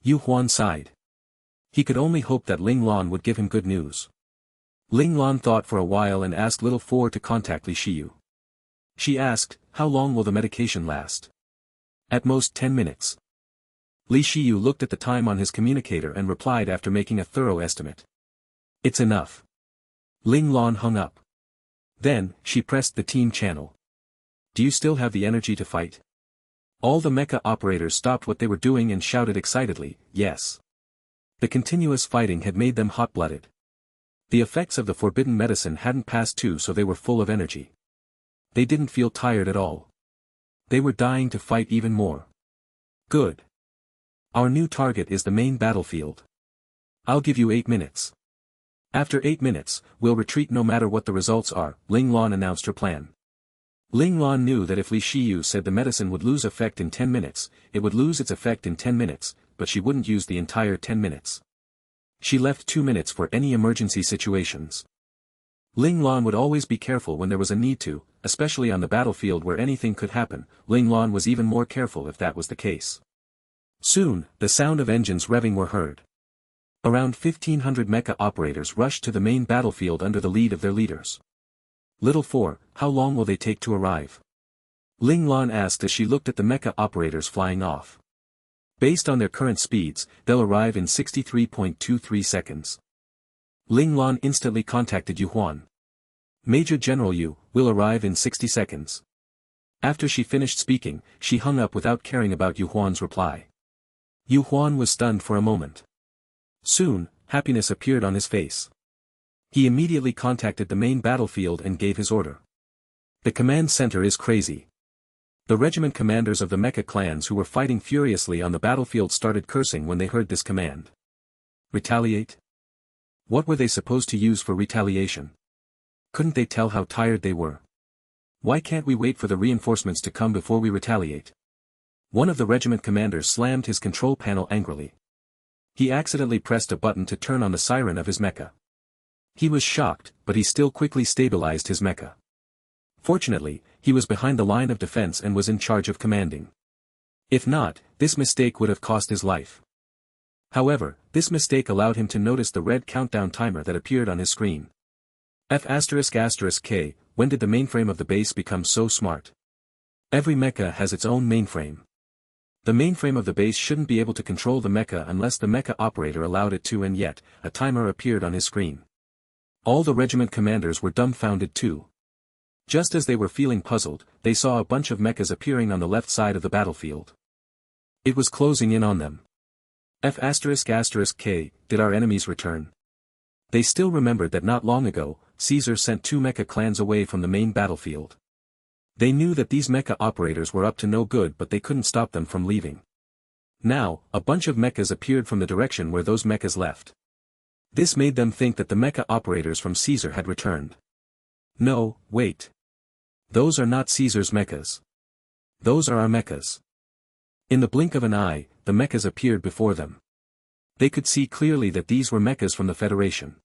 Yu Huan sighed. He could only hope that Ling Lan would give him good news. Ling Lan thought for a while and asked Little Four to contact Li Shiyu. She asked, how long will the medication last? At most 10 minutes. Li Shiyu looked at the time on his communicator and replied after making a thorough estimate. It's enough. Ling Lan hung up. Then, she pressed the team channel. Do you still have the energy to fight? All the mecha operators stopped what they were doing and shouted excitedly, yes. The continuous fighting had made them hot-blooded. The effects of the forbidden medicine hadn't passed too, so they were full of energy. They didn't feel tired at all. They were dying to fight even more. Good. Our new target is the main battlefield. I'll give you 8 minutes. After 8 minutes, we'll retreat no matter what the results are, Ling Lan announced her plan. Ling Lan knew that if Li Shiyu said the medicine would lose effect in 10 minutes, it would lose its effect in 10 minutes, but she wouldn't use the entire 10 minutes. She left 2 minutes for any emergency situations. Ling Lan would always be careful when there was a need to, especially on the battlefield where anything could happen. Ling Lan was even more careful if that was the case. Soon, the sound of engines revving were heard. Around 1,500 mecha operators rushed to the main battlefield under the lead of their leaders. Little Four, how long will they take to arrive? Ling Lan asked as she looked at the mecha operators flying off. Based on their current speeds, they'll arrive in 63.23 seconds. Ling Lan instantly contacted Yu Huan. Major General Yu will arrive in 60 seconds. After she finished speaking, she hung up without caring about Yu Huan's reply. Yu Huan was stunned for a moment. Soon, happiness appeared on his face. He immediately contacted the main battlefield and gave his order. The command center is crazy. The regiment commanders of the mecha clans who were fighting furiously on the battlefield started cursing when they heard this command. Retaliate? What were they supposed to use for retaliation? Couldn't they tell how tired they were? Why can't we wait for the reinforcements to come before we retaliate? One of the regiment commanders slammed his control panel angrily. He accidentally pressed a button to turn on the siren of his mecha. He was shocked, but he still quickly stabilized his mecha. Fortunately, he was behind the line of defense and was in charge of commanding. If not, this mistake would have cost his life. However, this mistake allowed him to notice the red countdown timer that appeared on his screen. F***K, when did the mainframe of the base become so smart? Every mecha has its own mainframe. The mainframe of the base shouldn't be able to control the mecha unless the mecha operator allowed it to, and yet, a timer appeared on his screen. All the regiment commanders were dumbfounded too. Just as they were feeling puzzled, they saw a bunch of mechas appearing on the left side of the battlefield. It was closing in on them. F***K, did our enemies return? They still remembered that not long ago, Caesar sent 2 mecha clans away from the main battlefield. They knew that these mecha operators were up to no good, but they couldn't stop them from leaving. Now, a bunch of mechas appeared from the direction where those mechas left. This made them think that the mecha operators from Caesar had returned. No, wait. Those are not Caesar's mechas. Those are our mechas. In the blink of an eye, the mechas appeared before them. They could see clearly that these were mechas from the Federation.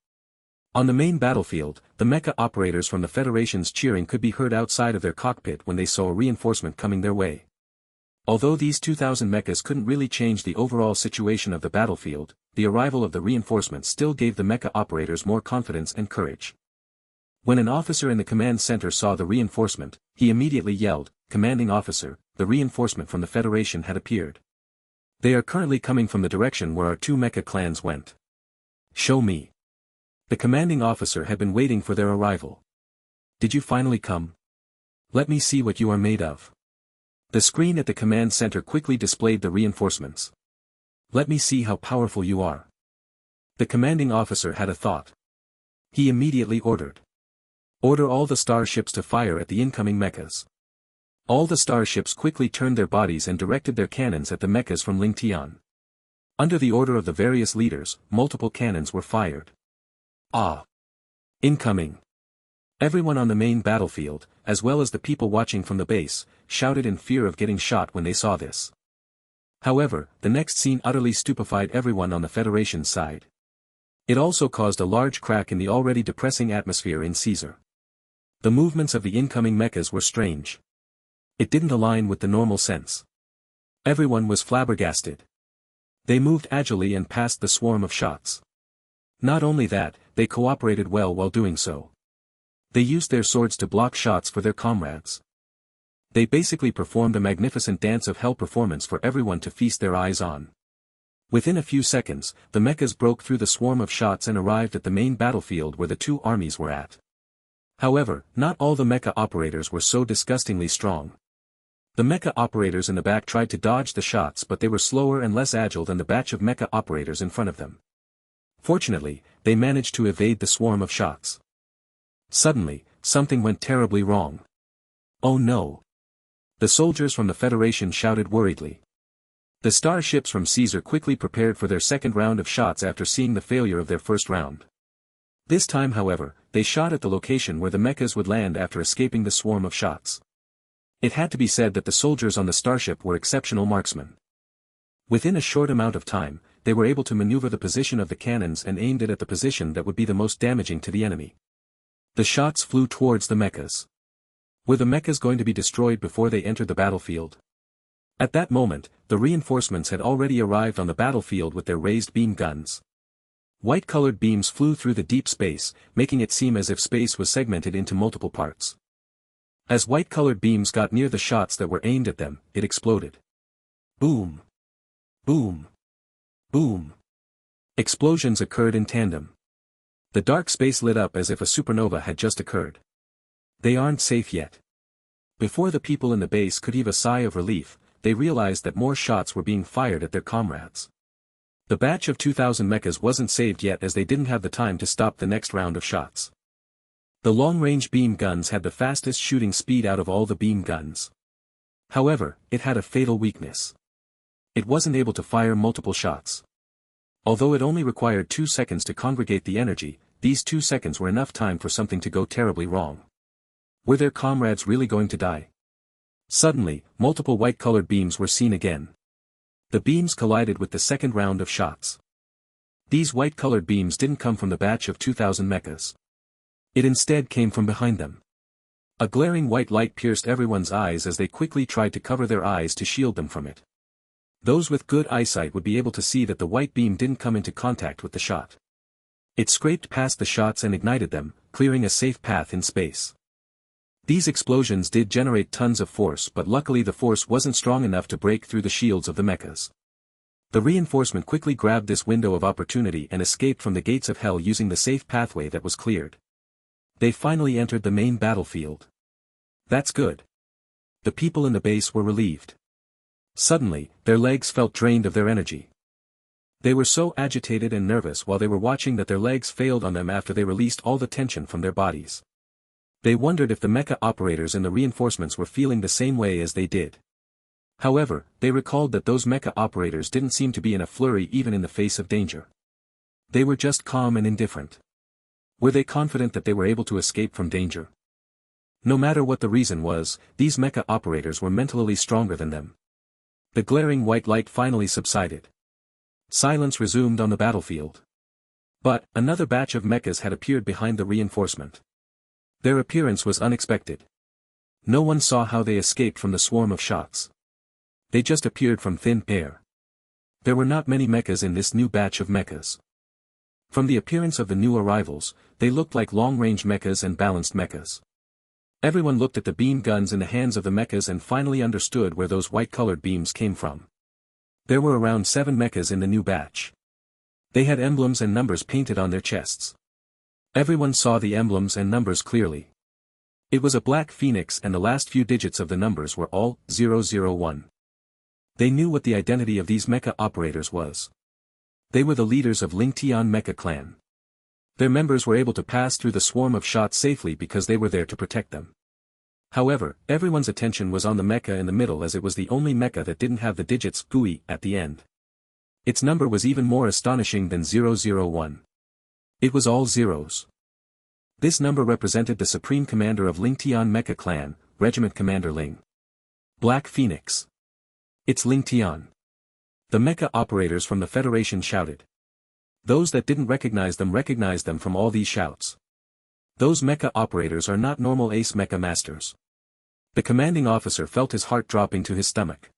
On the main battlefield, the mecha operators from the Federation's cheering could be heard outside of their cockpit when they saw a reinforcement coming their way. Although these 2,000 mechas couldn't really change the overall situation of the battlefield, the arrival of the reinforcements still gave the mecha operators more confidence and courage. When an officer in the command center saw the reinforcement, he immediately yelled, "Commanding officer, the reinforcement from the Federation had appeared. They are currently coming from the direction where our two mecha clans went. Show me." The commanding officer had been waiting for their arrival. "Did you finally come? Let me see what you are made of." The screen at the command center quickly displayed the reinforcements. "Let me see how powerful you are." The commanding officer had a thought. He immediately ordered. "Order all the starships to fire at the incoming mechas." All the starships quickly turned their bodies and directed their cannons at the mechas from Ling Tian. Under the order of the various leaders, multiple cannons were fired. Ah! Incoming! Everyone on the main battlefield, as well as the people watching from the base, shouted in fear of getting shot when they saw this. However, the next scene utterly stupefied everyone on the Federation side. It also caused a large crack in the already depressing atmosphere in Caesar. The movements of the incoming mechas were strange. It didn't align with the normal sense. Everyone was flabbergasted. They moved agilely and passed the swarm of shots. Not only that, they cooperated well while doing so. They used their swords to block shots for their comrades. They basically performed a magnificent dance of hell performance for everyone to feast their eyes on. Within a few seconds, the mechas broke through the swarm of shots and arrived at the main battlefield where the two armies were at. However, not all the mecha operators were so disgustingly strong. The mecha operators in the back tried to dodge the shots, but they were slower and less agile than the batch of mecha operators in front of them. Fortunately, they managed to evade the swarm of shots. Suddenly, something went terribly wrong. "Oh no!" The soldiers from the Federation shouted worriedly. The starships from Caesar quickly prepared for their second round of shots after seeing the failure of their first round. This time, however, they shot at the location where the mechas would land after escaping the swarm of shots. It had to be said that the soldiers on the starship were exceptional marksmen. Within a short amount of time, they were able to maneuver the position of the cannons and aimed it at the position that would be the most damaging to the enemy. The shots flew towards the mechas. Were the mechas going to be destroyed before they entered the battlefield? At that moment, the reinforcements had already arrived on the battlefield with their raised beam guns. White-colored beams flew through the deep space, making it seem as if space was segmented into multiple parts. As white-colored beams got near the shots that were aimed at them, it exploded. Boom! Boom! Boom! Explosions occurred in tandem. The dark space lit up as if a supernova had just occurred. They aren't safe yet. Before the people in the base could heave a sigh of relief, they realized that more shots were being fired at their comrades. The batch of 2,000 mechas wasn't saved yet as they didn't have the time to stop the next round of shots. The long-range beam guns had the fastest shooting speed out of all the beam guns. However, it had a fatal weakness. It wasn't able to fire multiple shots. Although it only required 2 seconds to congregate the energy, these 2 seconds were enough time for something to go terribly wrong. Were their comrades really going to die? Suddenly, multiple white-colored beams were seen again. The beams collided with the second round of shots. These white-colored beams didn't come from the batch of 2,000 mechas. It instead came from behind them. A glaring white light pierced everyone's eyes as they quickly tried to cover their eyes to shield them from it. Those with good eyesight would be able to see that the white beam didn't come into contact with the shot. It scraped past the shots and ignited them, clearing a safe path in space. These explosions did generate tons of force, but luckily the force wasn't strong enough to break through the shields of the mechas. The reinforcement quickly grabbed this window of opportunity and escaped from the gates of hell using the safe pathway that was cleared. They finally entered the main battlefield. That's good. The people in the base were relieved. Suddenly, their legs felt drained of their energy. They were so agitated and nervous while they were watching that their legs failed on them after they released all the tension from their bodies. They wondered if the mecha operators and the reinforcements were feeling the same way as they did. However, they recalled that those mecha operators didn't seem to be in a flurry even in the face of danger. They were just calm and indifferent. Were they confident that they were able to escape from danger? No matter what the reason was, these mecha operators were mentally stronger than them. The glaring white light finally subsided. Silence resumed on the battlefield. But, another batch of mechas had appeared behind the reinforcement. Their appearance was unexpected. No one saw how they escaped from the swarm of shots. They just appeared from thin air. There were not many mechas in this new batch of mechas. From the appearance of the new arrivals, they looked like long-range mechas and balanced mechas. Everyone looked at the beam guns in the hands of the mechas and finally understood where those white-colored beams came from. There were around 7 mechas in the new batch. They had emblems and numbers painted on their chests. Everyone saw the emblems and numbers clearly. It was a black phoenix and the last few digits of the numbers were all 001. They knew what the identity of these mecha operators was. They were the leaders of Ling Lan mecha clan. Their members were able to pass through the swarm of shots safely because they were there to protect them. However, everyone's attention was on the mecha in the middle as it was the only mecha that didn't have the digits GUI at the end. Its number was even more astonishing than 001. It was all zeros. This number represented the supreme commander of Ling Lan mecha clan, Regiment Commander Ling. Black Phoenix. It's Ling Lan. The mecha operators from the Federation shouted. Those that didn't recognize them recognized them from all these shouts. Those mecha operators are not normal ace mecha masters. The commanding officer felt his heart dropping to his stomach.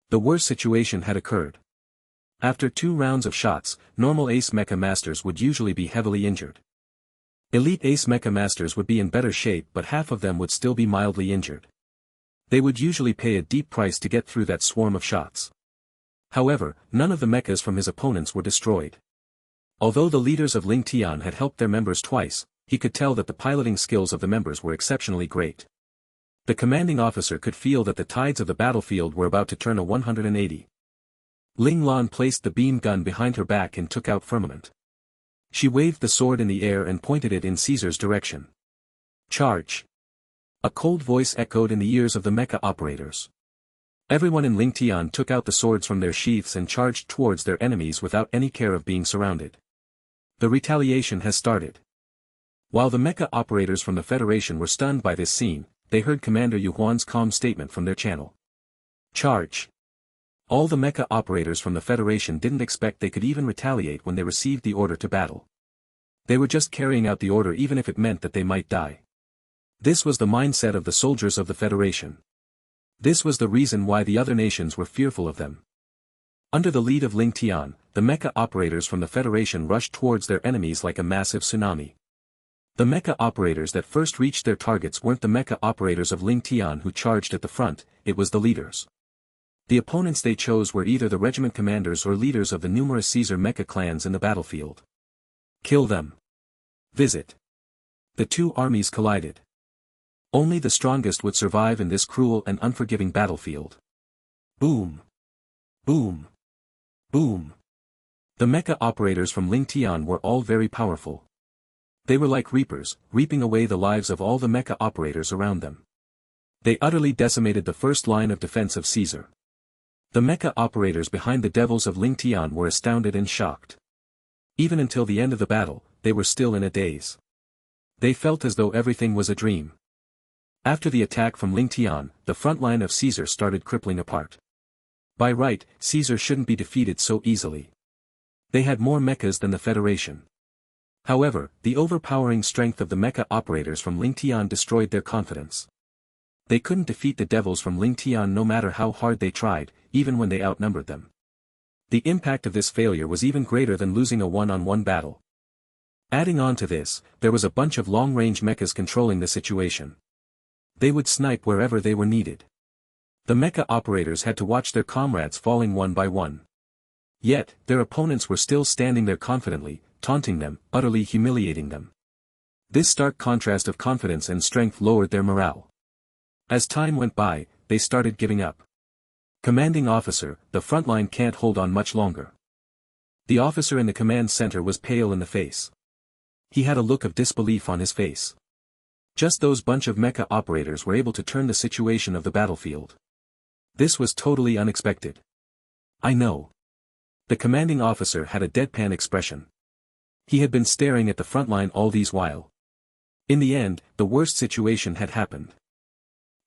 The worst situation had occurred. After 2 rounds of shots, normal ace mecha masters would usually be heavily injured. Elite ace mecha masters would be in better shape but half of them would still be mildly injured. They would usually pay a deep price to get through that swarm of shots. However, none of the mechas from his opponents were destroyed. Although the leaders of Ling Lan had helped their members twice, he could tell that the piloting skills of the members were exceptionally great. The commanding officer could feel that the tides of the battlefield were about to turn a 180. Ling Lan placed the beam gun behind her back and took out Firmament. She waved the sword in the air and pointed it in Caesar's direction. Charge! A cold voice echoed in the ears of the mecha operators. Everyone in Ling Lan took out the swords from their sheaths and charged towards their enemies without any care of being surrounded. The retaliation has started. While the mecha operators from the Federation were stunned by this scene, they heard Commander Yuhuan's calm statement from their channel. Charge! All the mecha operators from the Federation didn't expect they could even retaliate when they received the order to battle. They were just carrying out the order even if it meant that they might die. This was the mindset of the soldiers of the Federation. This was the reason why the other nations were fearful of them. Under the lead of Ling Lan, the mecha operators from the Federation rushed towards their enemies like a massive tsunami. The mecha operators that first reached their targets weren't the mecha operators of Ling Lan who charged at the front, it was the leaders. The opponents they chose were either the regiment commanders or leaders of the numerous Caesar mecha clans in the battlefield. Kill them. Visit. The 2 armies collided. Only the strongest would survive in this cruel and unforgiving battlefield. Boom. Boom. Boom. The mecha operators from Ling Lan were all very powerful. They were like reapers, reaping away the lives of all the mecha operators around them. They utterly decimated the first line of defense of Caesar. The mecha operators behind the devils of Ling Lan were astounded and shocked. Even until the end of the battle, they were still in a daze. They felt as though everything was a dream. After the attack from Ling Lan, the front line of Caesar started crippling apart. By right, Caesar shouldn't be defeated so easily. They had more mechas than the Federation. However, the overpowering strength of the mecha operators from Ling Lan destroyed their confidence. They couldn't defeat the devils from Ling Lan no matter how hard they tried, even when they outnumbered them. The impact of this failure was even greater than losing a one-on-one battle. Adding on to this, there was a bunch of long-range mechas controlling the situation. They would snipe wherever they were needed. The mecha operators had to watch their comrades falling one by one. Yet, their opponents were still standing there confidently, taunting them, utterly humiliating them. This stark contrast of confidence and strength lowered their morale. As time went by, they started giving up. Commanding officer, the front line can't hold on much longer. The officer in the command center was pale in the face. He had a look of disbelief on his face. Just those bunch of mecha operators were able to turn the situation of the battlefield. This was totally unexpected. I know. The commanding officer had a deadpan expression. He had been staring at the front line all these while. In the end, the worst situation had happened.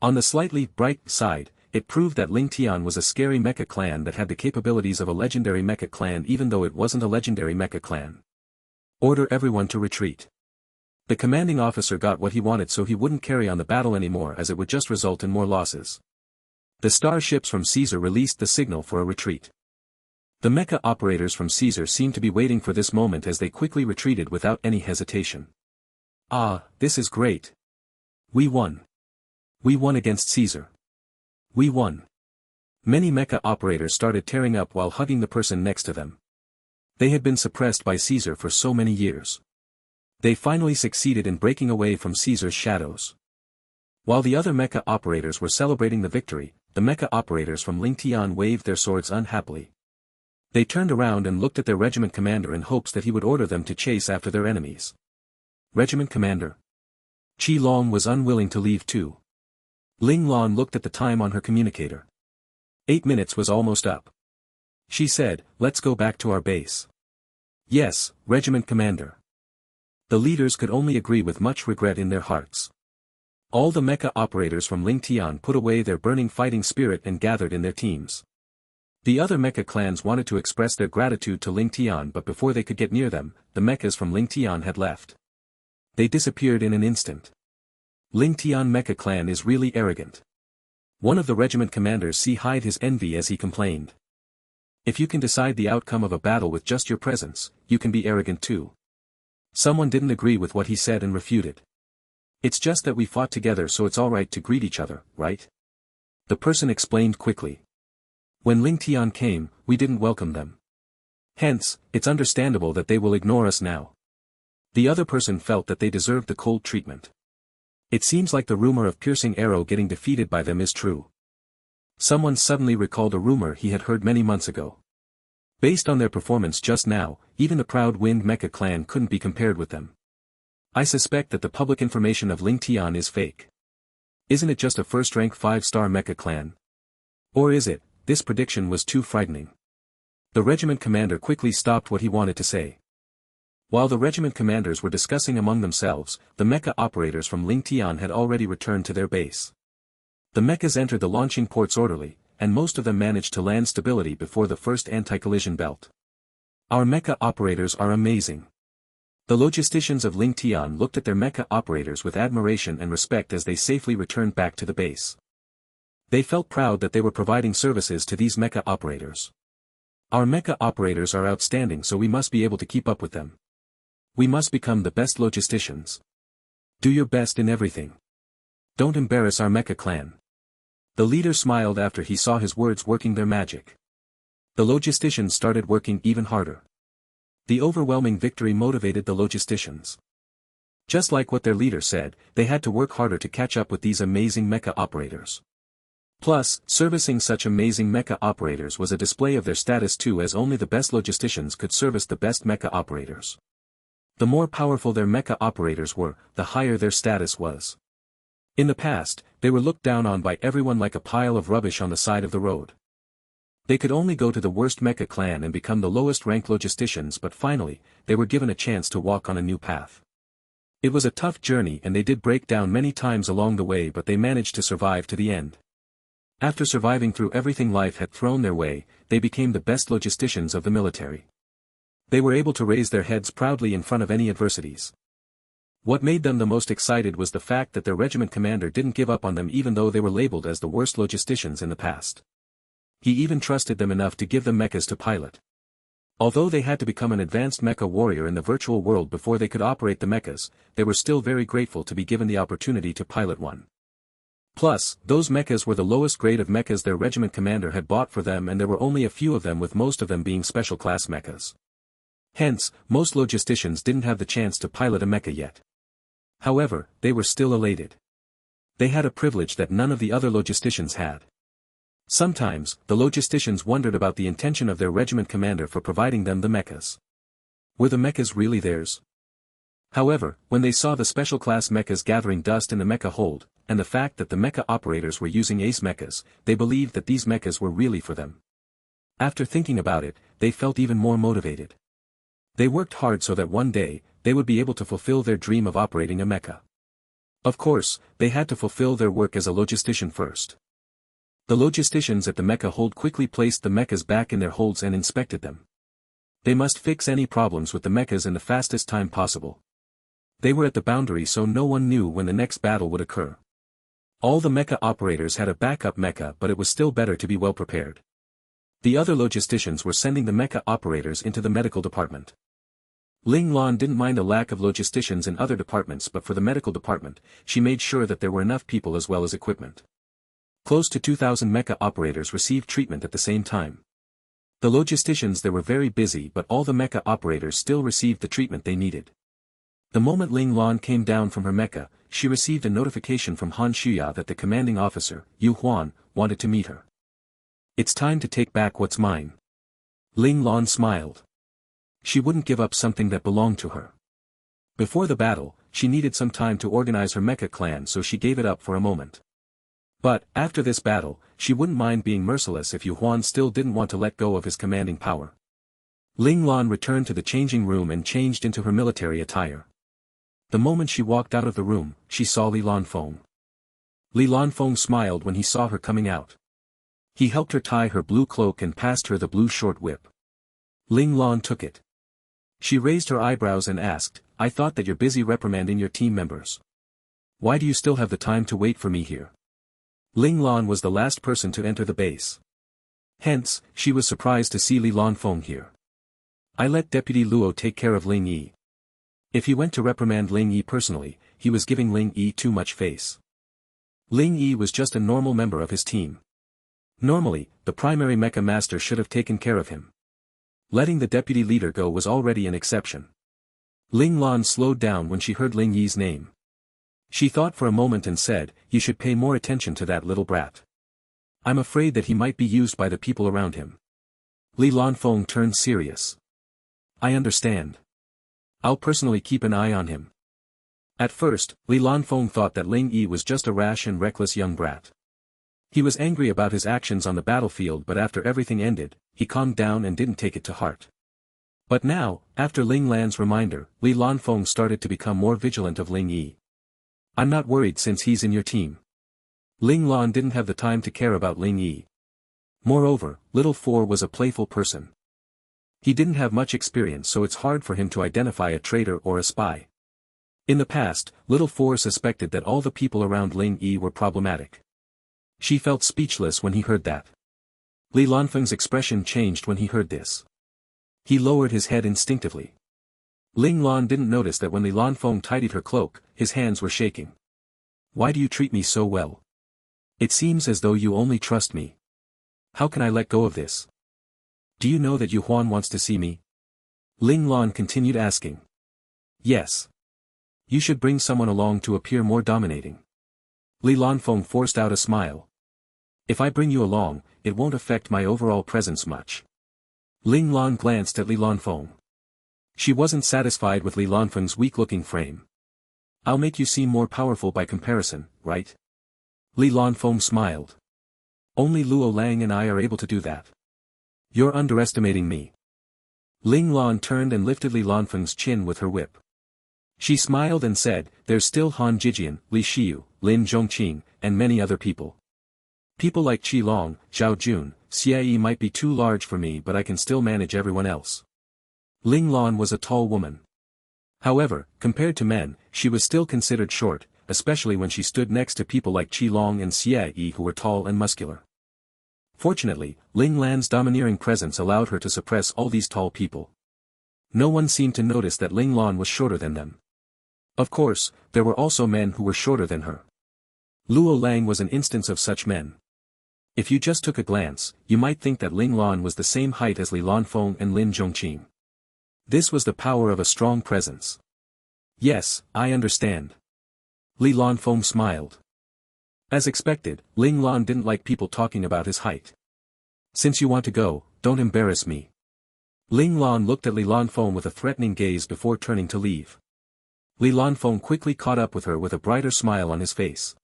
On the slightly bright side, it proved that Ling Lan was a scary mecha clan that had the capabilities of a legendary mecha clan even though it wasn't a legendary mecha clan. Order everyone to retreat. The commanding officer got what he wanted so he wouldn't carry on the battle anymore as it would just result in more losses. The starships from Caesar released the signal for a retreat. The mecha operators from Caesar seemed to be waiting for this moment as they quickly retreated without any hesitation. Ah, this is great. We won. We won against Caesar. We won. Many mecha operators started tearing up while hugging the person next to them. They had been suppressed by Caesar for so many years. They finally succeeded in breaking away from Caesar's shadows. While the other mecha operators were celebrating the victory, the mecha operators from Ling Lan waved their swords unhappily. They turned around and looked at their regiment commander in hopes that he would order them to chase after their enemies. Regiment commander. Qi Long was unwilling to leave too. Ling Lan looked at the time on her communicator. 8 minutes was almost up. She said, let's go back to our base. Yes, regiment commander. The leaders could only agree with much regret in their hearts. All the mecha operators from Ling Tian put away their burning fighting spirit and gathered in their teams. The other mecha clans wanted to express their gratitude to Ling Tian, but before they could get near them, the mechas from Ling Tian had left. They disappeared in an instant. Ling Tian mecha clan is really arrogant. One of the regiment commanders hid his envy as he complained. If you can decide the outcome of a battle with just your presence, you can be arrogant too. Someone didn't agree with what he said and refuted. It's just that we fought together, so it's alright to greet each other, right? The person explained quickly. When Ling Tian came, we didn't welcome them. Hence, it's understandable that they will ignore us now. The other person felt that they deserved the cold treatment. It seems like the rumor of Piercing Arrow getting defeated by them is true. Someone suddenly recalled a rumor he had heard many months ago. Based on their performance just now, even the Proud Wind Mecha clan couldn't be compared with them. I suspect that the public information of Ling Tian is fake. Isn't it just a first-rank 5-star mecha clan? Or is it? This prediction was too frightening. The regiment commander quickly stopped what he wanted to say. While the regiment commanders were discussing among themselves, the mecha operators from Ling Tian had already returned to their base. The mechas entered the launching ports orderly, and most of them managed to land stability before the first anti-collision belt. Our mecha operators are amazing. The logisticians of Ling Tian looked at their mecha operators with admiration and respect as they safely returned back to the base. They felt proud that they were providing services to these mecha operators. Our mecha operators are outstanding, so we must be able to keep up with them. We must become the best logisticians. Do your best in everything. Don't embarrass our mecha clan. The leader smiled after he saw his words working their magic. The logisticians started working even harder. The overwhelming victory motivated the logisticians. Just like what their leader said, they had to work harder to catch up with these amazing mecha operators. Plus, servicing such amazing mecha operators was a display of their status too, as only the best logisticians could service the best mecha operators. The more powerful their mecha operators were, the higher their status was. In the past, they were looked down on by everyone like a pile of rubbish on the side of the road. They could only go to the worst mecha clan and become the lowest ranked logisticians, but finally, they were given a chance to walk on a new path. It was a tough journey and they did break down many times along the way, but they managed to survive to the end. After surviving through everything life had thrown their way, they became the best logisticians of the military. They were able to raise their heads proudly in front of any adversities. What made them the most excited was the fact that their regiment commander didn't give up on them even though they were labeled as the worst logisticians in the past. He even trusted them enough to give them mechas to pilot. Although they had to become an advanced mecha warrior in the virtual world before they could operate the mechas, they were still very grateful to be given the opportunity to pilot one. Plus, those mechas were the lowest grade of mechas their regiment commander had bought for them, and there were only a few of them, with most of them being special class mechas. Hence, most logisticians didn't have the chance to pilot a mecha yet. However, they were still elated. They had a privilege that none of the other logisticians had. Sometimes, the logisticians wondered about the intention of their regiment commander for providing them the mechas. Were the mechas really theirs? However, when they saw the special class mechas gathering dust in the mecha hold, and the fact that the mecha operators were using ace mechas, they believed that these mechas were really for them. After thinking about it, they felt even more motivated. They worked hard so that one day, they would be able to fulfill their dream of operating a mecha. Of course, they had to fulfill their work as a logistician first. The logisticians at the mecha hold quickly placed the mechas back in their holds and inspected them. They must fix any problems with the mechas in the fastest time possible. They were at the boundary, so no one knew when the next battle would occur. All the mecha operators had a backup mecha, but it was still better to be well prepared. The other logisticians were sending the mecha operators into the medical department. Ling Lan didn't mind a lack of logisticians in other departments, but for the medical department, she made sure that there were enough people as well as equipment. Close to 2,000 mecha operators received treatment at the same time. The logisticians there were very busy, but all the mecha operators still received the treatment they needed. The moment Ling Lan came down from her mecha, she received a notification from Han Shuya that the commanding officer, Yu Huan, wanted to meet her. It's time to take back what's mine. Ling Lan smiled. She wouldn't give up something that belonged to her. Before the battle, she needed some time to organize her mecha clan, so she gave it up for a moment. But, after this battle, she wouldn't mind being merciless if Yu Huan still didn't want to let go of his commanding power. Ling Lan returned to the changing room and changed into her military attire. The moment she walked out of the room, she saw Li Lanfeng. Li Lanfeng smiled when he saw her coming out. He helped her tie her blue cloak and passed her the blue short whip. Ling Lan took it. She raised her eyebrows and asked, "I thought that you're busy reprimanding your team members. Why do you still have the time to wait for me here?" Ling Lan was the last person to enter the base. Hence, she was surprised to see Li Lanfeng here. "I let Deputy Luo take care of Ling Yi." If he went to reprimand Ling Yi personally, he was giving Ling Yi too much face. Ling Yi was just a normal member of his team. Normally, the primary mecha master should have taken care of him. Letting the deputy leader go was already an exception. Ling Lan slowed down when she heard Ling Yi's name. She thought for a moment and said, "You should pay more attention to that little brat. I'm afraid that he might be used by the people around him." Li Lanfeng turned serious. "I understand. I'll personally keep an eye on him." At first, Li Lanfeng thought that Ling Yi was just a rash and reckless young brat. He was angry about his actions on the battlefield, but after everything ended, he calmed down and didn't take it to heart. But now, after Ling Lan's reminder, Li Lanfeng started to become more vigilant of Ling Yi. "I'm not worried since he's in your team." Ling Lan didn't have the time to care about Ling Yi. Moreover, Little Four was a playful person. He didn't have much experience, so it's hard for him to identify a traitor or a spy. In the past, Little Four suspected that all the people around Ling Yi were problematic. She felt speechless when he heard that. Li Lanfeng's expression changed when he heard this. He lowered his head instinctively. Ling Lan didn't notice that when Li Lanfeng tidied her cloak, his hands were shaking. "Why do you treat me so well? It seems as though you only trust me. How can I let go of this? Do you know that Yu Huan wants to see me?" Ling Lan continued asking. "Yes. You should bring someone along to appear more dominating." Li Lanfeng forced out a smile. "If I bring you along, it won't affect my overall presence much." Ling Lan glanced at Li Lanfeng. She wasn't satisfied with Li Lanfeng's weak-looking frame. "I'll make you seem more powerful by comparison, right?" Li Lanfeng smiled. "Only Luo Lang and I are able to do that. You're underestimating me." Ling Lan turned and lifted Li Lanfeng's chin with her whip. She smiled and said, "There's still Han Jijian, Li Xiu, Lin Zhongqing, and many other people. People like Qi Long, Zhao Jun, Xie might be too large for me, but I can still manage everyone else." Ling Lan was a tall woman. However, compared to men, she was still considered short, especially when she stood next to people like Qi Long and Xie who were tall and muscular. Fortunately, Ling Lan's domineering presence allowed her to suppress all these tall people. No one seemed to notice that Ling Lan was shorter than them. Of course, there were also men who were shorter than her. Luo Lang was an instance of such men. If you just took a glance, you might think that Ling Lan was the same height as Li Lanfeng and Lin Zhongqing. This was the power of a strong presence. "Yes, I understand." Li Lanfeng smiled. As expected, Ling Lan didn't like people talking about his height. "Since you want to go, don't embarrass me." Ling Lan looked at Li Lanfeng with a threatening gaze before turning to leave. Li Lanfeng quickly caught up with her with a brighter smile on his face.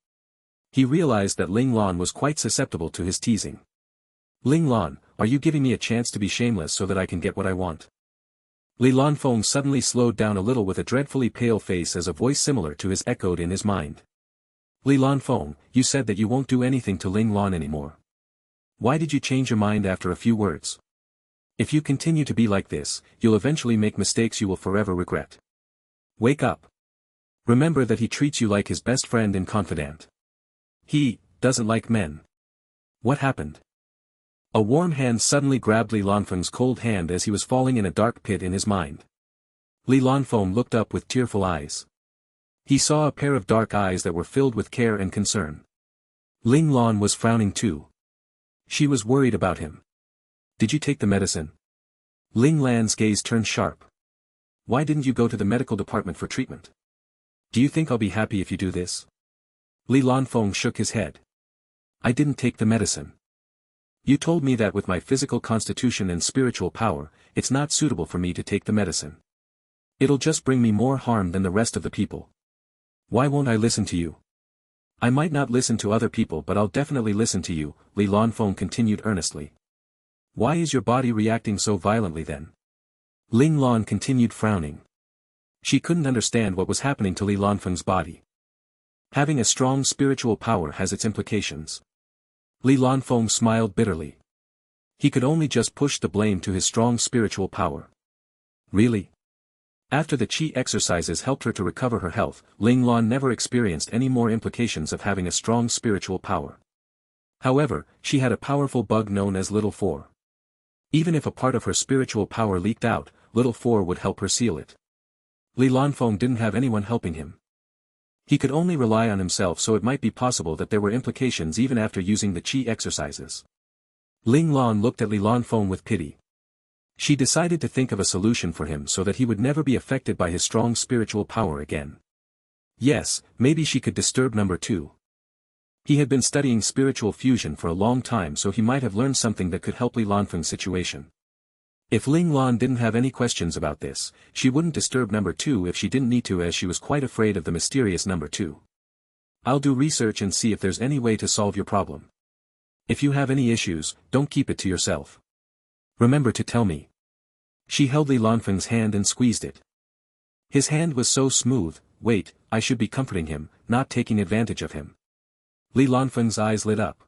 He realized that Ling Lan was quite susceptible to his teasing. "Ling Lan, are you giving me a chance to be shameless so that I can get what I want?" Li Lanfeng suddenly slowed down a little with a dreadfully pale face as a voice similar to his echoed in his mind. "Li Lanfeng, you said that you won't do anything to Ling Lan anymore. Why did you change your mind after a few words? If you continue to be like this, you'll eventually make mistakes you will forever regret. Wake up. Remember that he treats you like his best friend and confidant." He doesn't like men. What happened? A warm hand suddenly grabbed Li Lanfeng's cold hand as he was falling in a dark pit in his mind. Li Lanfeng looked up with tearful eyes. He saw a pair of dark eyes that were filled with care and concern. Ling Lan was frowning too. She was worried about him. Did you take the medicine? Ling Lan's gaze turned sharp. Why didn't you go to the medical department for treatment? Do you think I'll be happy if you do this? Li Lanfeng shook his head. I didn't take the medicine. You told me that with my physical constitution and spiritual power, it's not suitable for me to take the medicine. It'll just bring me more harm than the rest of the people. Why won't I listen to you? I might not listen to other people but I'll definitely listen to you, Li Lanfeng continued earnestly. Why is your body reacting so violently then? Ling Lan continued frowning. She couldn't understand what was happening to Li Lanfeng's body. Having a strong spiritual power has its implications. Li Lanfeng smiled bitterly. He could only just push the blame to his strong spiritual power. Really? After the qi exercises helped her to recover her health, Ling Lan never experienced any more implications of having a strong spiritual power. However, she had a powerful bug known as Little Four. Even if a part of her spiritual power leaked out, Little Four would help her seal it. Li Lanfeng didn't have anyone helping him. He could only rely on himself, so it might be possible that there were implications even after using the qi exercises. Ling Lan looked at Li Lanfeng with pity. She decided to think of a solution for him so that he would never be affected by his strong spiritual power again. Yes, maybe she could disturb number 2. He had been studying spiritual fusion for a long time, so he might have learned something that could help Li Lanfeng's situation. If Ling Lan didn't have any questions about this, she wouldn't disturb number 2 if she didn't need to, as she was quite afraid of the mysterious number 2. I'll do research and see if there's any way to solve your problem. If you have any issues, don't keep it to yourself. Remember to tell me. She held Li Lanfeng's hand and squeezed it. His hand was so smooth. Wait, I should be comforting him, not taking advantage of him. Li Lanfeng's eyes lit up.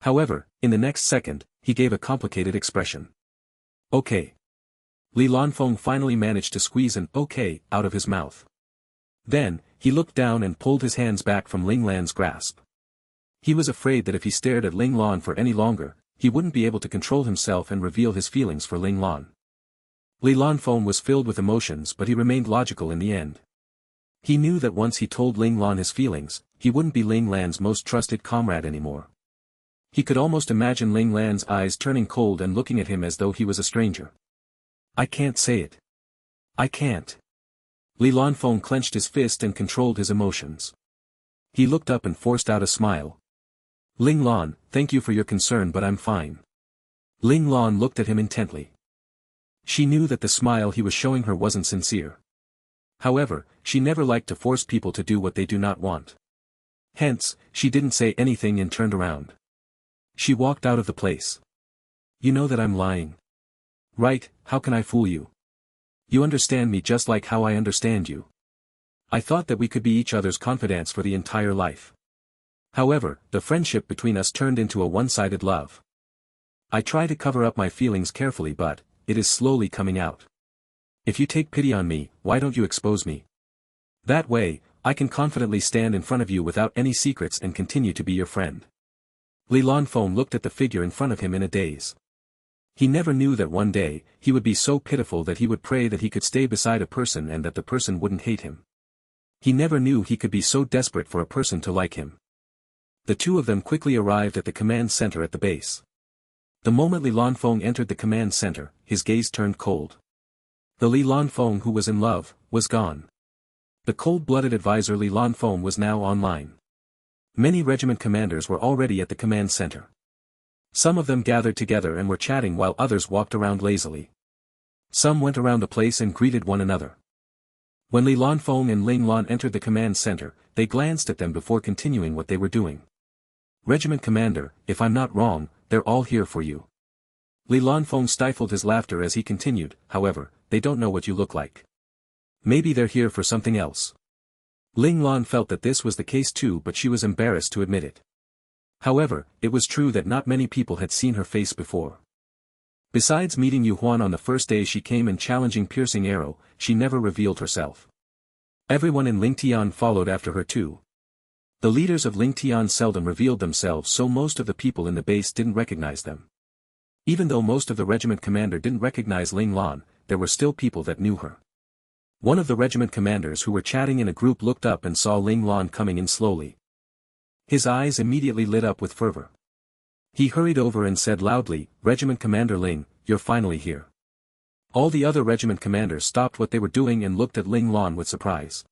However, in the next second, he gave a complicated expression. Okay. Li Lanfeng finally managed to squeeze an okay out of his mouth. Then, he looked down and pulled his hands back from Ling Lan's grasp. He was afraid that if he stared at Ling Lan for any longer, he wouldn't be able to control himself and reveal his feelings for Ling Lan. Li Lanfeng was filled with emotions, but he remained logical in the end. He knew that once he told Ling Lan his feelings, he wouldn't be Ling Lan's most trusted comrade anymore. He could almost imagine Ling Lan's eyes turning cold and looking at him as though he was a stranger. I can't say it. I can't. Li Lanfeng clenched his fist and controlled his emotions. He looked up and forced out a smile. Ling Lan, thank you for your concern, but I'm fine. Ling Lan looked at him intently. She knew that the smile he was showing her wasn't sincere. However, she never liked to force people to do what they do not want. Hence, she didn't say anything and turned around. She walked out of the place. You know that I'm lying. Right, how can I fool you? You understand me just like how I understand you. I thought that we could be each other's confidants for the entire life. However, the friendship between us turned into a one-sided love. I try to cover up my feelings carefully, but it is slowly coming out. If you take pity on me, why don't you expose me? That way, I can confidently stand in front of you without any secrets and continue to be your friend. Li Lanfeng looked at the figure in front of him in a daze. He never knew that one day, he would be so pitiful that he would pray that he could stay beside a person and that the person wouldn't hate him. He never knew he could be so desperate for a person to like him. The two of them quickly arrived at the command center at the base. The moment Li Lanfeng entered the command center, his gaze turned cold. The Li Lanfeng who was in love, was gone. The cold-blooded advisor Li Lanfeng was now online. Many regiment commanders were already at the command center. Some of them gathered together and were chatting while others walked around lazily. Some went around the place and greeted one another. When Li Lanfeng and Ling Lan entered the command center, they glanced at them before continuing what they were doing. Regiment commander, if I'm not wrong, they're all here for you. Li Lanfeng stifled his laughter as he continued, however, they don't know what you look like. Maybe they're here for something else. Ling Lan felt that this was the case too, but she was embarrassed to admit it. However, it was true that not many people had seen her face before. Besides meeting Yu Huan on the first day she came and challenging Piercing Arrow, she never revealed herself. Everyone in Lingtian followed after her too. The leaders of Ling Tian seldom revealed themselves, so most of the people in the base didn't recognize them. Even though most of the regiment commander didn't recognize Ling Lan, there were still people that knew her. One of the regiment commanders who were chatting in a group looked up and saw Ling Lan coming in slowly. His eyes immediately lit up with fervor. He hurried over and said loudly, "Regiment Commander Ling, you're finally here." All the other regiment commanders stopped what they were doing and looked at Ling Lan with surprise.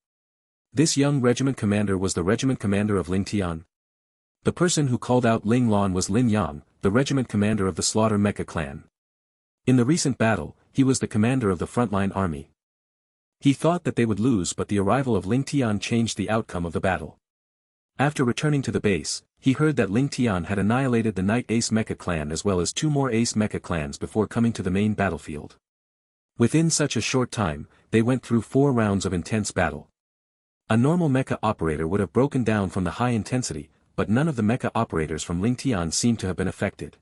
This young regiment commander was the regiment commander of Ling Tian. The person who called out Ling Lan was Lin Yang, the regiment commander of the Slaughter Mecha clan. In the recent battle, he was the commander of the frontline army. He thought that they would lose, but the arrival of Ling Tian changed the outcome of the battle. After returning to the base, he heard that Ling Tian had annihilated the Night Ace Mecha clan as well as 2 more Ace Mecha clans before coming to the main battlefield. Within such a short time, they went through 4 rounds of intense battle. A normal mecha operator would have broken down from the high intensity, but none of the mecha operators from Ling Tian seemed to have been affected.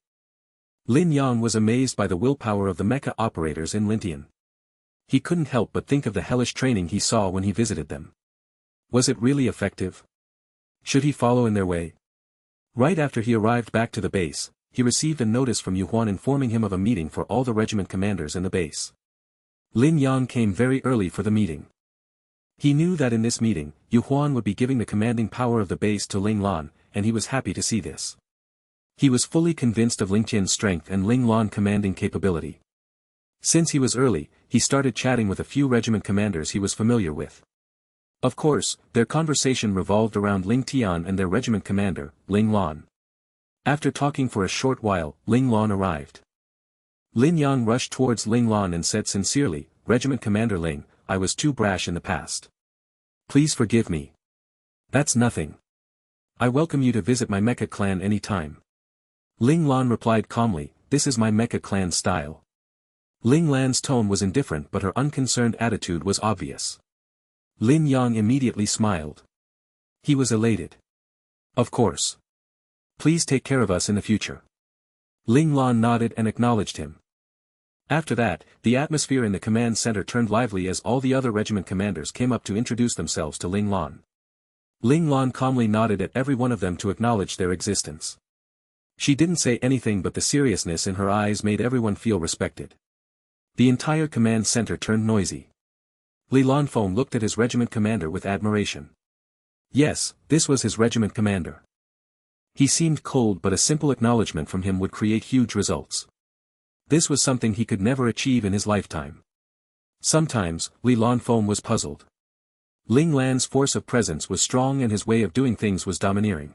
Lin Yang was amazed by the willpower of the mecha operators in Ling Tian. He couldn't help but think of the hellish training he saw when he visited them. Was it really effective? Should he follow in their way? Right after he arrived back to the base, he received a notice from Yu Huan informing him of a meeting for all the regiment commanders in the base. Lin Yang came very early for the meeting. He knew that in this meeting, Yu Huan would be giving the commanding power of the base to Ling Lan, and he was happy to see this. He was fully convinced of Ling Tian's strength and Ling Lan commanding capability. Since he was early, he started chatting with a few regiment commanders he was familiar with. Of course, their conversation revolved around Ling Tian and their regiment commander, Ling Lan. After talking for a short while, Ling Lan arrived. Lin Yang rushed towards Ling Lan and said sincerely, "Regiment Commander Ling, I was too brash in the past. Please forgive me. That's nothing. I welcome you to visit my mecha clan any time." Ling Lan replied calmly, "This is my mecha clan style." Ling Lan's tone was indifferent, but her unconcerned attitude was obvious. Lin Yang immediately smiled. He was elated. "Of course. Please take care of us in the future." Ling Lan nodded and acknowledged him. After that, the atmosphere in the command center turned lively as all the other regiment commanders came up to introduce themselves to Ling Lan. Ling Lan calmly nodded at every one of them to acknowledge their existence. She didn't say anything, but the seriousness in her eyes made everyone feel respected. The entire command center turned noisy. Li Lanfeng looked at his regiment commander with admiration. Yes, this was his regiment commander. He seemed cold, but a simple acknowledgement from him would create huge results. This was something he could never achieve in his lifetime. Sometimes, Li Lanfeng was puzzled. Ling Lan's force of presence was strong and his way of doing things was domineering.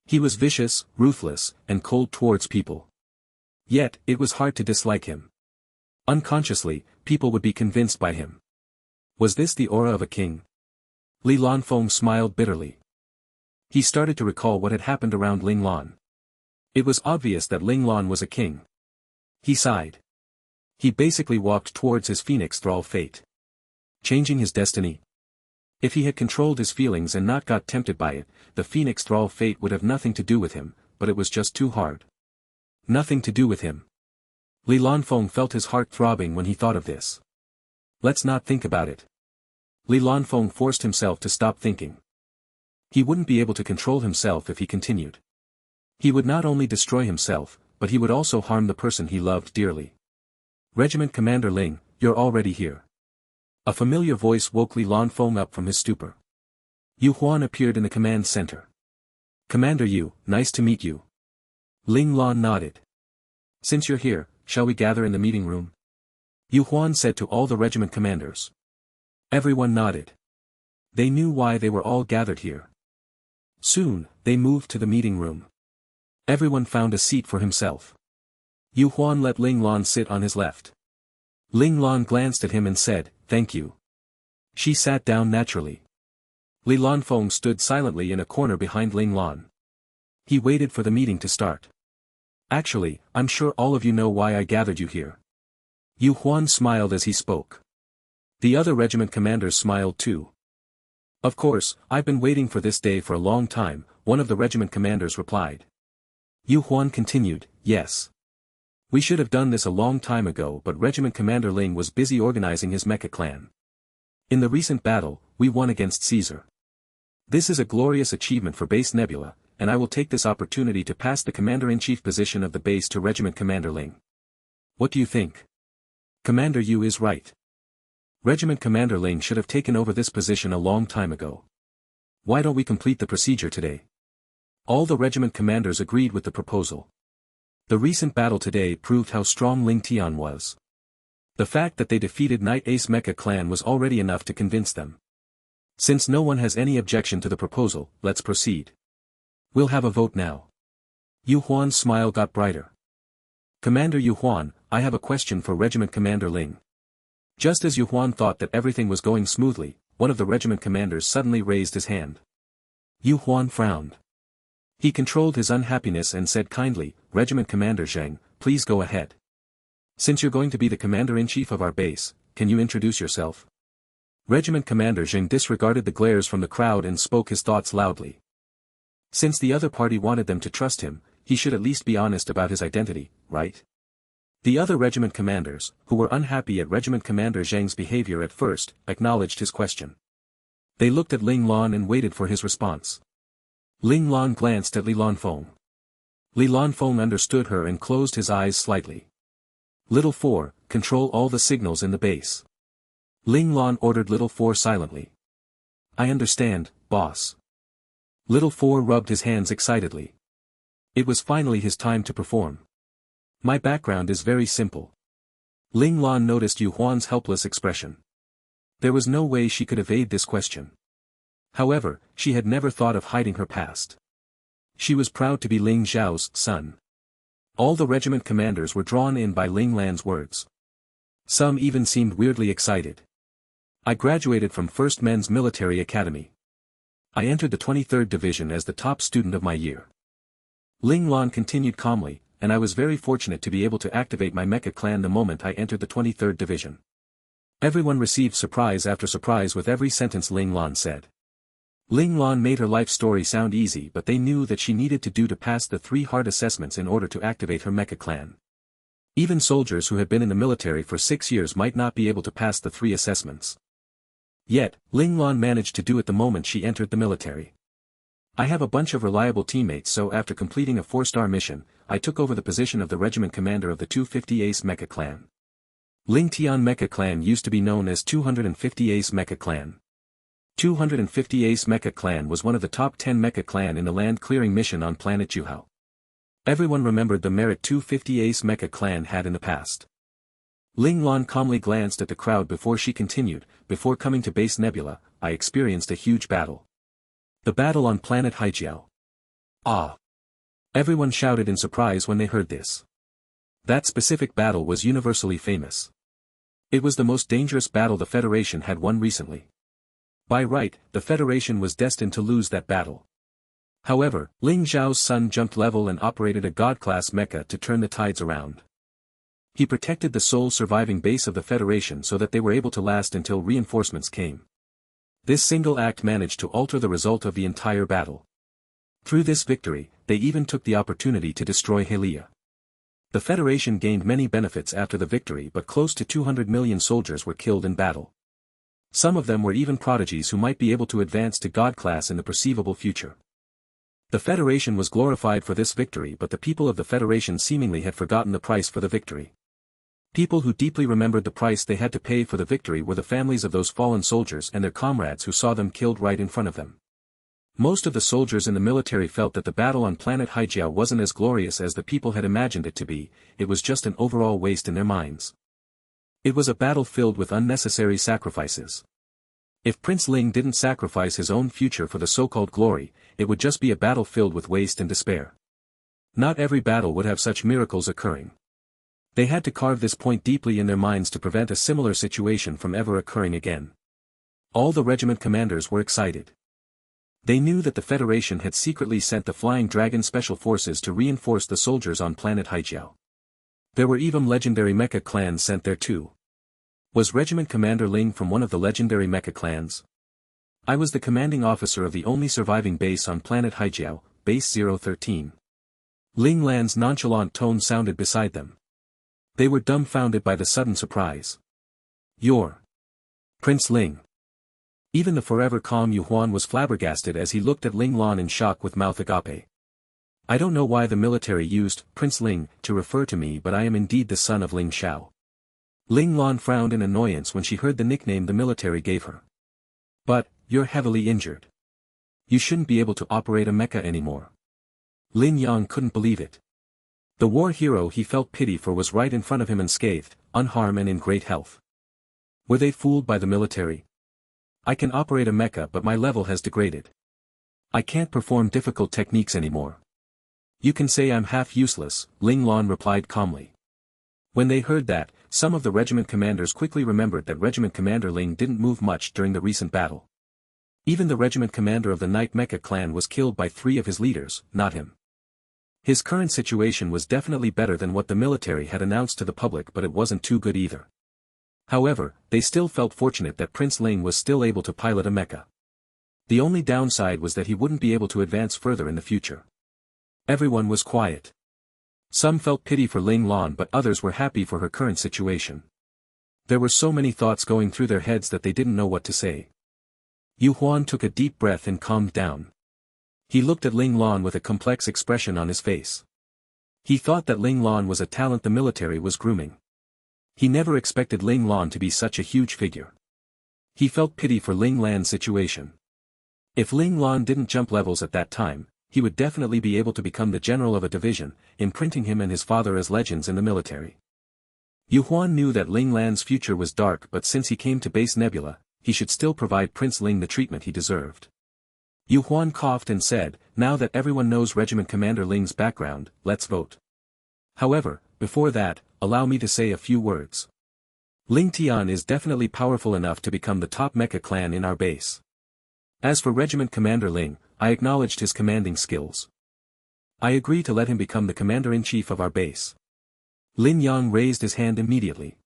He was vicious, ruthless, and cold towards people. Yet, it was hard to dislike him. Unconsciously, people would be convinced by him. Was this the aura of a king? Li Lanfeng smiled bitterly. He started to recall what had happened around Ling Lan. It was obvious that Ling Lan was a king. He sighed. He basically walked towards his phoenix thrall fate. Changing his destiny. If he had controlled his feelings and not got tempted by it, the phoenix thrall fate would have nothing to do with him, but it was just too hard. Nothing to do with him. Li Lanfeng felt his heart throbbing when he thought of this. Let's not think about it. Li Lanfeng forced himself to stop thinking. He wouldn't be able to control himself if he continued. He would not only destroy himself, but he would also harm the person he loved dearly. "Regiment Commander Ling, you're already here." A familiar voice woke Li Lanfeng up from his stupor. Yu Huan appeared in the command center. "Commander Yu, nice to meet you." Ling Lan nodded. "Since you're here, shall we gather in the meeting room?" Yu Huan said to all the regiment commanders. Everyone nodded. They knew why they were all gathered here. Soon, they moved to the meeting room. Everyone found a seat for himself. Yu Huan let Ling Lan sit on his left. Ling Lan glanced at him and said, "Thank you." She sat down naturally. Li Lanfeng stood silently in a corner behind Ling Lan. He waited for the meeting to start. "Actually, I'm sure all of you know why I gathered you here." Yu Huan smiled as he spoke. The other regiment commanders smiled too. "Of course, I've been waiting for this day for a long time," one of the regiment commanders replied. Yu Huan continued, "Yes. We should have done this a long time ago, but Regiment Commander Ling was busy organizing his mecha clan. In the recent battle, we won against Caesar. This is a glorious achievement for Base Nebula, and I will take this opportunity to pass the Commander-in-Chief position of the base to Regiment Commander Ling. What do you think? Commander Yu is right. Regiment Commander Ling should have taken over this position a long time ago. Why don't we complete the procedure today? All the regiment commanders agreed with the proposal. The recent battle today proved how strong Ling Tian was. The fact that they defeated Night Ace Mecha Clan was already enough to convince them. Since no one has any objection to the proposal, let's proceed. We'll have a vote now. Yu Huan's smile got brighter. Commander Yu Huan, I have a question for Regiment Commander Ling. Just as Yu Huan thought that everything was going smoothly, one of the regiment commanders suddenly raised his hand. Yu Huan frowned. He controlled his unhappiness and said kindly, Regiment Commander Zheng, please go ahead. Since you're going to be the Commander-in-Chief of our base, can you introduce yourself? Regiment Commander Zheng disregarded the glares from the crowd and spoke his thoughts loudly. Since the other party wanted them to trust him, he should at least be honest about his identity, right? The other regiment commanders, who were unhappy at Regiment Commander Zheng's behavior at first, acknowledged his question. They looked at Ling Lan and waited for his response. Ling Lan glanced at Li Lanfeng. Li Lanfeng understood her and closed his eyes slightly. Little 4, control all the signals in the base. Ling Lan ordered Little 4 silently. I understand, boss. Little 4 rubbed his hands excitedly. It was finally his time to perform. My background is very simple. Ling Lan noticed Yu Huan's helpless expression. There was no way she could evade this question. However, she had never thought of hiding her past. She was proud to be Ling Zhao's son. All the regiment commanders were drawn in by Ling Lan's words. Some even seemed weirdly excited. I graduated from 1st Men's Military Academy. I entered the 23rd Division as the top student of my year. Ling Lan continued calmly, and I was very fortunate to be able to activate my mecha clan the moment I entered the 23rd Division. Everyone received surprise after surprise with every sentence Ling Lan said. Ling Lan made her life story sound easy, but they knew that she needed to pass the 3 hard assessments in order to activate her mecha clan. Even soldiers who had been in the military for 6 years might not be able to pass the 3 assessments. Yet, Ling Lan managed to do it the moment she entered the military. I have a bunch of reliable teammates, so after completing a 4-star mission, I took over the position of the regiment commander of the 250 Ace Mecha Clan. Ling Tian Mecha Clan used to be known as 250 Ace Mecha Clan. 250 Ace Mecha Clan was one of the top 10 mecha clan in the land clearing mission on planet Juhao. Everyone remembered the merit 250 Ace Mecha Clan had in the past. Ling Lan calmly glanced at the crowd before she continued, before coming to Base Nebula, I experienced a huge battle. The battle on planet Haijiao. Ah! Everyone shouted in surprise when they heard this. That specific battle was universally famous. It was the most dangerous battle the Federation had won recently. By right, the Federation was destined to lose that battle. However, Ling Zhao's son jumped level and operated a god-class mecha to turn the tides around. He protected the sole surviving base of the Federation so that they were able to last until reinforcements came. This single act managed to alter the result of the entire battle. Through this victory, they even took the opportunity to destroy Helia. The Federation gained many benefits after the victory, but close to 200 million soldiers were killed in battle. Some of them were even prodigies who might be able to advance to God class in the perceivable future. The Federation was glorified for this victory, but the people of the Federation seemingly had forgotten the price for the victory. People who deeply remembered the price they had to pay for the victory were the families of those fallen soldiers and their comrades who saw them killed right in front of them. Most of the soldiers in the military felt that the battle on planet Haijiao wasn't as glorious as the people had imagined it to be, it was just an overall waste in their minds. It was a battle filled with unnecessary sacrifices. If Prince Ling didn't sacrifice his own future for the so-called glory, it would just be a battle filled with waste and despair. Not every battle would have such miracles occurring. They had to carve this point deeply in their minds to prevent a similar situation from ever occurring again. All the regiment commanders were excited. They knew that the Federation had secretly sent the Flying Dragon Special Forces to reinforce the soldiers on planet Haijiao. There were even legendary mecha clans sent there too. Was Regiment Commander Ling from one of the legendary mecha clans? I was the commanding officer of the only surviving base on planet Haijiao, Base 013. Ling Lan's nonchalant tone sounded beside them. They were dumbfounded by the sudden surprise. You're Prince Ling. Even the forever calm Yu Huan was flabbergasted as he looked at Ling Lan in shock with mouth agape. I don't know why the military used Prince Ling to refer to me, but I am indeed the son of Ling Xiao. Ling Lan frowned in annoyance when she heard the nickname the military gave her. But, you're heavily injured. You shouldn't be able to operate a mecha anymore. Lin Yang couldn't believe it. The war hero he felt pity for was right in front of him unscathed, unharmed and in great health. Were they fooled by the military? I can operate a mecha, but my level has degraded. I can't perform difficult techniques anymore. You can say I'm half useless, Ling Lan replied calmly. When they heard that, some of the regiment commanders quickly remembered that Regiment Commander Ling didn't move much during the recent battle. Even the regiment commander of the Night Mecha clan was killed by 3 of his leaders, not him. His current situation was definitely better than what the military had announced to the public, but it wasn't too good either. However, they still felt fortunate that Prince Ling was still able to pilot a mecha. The only downside was that he wouldn't be able to advance further in the future. Everyone was quiet. Some felt pity for Ling Lan, but others were happy for her current situation. There were so many thoughts going through their heads that they didn't know what to say. Yu Huan took a deep breath and calmed down. He looked at Ling Lan with a complex expression on his face. He thought that Ling Lan was a talent the military was grooming. He never expected Ling Lan to be such a huge figure. He felt pity for Ling Lan's situation. If Ling Lan didn't jump levels at that time, he would definitely be able to become the general of a division, imprinting him and his father as legends in the military. Yu Huan knew that Ling Lan's future was dark, but since he came to Base Nebula, he should still provide Prince Ling the treatment he deserved. Yu Huan coughed and said, now that everyone knows Regiment Commander Ling's background, let's vote. However, before that, allow me to say a few words. Ling Tian is definitely powerful enough to become the top mecha clan in our base. As for Regiment Commander Ling, I acknowledged his commanding skills. I agree to let him become the commander-in-chief of our base. Lin Yang raised his hand immediately.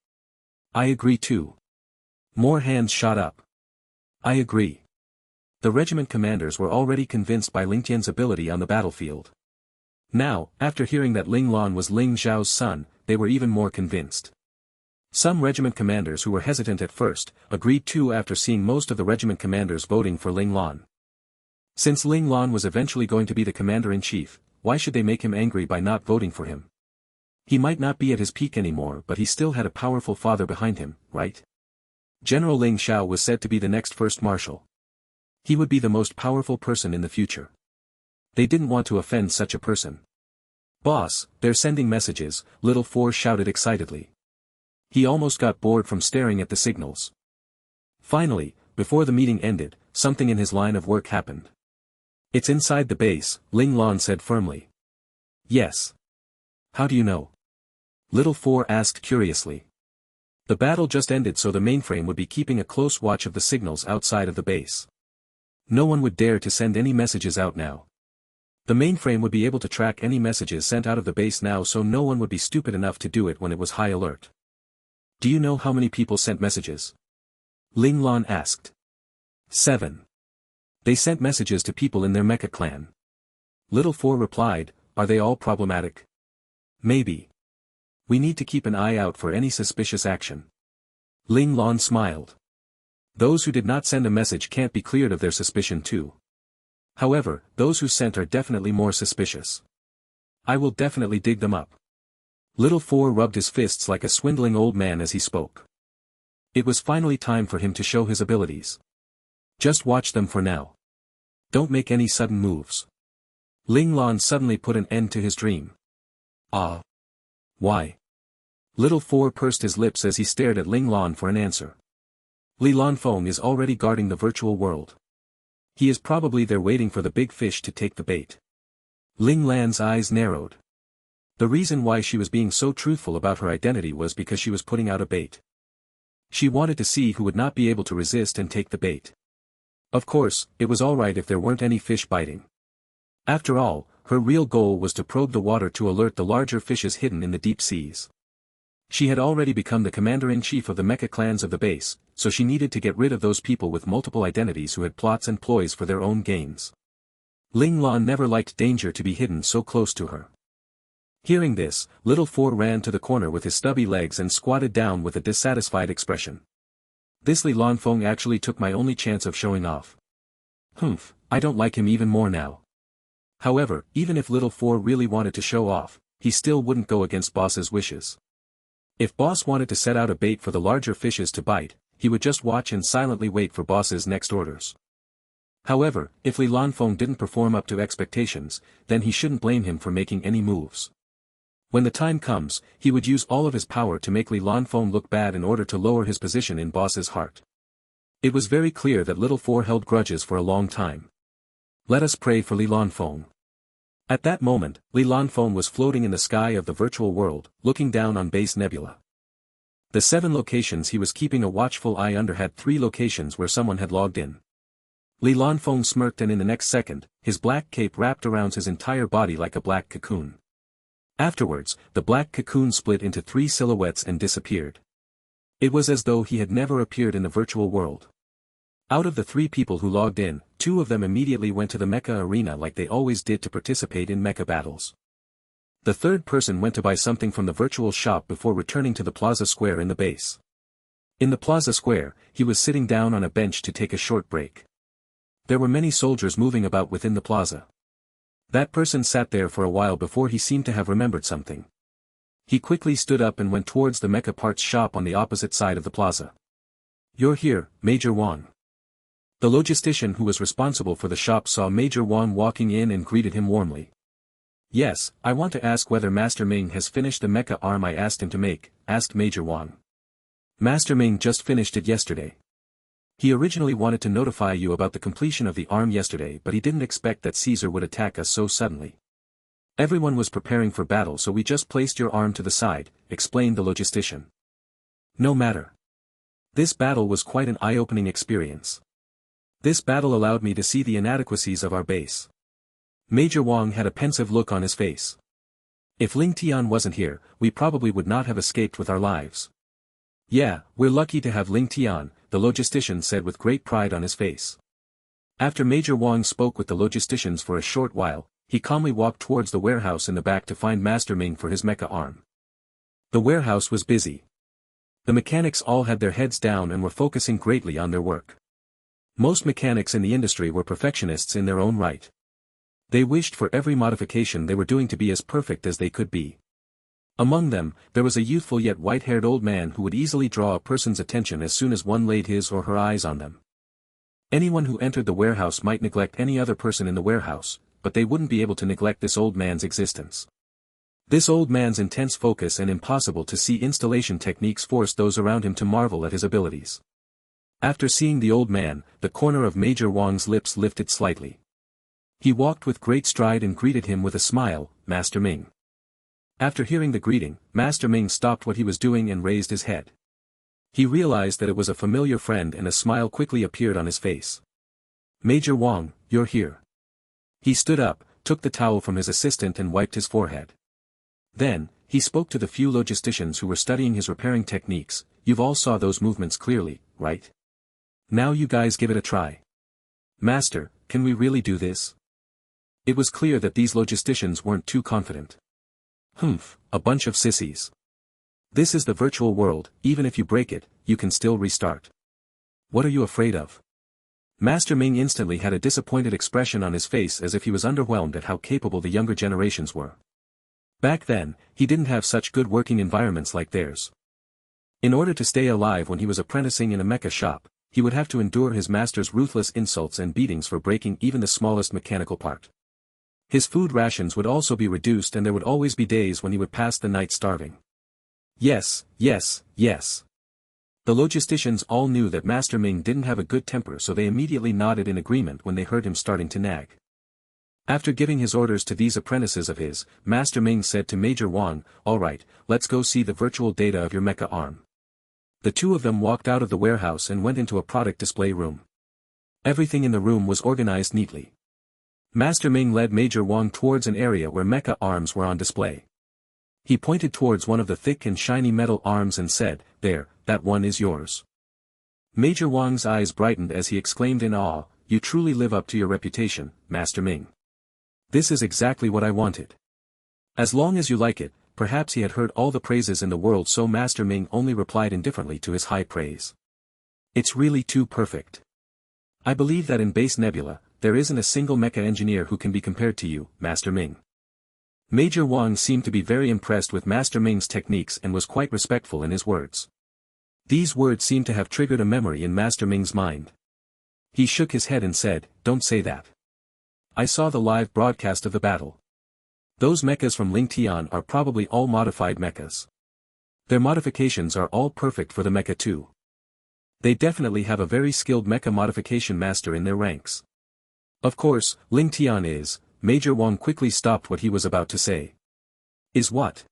I agree too. More hands shot up. I agree. The regiment commanders were already convinced by Ling Tian's ability on the battlefield. Now, after hearing that Ling Lan was Ling Xiao's son, they were even more convinced. Some regiment commanders who were hesitant at first, agreed too after seeing most of the regiment commanders voting for Ling Lan. Since Ling Lan was eventually going to be the commander-in-chief, why should they make him angry by not voting for him? He might not be at his peak anymore, but he still had a powerful father behind him, right? General Ling Xiao was said to be the next first marshal. He would be the most powerful person in the future. They didn't want to offend such a person. Boss, they're sending messages, Little Four shouted excitedly. He almost got bored from staring at the signals. Finally, before the meeting ended, something in his line of work happened. It's inside the base, Ling Lan said firmly. Yes. How do you know? Little Four asked curiously. The battle just ended, so the mainframe would be keeping a close watch of the signals outside of the base. No one would dare to send any messages out now. The mainframe would be able to track any messages sent out of the base now, so no one would be stupid enough to do it when it was high alert. Do you know how many people sent messages? Ling Lan asked. 7. They sent messages to people in their mecha clan. Little Four replied, are they all problematic? Maybe. We need to keep an eye out for any suspicious action. Ling Lan smiled. Those who did not send a message can't be cleared of their suspicion too. However, those who sent are definitely more suspicious. I will definitely dig them up. Little Four rubbed his fists like a swindling old man as he spoke. It was finally time for him to show his abilities. Just watch them for now. Don't make any sudden moves. Ling Lan suddenly put an end to his dream. Ah. Why? Little Four pursed his lips as he stared at Ling Lan for an answer. Li Lanfeng is already guarding the virtual world. He is probably there waiting for the big fish to take the bait. Ling Lan's eyes narrowed. The reason why she was being so truthful about her identity was because she was putting out a bait. She wanted to see who would not be able to resist and take the bait. Of course, it was alright if there weren't any fish biting. After all, her real goal was to probe the water to alert the larger fishes hidden in the deep seas. She had already become the commander-in-chief of the mecha clans of the base, so she needed to get rid of those people with multiple identities who had plots and ploys for their own gains. Ling Lan never liked danger to be hidden so close to her. Hearing this, Little Four ran to the corner with his stubby legs and squatted down with a dissatisfied expression. This Li Lanfeng actually took my only chance of showing off. Humph, I don't like him even more now. However, even if Little Four really wanted to show off, he still wouldn't go against boss's wishes. If boss wanted to set out a bait for the larger fishes to bite, he would just watch and silently wait for boss's next orders. However, if Li Lanfeng didn't perform up to expectations, then he shouldn't blame him for making any moves. When the time comes, he would use all of his power to make Li Lanfeng look bad in order to lower his position in boss's heart. It was very clear that Little Four held grudges for a long time. Let us pray for Li Lanfeng. At that moment, Li Lanfeng was floating in the sky of the virtual world, looking down on Base Nebula. The 7 locations he was keeping a watchful eye under had 3 locations where someone had logged in. Li Lanfeng smirked, and in the next second, his black cape wrapped around his entire body like a black cocoon. Afterwards, the black cocoon split into 3 silhouettes and disappeared. It was as though he had never appeared in the virtual world. Out of the 3 people who logged in, 2 of them immediately went to the mecha arena like they always did to participate in mecha battles. The 3rd person went to buy something from the virtual shop before returning to the plaza square in the base. In the plaza square, he was sitting down on a bench to take a short break. There were many soldiers moving about within the plaza. That person sat there for a while before he seemed to have remembered something. He quickly stood up and went towards the mecha parts shop on the opposite side of the plaza. "You're here, Major Wang." The logistician who was responsible for the shop saw Major Wang walking in and greeted him warmly. "Yes, I want to ask whether Master Ming has finished the mecha arm I asked him to make," asked Major Wang. "Master Ming just finished it yesterday. He originally wanted to notify you about the completion of the arm yesterday, but he didn't expect that Caesar would attack us so suddenly. Everyone was preparing for battle, so we just placed your arm to the side," explained the logistician. "No matter. This battle was quite an eye-opening experience. This battle allowed me to see the inadequacies of our base." Major Wang had a pensive look on his face. "If Ling Tian wasn't here, we probably would not have escaped with our lives." "Yeah, we're lucky to have Ling Tian," the logistician said with great pride on his face. After Major Wang spoke with the logisticians for a short while, he calmly walked towards the warehouse in the back to find Master Ming for his mecha arm. The warehouse was busy. The mechanics all had their heads down and were focusing greatly on their work. Most mechanics in the industry were perfectionists in their own right. They wished for every modification they were doing to be as perfect as they could be. Among them, there was a youthful yet white-haired old man who would easily draw a person's attention as soon as one laid his or her eyes on them. Anyone who entered the warehouse might neglect any other person in the warehouse, but they wouldn't be able to neglect this old man's existence. This old man's intense focus and impossible to see installation techniques forced those around him to marvel at his abilities. After seeing the old man, the corner of Major Wang's lips lifted slightly. He walked with great stride and greeted him with a smile, "Master Ming." After hearing the greeting, Master Ming stopped what he was doing and raised his head. He realized that it was a familiar friend, and a smile quickly appeared on his face. "Major Wang, you're here." He stood up, took the towel from his assistant and wiped his forehead. Then, he spoke to the few logisticians who were studying his repairing techniques. "You've all saw those movements clearly, right? Now you guys give it a try." "Master, can we really do this?" It was clear that these logisticians weren't too confident. "Humph, a bunch of sissies. This is the virtual world, even if you break it, you can still restart. What are you afraid of?" Master Ming instantly had a disappointed expression on his face, as if he was underwhelmed at how capable the younger generations were. Back then, he didn't have such good working environments like theirs. In order to stay alive when he was apprenticing in a mecha shop, he would have to endure his master's ruthless insults and beatings for breaking even the smallest mechanical part. His food rations would also be reduced, and there would always be days when he would pass the night starving. Yes, yes, yes. The logisticians all knew that Master Ming didn't have a good temper, so they immediately nodded in agreement when they heard him starting to nag. After giving his orders to these apprentices of his, Master Ming said to Major Wang, "All right, let's go see the virtual data of your mecha arm." The 2 of them walked out of the warehouse and went into a product display room. Everything in the room was organized neatly. Master Ming led Major Wang towards an area where mecha arms were on display. He pointed towards one of the thick and shiny metal arms and said, "There, that one is yours." Major Wang's eyes brightened as he exclaimed in awe, "You truly live up to your reputation, Master Ming. This is exactly what I wanted." "As long as you like it." Perhaps he had heard all the praises in the world, so Master Ming only replied indifferently to his high praise. It's really too perfect. I believe that in Base Nebula, there isn't a single mecha engineer who can be compared to you, Master Ming. Major Wang seemed to be very impressed with Master Ming's techniques and was quite respectful in his words. These words seemed to have triggered a memory in Master Ming's mind. He shook his head and said, "Don't say that. I saw the live broadcast of the battle. Those mechas from Ling Tian are probably all modified mechas. Their modifications are all perfect for the mecha too. They definitely have a very skilled mecha modification master in their ranks." Of course, Ling Tian is. Major Wang quickly stopped what he was about to say. Is what?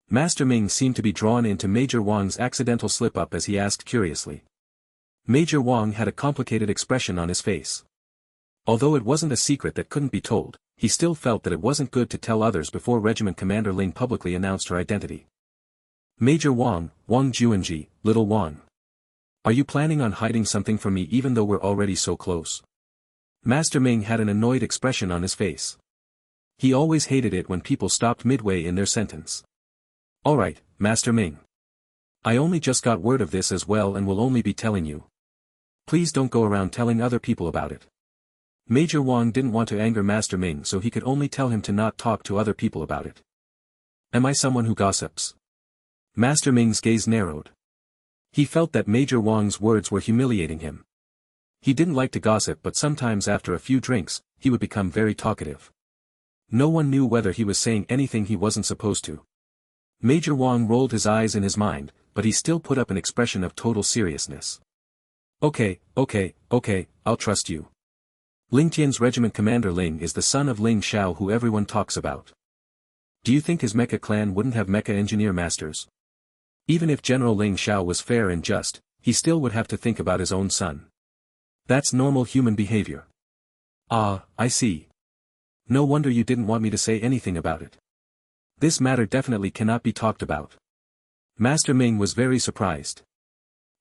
Master Ming seemed to be drawn into Major Wang's accidental slip-up as he asked curiously. Major Wang had a complicated expression on his face. Although it wasn't a secret that couldn't be told, he still felt that it wasn't good to tell others before Regiment Commander Ling publicly announced her identity. Major Wang, Wang Juanji, Little Wang. Are you planning on hiding something from me even though we're already so close? Master Ming had an annoyed expression on his face. He always hated it when people stopped midway in their sentence. Alright, Master Ming. I only just got word of this as well and will only be telling you. Please don't go around telling other people about it. Major Wang didn't want to anger Master Ming, so he could only tell him to not talk to other people about it. Am I someone who gossips? Master Ming's gaze narrowed. He felt that Major Wang's words were humiliating him. He didn't like to gossip, but sometimes after a few drinks, he would become very talkative. No one knew whether he was saying anything he wasn't supposed to. Major Wang rolled his eyes in his mind, but he still put up an expression of total seriousness. Okay, I'll trust you. Ling Tian's regiment commander Ling is the son of Ling Xiao who everyone talks about. Do you think his mecha clan wouldn't have mecha engineer masters? Even if General Ling Xiao was fair and just, he still would have to think about his own son. That's normal human behavior. Ah, I see. No wonder you didn't want me to say anything about it. This matter definitely cannot be talked about. Master Ming was very surprised.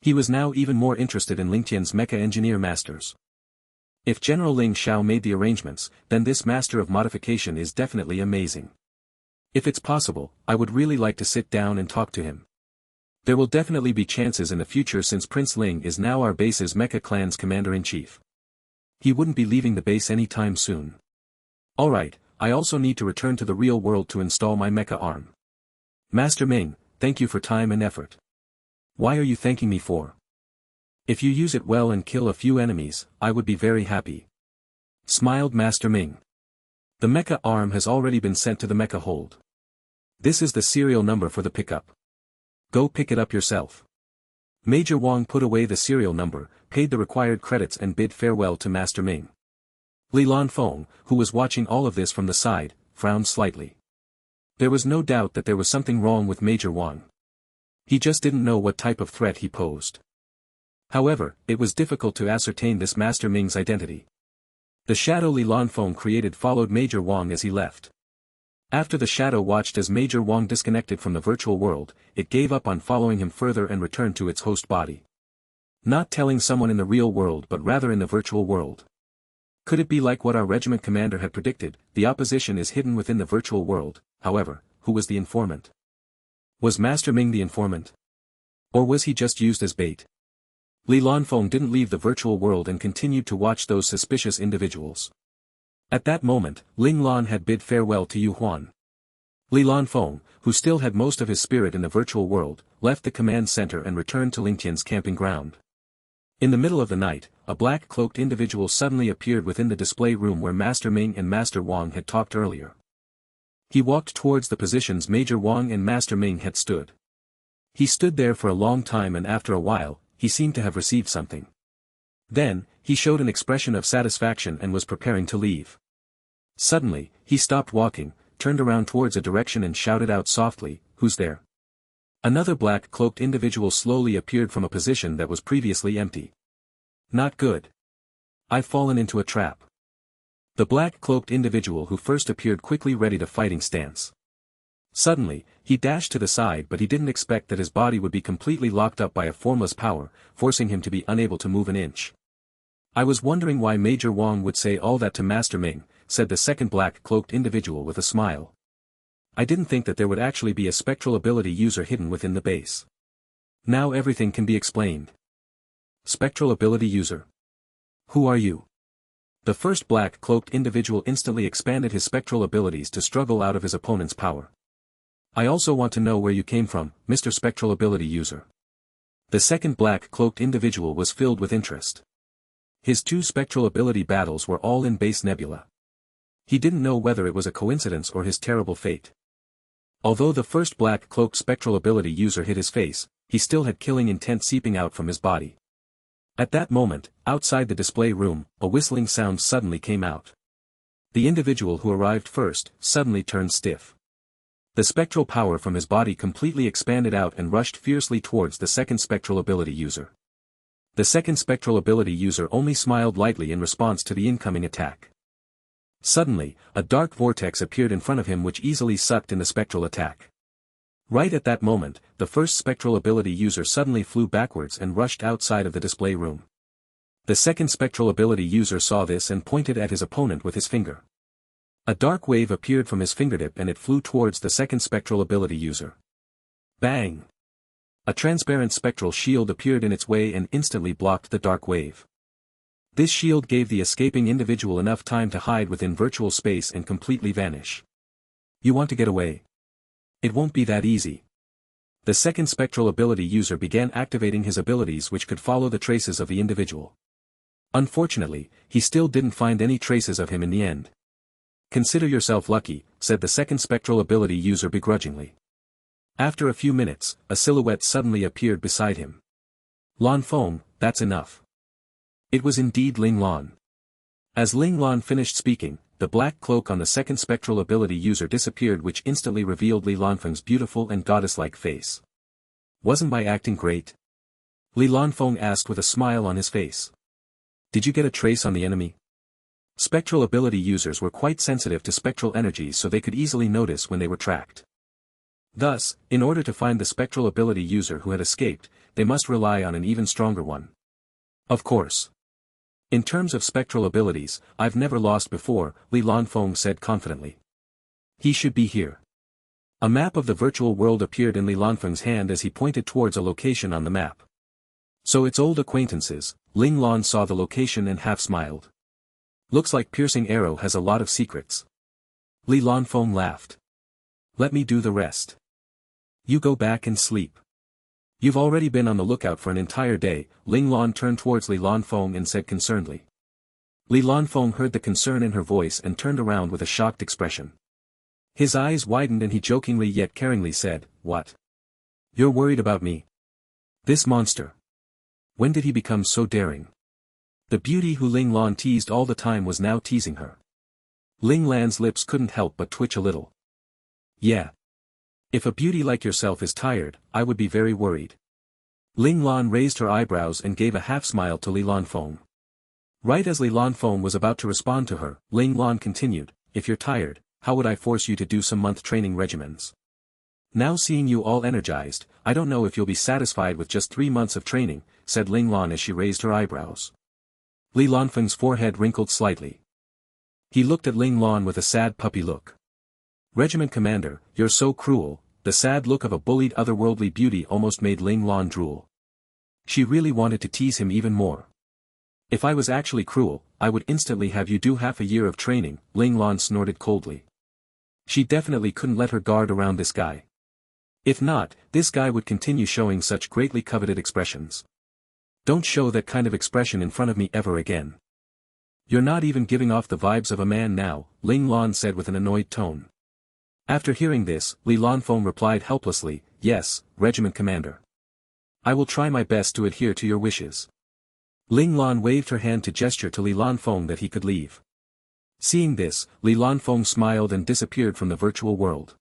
He was now even more interested in Ling Tian's mecha engineer masters. If General Ling Xiao made the arrangements, then this master of modification is definitely amazing. If it's possible, I would really like to sit down and talk to him. There will definitely be chances in the future since Prince Ling is now our base's mecha clan's commander-in-chief. He wouldn't be leaving the base anytime soon. Alright, I also need to return to the real world to install my mecha arm. Master Ming, thank you for time and effort. Why are you thanking me for? If you use it well and kill a few enemies, I would be very happy. Smiled Master Ming. The mecha arm has already been sent to the mecha hold. This is the serial number for the pickup. Go pick it up yourself. Major Wang put away the serial number, paid the required credits and bid farewell to Master Ming. Li Lanfeng, who was watching all of this from the side, frowned slightly. There was no doubt that there was something wrong with Major Wang. He just didn't know what type of threat he posed. However, it was difficult to ascertain this Master Ming's identity. The shadow Li Lanfeng created followed Major Wang as he left. After the shadow watched as Major Wang disconnected from the virtual world, it gave up on following him further and returned to its host body. Not telling someone in the real world but rather in the virtual world. Could it be like what our regiment commander had predicted, the opposition is hidden within the virtual world? However, who was the informant? Was Master Ming the informant? Or was he just used as bait? Li Lanfeng didn't leave the virtual world and continued to watch those suspicious individuals. At that moment, Ling Lan had bid farewell to Yu Huan. Li Lanfeng, who still had most of his spirit in the virtual world, left the command center and returned to Ling Tian's camping ground. In the middle of the night, a black-cloaked individual suddenly appeared within the display room where Master Ming and Master Wang had talked earlier. He walked towards the positions Major Wang and Master Ming had stood. He stood there for a long time and after a while, he seemed to have received something. Then, he showed an expression of satisfaction and was preparing to leave. Suddenly, he stopped walking, turned around towards a direction and shouted out softly, "Who's there?" Another black-cloaked individual slowly appeared from a position that was previously empty. Not good. I've fallen into a trap. The black-cloaked individual who first appeared quickly readied a fighting stance. Suddenly, he dashed to the side but he didn't expect that his body would be completely locked up by a formless power, forcing him to be unable to move an inch. I was wondering why Major Wang would say all that to Master Ming, said the second black-cloaked individual with a smile. I didn't think that there would actually be a spectral ability user hidden within the base. Now everything can be explained. Spectral ability user. Who are you? The first black-cloaked individual instantly expanded his spectral abilities to struggle out of his opponent's power. I also want to know where you came from, Mr. Spectral ability user. The second black-cloaked individual was filled with interest. His 2 spectral ability battles were all in base nebula. He didn't know whether it was a coincidence or his terrible fate. Although the first black-cloaked spectral ability user hit his face, he still had killing intent seeping out from his body. At that moment, outside the display room, a whistling sound suddenly came out. The individual who arrived first, suddenly turned stiff. The spectral power from his body completely expanded out and rushed fiercely towards the second spectral ability user. The second spectral ability user only smiled lightly in response to the incoming attack. Suddenly, a dark vortex appeared in front of him which easily sucked in the spectral attack. Right at that moment, the first spectral ability user suddenly flew backwards and rushed outside of the display room. The second spectral ability user saw this and pointed at his opponent with his finger. A dark wave appeared from his fingertip and it flew towards the second spectral ability user. Bang! A transparent spectral shield appeared in its way and instantly blocked the dark wave. This shield gave the escaping individual enough time to hide within virtual space and completely vanish. You want to get away? It won't be that easy. The second spectral ability user began activating his abilities which could follow the traces of the individual. Unfortunately, he still didn't find any traces of him in the end. Consider yourself lucky, said the second spectral ability user begrudgingly. After a few minutes, a silhouette suddenly appeared beside him. Lan Feng, that's enough. It was indeed Ling Lan. As Ling Lan finished speaking, the black cloak on the second spectral ability user disappeared which instantly revealed Li Lanfeng's beautiful and goddess-like face. Wasn't my acting great? Li Lanfeng asked with a smile on his face. Did you get a trace on the enemy? Spectral ability users were quite sensitive to spectral energies so they could easily notice when they were tracked. Thus, in order to find the spectral ability user who had escaped, they must rely on an even stronger one. Of course. In terms of spectral abilities, I've never lost before, Li Lanfeng said confidently. He should be here. A map of the virtual world appeared in Li Lanfeng's hand as he pointed towards a location on the map. So it's old acquaintances. Ling Lan saw the location and half smiled. Looks like Piercing Arrow has a lot of secrets. Li Lanfeng laughed. Let me do the rest. You go back and sleep. You've already been on the lookout for an entire day. Ling Lan turned towards Li Lanfeng and said concernedly. Li Lanfeng heard the concern in her voice and turned around with a shocked expression. His eyes widened and he jokingly yet caringly said, What? You're worried about me? This monster. When did he become so daring? The beauty who Ling Lan teased all the time was now teasing her. Ling Lan's lips couldn't help but twitch a little. Yeah. If a beauty like yourself is tired, I would be very worried. Ling Lan raised her eyebrows and gave a half-smile to Li Lanfeng. Right as Li Lanfeng was about to respond to her, Ling Lan continued, If you're tired, how would I force you to do some month training regimens? Now seeing you all energized, I don't know if you'll be satisfied with just 3 months of training, said Ling Lan as she raised her eyebrows. Li Lanfeng's forehead wrinkled slightly. He looked at Ling Lan with a sad puppy look. Regiment commander, you're so cruel. The sad look of a bullied otherworldly beauty almost made Ling Lan drool. She really wanted to tease him even more. If I was actually cruel, I would instantly have you do half a year of training, Ling Lan snorted coldly. She definitely couldn't let her guard around this guy. If not, this guy would continue showing such greatly coveted expressions. Don't show that kind of expression in front of me ever again. You're not even giving off the vibes of a man now, Ling Lan said with an annoyed tone. After hearing this, Li Lanfeng replied helplessly, Yes, Regiment Commander. I will try my best to adhere to your wishes. Ling Lan waved her hand to gesture to Li Lanfeng that he could leave. Seeing this, Li Lanfeng smiled and disappeared from the virtual world.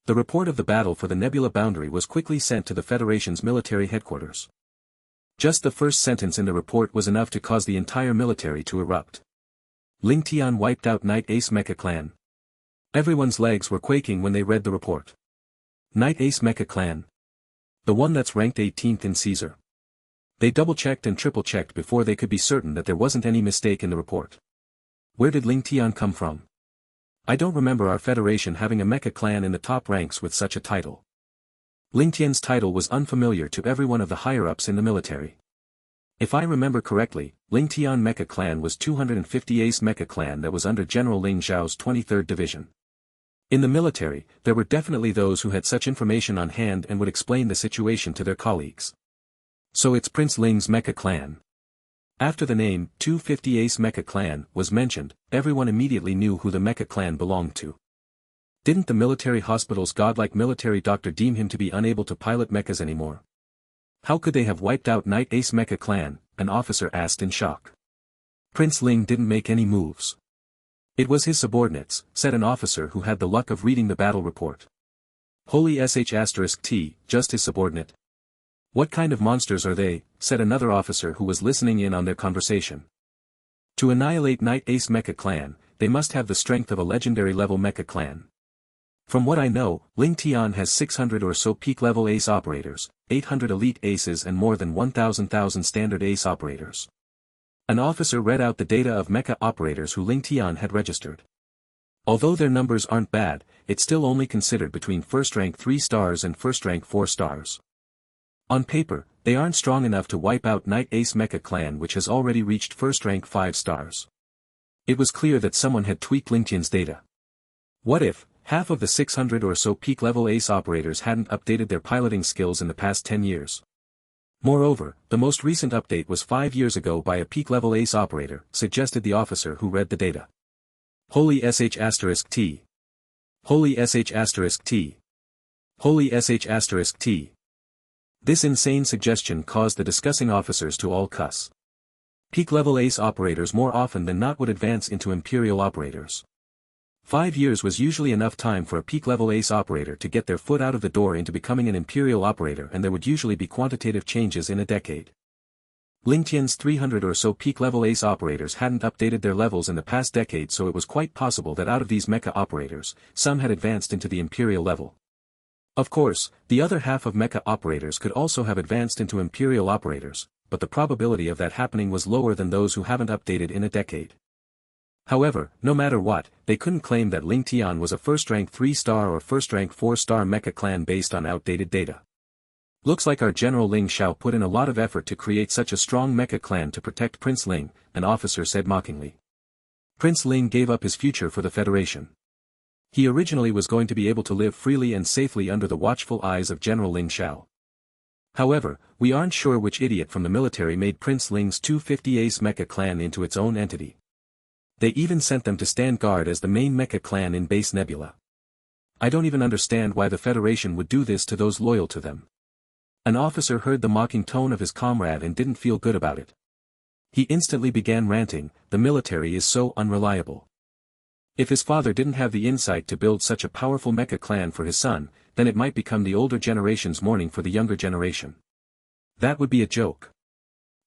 The report of the battle for the Nebula boundary was quickly sent to the Federation's military headquarters. Just the first sentence in the report was enough to cause the entire military to erupt. Ling Tian wiped out Night Ace Mecha Clan. Everyone's legs were quaking when they read the report. Night Ace Mecha Clan. The one that's ranked 18th in Caesar. They double-checked and triple-checked before they could be certain that there wasn't any mistake in the report. Where did Ling Tian come from? I don't remember our federation having a mecha clan in the top ranks with such a title. Ling Tian's title was unfamiliar to every one of the higher-ups in the military. If I remember correctly, Ling Tian Mecha Clan was 250 Ace Mecha Clan that was under General Ling Xiao's 23rd Division. In the military, there were definitely those who had such information on hand and would explain the situation to their colleagues. So it's Prince Ling's Mecha Clan. After the name, 250 Ace Mecha Clan, was mentioned, everyone immediately knew who the Mecha Clan belonged to. Didn't the military hospital's godlike military doctor deem him to be unable to pilot mechas anymore? How could they have wiped out Knight Ace Mecha Clan? An officer asked in shock. Prince Ling didn't make any moves. It was his subordinates, said an officer who had the luck of reading the battle report. Holy sh*T, just his subordinate. What kind of monsters are they, said another officer who was listening in on their conversation. To annihilate Knight Ace Mecha Clan, they must have the strength of a legendary level Mecha Clan. From what I know, Ling Tian has 600 or so peak-level ace operators, 800 elite aces and more than 1,000 standard ace operators. An officer read out the data of mecha operators who Ling Tian had registered. Although their numbers aren't bad, it's still only considered between first rank 3 stars and first rank 4 stars. On paper, they aren't strong enough to wipe out Knight Ace Mecha Clan, which has already reached first rank 5 stars. It was clear that someone had tweaked Ling Tian's data. What if, half of the 600 or so peak-level ace operators hadn't updated their piloting skills in the past 10 years? Moreover, the most recent update was 5 years ago by a peak-level ace operator, suggested the officer who read the data. Holy sh*T. Holy sh*T. Holy sh*T. This insane suggestion caused the discussing officers to all cuss. Peak-level ace operators more often than not would advance into imperial operators. 5 years was usually enough time for a peak-level ace operator to get their foot out of the door into becoming an imperial operator, and there would usually be quantitative changes in a decade. Ling Tian's 300 or so peak-level ace operators hadn't updated their levels in the past decade, so it was quite possible that out of these mecha operators, some had advanced into the imperial level. Of course, the other half of mecha operators could also have advanced into imperial operators, but the probability of that happening was lower than those who haven't updated in a decade. However, no matter what, they couldn't claim that Ling Tian was a first-rank 3-star or first-rank 4-star mecha clan based on outdated data. Looks like our General Ling Xiao put in a lot of effort to create such a strong mecha clan to protect Prince Ling, an officer said mockingly. Prince Ling gave up his future for the Federation. He originally was going to be able to live freely and safely under the watchful eyes of General Ling Xiao. However, we aren't sure which idiot from the military made Prince Ling's 250 Ace Mecha Clan into its own entity. They even sent them to stand guard as the main mecha clan in Base Nebula. I don't even understand why the Federation would do this to those loyal to them. An officer heard the mocking tone of his comrade and didn't feel good about it. He instantly began ranting, the military is so unreliable. If his father didn't have the insight to build such a powerful mecha clan for his son, then it might become the older generation's mourning for the younger generation. That would be a joke.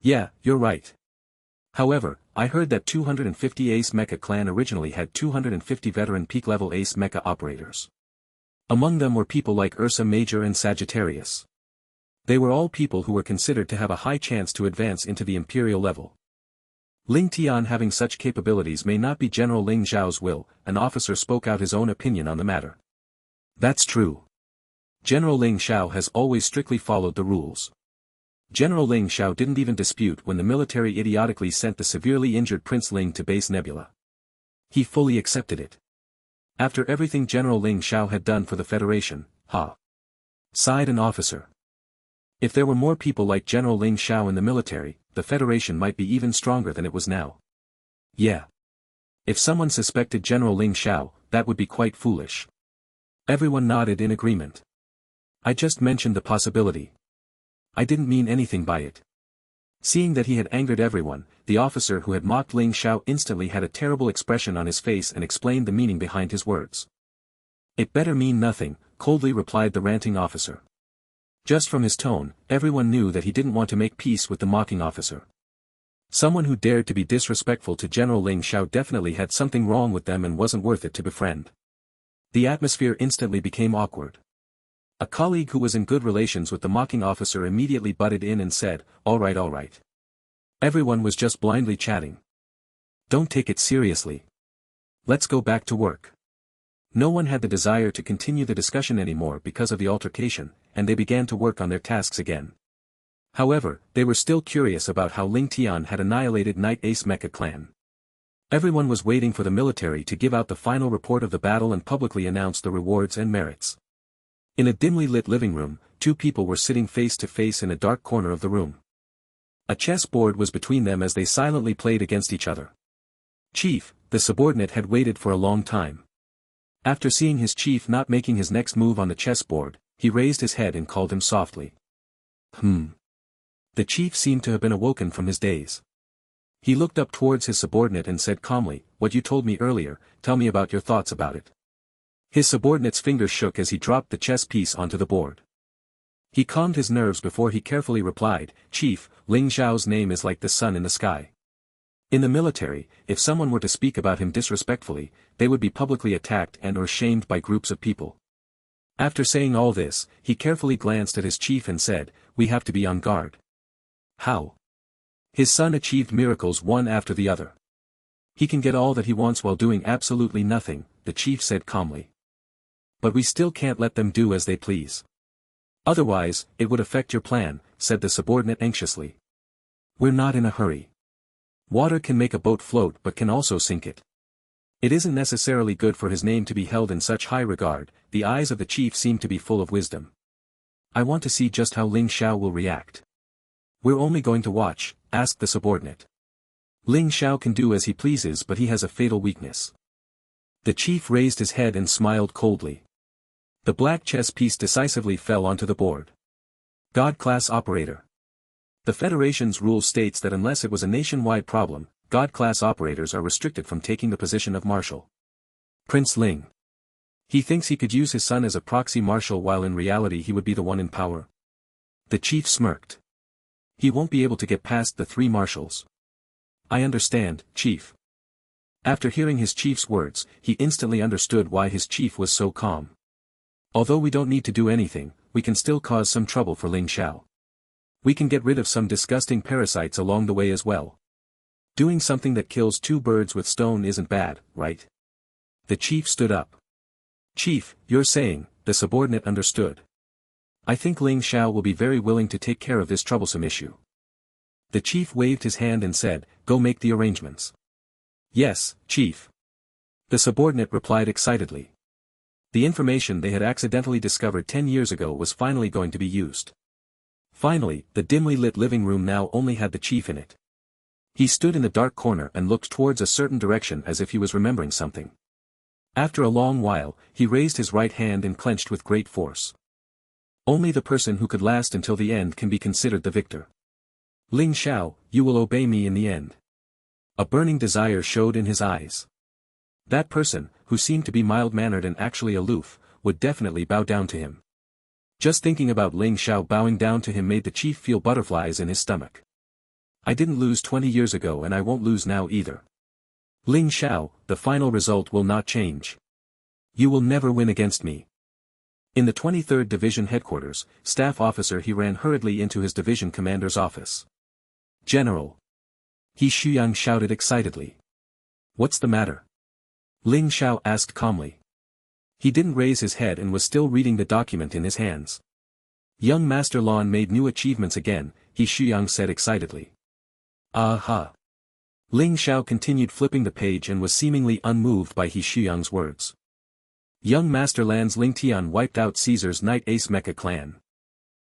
Yeah, you're right. However, I heard that 250 Ace Mecha Clan originally had 250 veteran peak-level Ace Mecha operators. Among them were people like Ursa Major and Sagittarius. They were all people who were considered to have a high chance to advance into the imperial level. Ling Tian having such capabilities may not be General Ling Xiao's will, an officer spoke out his own opinion on the matter. That's true. General Ling Xiao has always strictly followed the rules. General Ling Xiao didn't even dispute when the military idiotically sent the severely injured Prince Ling to Base Nebula. He fully accepted it. After everything General Ling Xiao had done for the Federation, sighed an officer. If there were more people like General Ling Xiao in the military, the Federation might be even stronger than it was now. Yeah. If someone suspected General Ling Xiao, that would be quite foolish. Everyone nodded in agreement. I just mentioned the possibility. I didn't mean anything by it. Seeing that he had angered everyone, the officer who had mocked Ling Xiao instantly had a terrible expression on his face and explained the meaning behind his words. It better mean nothing, coldly replied the ranting officer. Just from his tone, everyone knew that he didn't want to make peace with the mocking officer. Someone who dared to be disrespectful to General Ling Xiao definitely had something wrong with them and wasn't worth it to befriend. The atmosphere instantly became awkward. A colleague who was in good relations with the mocking officer immediately butted in and said, all right. Everyone was just blindly chatting. Don't take it seriously. Let's go back to work. No one had the desire to continue the discussion anymore because of the altercation, and they began to work on their tasks again. However, they were still curious about how Ling Tian had annihilated Night Ace Mecha Clan. Everyone was waiting for the military to give out the final report of the battle and publicly announce the rewards and merits. In a dimly lit living room, two people were sitting face to face in a dark corner of the room. A chess board was between them as they silently played against each other. Chief, the subordinate had waited for a long time. After seeing his chief not making his next move on the chessboard, he raised his head and called him softly. The chief seemed to have been awoken from his daze. He looked up towards his subordinate and said calmly, "What you told me earlier, tell me about your thoughts about it." His subordinate's fingers shook as he dropped the chess piece onto the board. He calmed his nerves before he carefully replied, "Chief, Ling Xiao's name is like the sun in the sky. In the military, if someone were to speak about him disrespectfully, they would be publicly attacked and or shamed by groups of people." After saying all this, he carefully glanced at his chief and said, "We have to be on guard." "How?" "His son achieved miracles one after the other. He can get all that he wants while doing absolutely nothing," the chief said calmly. "But we still can't let them do as they please. Otherwise, it would affect your plan," said the subordinate anxiously. "We're not in a hurry. Water can make a boat float but can also sink it. It isn't necessarily good for his name to be held in such high regard." The eyes of the chief seemed to be full of wisdom. "I want to see just how Ling Xiao will react." "We're only going to watch," asked the subordinate. "Ling Xiao can do as he pleases but he has a fatal weakness." The chief raised his head and smiled coldly. The black chess piece decisively fell onto the board. God-class operator. The Federation's rule states that unless it was a nationwide problem, God-class operators are restricted from taking the position of marshal. Prince Ling. He thinks he could use his son as a proxy marshal while in reality he would be the one in power. The chief smirked. He won't be able to get past the three marshals. "I understand, Chief." After hearing his chief's words, he instantly understood why his chief was so calm. "Although we don't need to do anything, we can still cause some trouble for Ling Xiao. We can get rid of some disgusting parasites along the way as well. Doing something that kills two birds with stone isn't bad, right?" The chief stood up. "Chief, you're saying," the subordinate understood. "I think Ling Xiao will be very willing to take care of this troublesome issue." The chief waved his hand and said, "Go make the arrangements." "Yes, Chief." The subordinate replied excitedly. The information they had accidentally discovered 10 years ago was finally going to be used. Finally, the dimly lit living room now only had the chief in it. He stood in the dark corner and looked towards a certain direction as if he was remembering something. After a long while, he raised his right hand and clenched with great force. "Only the person who could last until the end can be considered the victor. Ling Xiao, you will obey me in the end." A burning desire showed in his eyes. That person, who seemed to be mild-mannered and actually aloof, would definitely bow down to him. Just thinking about Ling Xiao bowing down to him made the chief feel butterflies in his stomach. "I didn't lose 20 years ago and I won't lose now either. Ling Xiao, the final result will not change. You will never win against me." In the 23rd Division headquarters, staff officer he ran hurriedly into his division commander's office. "General." He Shuyang shouted excitedly. "What's the matter?" Ling Xiao asked calmly. He didn't raise his head and was still reading the document in his hands. "Young Master Lan made new achievements again," he Shuyang said excitedly. "Aha." Ling Xiao continued flipping the page and was seemingly unmoved by He Shuyang's words. "Young Master Lan's Ling Tian wiped out Caesar's Night Ace Mecha Clan."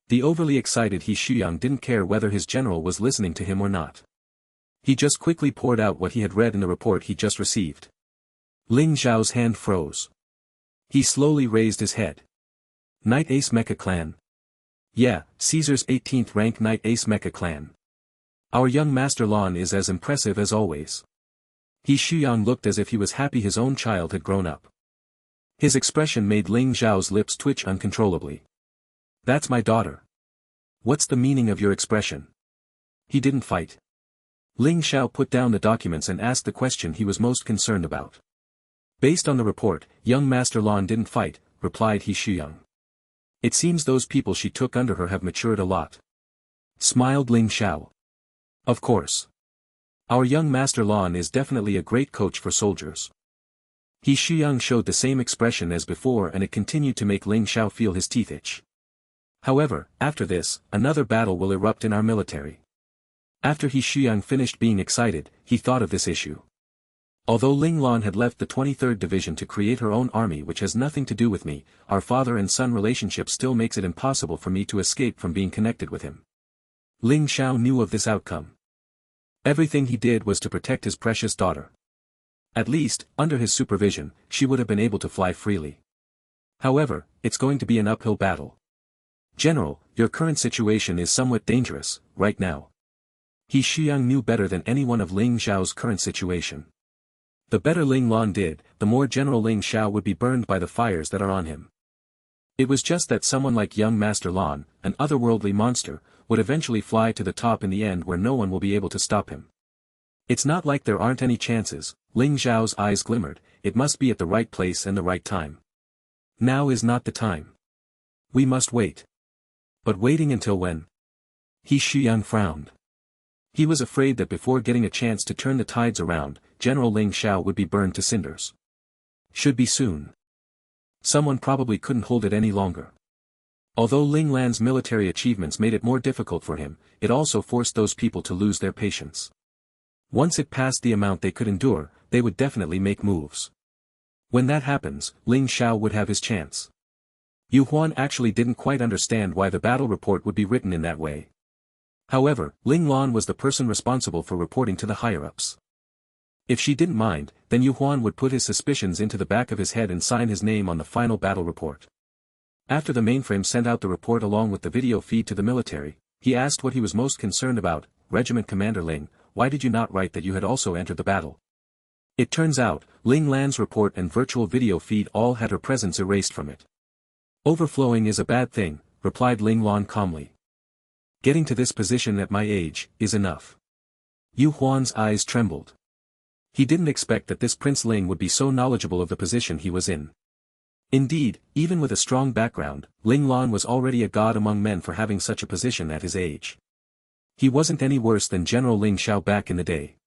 The overly excited He Shuyang didn't care whether his general was listening to him or not. He just quickly poured out what he had read in the report he just received. Ling Xiao's hand froze. He slowly raised his head. "Night Ace Mecha Clan?" "Yeah, Caesar's 18th rank Night Ace Mecha Clan. Our young Master Lan is as impressive as always." He Shuyang looked as if he was happy his own child had grown up. His expression made Ling Xiao's lips twitch uncontrollably. "That's my daughter. What's the meaning of your expression? He didn't fight?" Ling Xiao put down the documents and asked the question he was most concerned about. "Based on the report, young Master Lan didn't fight," replied He Shuyang. "It seems those people she took under her have matured a lot." Smiled Ling Xiao. "Of course. Our young Master Lan is definitely a great coach for soldiers." He Shuyang showed the same expression as before and it continued to make Ling Xiao feel his teeth itch. However, after this, another battle will erupt in our military. After He Shuyang finished being excited, he thought of this issue. Although Ling Lan had left the 23rd Division to create her own army which has nothing to do with me, our father and son relationship still makes it impossible for me to escape from being connected with him. Ling Xiao knew of this outcome. Everything he did was to protect his precious daughter. At least, under his supervision, she would have been able to fly freely. However, it's going to be an uphill battle. General, your current situation is somewhat dangerous, right now. He Shuyang knew better than anyone of Ling Xiao's current situation. The better Ling Lan did, the more General Ling Xiao would be burned by the fires that are on him. It was just that someone like young Master Lan, an otherworldly monster, would eventually fly to the top in the end where no one will be able to stop him. It's not like there aren't any chances. Ling Xiao's eyes glimmered, it must be at the right place and the right time. Now is not the time. We must wait. But waiting until when? He Shuyang frowned. He was afraid that before getting a chance to turn the tides around, General Ling Xiao would be burned to cinders. Should be soon. Someone probably couldn't hold it any longer. Although Ling Lan's military achievements made it more difficult for him, it also forced those people to lose their patience. Once it passed the amount they could endure, they would definitely make moves. When that happens, Ling Xiao would have his chance. Yu Huan actually didn't quite understand why the battle report would be written in that way. However, Ling Lan was the person responsible for reporting to the higher-ups. If she didn't mind, then Yu Huan would put his suspicions into the back of his head and sign his name on the final battle report. After the mainframe sent out the report along with the video feed to the military, he asked what he was most concerned about. Regiment Commander Ling, why did you not write that you had also entered the battle? It turns out, Ling Lan's report and virtual video feed all had her presence erased from it. Overflowing is a bad thing, replied Ling Lan calmly. Getting to this position at my age, is enough. Yu Huan's eyes trembled. He didn't expect that this Prince Ling would be so knowledgeable of the position he was in. Indeed, even with a strong background, Ling Lan was already a god among men for having such a position at his age. He wasn't any worse than General Ling Xiao back in the day.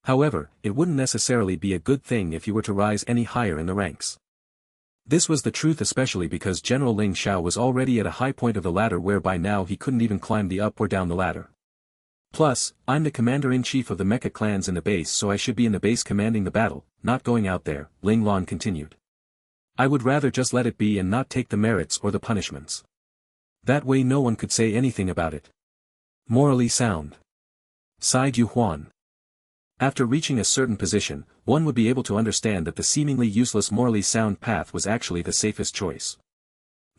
However, it wouldn't necessarily be a good thing if you were to rise any higher in the ranks. This was the truth especially because General Ling Xiao was already at a high point of the ladder whereby now he couldn't even climb the up or down the ladder. Plus, I'm the commander-in-chief of the mecha clans in the base, so I should be in the base commanding the battle, not going out there, Ling Lan continued. I would rather just let it be and not take the merits or the punishments. That way no one could say anything about it. Morally sound. Sighed Yu Huan. After reaching a certain position, one would be able to understand that the seemingly useless morally sound path was actually the safest choice.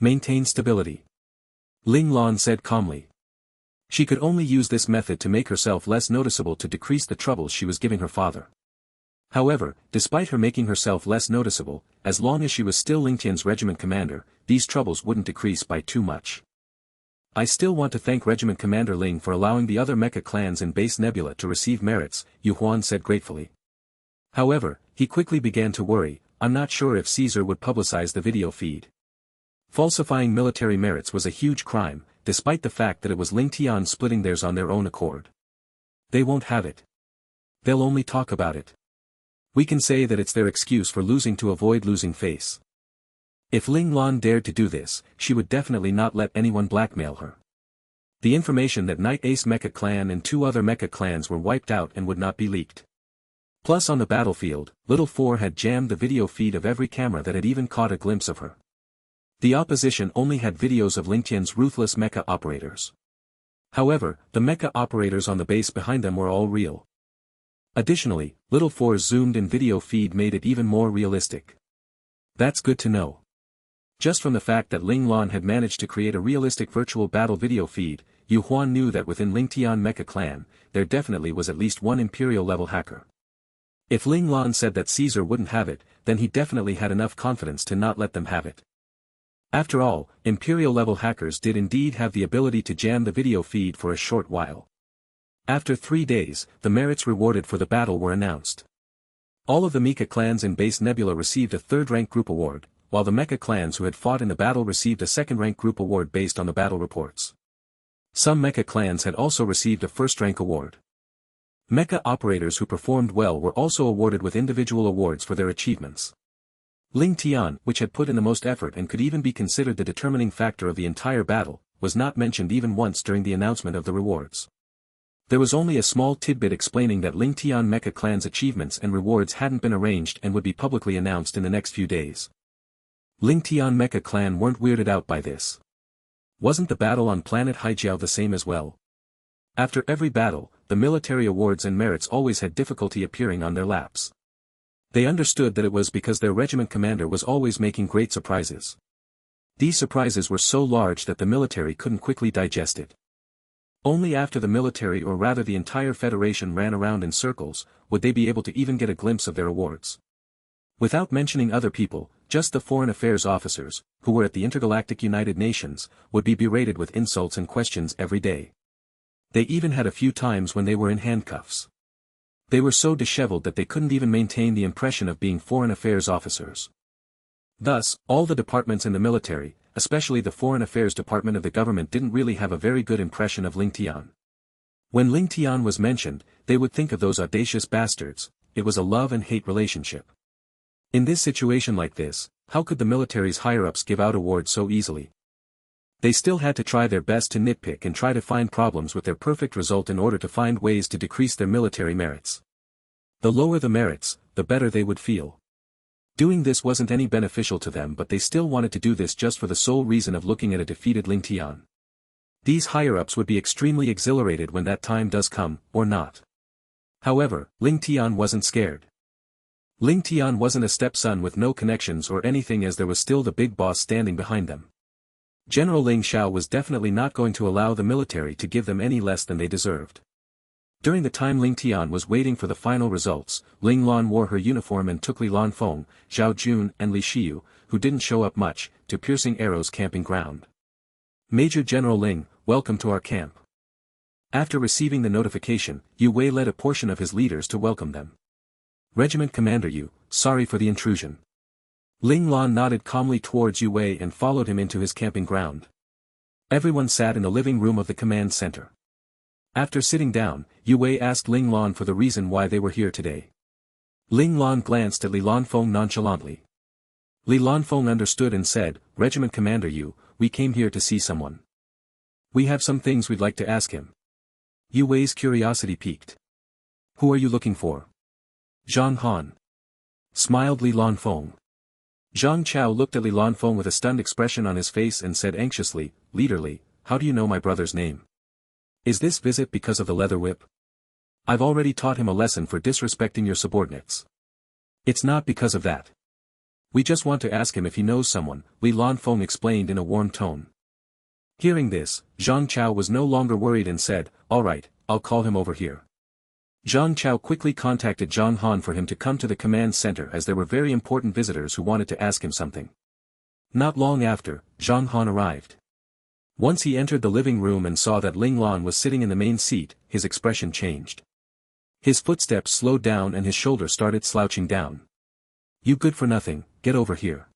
Maintain stability. Ling Lan said calmly. She could only use this method to make herself less noticeable to decrease the troubles she was giving her father. However, despite her making herself less noticeable, as long as she was still Ling Tian's regiment commander, these troubles wouldn't decrease by too much. I still want to thank Regiment Commander Ling for allowing the other mecha clans in Base Nebula to receive merits, Yu Huan said gratefully. However, he quickly began to worry, I'm not sure if Caesar would publicize the video feed. Falsifying military merits was a huge crime, despite the fact that it was Ling Tian splitting theirs on their own accord. They won't have it. They'll only talk about it. We can say that it's their excuse for losing to avoid losing face. If Ling Lan dared to do this, she would definitely not let anyone blackmail her. The information that Night Ace Mecha Clan and 2 other Mecha Clans were wiped out and would not be leaked. Plus on the battlefield, Little Four had jammed the video feed of every camera that had even caught a glimpse of her. The opposition only had videos of Ling Tian's ruthless mecha operators. However, the mecha operators on the base behind them were all real. Additionally, Little Four's zoomed-in video feed made it even more realistic. That's good to know. Just from the fact that Ling Lan had managed to create a realistic virtual battle video feed, Yu Huan knew that within Ling Tian Mecha Clan, there definitely was at least one Imperial-level hacker. If Ling Lan said that Caesar wouldn't have it, then he definitely had enough confidence to not let them have it. After all, Imperial-level hackers did indeed have the ability to jam the video feed for a short while. After 3 days, the merits rewarded for the battle were announced. All of the Mecha clans in Base Nebula received a 3rd-rank group award, while the Mecha clans who had fought in the battle received a 2nd-rank group award based on the battle reports. Some Mecha clans had also received a 1st-rank award. Mecha operators who performed well were also awarded with individual awards for their achievements. Ling Tian, which had put in the most effort and could even be considered the determining factor of the entire battle, was not mentioned even once during the announcement of the rewards. There was only a small tidbit explaining that Ling Tian Mecha Clan's achievements and rewards hadn't been arranged and would be publicly announced in the next few days. Ling Tian Mecha Clan weren't weirded out by this. Wasn't the battle on planet Haijiao the same as well? After every battle, the military awards and merits always had difficulty appearing on their laps. They understood that it was because their regiment commander was always making great surprises. These surprises were so large that the military couldn't quickly digest it. Only after the military, or rather the entire Federation, ran around in circles, would they be able to even get a glimpse of their awards. Without mentioning other people, just the foreign affairs officers, who were at the Intergalactic United Nations, would be berated with insults and questions every day. They even had a few times when they were in handcuffs. They were so disheveled that they couldn't even maintain the impression of being foreign affairs officers. Thus, all the departments in the military, especially the Foreign Affairs Department of the government, didn't really have a very good impression of Ling Tian. When Ling Tian was mentioned, they would think of those audacious bastards. It was a love and hate relationship. In this situation like this, how could the military's higher-ups give out awards so easily? They still had to try their best to nitpick and try to find problems with their perfect result in order to find ways to decrease their military merits. The lower the merits, the better they would feel. Doing this wasn't any beneficial to them, but they still wanted to do this just for the sole reason of looking at a defeated Ling Tian. These higher-ups would be extremely exhilarated when that time does come, or not. However, Ling Tian wasn't scared. Ling Tian wasn't a stepson with no connections or anything, as there was still the big boss standing behind them. General Ling Xiao was definitely not going to allow the military to give them any less than they deserved. During the time Ling Tian was waiting for the final results, Ling Lan wore her uniform and took Li Lanfeng, Zhao Jun and Li Xiu, who didn't show up much, to Piercing Arrow's camping ground. Major General Ling, welcome to our camp. After receiving the notification, Yu Wei led a portion of his leaders to welcome them. Regiment Commander Yu, sorry for the intrusion. Ling Lan nodded calmly towards Yu Wei and followed him into his camping ground. Everyone sat in the living room of the command center. After sitting down, Yu Wei asked Ling Lan for the reason why they were here today. Ling Lan glanced at Li Lanfeng nonchalantly. Li Lanfeng understood and said, Regiment Commander Yu, we came here to see someone. We have some things we'd like to ask him. Yu Wei's curiosity piqued. Who are you looking for? Zhang Han. Smiled Li Lanfeng. Zhang Chao looked at Li Lanfeng with a stunned expression on his face and said anxiously, Leader Li, how do you know my brother's name? Is this visit because of the leather whip? I've already taught him a lesson for disrespecting your subordinates. It's not because of that. We just want to ask him if he knows someone, Li Lanfeng explained in a warm tone. Hearing this, Zhang Chao was no longer worried and said, all right, I'll call him over here. Zhang Chao quickly contacted Zhang Han for him to come to the command center, as there were very important visitors who wanted to ask him something. Not long after, Zhang Han arrived. Once he entered the living room and saw that Ling Lan was sitting in the main seat, his expression changed. His footsteps slowed down and his shoulders started slouching down. You good for nothing, get over here.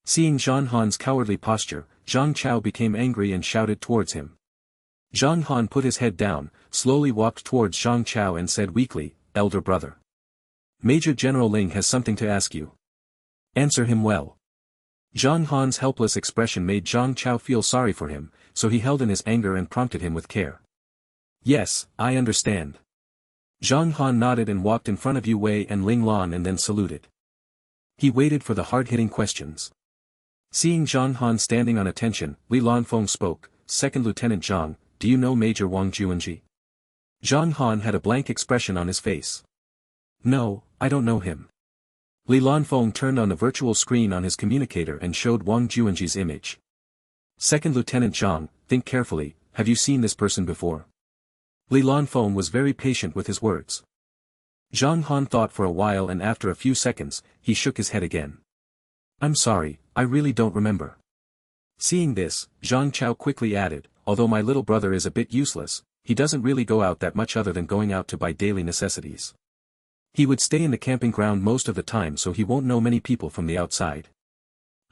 Seeing Zhang Han's cowardly posture, Zhang Chao became angry and shouted towards him. Zhang Han put his head down, slowly walked towards Zhang Chao and said weakly, Elder brother. Major General Ling has something to ask you. Answer him well. Zhang Han's helpless expression made Zhang Chao feel sorry for him, so he held in his anger and prompted him with care. Yes, I understand. Zhang Han nodded and walked in front of Yu Wei and Ling Lan and then saluted. He waited for the hard-hitting questions. Seeing Zhang Han standing on attention, Li Lanfeng spoke, Second Lieutenant Zhang, do you know Major Wang Juanji? Zhang Han had a blank expression on his face. No, I don't know him. Li Lanfeng turned on the virtual screen on his communicator and showed Wang Juanji's image. Second Lieutenant Zhang, think carefully, have you seen this person before? Li Lanfeng was very patient with his words. Zhang Han thought for a while and after a few seconds, he shook his head again. I'm sorry, I really don't remember. Seeing this, Zhang Chao quickly added, although my little brother is a bit useless, he doesn't really go out that much other than going out to buy daily necessities. He would stay in the camping ground most of the time, so he won't know many people from the outside.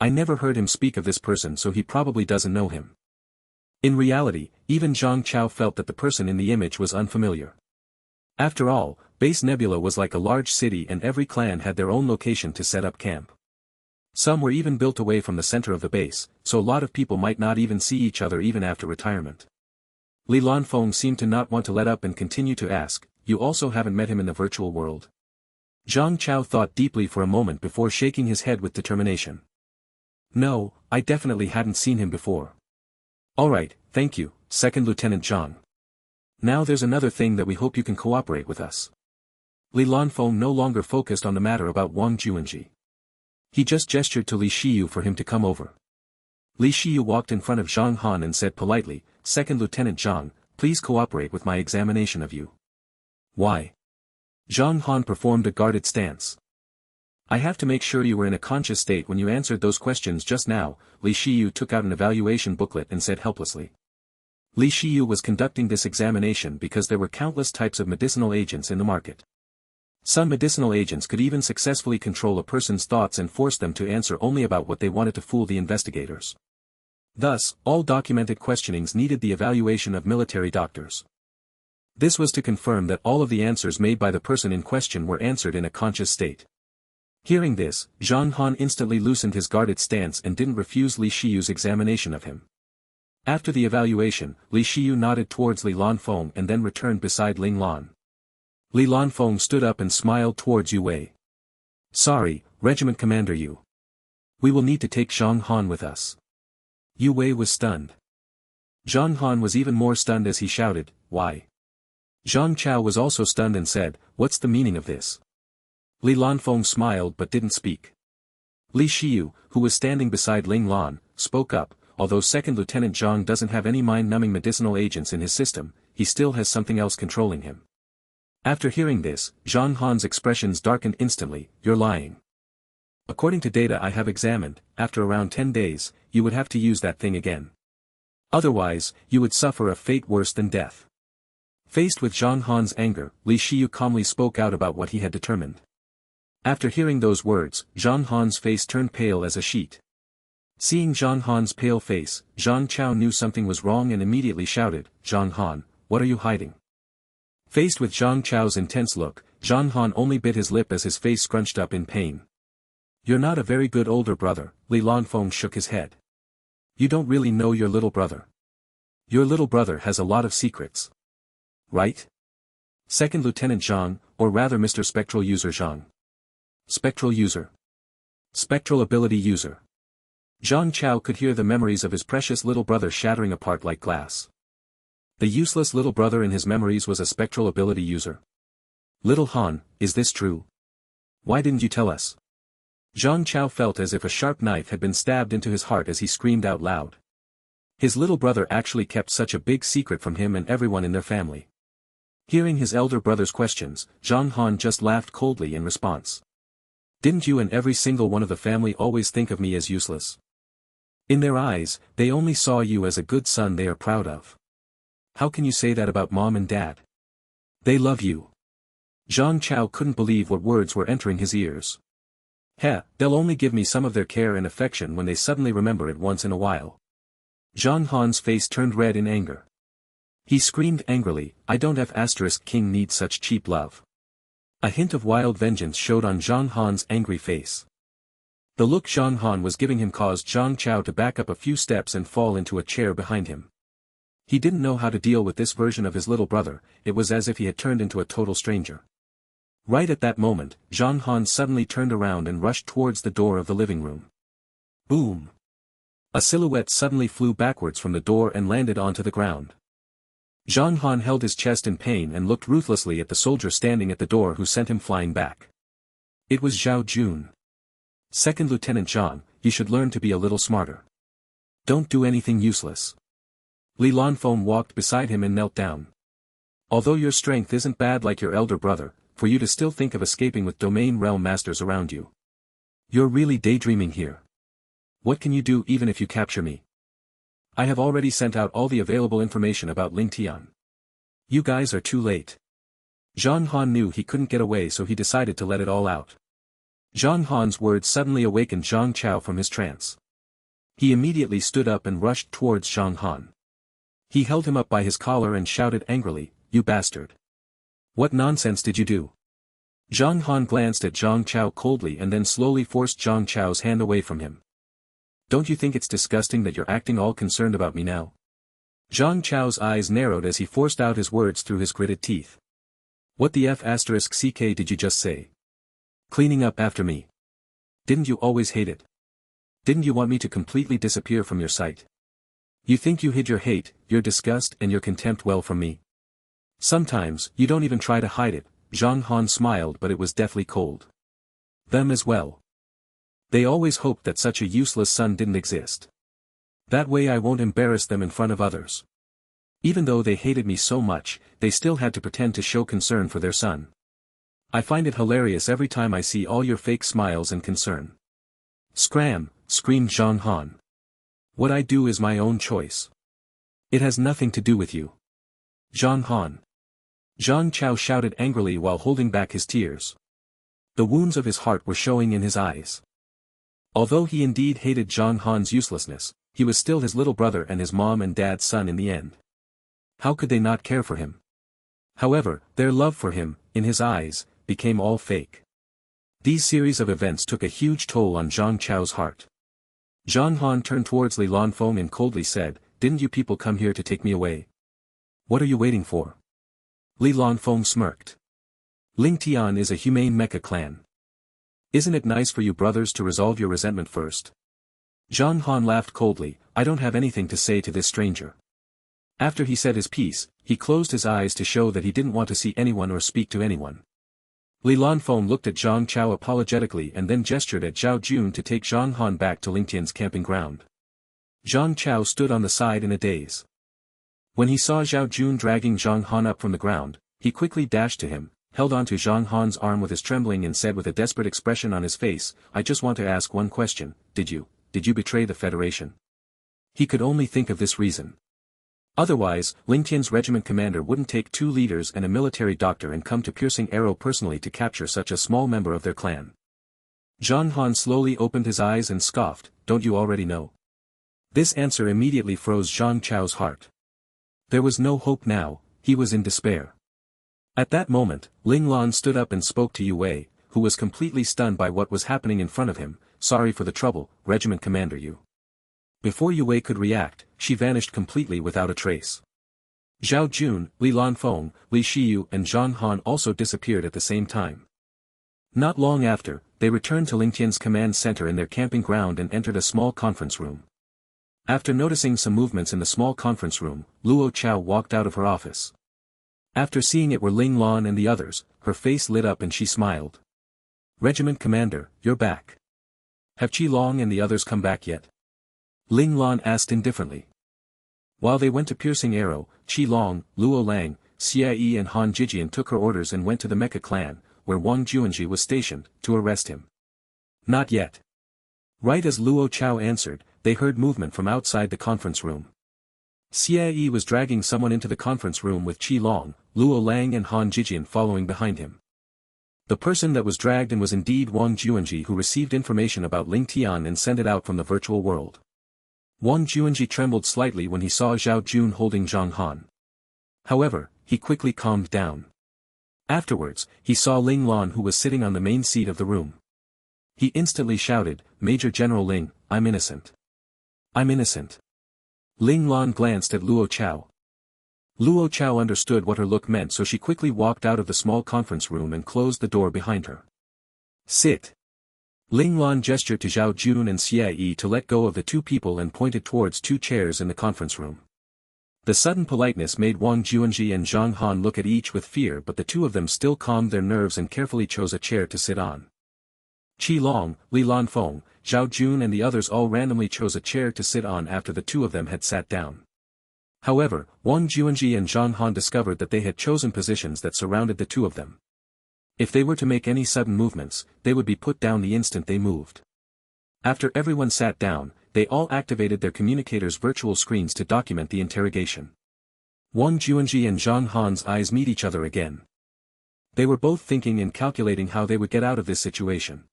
I never heard him speak of this person, so he probably doesn't know him. In reality, even Zhang Chao felt that the person in the image was unfamiliar. After all, Base Nebula was like a large city and every clan had their own location to set up camp. Some were even built away from the center of the base, so a lot of people might not even see each other even after retirement. Li Lanfeng seemed to not want to let up and continue to ask, "You also haven't met him in the virtual world?" Zhang Chao thought deeply for a moment before shaking his head with determination. "No, I definitely hadn't seen him before." "Alright, thank you, Second Lieutenant Zhang. Now there's another thing that we hope you can cooperate with us." Li Lanfeng no longer focused on the matter about Wang Juanji. He just gestured to Li Shiyu for him to come over. Li Shiyu walked in front of Zhang Han and said politely, "Second Lieutenant Zhang, please cooperate with my examination of you." "Why?" Zhang Han performed a guarded stance. "I have to make sure you were in a conscious state when you answered those questions just now." Li Shiyu took out an evaluation booklet and said helplessly. Li Shiyu was conducting this examination because there were countless types of medicinal agents in the market. Some medicinal agents could even successfully control a person's thoughts and force them to answer only about what they wanted to fool the investigators. Thus, all documented questionings needed the evaluation of military doctors. This was to confirm that all of the answers made by the person in question were answered in a conscious state. Hearing this, Zhang Han instantly loosened his guarded stance and didn't refuse Li Shiyu's examination of him. After the evaluation, Li Shiyu nodded towards Li Lanfeng and then returned beside Ling Lan. Li Lanfeng stood up and smiled towards Yu Wei. "Sorry, Regiment Commander Yu. We will need to take Zhang Han with us." Yu Wei was stunned. Zhang Han was even more stunned as he shouted, "Why?" Zhang Chao was also stunned and said, "What's the meaning of this?" Li Lanfeng smiled but didn't speak. Li Shiyu, who was standing beside Ling Lan, spoke up, "Although Second Lieutenant Zhang doesn't have any mind-numbing medicinal agents in his system, he still has something else controlling him." After hearing this, Zhang Han's expressions darkened instantly. "You're lying. According to data I have examined, after around 10 days, you would have to use that thing again. Otherwise, you would suffer a fate worse than death." Faced with Zhang Han's anger, Li Shiyu calmly spoke out about what he had determined. After hearing those words, Zhang Han's face turned pale as a sheet. Seeing Zhang Han's pale face, Zhang Chao knew something was wrong and immediately shouted, "Zhang Han, what are you hiding?" Faced with Zhang Chao's intense look, Zhang Han only bit his lip as his face scrunched up in pain. "You're not a very good older brother," Li Lanfeng shook his head. "You don't really know your little brother. Your little brother has a lot of secrets. Right? Second Lieutenant Zhang, or rather Mr. Spectral User Zhang. Spectral User. Spectral Ability User." Zhang Chao could hear the memories of his precious little brother shattering apart like glass. The useless little brother in his memories was a spectral ability user. "Little Han, is this true? Why didn't you tell us?" Zhang Chao felt as if a sharp knife had been stabbed into his heart as he screamed out loud. His little brother actually kept such a big secret from him and everyone in their family. Hearing his elder brother's questions, Zhang Han just laughed coldly in response. "Didn't you and every single one of the family always think of me as useless? In their eyes, they only saw you as a good son they are proud of. How can you say that about mom and dad? They love you." Zhang Chao couldn't believe what words were entering his ears. They'll only give me some of their care and affection when they suddenly remember it once in a while." Zhang Han's face turned red in anger. He screamed angrily, "I don't have ** king need such cheap love." A hint of wild vengeance showed on Zhang Han's angry face. The look Zhang Han was giving him caused Zhang Chao to back up a few steps and fall into a chair behind him. He didn't know how to deal with this version of his little brother. It was as if he had turned into a total stranger. Right at that moment, Zhang Han suddenly turned around and rushed towards the door of the living room. Boom! A silhouette suddenly flew backwards from the door and landed onto the ground. Zhang Han held his chest in pain and looked ruthlessly at the soldier standing at the door who sent him flying back. It was Zhao Jun. "Second Lieutenant Zhang, you should learn to be a little smarter. Don't do anything useless." Li Lanfeng walked beside him and knelt down. "Although your strength isn't bad like your elder brother, for you to still think of escaping with domain realm masters around you. You're really daydreaming here. What can you do even if you capture me? I have already sent out all the available information about Ling Tian. You guys are too late." Zhang Han knew he couldn't get away, so he decided to let it all out. Zhang Han's words suddenly awakened Zhang Chao from his trance. He immediately stood up and rushed towards Zhang Han. He held him up by his collar and shouted angrily, "You bastard! What nonsense did you do? Zhang Han glanced at Zhang Chao coldly and then slowly forced Zhang Chao's hand away from him. Don't you think it's disgusting that you're acting all concerned about me now? Zhang Chao's eyes narrowed as he forced out his words through his gritted teeth. What the F***ck did you just say? Cleaning up after me. Didn't you always hate it? Didn't you want me to completely disappear from your sight? You think you hid your hate, your disgust and your contempt well from me? Sometimes, you don't even try to hide it. Zhang Han smiled, but it was deathly cold. Them as well. They always hoped that such a useless son didn't exist. That way I won't embarrass them in front of others. Even though they hated me so much, they still had to pretend to show concern for their son. I find it hilarious every time I see all your fake smiles and concern. Scram, screamed Zhang Han. What I do is my own choice. It has nothing to do with you. Zhang Han. Zhang Chao shouted angrily while holding back his tears. The wounds of his heart were showing in his eyes. Although he indeed hated Zhang Han's uselessness, he was still his little brother and his mom and dad's son in the end. How could they not care for him? However, their love for him, in his eyes, became all fake. These series of events took a huge toll on Zhang Chao's heart. Zhang Han turned towards Li Lanfeng and coldly said, "Didn't you people come here to take me away? What are you waiting for?" Li Lanfeng smirked. Ling Tian is a humane mecha clan. Isn't it nice for you brothers to resolve your resentment first? Zhang Han laughed coldly, I don't have anything to say to this stranger. After he said his piece, he closed his eyes to show that he didn't want to see anyone or speak to anyone. Li Lanfeng looked at Zhang Chao apologetically and then gestured at Zhao Jun to take Zhang Han back to Ling Tian's camping ground. Zhang Chao stood on the side in a daze. When he saw Zhao Jun dragging Zhang Han up from the ground, he quickly dashed to him, held onto Zhang Han's arm with his trembling and said with a desperate expression on his face, I just want to ask one question, did you betray the Federation? He could only think of this reason. Otherwise, Ling Tian's regiment commander wouldn't take 2 leaders and a military doctor and come to Piercing Arrow personally to capture such a small member of their clan. Zhang Han slowly opened his eyes and scoffed, don't you already know? This answer immediately froze Zhang Chao's heart. There was no hope now, he was in despair. At that moment, Ling Lan stood up and spoke to Yue Wei, who was completely stunned by what was happening in front of him, sorry for the trouble, Regiment Commander Yu. Before Yue Wei could react, she vanished completely without a trace. Zhao Jun, Li Lanfeng, Li Shiyu and Zhang Han also disappeared at the same time. Not long after, they returned to Ling Tian's command center in their camping ground and entered a small conference room. After noticing some movements in the small conference room, Luo Chao walked out of her office. After seeing it were Ling Lan and the others, her face lit up and she smiled. Regiment Commander, you're back. Have Qi Long and the others come back yet? Ling Lan asked indifferently. While they went to Piercing Arrow, Qi Long, Luo Lang, Xie and Han Jijian took her orders and went to the Mecha clan, where Wang Juanji was stationed, to arrest him. Not yet. Right as Luo Chao answered, they heard movement from outside the conference room. Xie was dragging someone into the conference room with Qi Long, Luo Lang and Han Jijian following behind him. The person that was dragged in was indeed Wang Juanji, who received information about Ling Tian and sent it out from the virtual world. Wang Juanji trembled slightly when he saw Zhao Jun holding Zhang Han. However, he quickly calmed down. Afterwards, he saw Ling Lan, who was sitting on the main seat of the room. He instantly shouted, Major General Ling, I'm innocent. I'm innocent. Ling Lan glanced at Luo Chao. Luo Chao understood what her look meant, so she quickly walked out of the small conference room and closed the door behind her. Sit. Ling Lan gestured to Zhao Jun and Xie to let go of the 2 people and pointed towards 2 chairs in the conference room. The sudden politeness made Wang Juanji and Zhang Han look at each with fear, but the 2 of them still calmed their nerves and carefully chose a chair to sit on. Qi Long, Li Lanfeng, Zhao Jun and the others all randomly chose a chair to sit on after the 2 of them had sat down. However, Wang Juanji and Zhang Han discovered that they had chosen positions that surrounded the 2 of them. If they were to make any sudden movements, they would be put down the instant they moved. After everyone sat down, they all activated their communicators' virtual screens to document the interrogation. Wang Juanji and Zhang Han's eyes meet each other again. They were both thinking and calculating how they would get out of this situation.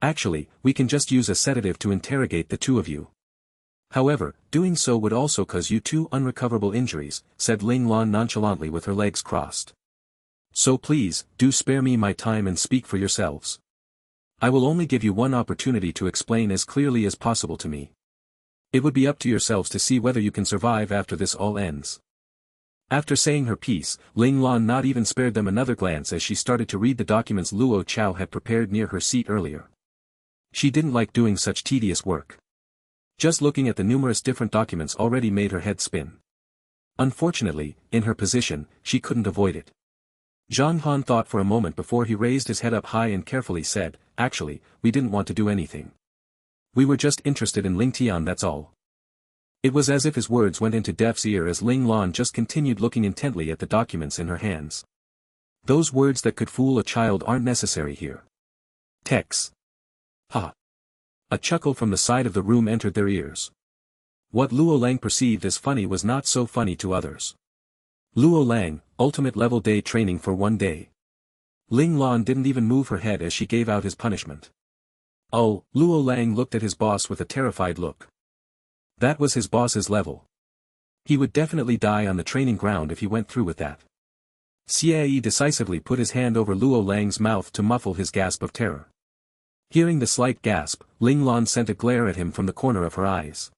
Actually, we can just use a sedative to interrogate the 2 of you. However, doing so would also cause you 2 unrecoverable injuries, said Ling Lan nonchalantly with her legs crossed. So please, do spare me my time and speak for yourselves. I will only give you one opportunity to explain as clearly as possible to me. It would be up to yourselves to see whether you can survive after this all ends. After saying her piece, Ling Lan not even spared them another glance as she started to read the documents Luo Chao had prepared near her seat earlier. She didn't like doing such tedious work. Just looking at the numerous different documents already made her head spin. Unfortunately, in her position, she couldn't avoid it. Zhang Han thought for a moment before he raised his head up high and carefully said, "Actually, we didn't want to do anything. We were just interested in Ling Tian, that's all." It was as if his words went into deaf's ear as Ling Lan just continued looking intently at the documents in her hands. Those words that could fool a child aren't necessary here. Tex. Ha. A chuckle from the side of the room entered their ears. What Luo Lang perceived as funny was not so funny to others. Luo Lang, ultimate level day training for 1 day. Ling Lan didn't even move her head as she gave out his punishment. Oh, Luo Lang looked at his boss with a terrified look. That was his boss's level. He would definitely die on the training ground if he went through with that. Xie decisively put his hand over Luo Lang's mouth to muffle his gasp of terror. Hearing the slight gasp, Ling Lan sent a glare at him from the corner of her eyes.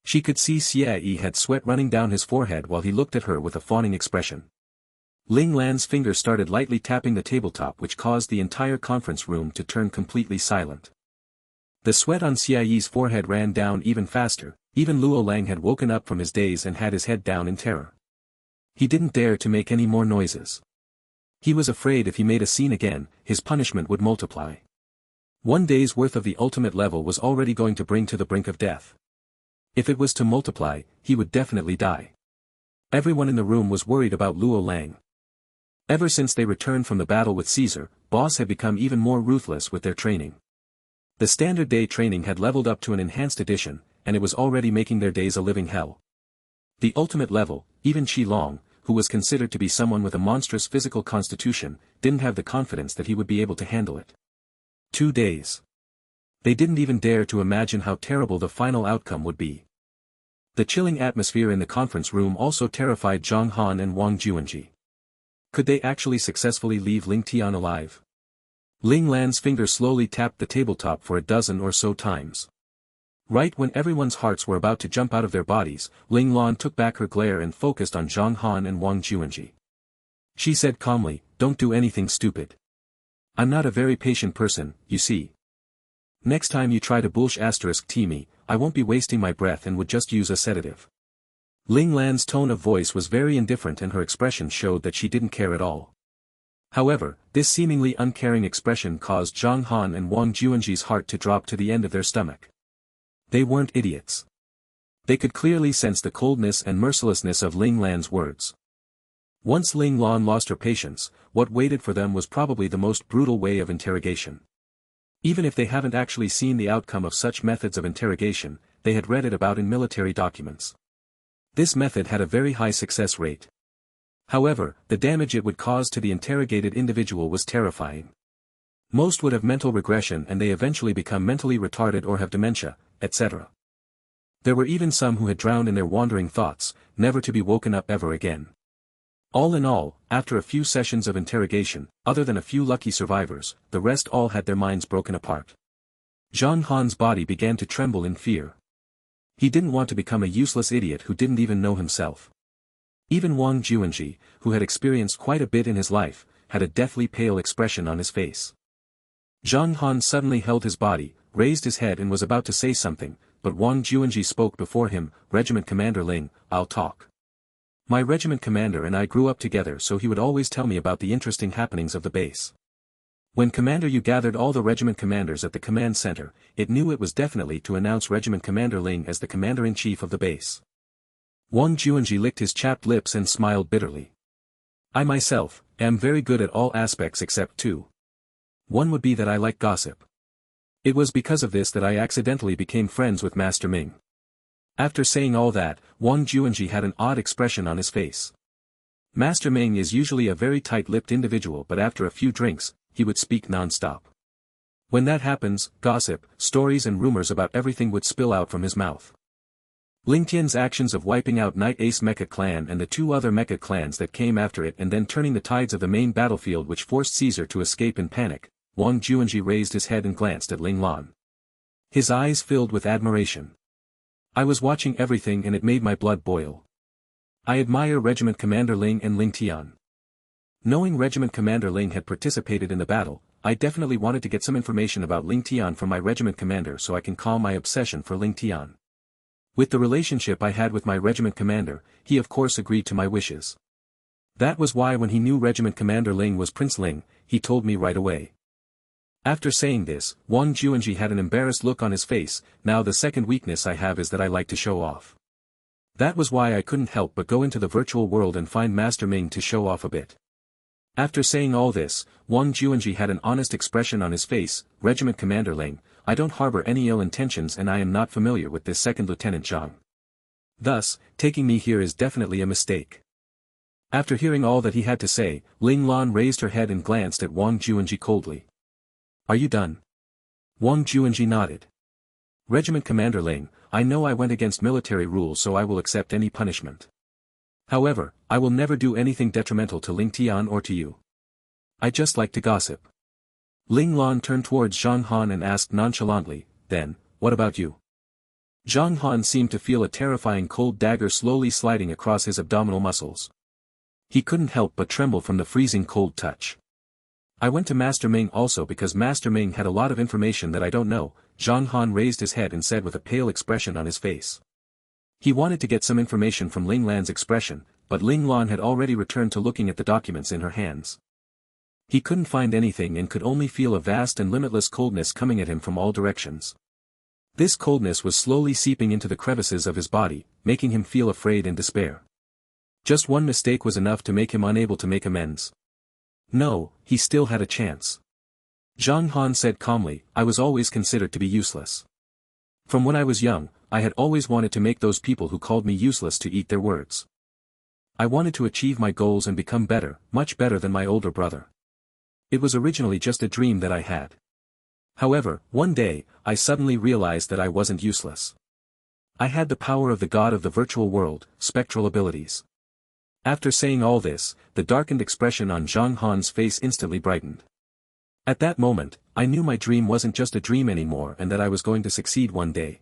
She could see Xie had sweat running down his forehead while he looked at her with a fawning expression. Ling Lan's fingers started lightly tapping the tabletop, which caused the entire conference room to turn completely silent. The sweat on Xie's forehead ran down even faster. Even Luo Lang had woken up from his daze and had his head down in terror. He didn't dare to make any more noises. He was afraid if he made a scene again, his punishment would multiply. 1 day's worth of the ultimate level was already going to bring to the brink of death. If it was to multiply, he would definitely die. Everyone in the room was worried about Luo Lang. Ever since they returned from the battle with Caesar, Boss had become even more ruthless with their training. The standard day training had leveled up to an enhanced edition, and it was already making their days a living hell. The ultimate level, even Qi Long, who was considered to be someone with a monstrous physical constitution, didn't have the confidence that he would be able to handle it. 2 days. They didn't even dare to imagine how terrible the final outcome would be. The chilling atmosphere in the conference room also terrified Zhang Han and Wang Juanji. Could they actually successfully leave Ling Tian alive? Ling Lan's finger slowly tapped the tabletop for a dozen or so times. Right when everyone's hearts were about to jump out of their bodies, Ling Lan took back her glare and focused on Zhang Han and Wang Juanji. She said calmly, "Don't do anything stupid. I'm not a very patient person, you see. Next time you try to *T me, I won't be wasting my breath and would just use a sedative." Ling Lan's tone of voice was very indifferent and her expression showed that she didn't care at all. However, this seemingly uncaring expression caused Zhang Han and Wang Juanji's heart to drop to the end of their stomach. They weren't idiots. They could clearly sense the coldness and mercilessness of Ling Lan's words. Once Ling Lan lost her patience, what waited for them was probably the most brutal way of interrogation. Even if they haven't actually seen the outcome of such methods of interrogation, they had read it about in military documents. This method had a very high success rate. However, the damage it would cause to the interrogated individual was terrifying. Most would have mental regression and they eventually become mentally retarded or have dementia, etc. There were even some who had drowned in their wandering thoughts, never to be woken up ever again. All in all, after a few sessions of interrogation, other than a few lucky survivors, the rest all had their minds broken apart. Zhang Han's body began to tremble in fear. He didn't want to become a useless idiot who didn't even know himself. Even Wang Juanji, who had experienced quite a bit in his life, had a deathly pale expression on his face. Zhang Han suddenly held his body, raised his head and was about to say something, but Wang Juanji spoke before him, "Regiment Commander Ling, I'll talk. My regiment commander and I grew up together, so he would always tell me about the interesting happenings of the base. When Commander Yu gathered all the regiment commanders at the command center, it knew it was definitely to announce Regiment Commander Ling as the commander-in-chief of the base." Wang Juanji licked his chapped lips and smiled bitterly. "I myself, am very good at all aspects except 2. One would be that I like gossip. It was because of this that I accidentally became friends with Master Ming." After saying all that, Wang Juanji had an odd expression on his face. Master Ming is usually a very tight-lipped individual, but after a few drinks, he would speak non-stop. When that happens, gossip, stories and rumors about everything would spill out from his mouth. Ling Tian's actions of wiping out Night Ace Mecha Clan and the two other Mecha Clans that came after it and then turning the tides of the main battlefield which forced Caesar to escape in panic, Wang Juanji raised his head and glanced at Ling Lan. His eyes filled with admiration. I was watching everything and it made my blood boil. I admire Regiment Commander Ling and Ling Tian. Knowing Regiment Commander Ling had participated in the battle, I definitely wanted to get some information about Ling Tian from my regiment commander so I can calm my obsession for Ling Tian. With the relationship I had with my regiment commander, he of course agreed to my wishes. That was why when he knew Regiment Commander Ling was Prince Ling, he told me right away. After saying this, Wang Juanji had an embarrassed look on his face. Now the second weakness I have is that I like to show off. That was why I couldn't help but go into the virtual world and find Master Ming to show off a bit. After saying all this, Wang Juanji had an honest expression on his face. Regiment Commander Ling, I don't harbor any ill intentions and I am not familiar with this second Lieutenant Zhang. Thus, taking me here is definitely a mistake. After hearing all that he had to say, Ling Lan raised her head and glanced at Wang Juanji coldly. Are you done? Wang Juanji nodded. Regiment Commander Ling, I know I went against military rules so I will accept any punishment. However, I will never do anything detrimental to Ling Tian or to you. I just like to gossip. Ling Lan turned towards Zhang Han and asked nonchalantly, then, what about you? Zhang Han seemed to feel a terrifying cold dagger slowly sliding across his abdominal muscles. He couldn't help but tremble from the freezing cold touch. I went to Master Ming also because Master Ming had a lot of information that I don't know. Zhang Han raised his head and said with a pale expression on his face. He wanted to get some information from Ling Lan's expression, but Ling Lan had already returned to looking at the documents in her hands. He couldn't find anything and could only feel a vast and limitless coldness coming at him from all directions. This coldness was slowly seeping into the crevices of his body, making him feel afraid and despair. Just one mistake was enough to make him unable to make amends. No, he still had a chance. Zhang Han said calmly, I was always considered to be useless. From when I was young, I had always wanted to make those people who called me useless to eat their words. I wanted to achieve my goals and become better, much better than my older brother. It was originally just a dream that I had. However, one day, I suddenly realized that I wasn't useless. I had the power of the god of the virtual world, spectral abilities. After saying all this, the darkened expression on Zhang Han's face instantly brightened. At that moment, I knew my dream wasn't just a dream anymore and that I was going to succeed one day.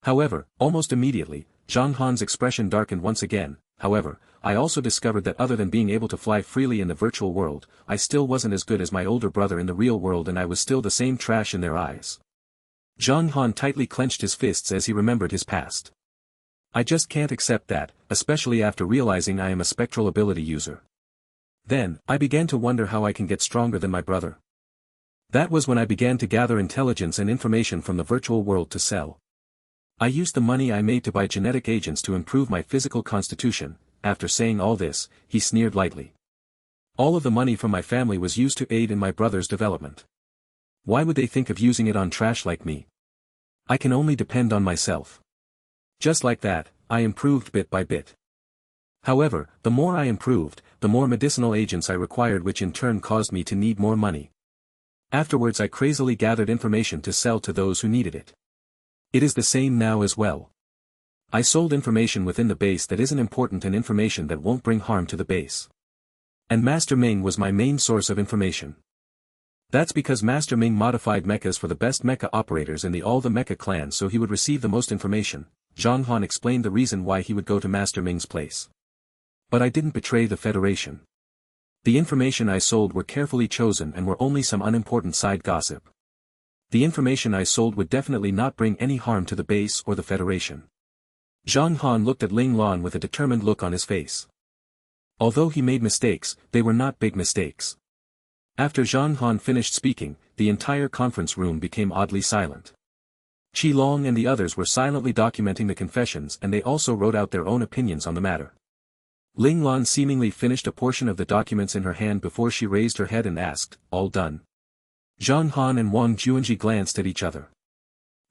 However, almost immediately, Zhang Han's expression darkened once again. However, I also discovered that other than being able to fly freely in the virtual world, I still wasn't as good as my older brother in the real world and I was still the same trash in their eyes. Zhang Han tightly clenched his fists as he remembered his past. I just can't accept that, especially after realizing I am a spectral ability user. Then, I began to wonder how I can get stronger than my brother. That was when I began to gather intelligence and information from the virtual world to sell. I used the money I made to buy genetic agents to improve my physical constitution. After saying all this, he sneered lightly. All of the money from my family was used to aid in my brother's development. Why would they think of using it on trash like me? I can only depend on myself. Just like that, I improved bit by bit. However, the more I improved, the more medicinal agents I required which in turn caused me to need more money. Afterwards I crazily gathered information to sell to those who needed it. It is the same now as well. I sold information within the base that isn't important and information that won't bring harm to the base. And Master Ming was my main source of information. That's because Master Ming modified mechas for the best mecha operators in all the mecha clans so he would receive the most information. Zhang Han explained the reason why he would go to Master Ming's place. But I didn't betray the Federation. The information I sold were carefully chosen and were only some unimportant side gossip. The information I sold would definitely not bring any harm to the base or the Federation. Zhang Han looked at Ling Lan with a determined look on his face. Although he made mistakes, they were not big mistakes. After Zhang Han finished speaking, the entire conference room became oddly silent. Qi Long and the others were silently documenting the confessions and they also wrote out their own opinions on the matter. Ling Lan seemingly finished a portion of the documents in her hand before she raised her head and asked, all done? Zhang Han and Wang Juanji glanced at each other.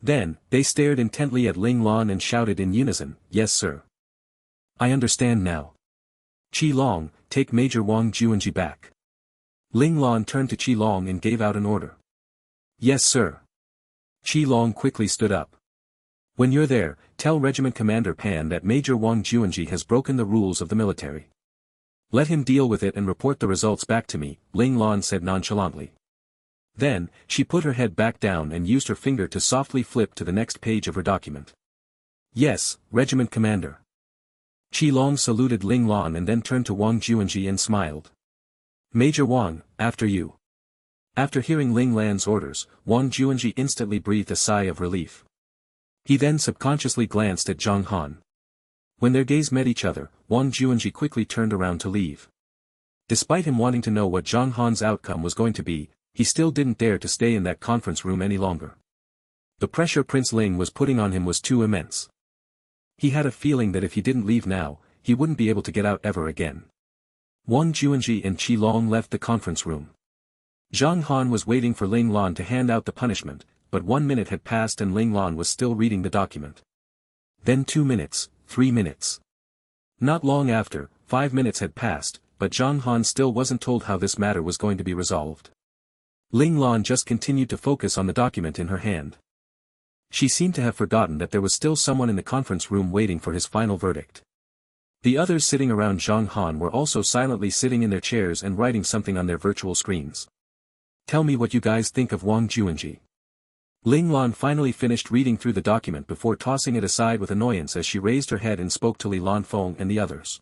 Then, they stared intently at Ling Lan and shouted in unison, yes sir. I understand now. Qi Long, take Major Wang Juanji back. Ling Lan turned to Qi Long and gave out an order. Yes sir. Qi Long quickly stood up. When you're there, tell Regiment Commander Pan that Major Wang Juanji has broken the rules of the military. Let him deal with it and report the results back to me, Ling Lan said nonchalantly. Then, she put her head back down and used her finger to softly flip to the next page of her document. Yes, Regiment Commander. Qi Long saluted Ling Lan and then turned to Wang Juanji and smiled. Major Wang, after you. After hearing Ling Lan's orders, Wang Juanji instantly breathed a sigh of relief. He then subconsciously glanced at Zhang Han. When their gaze met each other, Wang Juanji quickly turned around to leave. Despite him wanting to know what Zhang Han's outcome was going to be, he still didn't dare to stay in that conference room any longer. The pressure Prince Ling was putting on him was too immense. He had a feeling that if he didn't leave now, he wouldn't be able to get out ever again. Wang Juanji and Qi Long left the conference room. Zhang Han was waiting for Ling Lan to hand out the punishment, but 1 minute had passed and Ling Lan was still reading the document. Then 2 minutes, 3 minutes. Not long after, 5 minutes had passed, but Zhang Han still wasn't told how this matter was going to be resolved. Ling Lan just continued to focus on the document in her hand. She seemed to have forgotten that there was still someone in the conference room waiting for his final verdict. The others sitting around Zhang Han were also silently sitting in their chairs and writing something on their virtual screens. Tell me what you guys think of Wang Juanji. Ling Lan finally finished reading through the document before tossing it aside with annoyance as she raised her head and spoke to Li Lanfeng and the others.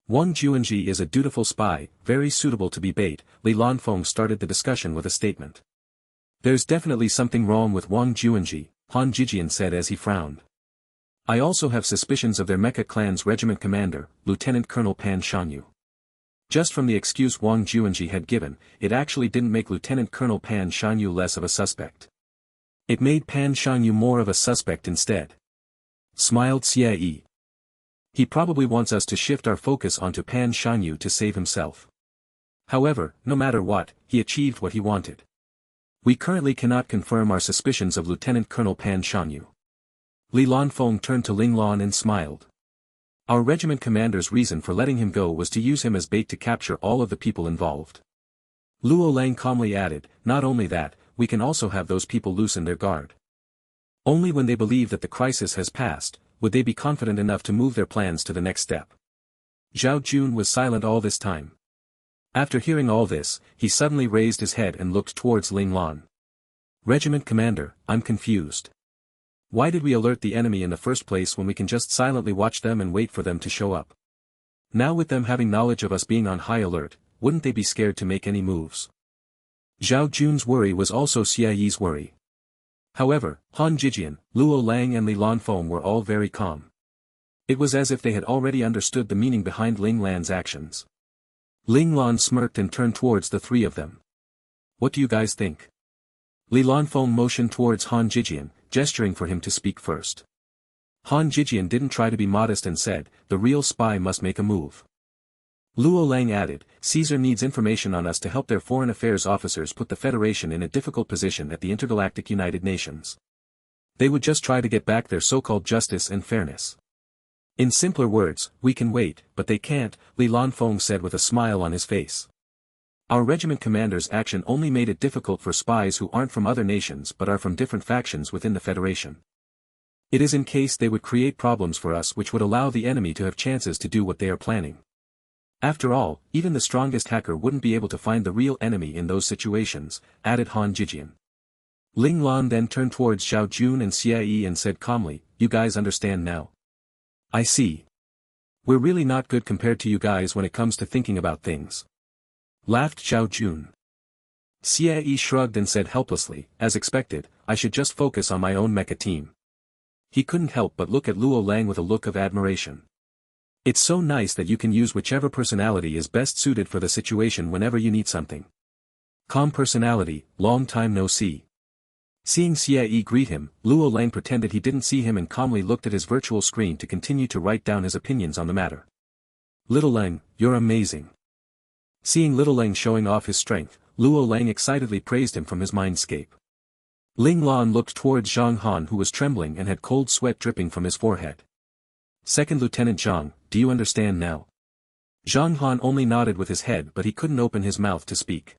Wang Juanji is a dutiful spy, very suitable to be bait, Li Lanfeng started the discussion with a statement. There's definitely something wrong with Wang Juanji, Han Jijian said as he frowned. I also have suspicions of their Mecha clan's regiment commander, Lieutenant Colonel Pan Shanyu. Just from the excuse Wang Juanji had given, it actually didn't make Lieutenant Colonel Pan Shanyu less of a suspect. It made Pan Shanyu more of a suspect instead. Smiled Xie. He probably wants us to shift our focus onto Pan Shanyu to save himself. However, no matter what, he achieved what he wanted. We currently cannot confirm our suspicions of Lieutenant Colonel Pan Shanyu. Li Lanfeng turned to Ling Lan and smiled. Our regiment commander's reason for letting him go was to use him as bait to capture all of the people involved. Luo Lang calmly added, not only that, we can also have those people loosen their guard. Only when they believe that the crisis has passed, would they be confident enough to move their plans to the next step. Zhao Jun was silent all this time. After hearing all this, he suddenly raised his head and looked towards Ling Lan. Regiment Commander, I'm confused. Why did we alert the enemy in the first place when we can just silently watch them and wait for them to show up? Now with them having knowledge of us being on high alert, wouldn't they be scared to make any moves? Zhao Jun's worry was also Xie Yi's worry. However, Han Jijian, Luo Lang and Li Lanfeng were all very calm. It was as if they had already understood the meaning behind Ling Lan's actions. Ling Lan smirked and turned towards the three of them. What do you guys think? Li Lanfeng motioned towards Han Jijian, gesturing for him to speak first. Han Jijian didn't try to be modest and said, the real spy must make a move. Luo Lang added, Caesar needs information on us to help their foreign affairs officers put the Federation in a difficult position at the Intergalactic United Nations. They would just try to get back their so-called justice and fairness. In simpler words, we can wait, but they can't, Li Lanfeng said with a smile on his face. Our regiment commander's action only made it difficult for spies who aren't from other nations but are from different factions within the Federation. It is in case they would create problems for us which would allow the enemy to have chances to do what they are planning. After all, even the strongest hacker wouldn't be able to find the real enemy in those situations, added Han Jijian. Ling Lan then turned towards Zhao Jun and Xie Yi and said calmly, you guys understand now. I see. We're really not good compared to you guys when it comes to thinking about things. Laughed Zhao Jun. Xie Yi shrugged and said helplessly, as expected, I should just focus on my own mecha team. He couldn't help but look at Luo Lang with a look of admiration. It's so nice that you can use whichever personality is best suited for the situation whenever you need something. Calm personality, long time no see. Seeing Xie Yi greet him, Luo Lang pretended he didn't see him and calmly looked at his virtual screen to continue to write down his opinions on the matter. Little Lang, you're amazing. Seeing Little Lang showing off his strength, Luo Lang excitedly praised him from his mindscape. Ling Lan looked towards Zhang Han who was trembling and had cold sweat dripping from his forehead. Second Lieutenant Zhang, do you understand now? Zhang Han only nodded with his head but he couldn't open his mouth to speak.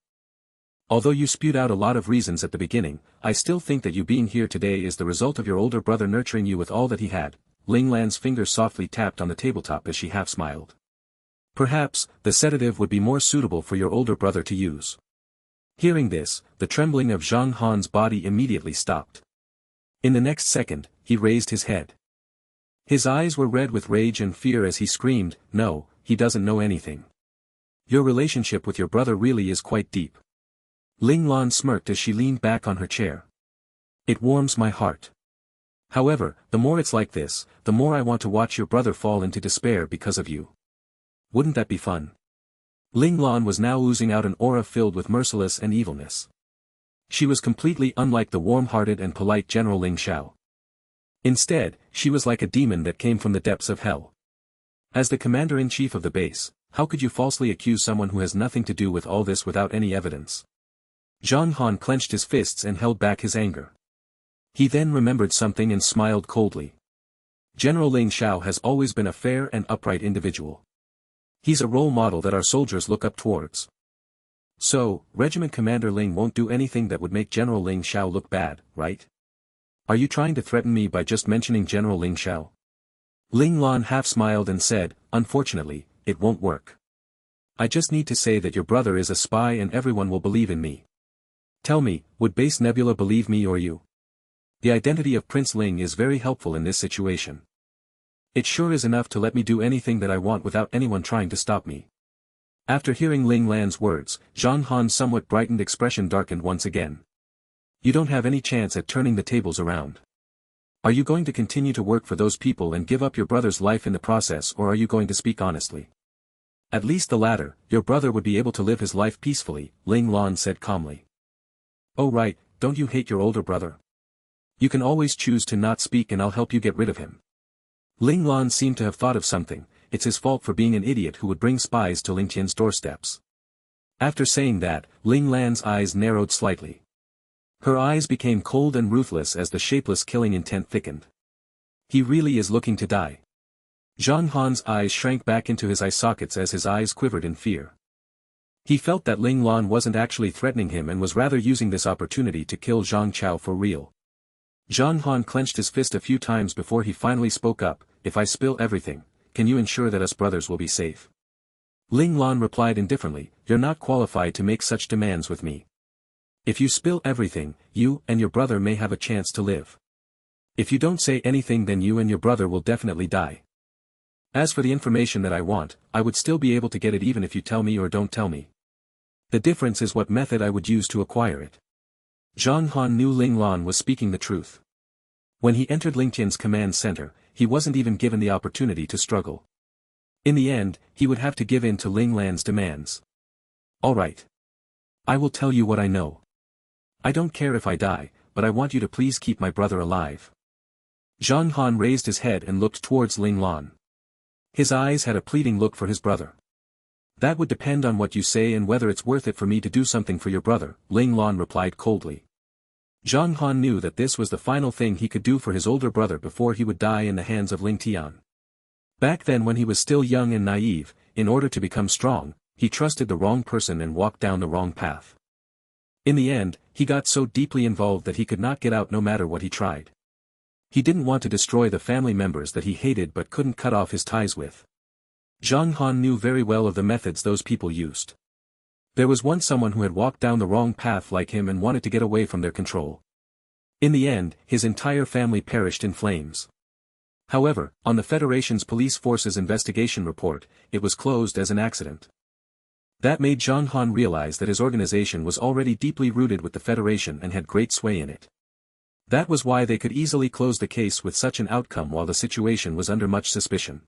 Although you spewed out a lot of reasons at the beginning, I still think that you being here today is the result of your older brother nurturing you with all that he had. Ling Lan's fingers softly tapped on the tabletop as she half smiled. Perhaps, the sedative would be more suitable for your older brother to use. Hearing this, the trembling of Zhang Han's body immediately stopped. In the next second, he raised his head. His eyes were red with rage and fear as he screamed, "No, he doesn't know anything. Your relationship with your brother really is quite deep." Ling Lan smirked as she leaned back on her chair. "It warms my heart. However, the more it's like this, the more I want to watch your brother fall into despair because of you. Wouldn't that be fun?" Ling Lan was now oozing out an aura filled with merciless and evilness. She was completely unlike the warm-hearted and polite General Ling Xiao. Instead, she was like a demon that came from the depths of hell. As the commander-in-chief of the base, how could you falsely accuse someone who has nothing to do with all this without any evidence? Zhang Han clenched his fists and held back his anger. He then remembered something and smiled coldly. General Ling Xiao has always been a fair and upright individual. He's a role model that our soldiers look up towards. So, Regiment Commander Ling won't do anything that would make General Ling Xiao look bad, right? Are you trying to threaten me by just mentioning General Ling Xiao? Ling Lan half smiled and said, "Unfortunately, it won't work. I just need to say that your brother is a spy and everyone will believe in me. Tell me, would Base Nebula believe me or you? The identity of Prince Ling is very helpful in this situation. It sure is enough to let me do anything that I want without anyone trying to stop me." After hearing Ling Lan's words, Zhang Han's somewhat brightened expression darkened once again. "You don't have any chance at turning the tables around. Are you going to continue to work for those people and give up your brother's life in the process, or are you going to speak honestly?" "At least the latter, your brother would be able to live his life peacefully," Ling Lan said calmly. "Oh right, don't you hate your older brother? You can always choose to not speak and I'll help you get rid of him." Ling Lan seemed to have thought of something. It's his fault for being an idiot who would bring spies to Ling Tian's doorsteps. After saying that, Ling Lan's eyes narrowed slightly. Her eyes became cold and ruthless as the shapeless killing intent thickened. He really is looking to die. Zhang Han's eyes shrank back into his eye sockets as his eyes quivered in fear. He felt that Ling Lan wasn't actually threatening him and was rather using this opportunity to kill Zhang Chao for real. Zhang Han clenched his fist a few times before he finally spoke up, "If I spill everything, can you ensure that us brothers will be safe?" Ling Lan replied indifferently, "You're not qualified to make such demands with me. If you spill everything, you and your brother may have a chance to live. If you don't say anything, then you and your brother will definitely die. As for the information that I want, I would still be able to get it even if you tell me or don't tell me. The difference is what method I would use to acquire it." Zhang Han knew Ling Lan was speaking the truth. When he entered Ling Tian's command center, he wasn't even given the opportunity to struggle. In the end, he would have to give in to Ling Lan's demands. "All right. I will tell you what I know. I don't care if I die, but I want you to please keep my brother alive." Zhang Han raised his head and looked towards Ling Lan. His eyes had a pleading look for his brother. "That would depend on what you say and whether it's worth it for me to do something for your brother," Ling Lan replied coldly. Zhang Han knew that this was the final thing he could do for his older brother before he would die in the hands of Ling Tian. Back then when he was still young and naive, in order to become strong, he trusted the wrong person and walked down the wrong path. In the end, he got so deeply involved that he could not get out no matter what he tried. He didn't want to destroy the family members that he hated but couldn't cut off his ties with. Zhang Han knew very well of the methods those people used. There was once someone who had walked down the wrong path like him and wanted to get away from their control. In the end, his entire family perished in flames. However, on the Federation's police force's investigation report, it was closed as an accident. That made Zhang Han realize that his organization was already deeply rooted with the Federation and had great sway in it. That was why they could easily close the case with such an outcome while the situation was under much suspicion.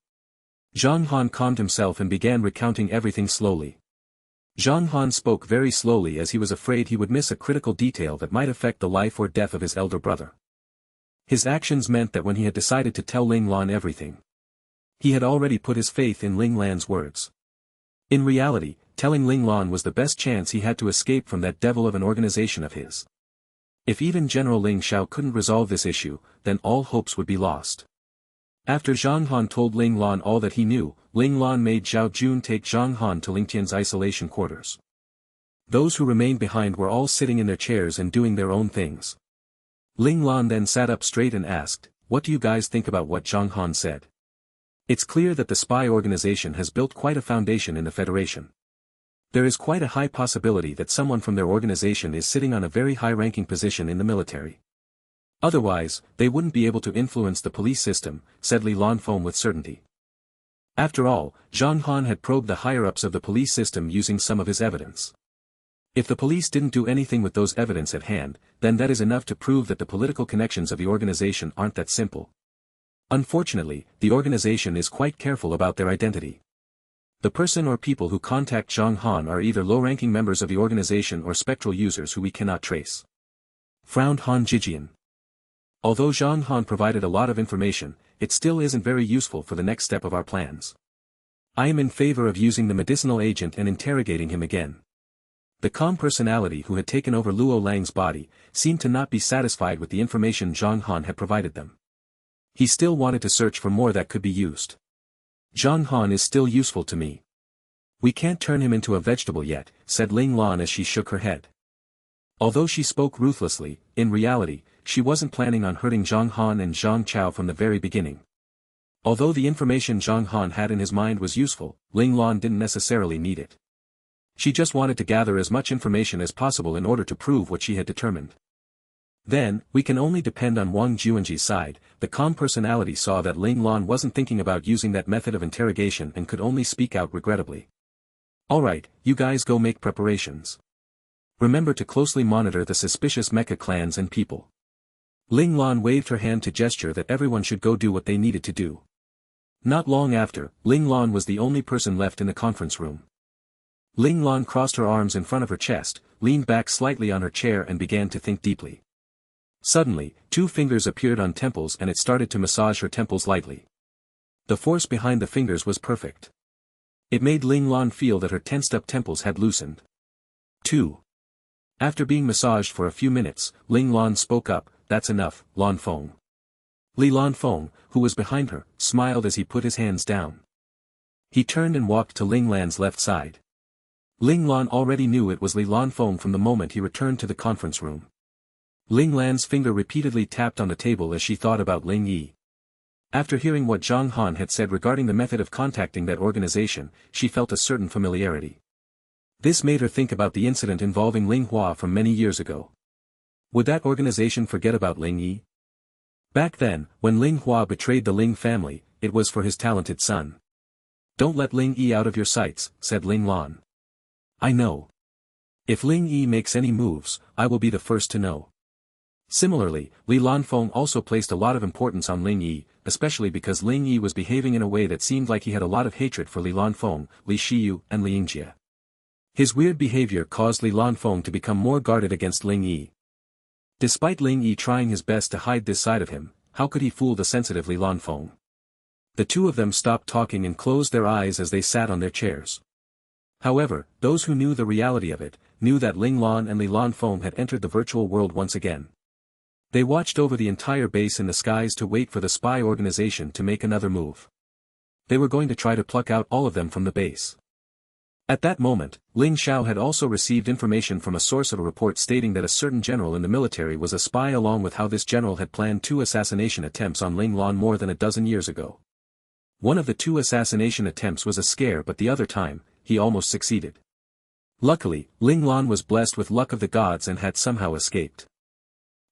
Zhang Han calmed himself and began recounting everything slowly. Zhang Han spoke very slowly as he was afraid he would miss a critical detail that might affect the life or death of his elder brother. His actions meant that when he had decided to tell Ling Lan everything, he had already put his faith in Ling Lan's words. In reality, telling Ling Lan was the best chance he had to escape from that devil of an organization of his. If even General Ling Xiao couldn't resolve this issue, then all hopes would be lost. After Zhang Han told Ling Lan all that he knew, Ling Lan made Zhao Jun take Zhang Han to Ling Tian's isolation quarters. Those who remained behind were all sitting in their chairs and doing their own things. Ling Lan then sat up straight and asked, "What do you guys think about what Zhang Han said? It's clear that the spy organization has built quite a foundation in the Federation. There is quite a high possibility that someone from their organization is sitting on a very high-ranking position in the military. Otherwise, they wouldn't be able to influence the police system," said Li Lanfeng with certainty. After all, Zhang Han had probed the higher-ups of the police system using some of his evidence. If the police didn't do anything with those evidence at hand, then that is enough to prove that the political connections of the organization aren't that simple. Unfortunately, the organization is quite careful about their identity. The person or people who contact Zhang Han are either low-ranking members of the organization or spectral users who we cannot trace. Frowned Han Jijian. Although Zhang Han provided a lot of information, it still isn't very useful for the next step of our plans. I am in favor of using the medicinal agent and interrogating him again. The calm personality who had taken over Luo Lang's body, seemed to not be satisfied with the information Zhang Han had provided them. He still wanted to search for more that could be used. Zhang Han is still useful to me. We can't turn him into a vegetable yet, said Ling Lan as she shook her head. Although she spoke ruthlessly, in reality, she wasn't planning on hurting Zhang Han and Zhang Chao from the very beginning. Although the information Zhang Han had in his mind was useful, Ling Lan didn't necessarily need it. She just wanted to gather as much information as possible in order to prove what she had determined. Then, we can only depend on Wang Juanji's side. The calm personality saw that Ling Lan wasn't thinking about using that method of interrogation and could only speak out regrettably. Alright, you guys go make preparations. Remember to closely monitor the suspicious mecha clans and people. Ling Lan waved her hand to gesture that everyone should go do what they needed to do. Not long after, Ling Lan was the only person left in the conference room. Ling Lan crossed her arms in front of her chest, leaned back slightly on her chair and began to think deeply. Suddenly, 2 fingers appeared on temples and it started to massage her temples lightly. The force behind the fingers was perfect. It made Ling Lan feel that her tensed-up temples had loosened. 2. After being massaged for a few minutes, Ling Lan spoke up, "That's enough, Lan Feng." Li Lanfeng, who was behind her, smiled as he put his hands down. He turned and walked to Ling Lan's left side. Ling Lan already knew it was Li Lanfeng from the moment he returned to the conference room. Ling Lan's finger repeatedly tapped on the table as she thought about Ling Yi. After hearing what Zhang Han had said regarding the method of contacting that organization, she felt a certain familiarity. This made her think about the incident involving Ling Hua from many years ago. Would that organization forget about Ling Yi? Back then, when Ling Hua betrayed the Ling family, it was for his talented son. "Don't let Ling Yi out of your sights," said Ling Lan. "I know. If Ling Yi makes any moves, I will be the first to know." Similarly, Li Lanfeng also placed a lot of importance on Ling Yi, especially because Ling Yi was behaving in a way that seemed like he had a lot of hatred for Li Lanfeng, Li Shiyu, and Li Yingjie. His weird behavior caused Li Lanfeng to become more guarded against Ling Yi. Despite Ling Yi trying his best to hide this side of him, how could he fool the sensitive Li Lanfeng? The two of them stopped talking and closed their eyes as they sat on their chairs. However, those who knew the reality of it, knew that Ling Lan and Li Lanfeng had entered the virtual world once again. They watched over the entire base in the skies to wait for the spy organization to make another move. They were going to try to pluck out all of them from the base. At that moment, Ling Xiao had also received information from a source of a report stating that a certain general in the military was a spy, along with how this general had planned 2 assassination attempts on Ling Lan more than a dozen years ago. One of the 2 assassination attempts was a scare, but the other time, he almost succeeded. Luckily, Ling Lan was blessed with luck of the gods and had somehow escaped.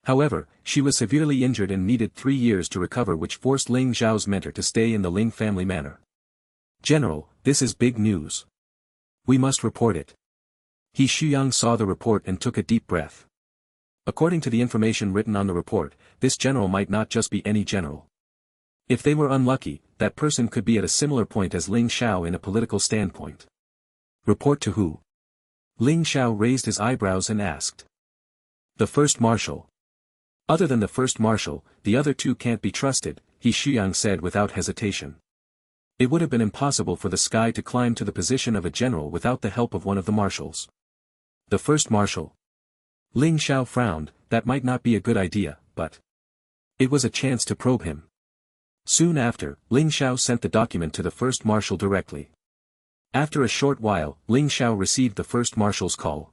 However, she was severely injured and needed 3 years to recover, which forced Ling Xiao's mentor to stay in the Ling family manor. "General, this is big news. We must report it." He Shuyang saw the report and took a deep breath. According to the information written on the report, this general might not just be any general. If they were unlucky, that person could be at a similar point as Ling Xiao in a political standpoint. "Report to who?" Ling Xiao raised his eyebrows and asked. "The first marshal." "Other than the first marshal, the other 2 can't be trusted," He Shuyang said without hesitation. It would have been impossible for the sky to climb to the position of a general without the help of one of the marshals. "The first marshal." Ling Xiao frowned. That might not be a good idea, but it was a chance to probe him. Soon after, Ling Xiao sent the document to the first marshal directly. After a short while, Ling Xiao received the first marshal's call.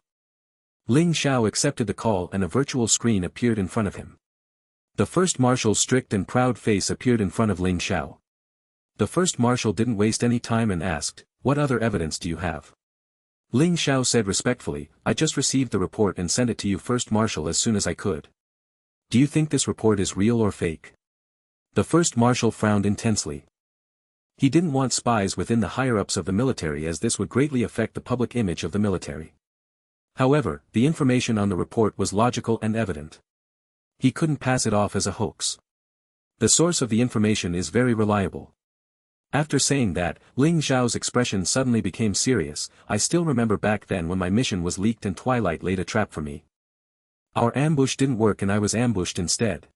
Ling Xiao accepted the call and a virtual screen appeared in front of him. The first marshal's strict and proud face appeared in front of Ling Xiao. The first marshal didn't waste any time and asked, "What other evidence do you have?" Ling Xiao said respectfully, "I just received the report and sent it to you first marshal as soon as I could. Do you think this report is real or fake?" The first marshal frowned intensely. He didn't want spies within the higher-ups of the military as this would greatly affect the public image of the military. However, the information on the report was logical and evident. He couldn't pass it off as a hoax. The source of the information is very reliable. After saying that, Ling Xiao's expression suddenly became serious. "I still remember back then when my mission was leaked and Twilight laid a trap for me. Our ambush didn't work and I was ambushed instead.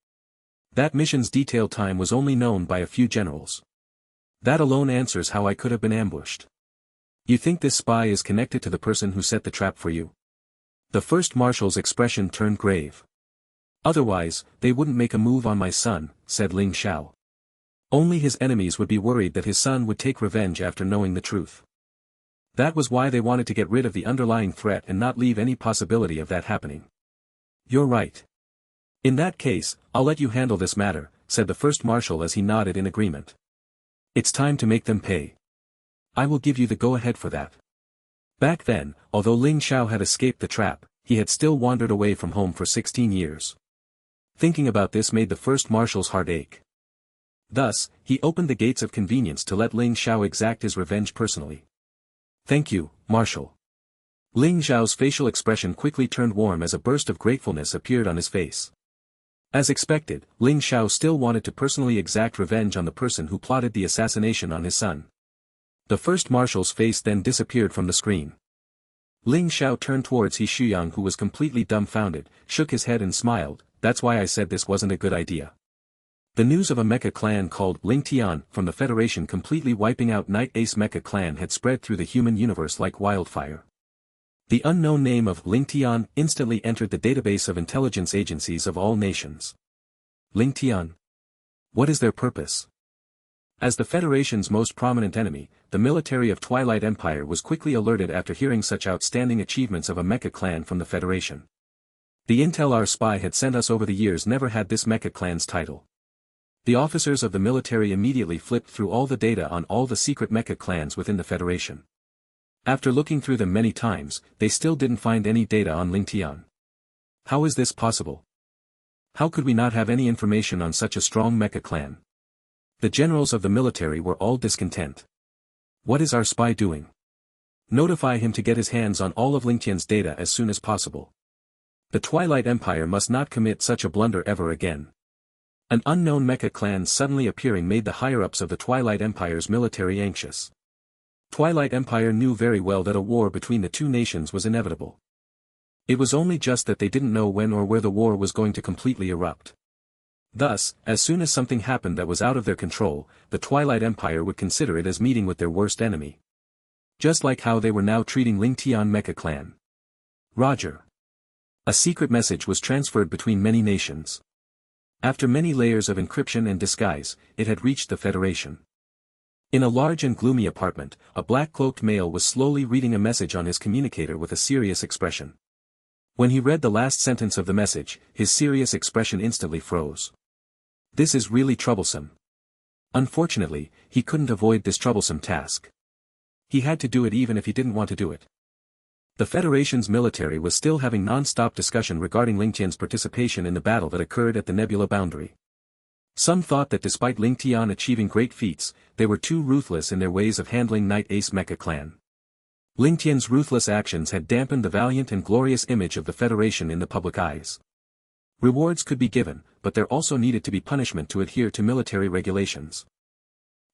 That mission's detail time was only known by a few generals. That alone answers how I could have been ambushed. You think this spy is connected to the person who set the trap for you?" The first marshal's expression turned grave. "Otherwise, they wouldn't make a move on my son," said Ling Xiao. Only his enemies would be worried that his son would take revenge after knowing the truth. That was why they wanted to get rid of the underlying threat and not leave any possibility of that happening. "You're right. In that case, I'll let you handle this matter," said the first marshal as he nodded in agreement. "It's time to make them pay. I will give you the go-ahead for that." Back then, although Ling Xiao had escaped the trap, he had still wandered away from home for 16 years. Thinking about this made the first marshal's heart ache. Thus, he opened the gates of convenience to let Ling Xiao exact his revenge personally. "Thank you, Marshal." Ling Xiao's facial expression quickly turned warm as a burst of gratefulness appeared on his face. As expected, Ling Xiao still wanted to personally exact revenge on the person who plotted the assassination on his son. The first marshal's face then disappeared from the screen. Ling Xiao turned towards He Shuyang who was completely dumbfounded, shook his head and smiled. "That's why I said this wasn't a good idea." The news of a mecha clan called Ling Tian from the Federation completely wiping out Night Ace mecha clan had spread through the human universe like wildfire. The unknown name of Ling Tian instantly entered the database of intelligence agencies of all nations. Ling Tian. What is their purpose? As the Federation's most prominent enemy, the military of Twilight Empire was quickly alerted after hearing such outstanding achievements of a mecha clan from the Federation. The intel our spy had sent us over the years never had this mecha clan's title. The officers of the military immediately flipped through all the data on all the secret mecha clans within the Federation. After looking through them many times, they still didn't find any data on Ling Tian. How is this possible? How could we not have any information on such a strong mecha clan? The generals of the military were all discontent. What is our spy doing? Notify him to get his hands on all of Ling Tian's data as soon as possible. The Twilight Empire must not commit such a blunder ever again. An unknown mecha clan suddenly appearing made the higher-ups of the Twilight Empire's military anxious. Twilight Empire knew very well that a war between the two nations was inevitable. It was only just that they didn't know when or where the war was going to completely erupt. Thus, as soon as something happened that was out of their control, the Twilight Empire would consider it as meeting with their worst enemy. Just like how they were now treating Ling Tian mecha clan. Roger. A secret message was transferred between many nations. After many layers of encryption and disguise, it had reached the Federation. In a large and gloomy apartment, a black-cloaked male was slowly reading a message on his communicator with a serious expression. When he read the last sentence of the message, his serious expression instantly froze. This is really troublesome. Unfortunately, he couldn't avoid this troublesome task. He had to do it even if he didn't want to do it. The Federation's military was still having non-stop discussion regarding Ling Tian's participation in the battle that occurred at the Nebula boundary. Some thought that despite Ling Tian achieving great feats, they were too ruthless in their ways of handling Night Ace mecha clan. Ling Tian's ruthless actions had dampened the valiant and glorious image of the Federation in the public eyes. Rewards could be given, but there also needed to be punishment to adhere to military regulations.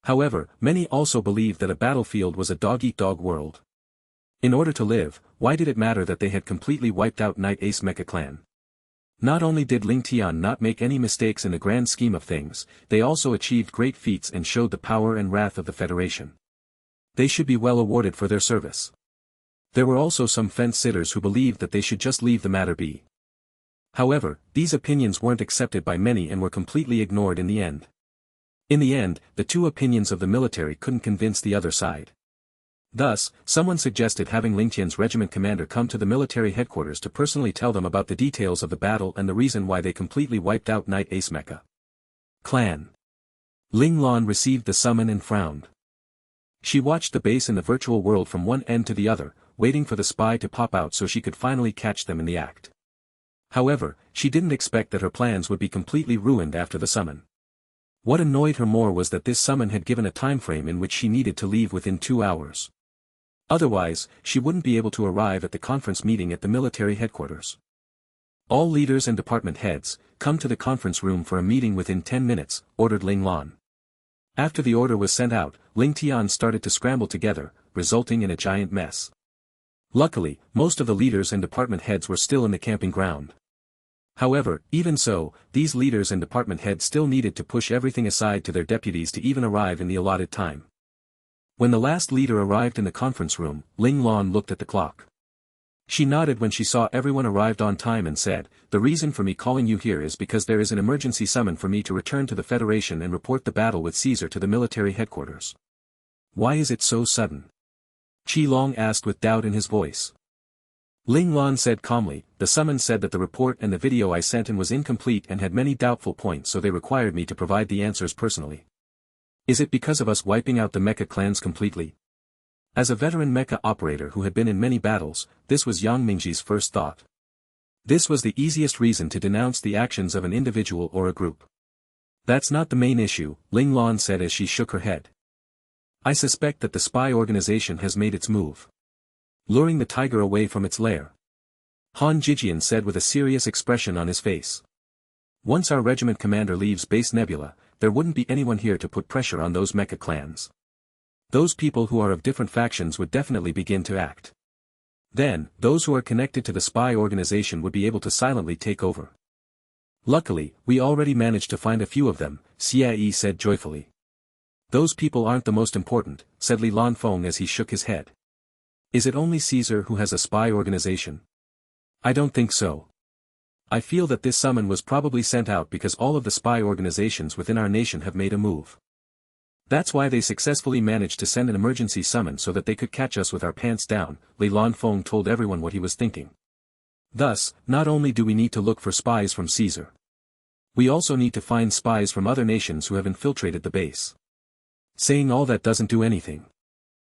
However, many also believed that a battlefield was a dog-eat-dog world. In order to live, why did it matter that they had completely wiped out Night Ace mecha clan? Not only did Ling Tian not make any mistakes in the grand scheme of things, they also achieved great feats and showed the power and wrath of the Federation. They should be well awarded for their service. There were also some fence-sitters who believed that they should just leave the matter be. However, these opinions weren't accepted by many and were completely ignored in the end. In the end, the two opinions of the military couldn't convince the other side. Thus, someone suggested having Ling Tian's regiment commander come to the military headquarters to personally tell them about the details of the battle and the reason why they completely wiped out Night Ace Mecha Clan. Ling Lan received the summon and frowned. She watched the base in the virtual world from one end to the other, waiting for the spy to pop out so she could finally catch them in the act. However, she didn't expect that her plans would be completely ruined after the summon. What annoyed her more was that this summon had given a time frame in which she needed to leave within 2 hours. Otherwise, she wouldn't be able to arrive at the conference meeting at the military headquarters. All leaders and department heads, come to the conference room for a meeting within 10 minutes, ordered Ling Lan. After the order was sent out, Ling Tian started to scramble together, resulting in a giant mess. Luckily, most of the leaders and department heads were still in the camping ground. However, even so, these leaders and department heads still needed to push everything aside to their deputies to even arrive in the allotted time. When the last leader arrived in the conference room, Ling Lan looked at the clock. She nodded when she saw everyone arrived on time and said, "The reason for me calling you here is because there is an emergency summon for me to return to the Federation and report the battle with Caesar to the military headquarters." "Why is it so sudden?" Qi Long asked with doubt in his voice. Ling Lan said calmly, "The summon said that the report and the video I sent in was incomplete and had many doubtful points, so they required me to provide the answers personally." "Is it because of us wiping out the mecha clans completely?" As a veteran mecha operator who had been in many battles, this was Yang Mingji's first thought. This was the easiest reason to denounce the actions of an individual or a group. "That's not the main issue," Ling Lan said as she shook her head. "I suspect that the spy organization has made its move, luring the tiger away from its lair," Han Jijian said with a serious expression on his face. "Once our regiment commander leaves Base Nebula, there wouldn't be anyone here to put pressure on those mecha clans. Those people who are of different factions would definitely begin to act. Then, those who are connected to the spy organization would be able to silently take over. Luckily, we already managed to find a few of them," Xie said joyfully. "Those people aren't the most important," said Li Lanfeng as he shook his head. "Is it only Caesar who has a spy organization? I don't think so. I feel that this summon was probably sent out because all of the spy organizations within our nation have made a move. That's why they successfully managed to send an emergency summon so that they could catch us with our pants down," Li Lanfeng told everyone what he was thinking. "Thus, not only do we need to look for spies from Caesar, we also need to find spies from other nations who have infiltrated the base. Saying all that doesn't do anything.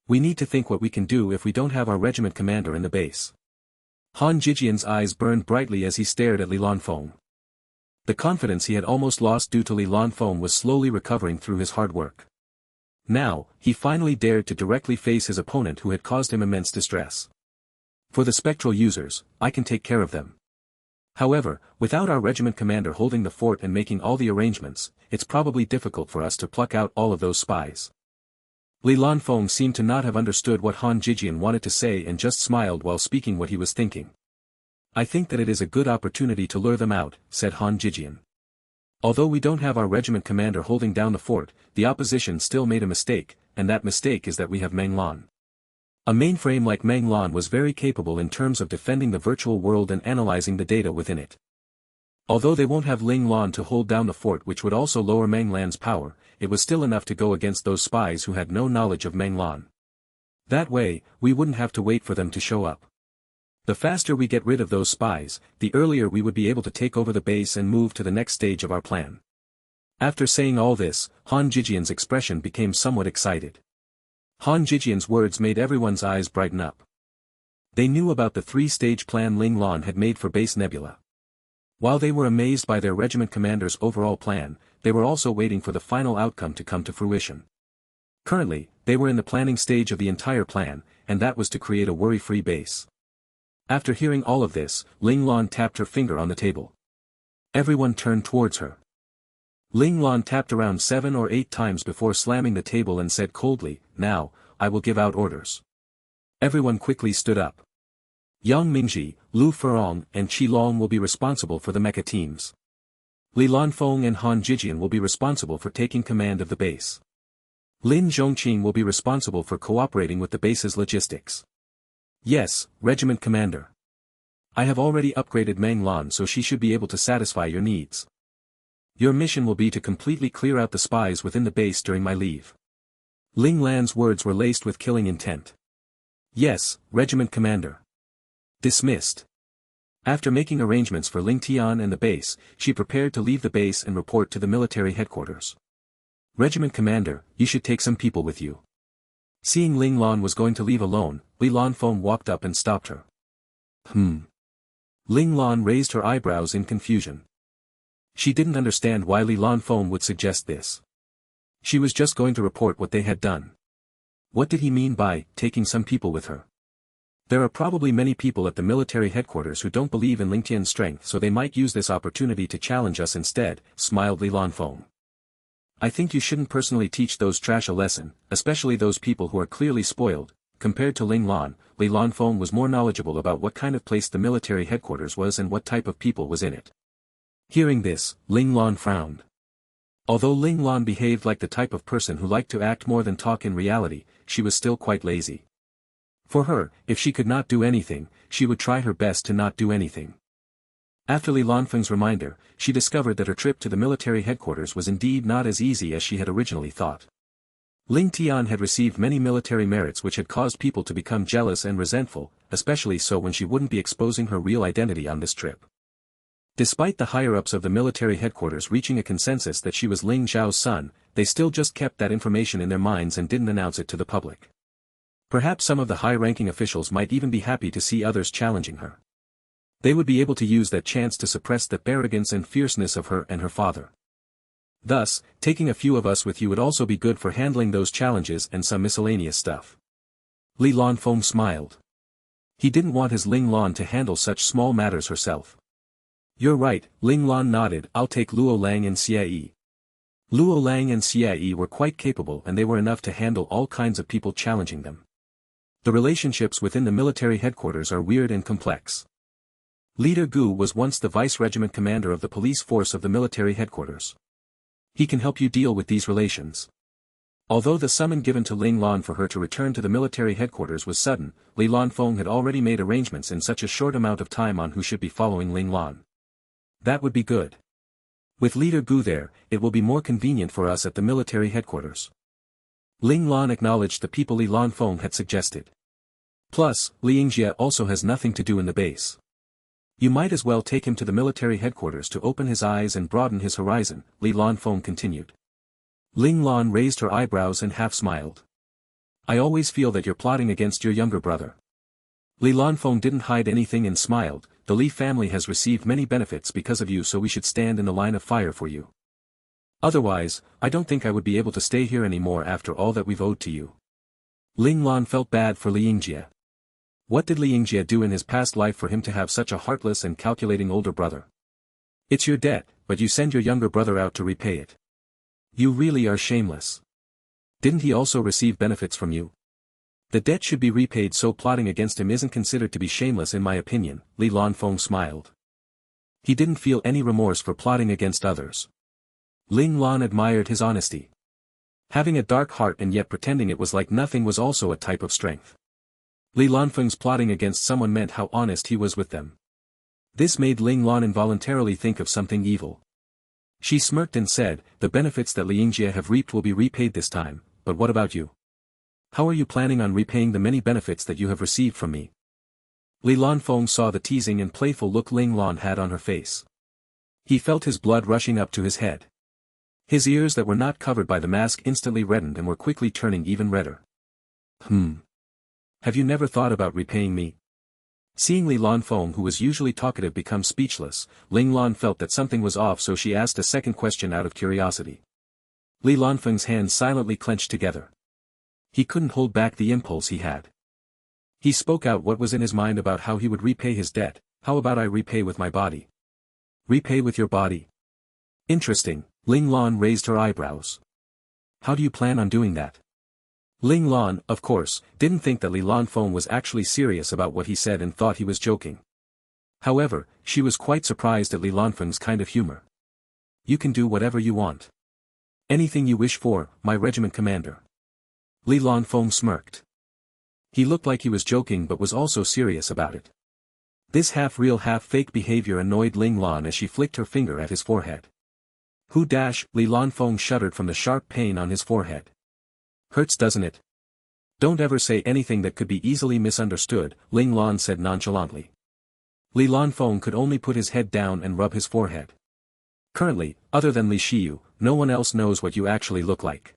We need to think what we can do if we don't have our regiment commander in the base." Han Jijian's eyes burned brightly as he stared at Li Lanfeng. The confidence he had almost lost due to Li Lanfeng was slowly recovering through his hard work. Now, he finally dared to directly face his opponent who had caused him immense distress. "For the spectral users, I can take care of them. However, without our regiment commander holding the fort and making all the arrangements, it's probably difficult for us to pluck out all of those spies." Li Lanfeng seemed to not have understood what Han Jijian wanted to say and just smiled while speaking what he was thinking. "I think that it is a good opportunity to lure them out," said Han Jijian. "Although we don't have our regiment commander holding down the fort, the opposition still made a mistake, and that mistake is that we have Meng Lan. A mainframe like Meng Lan was very capable in terms of defending the virtual world and analyzing the data within it. Although they won't have Ling Lan to hold down the fort, which would also lower Meng Lan's power, it was still enough to go against those spies who had no knowledge of Meng Lan. That way, we wouldn't have to wait for them to show up. The faster we get rid of those spies, the earlier we would be able to take over the base and move to the next stage of our plan." After saying all this, Han Jijian's expression became somewhat excited. Han Jijian's words made everyone's eyes brighten up. They knew about the 3-stage plan Ling Lan had made for Base Nebula. While they were amazed by their regiment commander's overall plan, they were also waiting for the final outcome to come to fruition. Currently, they were in the planning stage of the entire plan, and that was to create a worry-free base. After hearing all of this, Ling Lan tapped her finger on the table. Everyone turned towards her. Ling Lan tapped around 7 or 8 times before slamming the table and said coldly, "Now, I will give out orders." Everyone quickly stood up. Yang Mingji, Lu Furong and Qi Long will be responsible for the mecha teams. Li Lanfeng and Han Jijian will be responsible for taking command of the base. Lin Zhongqing will be responsible for cooperating with the base's logistics. "Yes, Regiment Commander. I have already upgraded Meng Lan so she should be able to satisfy your needs. Your mission will be to completely clear out the spies within the base during my leave." Ling Lan's words were laced with killing intent. Yes, Regiment Commander. Dismissed. After making arrangements for Ling Tian and the base, she prepared to leave the base and report to the military headquarters. Regiment Commander, you should take some people with you. Seeing Ling Lan was going to leave alone, Li Lanfeng walked up and stopped her. Ling Lan raised her eyebrows in confusion. She didn't understand why Li Lanfeng would suggest this. She was just going to report what they had done. What did he mean by taking some people with her? There are probably many people at the military headquarters who don't believe in Ling Tian's strength, so they might use this opportunity to challenge us instead, smiled Li Lanfeng. I think you shouldn't personally teach those trash a lesson, especially those people who are clearly spoiled. Compared to Ling Lan, Li Lanfeng was more knowledgeable about what kind of place the military headquarters was and what type of people was in it. Hearing this, Ling Lan frowned. Although Ling Lan behaved like the type of person who liked to act more than talk in reality, she was still quite lazy. For her, if she could not do anything, she would try her best to not do anything. After Li Lanfeng's reminder, she discovered that her trip to the military headquarters was indeed not as easy as she had originally thought. Ling Tian had received many military merits which had caused people to become jealous and resentful, especially so when she wouldn't be exposing her real identity on this trip. Despite the higher-ups of the military headquarters reaching a consensus that she was Ling Zhao's son, they still just kept that information in their minds and didn't announce it to the public. Perhaps some of the high-ranking officials might even be happy to see others challenging her. They would be able to use that chance to suppress the arrogance and fierceness of her and her father. Thus, taking a few of us with you would also be good for handling those challenges and some miscellaneous stuff. Li Lanfeng smiled. He didn't want his Ling Lan to handle such small matters herself. You're right, Ling Lan nodded. I'll take Luo Lang and Xie. Luo Lang and Xie were quite capable and they were enough to handle all kinds of people challenging them. The relationships within the military headquarters are weird and complex. Leader Gu was once the vice-regiment commander of the police force of the military headquarters. He can help you deal with these relations. Although the summon given to Ling Lan for her to return to the military headquarters was sudden, Li Lanfeng had already made arrangements in such a short amount of time on who should be following Ling Lan. That would be good. With Leader Gu there, it will be more convenient for us at the military headquarters. Ling Lan acknowledged the people Li Lanfeng had suggested. Plus, Liangjie also has nothing to do in the base. You might as well take him to the military headquarters to open his eyes and broaden his horizon, Li Lanfeng continued. Ling Lan raised her eyebrows and half smiled. I always feel that you're plotting against your younger brother. Li Lanfeng didn't hide anything and smiled. The Li family has received many benefits because of you, so we should stand in the line of fire for you. Otherwise, I don't think I would be able to stay here anymore after all that we've owed to you. Ling Lan felt bad for Liangjie. What did Liangjie do in his past life for him to have such a heartless and calculating older brother? It's your debt, but you send your younger brother out to repay it. You really are shameless. Didn't he also receive benefits from you? The debt should be repaid, so plotting against him isn't considered to be shameless in my opinion, Li Lanfeng smiled. He didn't feel any remorse for plotting against others. Ling Lan admired his honesty. Having a dark heart and yet pretending it was like nothing was also a type of strength. Li Lanfeng's plotting against someone meant how honest he was with them. This made Ling Lan involuntarily think of something evil. She smirked and said, the benefits that Liangjie have reaped will be repaid this time, but what about you? How are you planning on repaying the many benefits that you have received from me? Li Lanfeng saw the teasing and playful look Ling Lan had on her face. He felt his blood rushing up to his head. His ears that were not covered by the mask instantly reddened and were quickly turning even redder. Have you never thought about repaying me? Seeing Li Lanfeng, who was usually talkative, become speechless, Ling Lan felt that something was off, so she asked a second question out of curiosity. Li Lanfeng's hands silently clenched together. He couldn't hold back the impulse he had. He spoke out what was in his mind about how he would repay his debt. How about I repay with my body? Repay with your body? Interesting, Ling Lan raised her eyebrows. How do you plan on doing that? Ling Lan, of course, didn't think that Li Lanfeng was actually serious about what he said and thought he was joking. However, she was quite surprised at Li Lanfeng's kind of humor. You can do whatever you want. Anything you wish for, my regiment commander. Li Lanfeng smirked. He looked like he was joking but was also serious about it. This half-real half-fake behavior annoyed Ling Lan as she flicked her finger at his forehead. Li Lanfeng shuddered from the sharp pain on his forehead. Hurts, doesn't it? Don't ever say anything that could be easily misunderstood, Ling Lan said nonchalantly. Li Lanfeng could only put his head down and rub his forehead. Currently, other than Li Shiyu, no one else knows what you actually look like.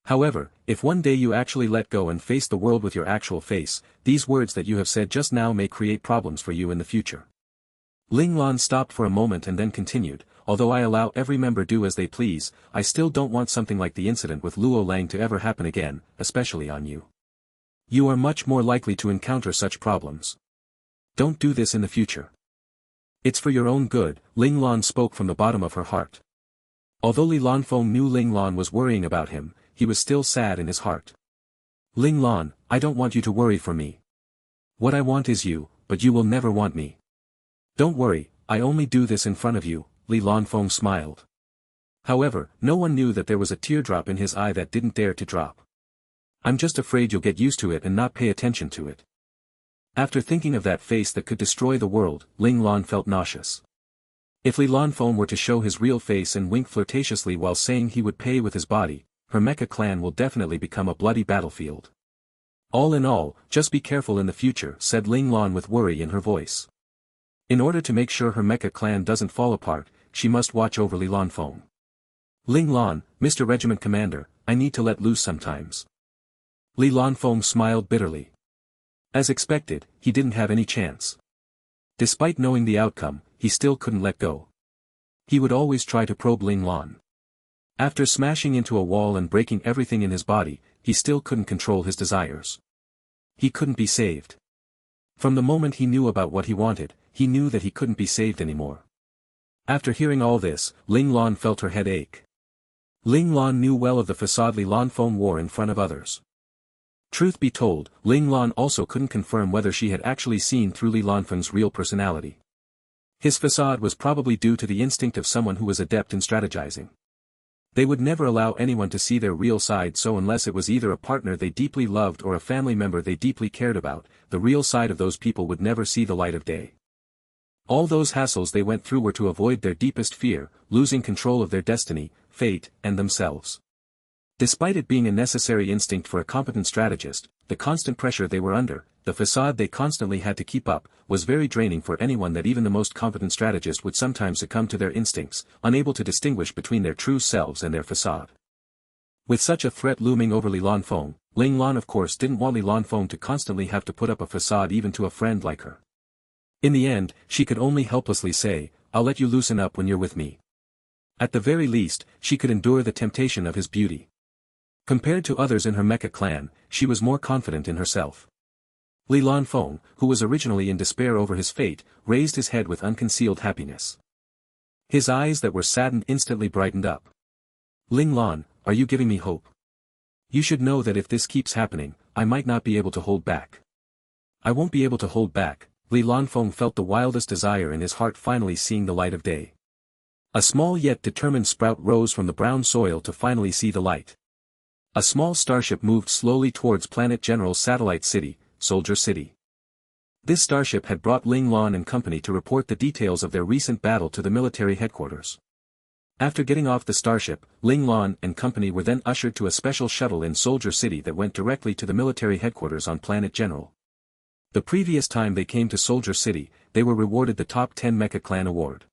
However, if one day you actually let go and face the world with your actual face, these words that you have said just now may create problems for you in the future. Ling Lan stopped for a moment and then continued, although I allow every member do as they please, I still don't want something like the incident with Luo Lang to ever happen again, especially on you. You are much more likely to encounter such problems. Don't do this in the future. It's for your own good, Ling Lan spoke from the bottom of her heart. Although Li Lanfeng knew Ling Lan was worrying about him, he was still sad in his heart. Ling Lan, I don't want you to worry for me. What I want is you, but you will never want me. Don't worry, I only do this in front of you, Li Lanfeng smiled. However, no one knew that there was a teardrop in his eye that didn't dare to drop. I'm just afraid you'll get used to it and not pay attention to it. After thinking of that face that could destroy the world, Ling Lan felt nauseous. If Li Lanfeng were to show his real face and wink flirtatiously while saying he would pay with his body, her mecha clan will definitely become a bloody battlefield. All in all, just be careful in the future, said Ling Lan with worry in her voice. In order to make sure her mecha clan doesn't fall apart, she must watch over Li Lanfeng. Ling Lan, Mr. Regiment Commander, I need to let loose sometimes. Li Lanfeng smiled bitterly. As expected, he didn't have any chance. Despite knowing the outcome, he still couldn't let go. He would always try to probe Ling Lan. After smashing into a wall and breaking everything in his body, he still couldn't control his desires. He couldn't be saved. From the moment he knew about what he wanted, he knew that he couldn't be saved anymore. After hearing all this, Ling Lan felt her head ache. Ling Lan knew well of the facade Li Lanfeng wore in front of others. Truth be told, Ling Lan also couldn't confirm whether she had actually seen through Li Lanfeng's real personality. His facade was probably due to the instinct of someone who was adept in strategizing. They would never allow anyone to see their real side, so unless it was either a partner they deeply loved or a family member they deeply cared about, the real side of those people would never see the light of day. All those hassles they went through were to avoid their deepest fear, losing control of their destiny, fate, and themselves. Despite it being a necessary instinct for a competent strategist, the constant pressure they were under, the facade they constantly had to keep up, was very draining for anyone that even the most competent strategist would sometimes succumb to their instincts, unable to distinguish between their true selves and their facade. With such a threat looming over Li Lanfeng, Ling Lan of course didn't want Li Lanfeng to constantly have to put up a facade even to a friend like her. In the end, she could only helplessly say, I'll let you loosen up when you're with me. At the very least, she could endure the temptation of his beauty. Compared to others in her mecha clan, she was more confident in herself. Li Lanfeng, who was originally in despair over his fate, raised his head with unconcealed happiness. His eyes that were saddened instantly brightened up. Ling Lan, are you giving me hope? You should know that if this keeps happening, I might not be able to hold back. I won't be able to hold back. Li Lanfeng felt the wildest desire in his heart finally seeing the light of day. A small yet determined sprout rose from the brown soil to finally see the light. A small starship moved slowly towards Planet General's satellite city, Soldier City. This starship had brought Ling Lan and company to report the details of their recent battle to the military headquarters. After getting off the starship, Ling Lan and company were then ushered to a special shuttle in Soldier City that went directly to the military headquarters on Planet General. The previous time they came to Soldier City, they were rewarded the Top 10 Mecha Clan Award.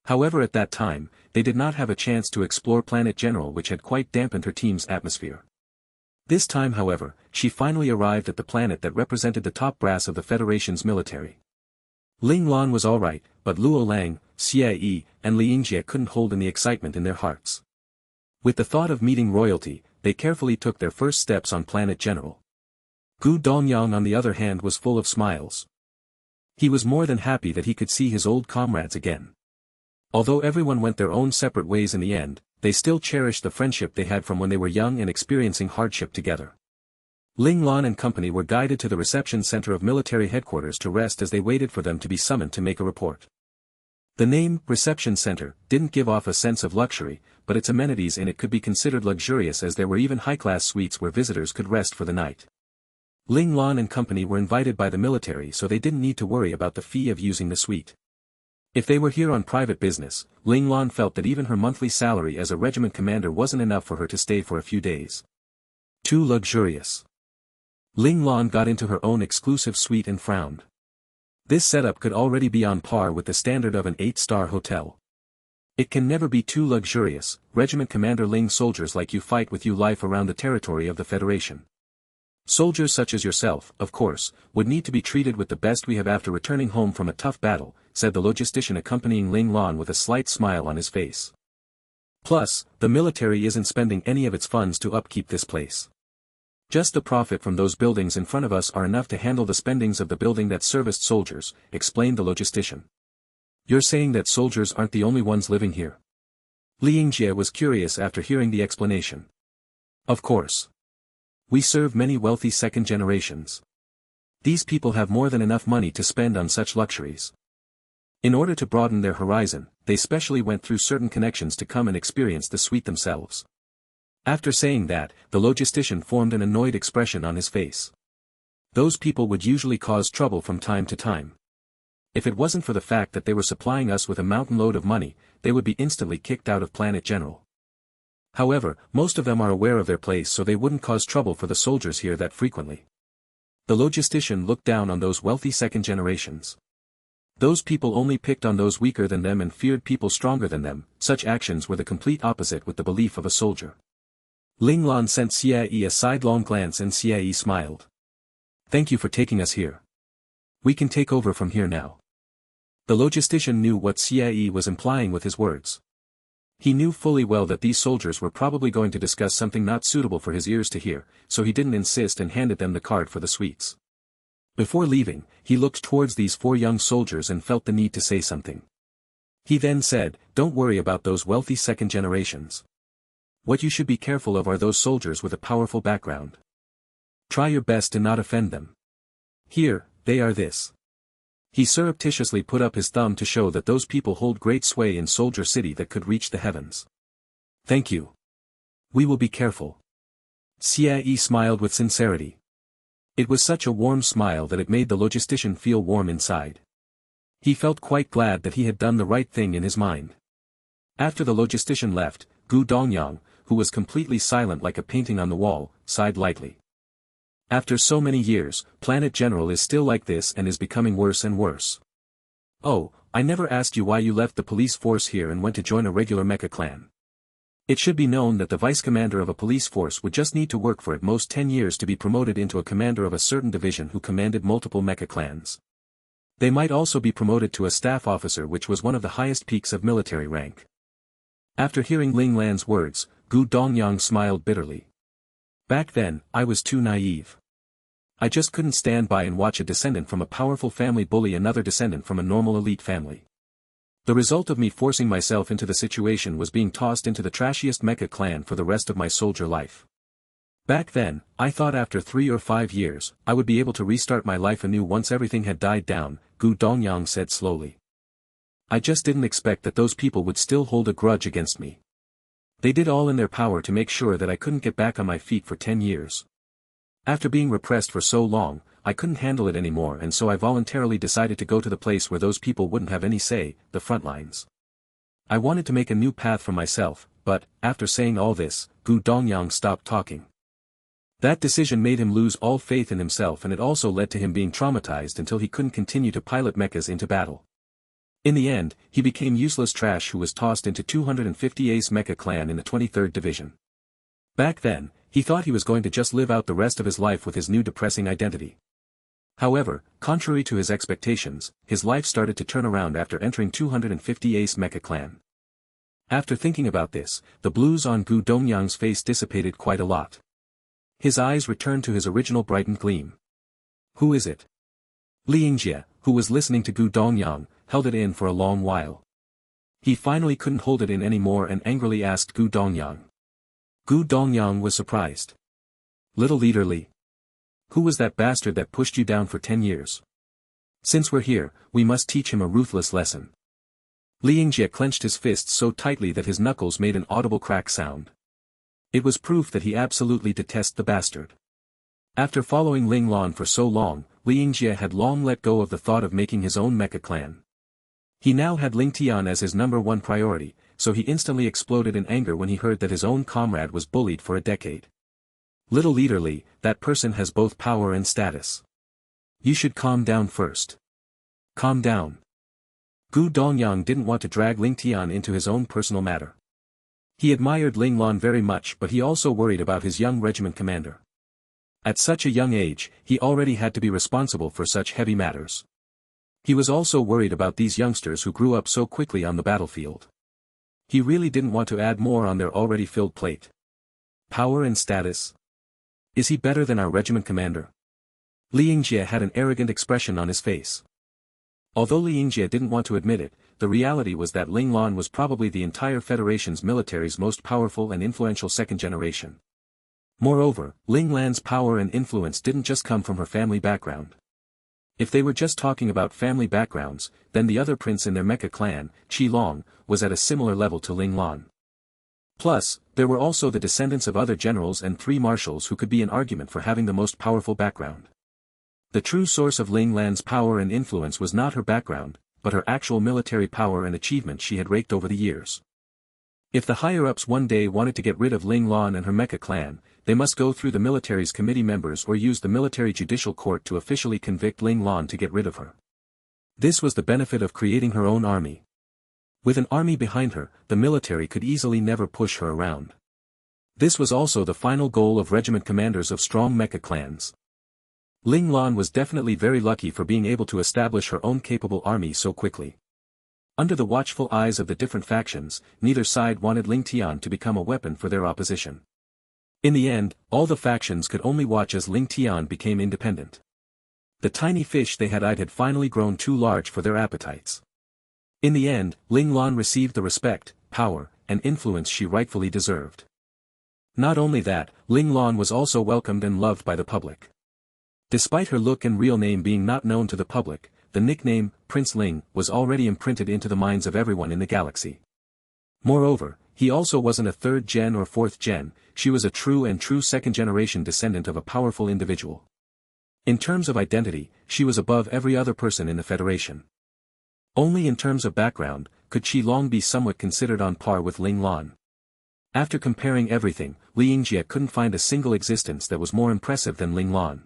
However, at that time, they did not have a chance to explore Planet General, which had quite dampened her team's atmosphere. This time, however, she finally arrived at the planet that represented the top brass of the Federation's military. Ling Lan was alright, but Luo Lang, Xie Yi, and Li Yingjie couldn't hold in the excitement in their hearts. With the thought of meeting royalty, they carefully took their first steps on Planet General. Gu Dongyang on the other hand was full of smiles. He was more than happy that he could see his old comrades again. Although everyone went their own separate ways in the end, they still cherished the friendship they had from when they were young and experiencing hardship together. Ling Lan and company were guided to the reception center of military headquarters to rest as they waited for them to be summoned to make a report. The name, Reception Center, didn't give off a sense of luxury, but its amenities in it could be considered luxurious, as there were even high-class suites where visitors could rest for the night. Ling Lan and company were invited by the military, so they didn't need to worry about the fee of using the suite. If they were here on private business, Ling Lan felt that even her monthly salary as a regiment commander wasn't enough for her to stay for a few days. Too luxurious. Ling Lan got into her own exclusive suite and frowned. This setup could already be on par with the standard of an 8-star hotel. It can never be too luxurious. Regiment Commander Ling, soldiers like you fight with you life around the territory of the Federation. Soldiers such as yourself, of course, would need to be treated with the best we have after returning home from a tough battle, said the logistician accompanying Ling Lan with a slight smile on his face. Plus, the military isn't spending any of its funds to upkeep this place. Just the profit from those buildings in front of us are enough to handle the spendings of the building that serviced soldiers, explained the logistician. You're saying that soldiers aren't the only ones living here? Liangjie was curious after hearing the explanation. Of course. We serve many wealthy second generations. These people have more than enough money to spend on such luxuries. In order to broaden their horizon, they specially went through certain connections to come and experience the suite themselves. After saying that, the logistician formed an annoyed expression on his face. Those people would usually cause trouble from time to time. If it wasn't for the fact that they were supplying us with a mountain load of money, they would be instantly kicked out of Planet General. However, most of them are aware of their place, so they wouldn't cause trouble for the soldiers here that frequently. The logistician looked down on those wealthy second generations. Those people only picked on those weaker than them and feared people stronger than them. Such actions were the complete opposite with the belief of a soldier. Ling Lan sent Xie a sidelong glance and Xie smiled. Thank you for taking us here. We can take over from here now. The logistician knew what Xie was implying with his words. He knew fully well that these soldiers were probably going to discuss something not suitable for his ears to hear, so he didn't insist and handed them the card for the suites. Before leaving, he looked towards these 4 young soldiers and felt the need to say something. He then said, "Don't worry about those wealthy second generations. What you should be careful of are those soldiers with a powerful background. Try your best to not offend them. Here, they are this." He surreptitiously put up his thumb to show that those people hold great sway in Soldier City that could reach the heavens. Thank you. We will be careful. Xie smiled with sincerity. It was such a warm smile that it made the logistician feel warm inside. He felt quite glad that he had done the right thing in his mind. After the logistician left, Gu Dongyang, who was completely silent like a painting on the wall, sighed lightly. After so many years, Planet General is still like this and is becoming worse and worse. Oh, I never asked you why you left the police force here and went to join a regular mecha clan. It should be known that the vice commander of a police force would just need to work for at most 10 years to be promoted into a commander of a certain division who commanded multiple mecha clans. They might also be promoted to a staff officer, which was one of the highest peaks of military rank. After hearing Ling Lan's words, Gu Dongyang smiled bitterly. Back then, I was too naive. I just couldn't stand by and watch a descendant from a powerful family bully another descendant from a normal elite family. The result of me forcing myself into the situation was being tossed into the trashiest mecha clan for the rest of my soldier life. Back then, I thought after 3 or 5 years, I would be able to restart my life anew once everything had died down, Gu Dongyang said slowly. I just didn't expect that those people would still hold a grudge against me. They did all in their power to make sure that I couldn't get back on my feet for 10 years. After being repressed for so long, I couldn't handle it anymore, and so I voluntarily decided to go to the place where those people wouldn't have any say, the front lines. I wanted to make a new path for myself, but, after saying all this, Gu Dongyang stopped talking. That decision made him lose all faith in himself, and it also led to him being traumatized until he couldn't continue to pilot mechas into battle. In the end, he became useless trash who was tossed into 250 Ace Mecha Clan in the 23rd Division. Back then, he thought he was going to just live out the rest of his life with his new depressing identity. However, contrary to his expectations, his life started to turn around after entering 250 Ace Mecha Clan. After thinking about this, the blues on Gu Dongyang's face dissipated quite a lot. His eyes returned to his original brightened gleam. Who is it? Liangjie, who was listening to Gu Dongyang, held it in for a long while. He finally couldn't hold it in anymore and angrily asked Gu Dongyang. Gu Dongyang was surprised. Little leader Li. Who was that bastard that pushed you down for 10 years? Since we're here, we must teach him a ruthless lesson. Liangjie clenched his fists so tightly that his knuckles made an audible crack sound. It was proof that he absolutely detested the bastard. After following Ling Lan for so long, Liangjie had long let go of the thought of making his own mecha clan. He now had Ling Tian as his #1 priority, so he instantly exploded in anger when he heard that his own comrade was bullied for a decade. Little leader Li, that person has both power and status. You should calm down first. Calm down. Gu Dongyang didn't want to drag Ling Tian into his own personal matter. He admired Ling Lan very much, but he also worried about his young regiment commander. At such a young age, he already had to be responsible for such heavy matters. He was also worried about these youngsters who grew up so quickly on the battlefield. He really didn't want to add more on their already filled plate. Power and status. Is he better than our regiment commander? Li Yingjie had an arrogant expression on his face. Although Li Yingjie didn't want to admit it, the reality was that Ling Lan was probably the entire Federation's military's most powerful and influential second generation. Moreover, Ling Lan's power and influence didn't just come from her family background. If they were just talking about family backgrounds, then the other prince in their mecha clan, Qi Long, was at a similar level to Ling Lan. Plus, there were also the descendants of other generals and 3 marshals who could be an argument for having the most powerful background. The true source of Ling Lan's power and influence was not her background, but her actual military power and achievements she had raked over the years. If the higher-ups one day wanted to get rid of Ling Lan and her mecha clan, they must go through the military's committee members or use the military judicial court to officially convict Ling Lan to get rid of her. This was the benefit of creating her own army. With an army behind her, the military could easily never push her around. This was also the final goal of regiment commanders of strong mecha clans. Ling Lan was definitely very lucky for being able to establish her own capable army so quickly. Under the watchful eyes of the different factions, neither side wanted Ling Tian to become a weapon for their opposition. In the end, all the factions could only watch as Ling Tian became independent. The tiny fish they had eyed had finally grown too large for their appetites. In the end, Ling Lan received the respect, power, and influence she rightfully deserved. Not only that, Ling Lan was also welcomed and loved by the public. Despite her look and real name being not known to the public, the nickname, Prince Ling, was already imprinted into the minds of everyone in the galaxy. Moreover, he also wasn't a 3rd gen or 4th gen, she was a true 2nd generation descendant of a powerful individual. In terms of identity, she was above every other person in the Federation. Only in terms of background, could Qi Long be somewhat considered on par with Ling Lan. After comparing everything, Li Yingjie couldn't find a single existence that was more impressive than Ling Lan.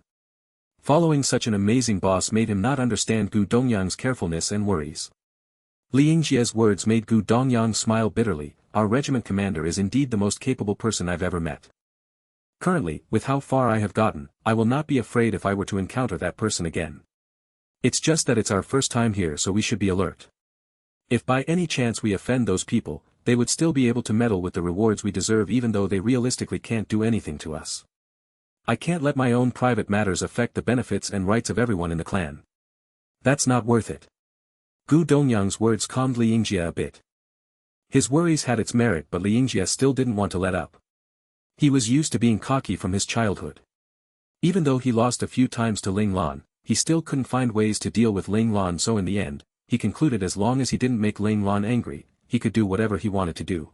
Following such an amazing boss made him not understand Gu Dongyang's carefulness and worries. Li Yingjie's words made Gu Dongyang smile bitterly. Our regiment commander is indeed the most capable person I've ever met. Currently, with how far I have gotten, I will not be afraid if I were to encounter that person again. It's just that it's our first time here, so we should be alert. If by any chance we offend those people, they would still be able to meddle with the rewards we deserve even though they realistically can't do anything to us. I can't let my own private matters affect the benefits and rights of everyone in the clan. That's not worth it. Gu Dongyang's words calmed Li Yingjie a bit. His worries had its merit, but Li Yingjie still didn't want to let up. He was used to being cocky from his childhood. Even though he lost a few times to Ling Lan, he still couldn't find ways to deal with Ling Lan, so in the end, he concluded as long as he didn't make Ling Lan angry, he could do whatever he wanted to do.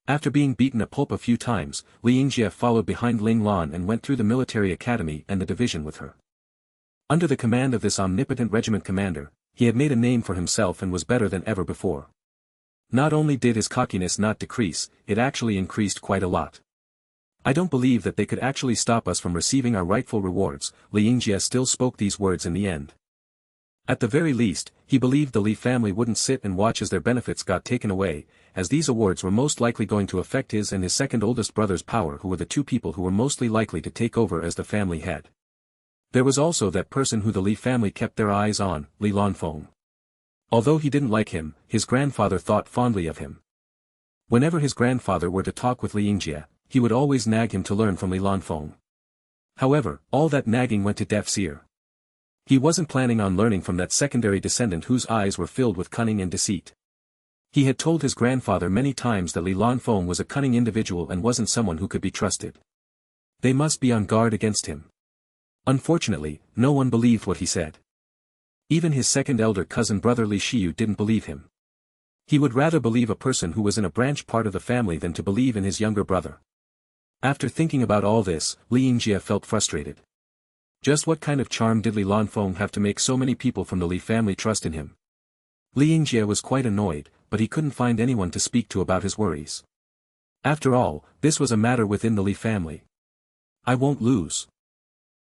After being beaten a pulp a few times, Li Yingjie followed behind Ling Lan and went through the military academy and the division with her. Under the command of this omnipotent regiment commander, he had made a name for himself and was better than ever before. Not only did his cockiness not decrease, it actually increased quite a lot. I don't believe that they could actually stop us from receiving our rightful rewards. Li Yingjie still spoke these words in the end. At the very least, he believed the Li family wouldn't sit and watch as their benefits got taken away, as these awards were most likely going to affect his and his second oldest brother's power, who were the 2 people who were mostly likely to take over as the family head. There was also that person who the Li family kept their eyes on, Li Lanfeng. Although he didn't like him, his grandfather thought fondly of him. Whenever his grandfather were to talk with Li Yingjie, he would always nag him to learn from Li Lanfeng. However, all that nagging went to deaf's ear. He wasn't planning on learning from that secondary descendant whose eyes were filled with cunning and deceit. He had told his grandfather many times that Li Lanfeng was a cunning individual and wasn't someone who could be trusted. They must be on guard against him. Unfortunately, no one believed what he said. Even his second elder cousin brother Li Shiyu didn't believe him. He would rather believe a person who was in a branch part of the family than to believe in his younger brother. After thinking about all this, Li Yingjie felt frustrated. Just what kind of charm did Li Lanfeng have to make so many people from the Li family trust in him? Li Yingjie was quite annoyed, but he couldn't find anyone to speak to about his worries. After all, this was a matter within the Li family. I won't lose.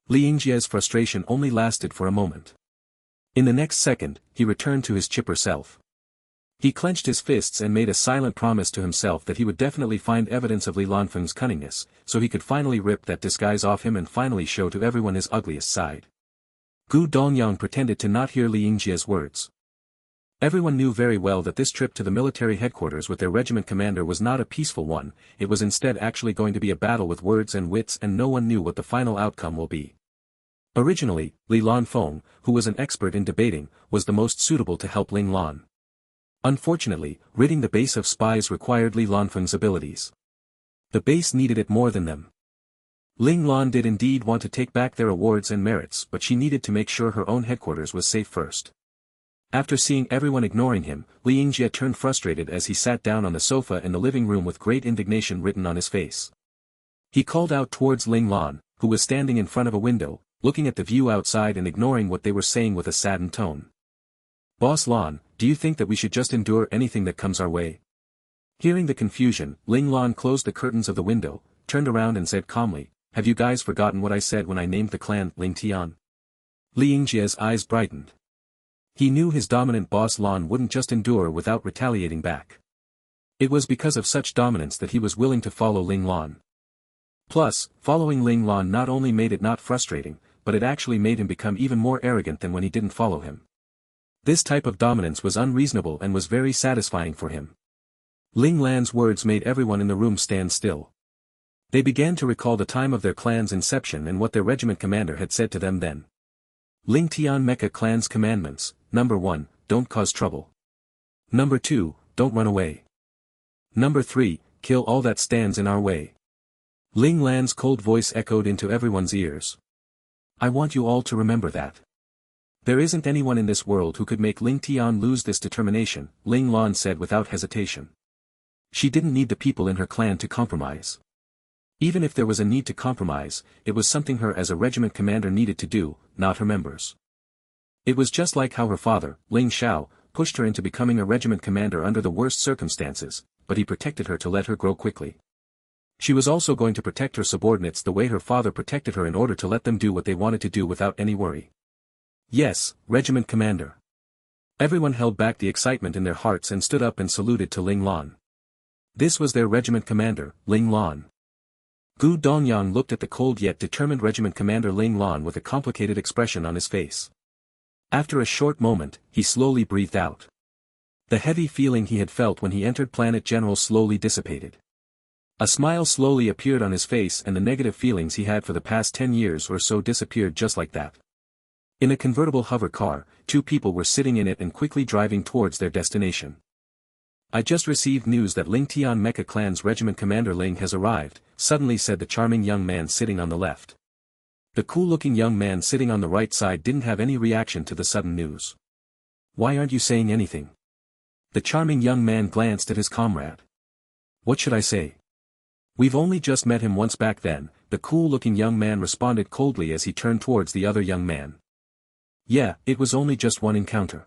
Li Yingjie's frustration only lasted for a moment. In the next second, he returned to his chipper self. He clenched his fists and made a silent promise to himself that he would definitely find evidence of Li Lanfeng's cunningness, so he could finally rip that disguise off him and finally show to everyone his ugliest side. Gu Dongyang pretended to not hear Li Yingjie's words. Everyone knew very well that this trip to the military headquarters with their regiment commander was not a peaceful one, it was instead actually going to be a battle with words and wits, and no one knew what the final outcome will be. Originally, Li Lanfeng, who was an expert in debating, was the most suitable to help Ling Lan. Unfortunately, ridding the base of spies required Li Lanfeng's abilities. The base needed it more than them. Ling Lan did indeed want to take back their awards and merits, but she needed to make sure her own headquarters was safe first. After seeing everyone ignoring him, Li Yingjie turned frustrated as he sat down on the sofa in the living room with great indignation written on his face. He called out towards Ling Lan, who was standing in front of a window, looking at the view outside and ignoring what they were saying with a saddened tone. "Boss Lan, do you think that we should just endure anything that comes our way?" Hearing the confusion, Ling Lan closed the curtains of the window, turned around and said calmly, "Have you guys forgotten what I said when I named the clan Ling Tian?" Li Yingjie's eyes brightened. He knew his dominant boss Lan wouldn't just endure without retaliating back. It was because of such dominance that he was willing to follow Ling Lan. Plus, following Ling Lan not only made it not frustrating, but it actually made him become even more arrogant than when he didn't follow him. This type of dominance was unreasonable and was very satisfying for him. Ling Lan's words made everyone in the room stand still. They began to recall the time of their clan's inception and what their regiment commander had said to them then. Ling Tian Mecha Clan's commandments: Number 1, don't cause trouble. Number 2, don't run away. Number 3, kill all that stands in our way. Ling Lan's cold voice echoed into everyone's ears. I want you all to remember that. There isn't anyone in this world who could make Ling Tian lose this determination, Ling Lan said without hesitation. She didn't need the people in her clan to compromise. Even if there was a need to compromise, it was something her as a regiment commander needed to do, not her members. It was just like how her father, Ling Xiao, pushed her into becoming a regiment commander under the worst circumstances, but he protected her to let her grow quickly. She was also going to protect her subordinates the way her father protected her in order to let them do what they wanted to do without any worry. Yes, regiment commander. Everyone held back the excitement in their hearts and stood up and saluted to Ling Lan. This was their regiment commander, Ling Lan. Gu Dongyang looked at the cold yet determined regiment commander Ling Lan with a complicated expression on his face. After a short moment, he slowly breathed out. The heavy feeling he had felt when he entered Planet General slowly dissipated. A smile slowly appeared on his face and the negative feelings he had for the past 10 years or so disappeared just like that. In a convertible hover car, 2 people were sitting in it and quickly driving towards their destination. I just received news that Ling Tian Mecha Clan's regiment commander Ling has arrived, suddenly said the charming young man sitting on the left. The cool-looking young man sitting on the right side didn't have any reaction to the sudden news. Why aren't you saying anything? The charming young man glanced at his comrade. What should I say? We've only just met him once back then, the cool-looking young man responded coldly as he turned towards the other young man. Yeah, it was only just one encounter.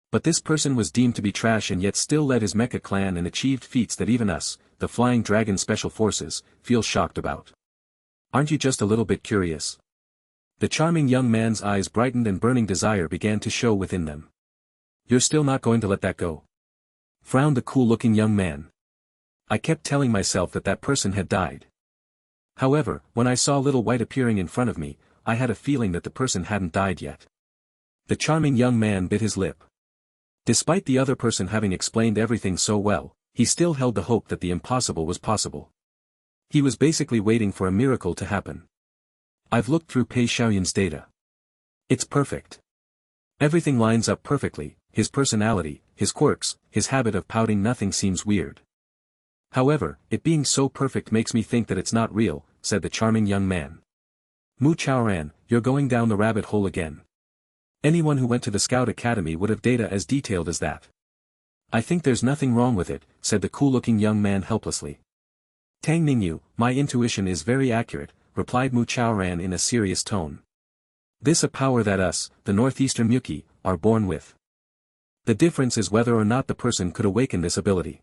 But this person was deemed to be trash and yet still led his mecha clan and achieved feats that even us, the Flying Dragon Special Forces, feel shocked about. Aren't you just a little bit curious? The charming young man's eyes brightened and burning desire began to show within them. You're still not going to let that go? Frowned the cool-looking young man. I kept telling myself that that person had died. However, when I saw Little White appearing in front of me, I had a feeling that the person hadn't died yet. The charming young man bit his lip. Despite the other person having explained everything so well, he still held the hope that the impossible was possible. He was basically waiting for a miracle to happen. I've looked through Pei Xiaoyun's data. It's perfect. Everything lines up perfectly, his personality, his quirks, his habit of pouting, nothing seems weird. However, it being so perfect makes me think that it's not real, said the charming young man. Mu Chaoran, you're going down the rabbit hole again. Anyone who went to the Scout Academy would have data as detailed as that. I think there's nothing wrong with it, said the cool-looking young man helplessly. Tang Ningyu, my intuition is very accurate, replied Mu Chaoran in a serious tone. This a power that us, the Northeastern Muki, are born with. The difference is whether or not the person could awaken this ability.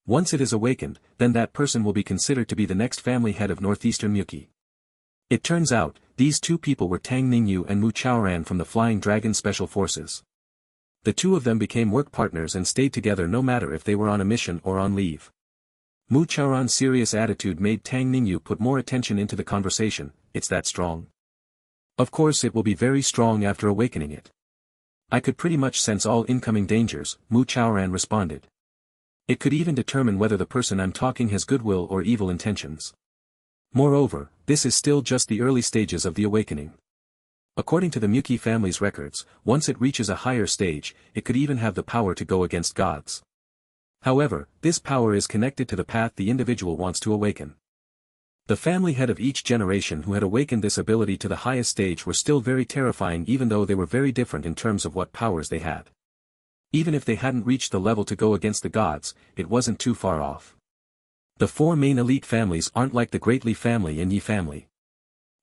Once it is awakened, then that person will be considered to be the next family head of Northeastern Muki. It turns out, these two people were Tang Ningyu and Mu Chaoran from the Flying Dragon Special Forces. The two of them became work partners and stayed together no matter if they were on a mission or on leave. Mu Chaoran's serious attitude made Tang Ningyu put more attention into the conversation. It's that strong? Of course it will be very strong after awakening it. I could pretty much sense all incoming dangers, Mu Chaoran responded. It could even determine whether the person I'm talking has goodwill or evil intentions. Moreover, this is still just the early stages of the awakening. According to the Muki family's records, once it reaches a higher stage, it could even have the power to go against gods. However, this power is connected to the path the individual wants to awaken. The family head of each generation who had awakened this ability to the highest stage were still very terrifying even though they were very different in terms of what powers they had. Even if they hadn't reached the level to go against the gods, it wasn't too far off. The four main elite families aren't like the Great Li family and Yi family.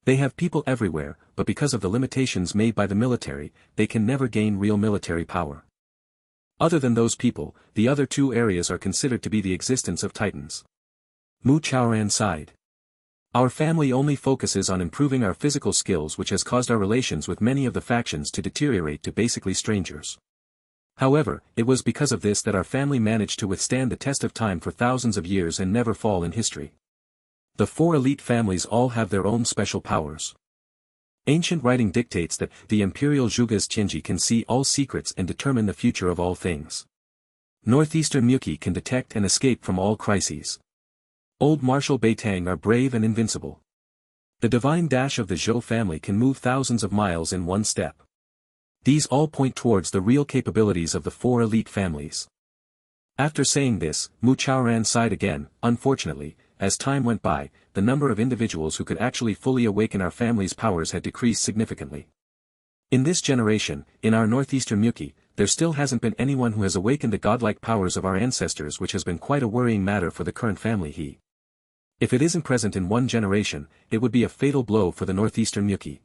They have people everywhere, but because of the limitations made by the military, they can never gain real military power. Other than those people, the other two areas are considered to be the existence of titans. Mu Chaoran sighed. Our family only focuses on improving our physical skills, which has caused our relations with many of the factions to deteriorate to basically strangers. However, it was because of this that our family managed to withstand the test of time for thousands of years and never fall in history. The four elite families all have their own special powers. Ancient writing dictates that the Imperial Zhuge's Qinji can see all secrets and determine the future of all things. Northeastern Muki can detect and escape from all crises. Old Marshal Beitang are brave and invincible. The divine dash of the Zhou family can move thousands of miles in one step. These all point towards the real capabilities of the four elite families. After saying this, Mu Chaoran sighed again. Unfortunately, as time went by, the number of individuals who could actually fully awaken our family's powers had decreased significantly. In this generation, in our northeastern Muki, there still hasn't been anyone who has awakened the godlike powers of our ancestors, which has been quite a worrying matter for the current family. If it isn't present in one generation, it would be a fatal blow for the northeastern Muki.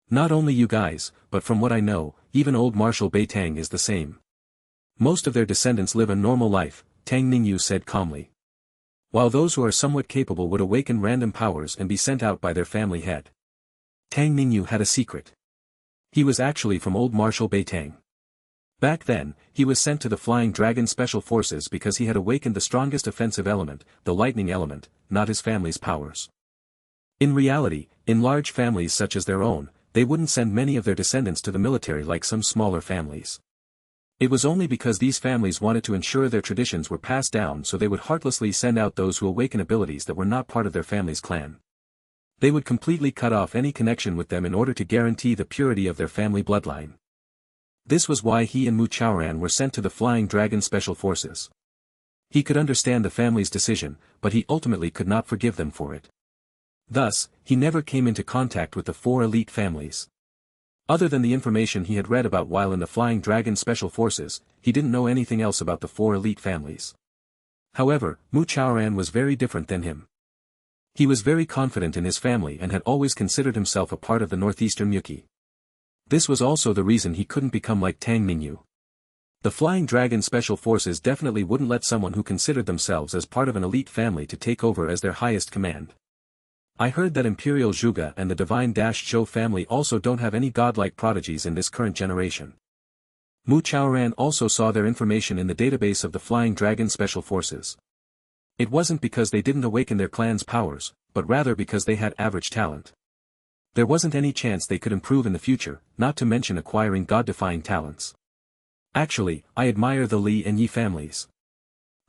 Not only you guys, but from what I know, even old Marshal Beitang is the same. Most of their descendants live a normal life, Tang Ningyu said calmly. While those who are somewhat capable would awaken random powers and be sent out by their family head. Tang Ningyu had a secret. He was actually from old Marshal Beitang. Back then, he was sent to the Flying Dragon Special Forces because he had awakened the strongest offensive element, the lightning element, not his family's powers. In reality, in large families such as their own, they wouldn't send many of their descendants to the military like some smaller families. It was only because these families wanted to ensure their traditions were passed down, so they would heartlessly send out those who awaken abilities that were not part of their family's clan. They would completely cut off any connection with them in order to guarantee the purity of their family bloodline. This was why he and Mu Chaoran were sent to the Flying Dragon Special Forces. He could understand the family's decision, but he ultimately could not forgive them for it. Thus, he never came into contact with the four elite families. Other than the information he had read about while in the Flying Dragon Special Forces, he didn't know anything else about the four elite families. However, Mu Chaoran was very different than him. He was very confident in his family and had always considered himself a part of the northeastern Muki. This was also the reason he couldn't become like Tang Ningyu. The Flying Dragon Special Forces definitely wouldn't let someone who considered themselves as part of an elite family to take over as their highest command. I heard that Imperial Zhuge and the Divine Zhou family also don't have any godlike prodigies in this current generation. Mu Chaoran also saw their information in the database of the Flying Dragon Special Forces. It wasn't because they didn't awaken their clan's powers, but rather because they had average talent. There wasn't any chance they could improve in the future, not to mention acquiring god-defying talents. Actually, I admire the Li and Yi families.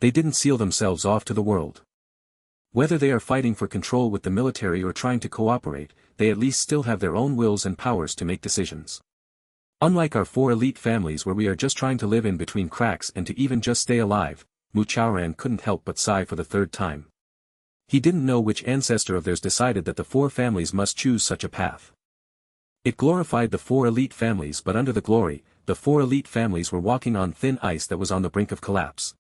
They didn't seal themselves off to the world. Whether they are fighting for control with the military or trying to cooperate, they at least still have their own wills and powers to make decisions. Unlike our four elite families where we are just trying to live in between cracks and to even just stay alive, Mu Chaoran couldn't help but sigh for the third time. He didn't know which ancestor of theirs decided that the four families must choose such a path. It glorified the four elite families, but under the glory, the four elite families were walking on thin ice that was on the brink of collapse.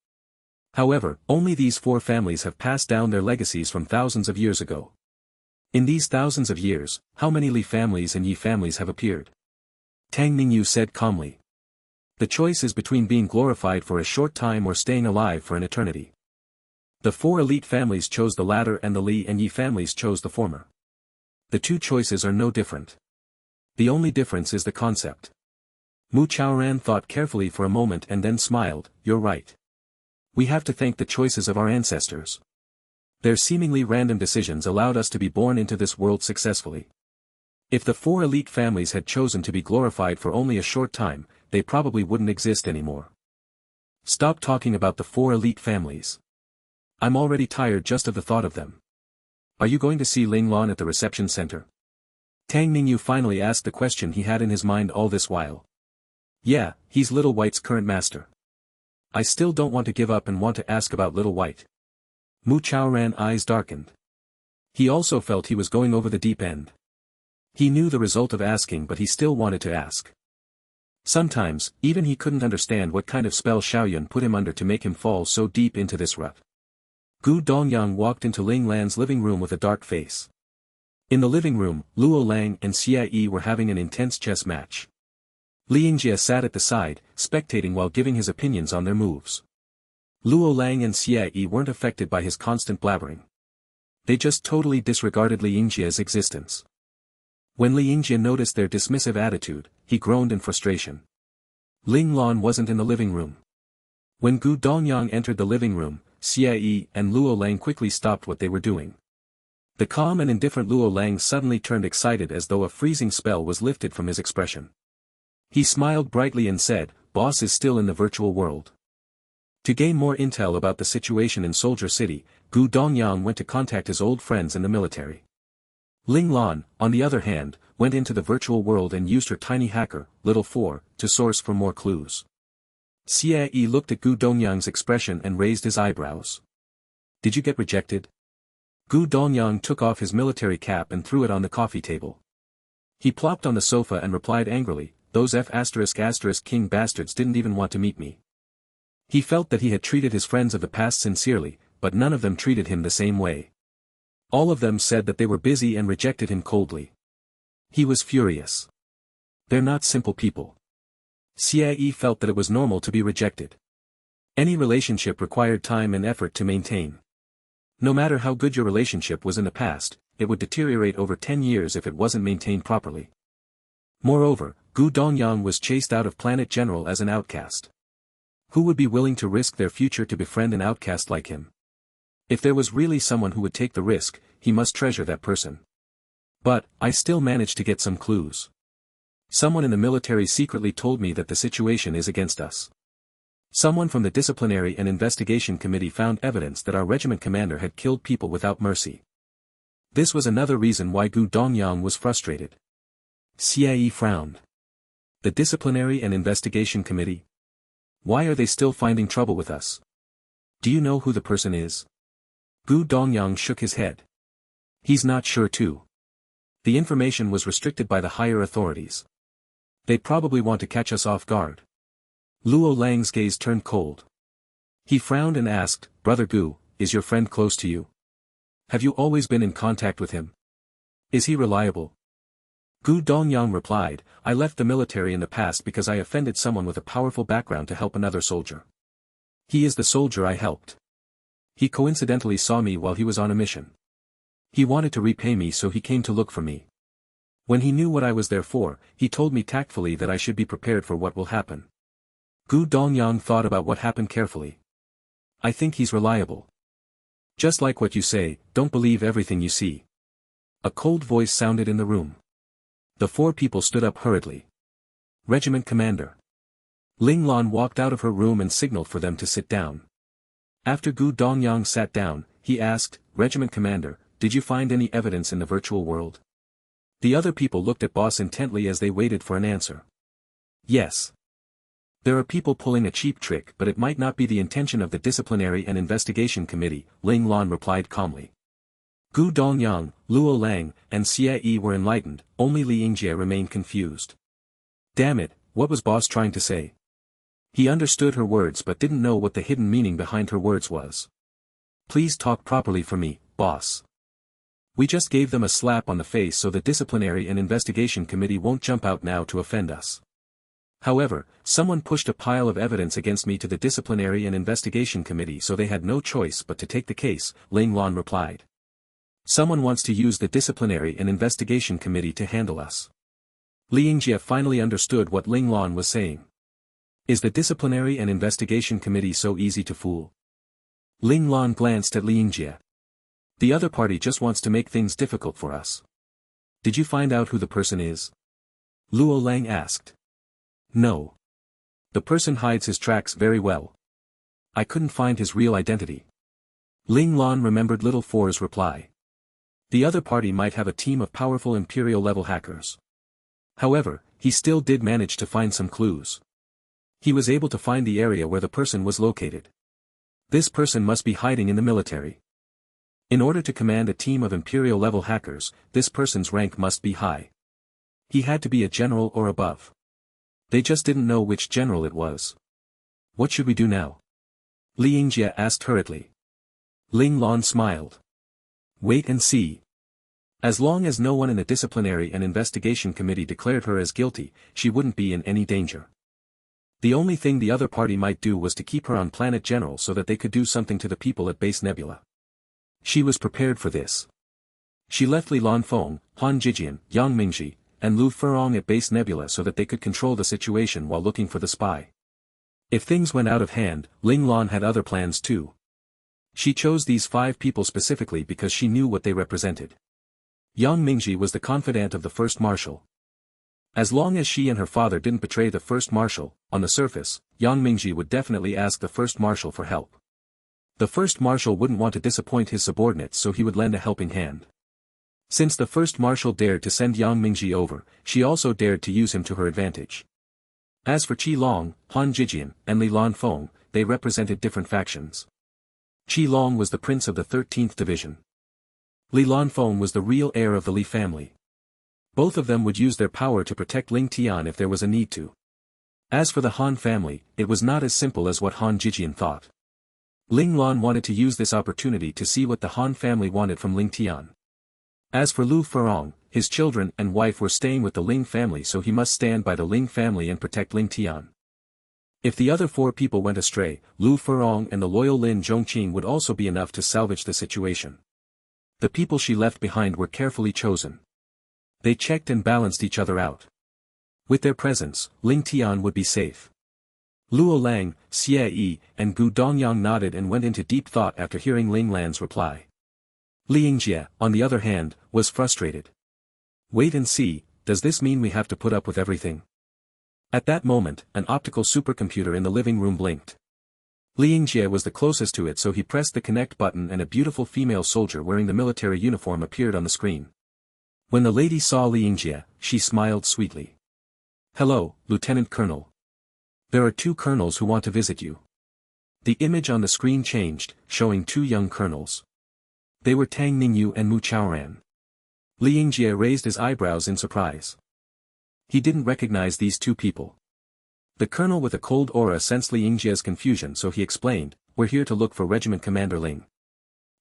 However, only these four families have passed down their legacies from thousands of years ago. In these thousands of years, how many Li families and Yi families have appeared? Tang Ningyu said calmly. The choice is between being glorified for a short time or staying alive for an eternity. The four elite families chose the latter and the Li and Yi families chose the former. The two choices are no different. The only difference is the concept. Mu Chaoran thought carefully for a moment and then smiled, "You're right. We have to thank the choices of our ancestors. Their seemingly random decisions allowed us to be born into this world successfully. If the four elite families had chosen to be glorified for only a short time, they probably wouldn't exist anymore. Stop talking about the four elite families. I'm already tired just of the thought of them. Are you going to see Ling Lan at the reception center?" Tang Mingyu finally asked the question he had in his mind all this while. "Yeah, he's Little White's current master. I still don't want to give up and want to ask about Little White." Mu Chaoran's eyes darkened. He also felt he was going over the deep end. He knew the result of asking, but he still wanted to ask. Sometimes, even he couldn't understand what kind of spell Xiaoyun put him under to make him fall so deep into this rut. Gu Dongyang walked into Ling Lan's living room with a dark face. In the living room, Luo Lang and Xie were having an intense chess match. Li Yingjie sat at the side, spectating while giving his opinions on their moves. Luo Lang and Xie weren't affected by his constant blabbering. They just totally disregarded Li Yingjie's existence. When Li Yingjie noticed their dismissive attitude, he groaned in frustration. Ling Lan wasn't in the living room. When Gu Dongyang entered the living room, Xie and Luo Lang quickly stopped what they were doing. The calm and indifferent Luo Lang suddenly turned excited as though a freezing spell was lifted from his expression. He smiled brightly and said, "Boss is still in the virtual world." To gain more intel about the situation in Soldier City, Gu Dongyang went to contact his old friends in the military. Ling Lan, on the other hand, went into the virtual world and used her tiny hacker, Little 4, to source for more clues. Xie looked at Gu Dongyang's expression and raised his eyebrows. "Did you get rejected?" Gu Dongyang took off his military cap and threw it on the coffee table. He plopped on the sofa and replied angrily, "Those F***king bastards didn't even want to meet me." He felt that he had treated his friends of the past sincerely, but none of them treated him the same way. All of them said that they were busy and rejected him coldly. He was furious. They're not simple people. Xie felt that it was normal to be rejected. Any relationship required time and effort to maintain. No matter how good your relationship was in the past, it would deteriorate over 10 years if it wasn't maintained properly. Moreover, Gu Dongyang was chased out of Planet General as an outcast. Who would be willing to risk their future to befriend an outcast like him? If there was really someone who would take the risk, he must treasure that person. But, I still managed to get some clues. Someone in the military secretly told me that the situation is against us. Someone from the Disciplinary and Investigation Committee found evidence that our regiment commander had killed people without mercy. This was another reason why Gu Dongyang was frustrated. Xie frowned. The Disciplinary and Investigation Committee? Why are they still finding trouble with us? Do you know who the person is? Gu Dongyang shook his head. He's not sure too. The information was restricted by the higher authorities. They probably want to catch us off guard. Luo Lang's gaze turned cold. He frowned and asked, "Brother Gu, is your friend close to you? Have you always been in contact with him? Is he reliable?" Gu Dongyang replied, "I left the military in the past because I offended someone with a powerful background to help another soldier. He is the soldier I helped. He coincidentally saw me while he was on a mission. He wanted to repay me, so he came to look for me. When he knew what I was there for, he told me tactfully that I should be prepared for what will happen." Gu Dongyang thought about what happened carefully. "I think he's reliable. Just like what you say, don't believe everything you see." A cold voice sounded in the room. The four people stood up hurriedly. "Regiment Commander." Ling Lan walked out of her room and signaled for them to sit down. After Gu Dongyang sat down, he asked, "Regiment Commander, did you find any evidence in the virtual world?" The other people looked at Boss intently as they waited for an answer. "Yes. There are people pulling a cheap trick, but it might not be the intention of the Disciplinary and Investigation Committee," Ling Lan replied calmly. Gu Dongyang, Luo Lang, and Xie were enlightened, only Li Yingjie remained confused. Damn it, what was Boss trying to say? He understood her words but didn't know what the hidden meaning behind her words was. "Please talk properly for me, Boss. We just gave them a slap on the face so the Disciplinary and Investigation Committee won't jump out now to offend us. However, someone pushed a pile of evidence against me to the Disciplinary and Investigation Committee, so they had no choice but to take the case," Ling Lan replied. Someone wants to use the disciplinary and investigation committee to handle us. Li Yingjie finally understood what Ling Lan was saying. Is the disciplinary and investigation committee so easy to fool? Ling Lan glanced at Li Yingjie. The other party just wants to make things difficult for us. Did you find out who the person is? Luo Lang asked. No. The person hides his tracks very well. I couldn't find his real identity. Ling Lan remembered Little Four's reply. The other party might have a team of powerful Imperial-level hackers. However, he still did manage to find some clues. He was able to find the area where the person was located. This person must be hiding in the military. In order to command a team of Imperial-level hackers, this person's rank must be high. He had to be a general or above. They just didn't know which general it was. What should we do now? Li Yingjie asked hurriedly. Ling Lan smiled. Wait and see. As long as no one in the disciplinary and investigation committee declared her as guilty, she wouldn't be in any danger. The only thing the other party might do was to keep her on Planet General so that they could do something to the people at Base Nebula. She was prepared for this. She left Li Lanfeng, Han Jijian, Yang Mingji, and Lu Furong at Base Nebula so that they could control the situation while looking for the spy. If things went out of hand, Ling Lan had other plans too. She chose these 5 people specifically because she knew what they represented. Yang Mingji was the confidant of the First Marshal. As long as she and her father didn't betray the First Marshal, on the surface, Yang Mingji would definitely ask the First Marshal for help. The First Marshal wouldn't want to disappoint his subordinates, so he would lend a helping hand. Since the First Marshal dared to send Yang Mingji over, she also dared to use him to her advantage. As for Qi Long, Han Jijian, and Li Lanfeng, they represented different factions. Qi Long was the prince of the 13th Division. Li Lanfeng was the real heir of the Li family. Both of them would use their power to protect Ling Tian if there was a need to. As for the Han family, it was not as simple as what Han Jijian thought. Ling Lan wanted to use this opportunity to see what the Han family wanted from Ling Tian. As for Lu Furong, his children and wife were staying with the Ling family, so he must stand by the Ling family and protect Ling Tian. If the other 4 people went astray, Lu Furong and the loyal Lin Zhongqing would also be enough to salvage the situation. The people she left behind were carefully chosen. They checked and balanced each other out. With their presence, Ling Tian would be safe. Luo Lang, Xie Yi, and Gu Dongyang nodded and went into deep thought after hearing Ling Lan's reply. Li Yingjie, on the other hand, was frustrated. Wait and see, does this mean we have to put up with everything? At that moment, an optical supercomputer in the living room blinked. Li Yingjie was the closest to it, so he pressed the connect button and a beautiful female soldier wearing the military uniform appeared on the screen. When the lady saw Li Yingjie, she smiled sweetly. Hello, Lieutenant Colonel. There are 2 colonels who want to visit you. The image on the screen changed, showing 2 young colonels. They were Tang Ningyu and Mu Chaoran. Li Yingjie raised his eyebrows in surprise. He didn't recognize these 2 people. The colonel with a cold aura sensed Li Yingjie's confusion, so he explained, "We're here to look for Regiment Commander Ling."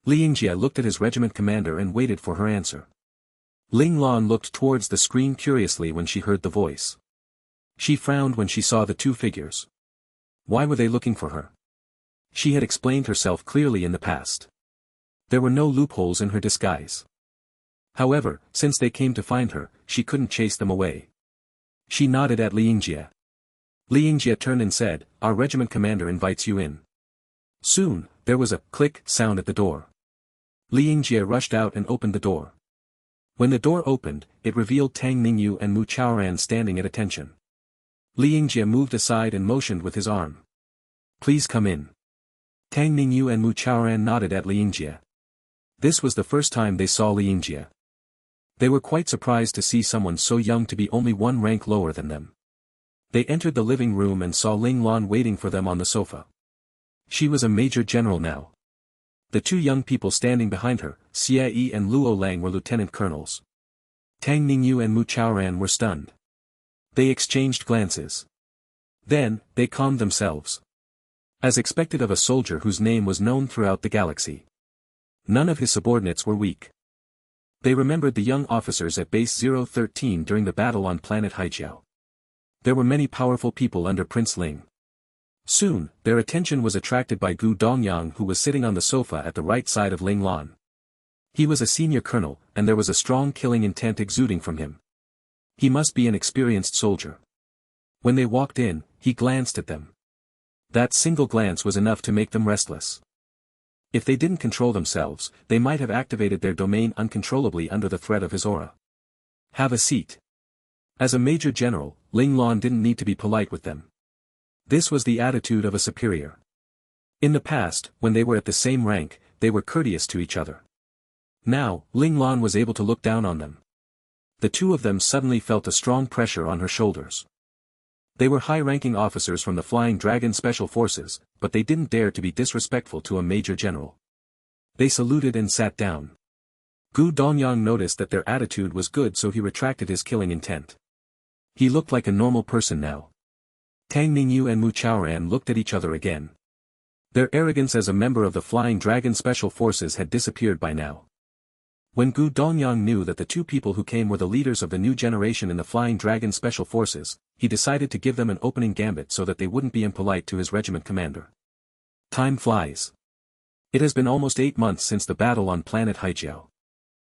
Li Yingjie looked at his regiment commander and waited for her answer. Ling Lan looked towards the screen curiously when she heard the voice. She frowned when she saw the 2 figures. Why were they looking for her? She had explained herself clearly in the past. There were no loopholes in her disguise. However, since they came to find her, she couldn't chase them away. She nodded at Li Yingjie. Li Yingjie turned and said, "Our regiment commander invites you in." Soon, there was a click sound at the door. Li Yingjie rushed out and opened the door. When the door opened, it revealed Tang Ningyu and Mu Chaoran standing at attention. Li Yingjie moved aside and motioned with his arm. "Please come in." Tang Ningyu and Mu Chaoran nodded at Li Yingjie. This was the first time they saw Li Yingjie. They were quite surprised to see someone so young to be only 1 rank lower than them. They entered the living room and saw Ling Lan waiting for them on the sofa. She was a major general now. The 2 young people standing behind her, Xie Yi and Luo Lang, were lieutenant colonels. Tang Ningyu and Mu Chaoran were stunned. They exchanged glances. Then, they calmed themselves. As expected of a soldier whose name was known throughout the galaxy. None of his subordinates were weak. They remembered the young officers at Base 013 during the battle on planet Haijiao. There were many powerful people under Prince Ling. Soon, their attention was attracted by Gu Dongyang, who was sitting on the sofa at the right side of Ling Lan. He was a senior colonel, and there was a strong killing intent exuding from him. He must be an experienced soldier. When they walked in, he glanced at them. That single glance was enough to make them restless. If they didn't control themselves, they might have activated their domain uncontrollably under the threat of his aura. Have a seat. As a major general, Ling Lan didn't need to be polite with them. This was the attitude of a superior. In the past, when they were at the same rank, they were courteous to each other. Now, Ling Lan was able to look down on them. The two of them suddenly felt a strong pressure on her shoulders. They were high-ranking officers from the Flying Dragon Special Forces, but they didn't dare to be disrespectful to a major general. They saluted and sat down. Gu Dongyang noticed that their attitude was good, so he retracted his killing intent. He looked like a normal person now. Tang Ningyu and Mu Chaoran looked at each other again. Their arrogance as a member of the Flying Dragon Special Forces had disappeared by now. When Gu Dongyang knew that the two people who came were the leaders of the new generation in the Flying Dragon Special Forces, he decided to give them an opening gambit so that they wouldn't be impolite to his regiment commander. Time flies. It has been almost 8 months since the battle on planet Haijiao.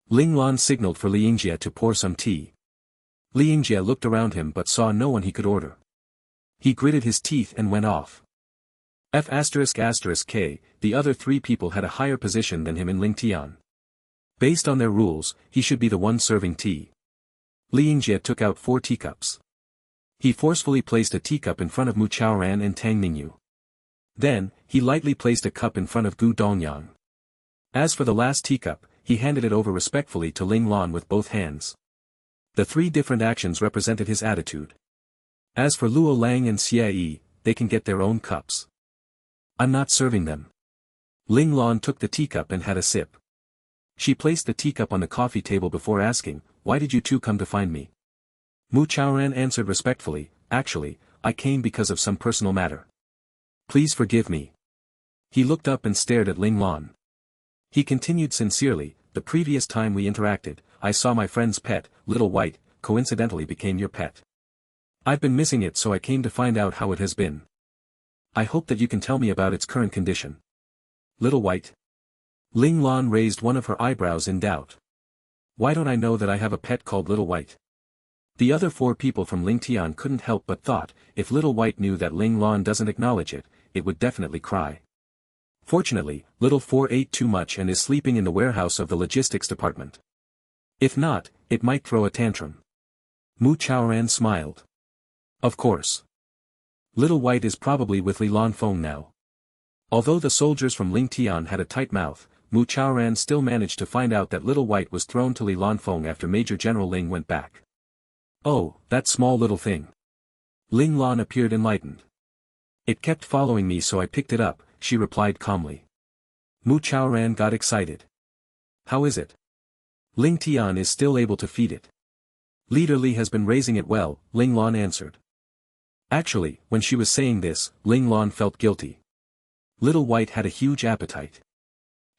Ling Lan signaled for Liangjie to pour some tea. Liangjie looked around him but saw no one he could order. He gritted his teeth and went off. F***K, the other 3 people had a higher position than him in Lingtian. Based on their rules, he should be the one serving tea. Liangjie took out 4 teacups. He forcefully placed a teacup in front of Mu Chaoran and Tang Ningyu. Then, he lightly placed a cup in front of Gu Dongyang. As for the last teacup, he handed it over respectfully to Ling Lan with both hands. The 3 different actions represented his attitude. As for Luo Lang and Xie Yi, they can get their own cups. I'm not serving them. Ling Lan took the teacup and had a sip. She placed the teacup on the coffee table before asking, "Why did you two come to find me?" Mu Chaoran answered respectfully, "Actually, I came because of some personal matter. Please forgive me." He looked up and stared at Ling Lan. He continued sincerely, "The previous time we interacted, I saw my friend's pet, Little White, coincidentally became your pet. I've been missing it, so I came to find out how it has been. I hope that you can tell me about its current condition." Little White? Ling Lan raised one of her eyebrows in doubt. "Why don't I know that I have a pet called Little White?" The other 4 people from Lingtian couldn't help but thought, if Little White knew that Ling Lan doesn't acknowledge it, it would definitely cry. Fortunately, Little 4 ate too much and is sleeping in the warehouse of the logistics department. If not, it might throw a tantrum. Mu Chaoran smiled. Of course. Little White is probably with Li Lanfeng now. Although the soldiers from Lingtian had a tight mouth, Mu Chaoran still managed to find out that Little White was thrown to Li Lanfeng after Major General Ling went back. "Oh, that small little thing." Ling Lan appeared enlightened. "It kept following me, so I picked it up," she replied calmly. Mu Chaoran got excited. "How is it?" "Lingtian is still able to feed it. Leader Li has been raising it well," Ling Lan answered. Actually, when she was saying this, Ling Lan felt guilty. Little White had a huge appetite.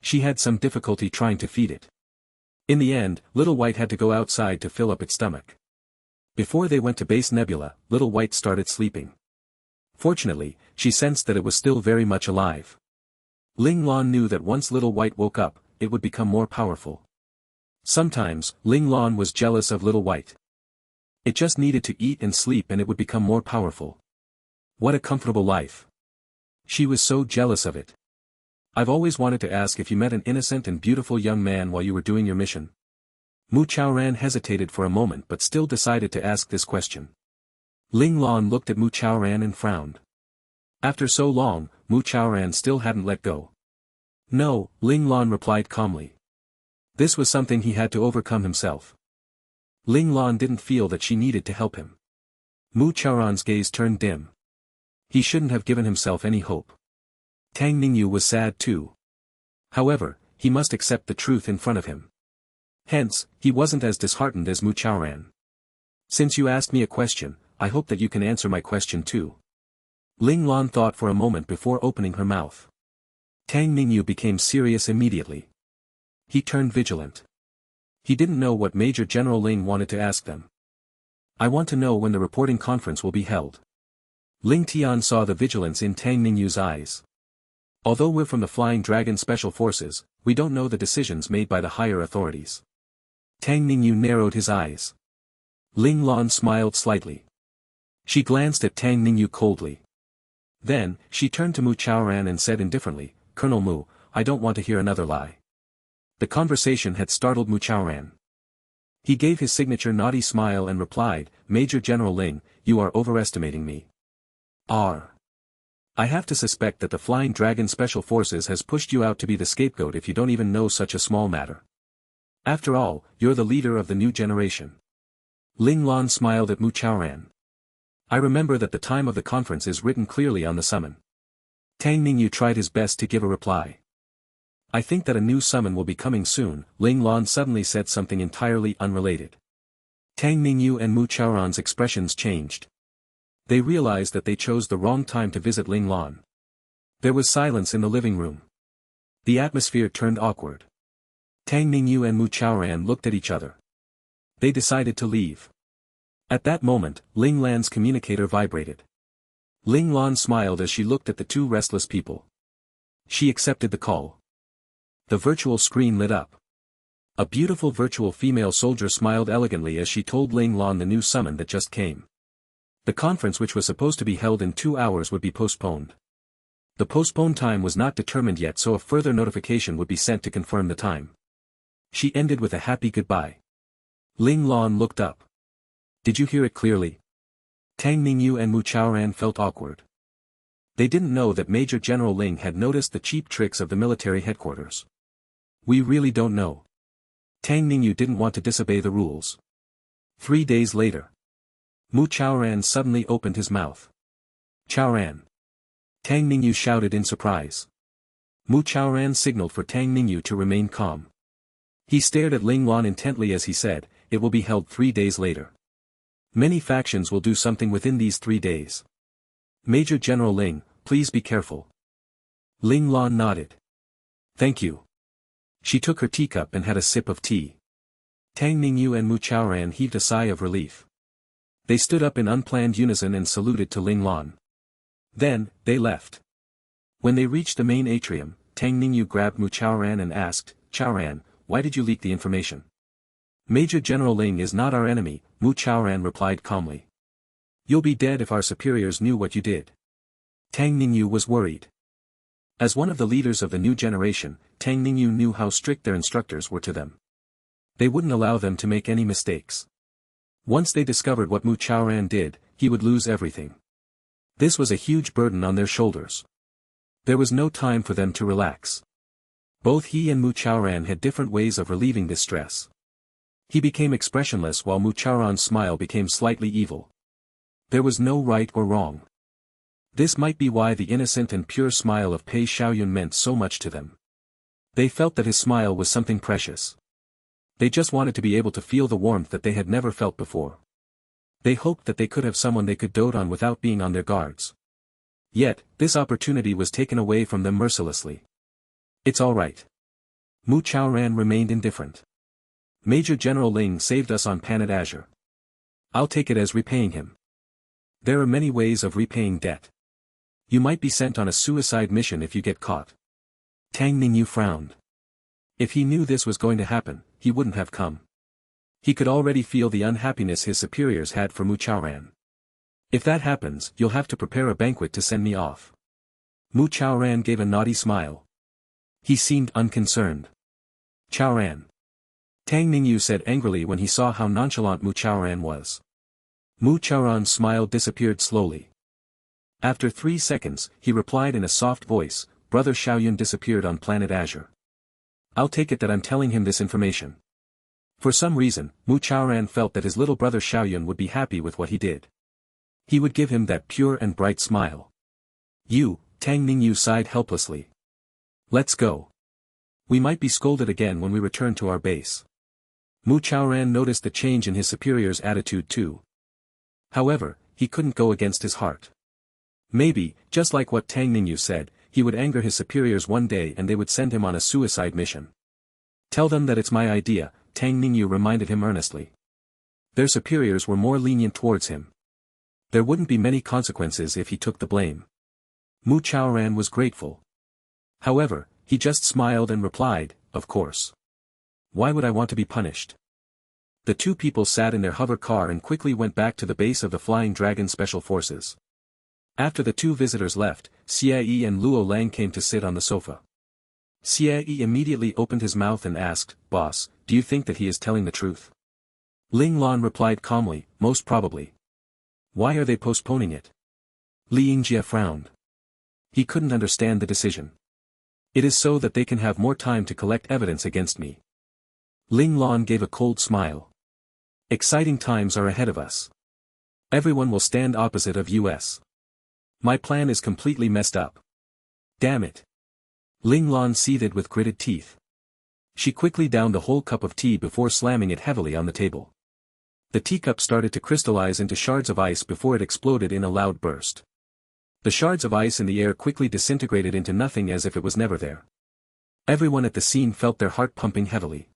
She had some difficulty trying to feed it. In the end, Little White had to go outside to fill up its stomach. Before they went to Base Nebula, Little White started sleeping. Fortunately, she sensed that it was still very much alive. Ling Lan knew that once Little White woke up, it would become more powerful. Sometimes, Ling Lan was jealous of Little White. It just needed to eat and sleep and it would become more powerful. What a comfortable life. She was so jealous of it. "I've always wanted to ask if you met an innocent and beautiful young man while you were doing your mission." Mu Chaoran hesitated for a moment but still decided to ask this question. Ling Lan looked at Mu Chaoran and frowned. After so long, Mu Chaoran still hadn't let go. "No," Ling Lan replied calmly. This was something he had to overcome himself. Ling Lan didn't feel that she needed to help him. Mu Chaoran's gaze turned dim. He shouldn't have given himself any hope. Tang Ningyu was sad too. However, he must accept the truth in front of him. Hence, he wasn't as disheartened as Mu Chaoran. "Since you asked me a question, I hope that you can answer my question too." Ling Lan thought for a moment before opening her mouth. Tang Ningyu became serious immediately. He turned vigilant. He didn't know what Major General Ling wanted to ask them. "I want to know when the reporting conference will be held." Ling Tian saw the vigilance in Tang Ningyu's eyes. "Although we're from the Flying Dragon Special Forces, we don't know the decisions made by the higher authorities. Tang Ningyu narrowed his eyes. Ling Lan smiled slightly. She glanced at Tang Ningyu coldly. Then, she turned to Mu Chaoran and said indifferently, Colonel Mu, I don't want to hear another lie. The conversation had startled Mu Chaoran. He gave his signature naughty smile and replied, Major General Ling, you are overestimating me. I have to suspect that the Flying Dragon Special Forces has pushed you out to be the scapegoat if you don't even know such a small matter. After all, you're the leader of the new generation. Ling Lan smiled at Mu Chaoran. I remember that the time of the conference is written clearly on the summon. Tang Ningyu tried his best to give a reply. I think that a new summon will be coming soon. Ling Lan suddenly said something entirely unrelated. Tang Ningyu and Mu Chaoran's expressions changed. They realized that they chose the wrong time to visit Ling Lan. There was silence in the living room. The atmosphere turned awkward. Tang Ningyu and Mu Chaoran looked at each other. They decided to leave. At that moment, Ling Lan's communicator vibrated. Ling Lan smiled as she looked at the two restless people. She accepted the call. The virtual screen lit up. A beautiful virtual female soldier smiled elegantly as she told Ling Lan the new summon that just came. The conference which was supposed to be held in 2 hours would be postponed. The postponed time was not determined yet, so a further notification would be sent to confirm the time. She ended with a happy goodbye. Ling Lan looked up. Did you hear it clearly? Tang Ningyu and Mu Chaoran felt awkward. They didn't know that Major General Ling had noticed the cheap tricks of the military headquarters. We really don't know. Tang Ningyu didn't want to disobey the rules. 3 days later. Mu Chaoran suddenly opened his mouth. Chaoran. Tang Ningyu shouted in surprise. Mu Chaoran signaled for Tang Ningyu to remain calm. He stared at Ling Lan intently as he said, it will be held 3 days later. Many factions will do something within these 3 days. Major General Ling, please be careful. Ling Lan nodded. Thank you. She took her teacup and had a sip of tea. Tang Ningyu and Mu Chaoran heaved a sigh of relief. They stood up in unplanned unison and saluted to Ling Lan. Then, they left. When they reached the main atrium, Tang Ningyu grabbed Mu Chaoran and asked, Chaoran, why did you leak the information? Major General Ling is not our enemy, Mu Chaoran replied calmly. You'll be dead if our superiors knew what you did. Tang Ningyu was worried. As one of the leaders of the new generation, Tang Ningyu knew how strict their instructors were to them. They wouldn't allow them to make any mistakes. Once they discovered what Mu Chaoran did, he would lose everything. This was a huge burden on their shoulders. There was no time for them to relax. Both he and Mu Chaoran had different ways of relieving this stress. He became expressionless while Mu Chaoran's smile became slightly evil. There was no right or wrong. This might be why the innocent and pure smile of Pei Xiaoyun meant so much to them. They felt that his smile was something precious. They just wanted to be able to feel the warmth that they had never felt before. They hoped that they could have someone they could dote on without being on their guards. Yet, this opportunity was taken away from them mercilessly. It's all right. Mu Chaoran remained indifferent. Major General Ling saved us on Planet Azure. I'll take it as repaying him. There are many ways of repaying debt. You might be sent on a suicide mission if you get caught. Tang Ningyu frowned. If he knew this was going to happen, he wouldn't have come. He could already feel the unhappiness his superiors had for Mu Chaoran. If that happens, you'll have to prepare a banquet to send me off. Mu Chaoran gave a naughty smile. He seemed unconcerned. Chaoran. Tang Ningyu said angrily when he saw how nonchalant Mu Chaoran was. Mu Chaoran's smile disappeared slowly. After 3 seconds, he replied in a soft voice, Brother Xiaoyun disappeared on Planet Azure. I'll take it that I'm telling him this information. For some reason, Mu Chaoran felt that his little brother Xiaoyun would be happy with what he did. He would give him that pure and bright smile. You, Tang Ningyu sighed helplessly. Let's go. We might be scolded again when we return to our base. Mu Chaoran noticed the change in his superior's attitude too. However, he couldn't go against his heart. Maybe, just like what Tang Ningyu said, he would anger his superiors one day and they would send him on a suicide mission. Tell them that it's my idea, Tang Ningyu reminded him earnestly. Their superiors were more lenient towards him. There wouldn't be many consequences if he took the blame. Mu Chaoran was grateful. However, he just smiled and replied, of course. Why would I want to be punished? The two people sat in their hover car and quickly went back to the base of the Flying Dragon Special Forces. After the two visitors left, Xie and Luo Lang came to sit on the sofa. Xie immediately opened his mouth and asked, "Boss, do you think that he is telling the truth?" Ling Lan replied calmly, "Most probably. Why are they postponing it?" Li Yingjie frowned. He couldn't understand the decision. "It is so that they can have more time to collect evidence against me." Ling Lan gave a cold smile. "Exciting times are ahead of us. Everyone will stand opposite of us. My plan is completely messed up. Damn it." Ling Lan seethed with gritted teeth. She quickly downed the whole cup of tea before slamming it heavily on the table. The teacup started to crystallize into shards of ice before it exploded in a loud burst. The shards of ice in the air quickly disintegrated into nothing as if it was never there. Everyone at the scene felt their heart pumping heavily.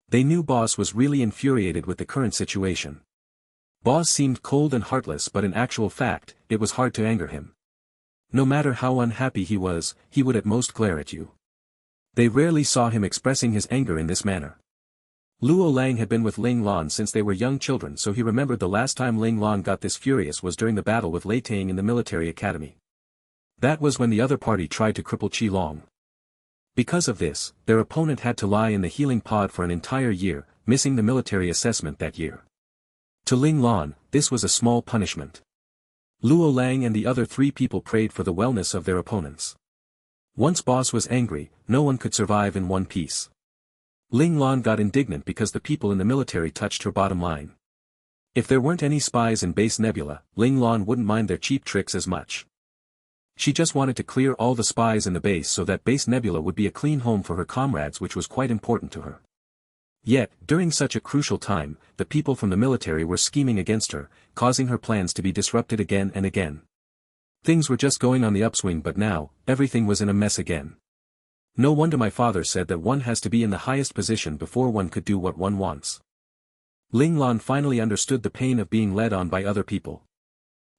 They knew Boss was really infuriated with the current situation. Boss seemed cold and heartless, but in actual fact, it was hard to anger him. No matter how unhappy he was, he would at most glare at you. They rarely saw him expressing his anger in this manner. Luo Lang had been with Ling Lan since they were young children, so he remembered the last time Ling Lan got this furious was during the battle with Lei Tang in the military academy. That was when the other party tried to cripple Qi Long. Because of this, their opponent had to lie in the healing pod for an entire year, missing the military assessment that year. To Ling Lan, this was a small punishment. Luo Lang and the other three people prayed for the wellness of their opponents. Once Boss was angry, no one could survive in one piece. Ling Lan got indignant because the people in the military touched her bottom line. If there weren't any spies in Base Nebula, Ling Lan wouldn't mind their cheap tricks as much. She just wanted to clear all the spies in the base so that Base Nebula would be a clean home for her comrades, which was quite important to her. Yet, during such a crucial time, the people from the military were scheming against her, causing her plans to be disrupted again and again. Things were just going on the upswing, but now, everything was in a mess again. No wonder my father said that one has to be in the highest position before one could do what one wants. Ling Lan finally understood the pain of being led on by other people.